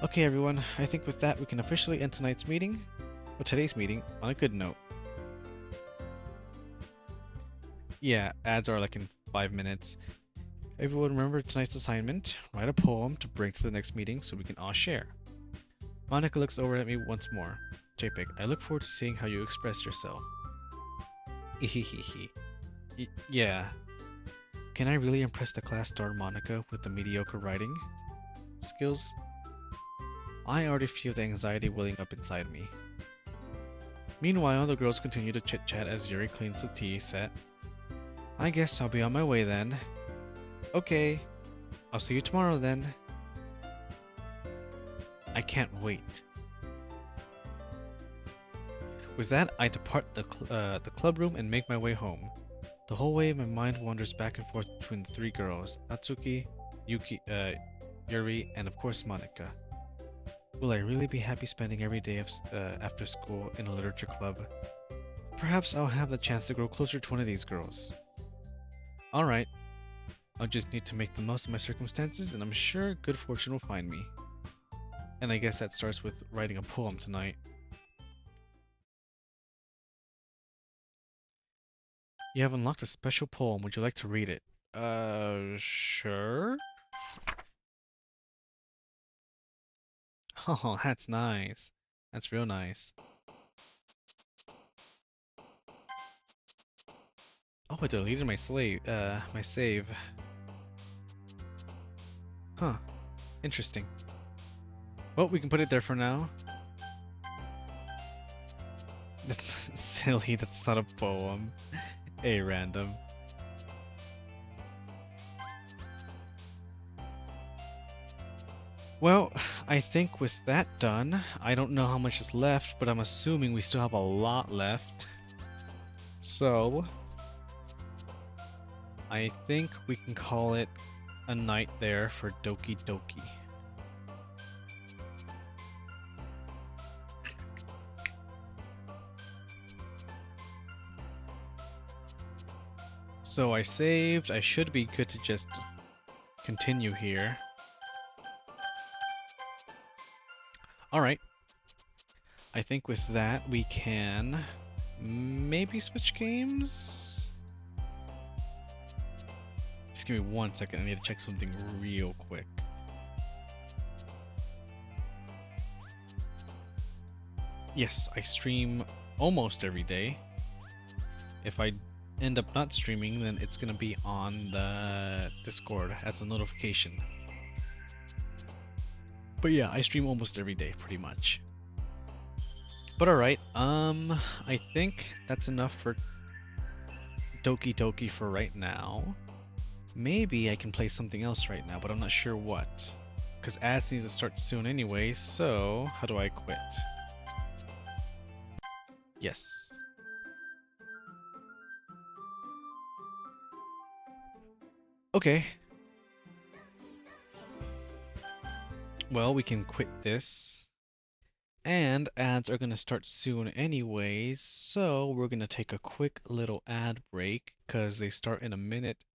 Okay, everyone, I think with that we can officially end tonight's meeting, or today's meeting, on a good note. Yeah, ads are like in 5 minutes. Everyone remember tonight's assignment. Write a poem to bring to the next meeting so we can all share. Monica looks over at me once more. JPEG, I look forward to seeing how you express yourself. Ehehehe. Yeah. Can I really impress the class star Monica with the mediocre writing skills? I already feel the anxiety welling up inside me. Meanwhile, the girls continue to chit-chat as Yuri cleans the tea set. I guess I'll be on my way then. Okay, I'll see you tomorrow then. I can't wait. With that, I depart the club room and make my way home. The whole way, my mind wanders back and forth between the three girls, Natsuki, Yuki, Yuri, and of course Monica. Will I really be happy spending every day of, after school in a literature club? Perhaps I'll have the chance to grow closer to one of these girls. Alright, I'll just need to make the most of my circumstances, and I'm sure good fortune will find me. And I guess that starts with writing a poem tonight. You have unlocked a special poem. Would you like to read it? Sure. Oh, that's nice. That's real nice. Oh, I deleted my my save. Huh. Interesting. Well, we can put it there for now. That's silly. That's not a poem. A random. Well, I think with that done, I don't know how much is left, but I'm assuming we still have a lot left. So, I think we can call it a night there for Doki Doki. So I saved. I should be good to just continue here. Alright. I think with that we can maybe switch games? Just give me 1 second. I need to check something real quick. Yes, I stream almost every day. If I end up not streaming, then it's gonna be on the Discord as a notification. But yeah, I stream almost every day, pretty much. But alright, I think that's enough for Doki Doki for right now. Maybe I can play something else right now, but I'm not sure what. Because ads needs to start soon anyway, so how do I quit? Yes. Okay. Well, we can quit this. And ads are going to start soon anyways, so we're going to take a quick little ad break because they start in a minute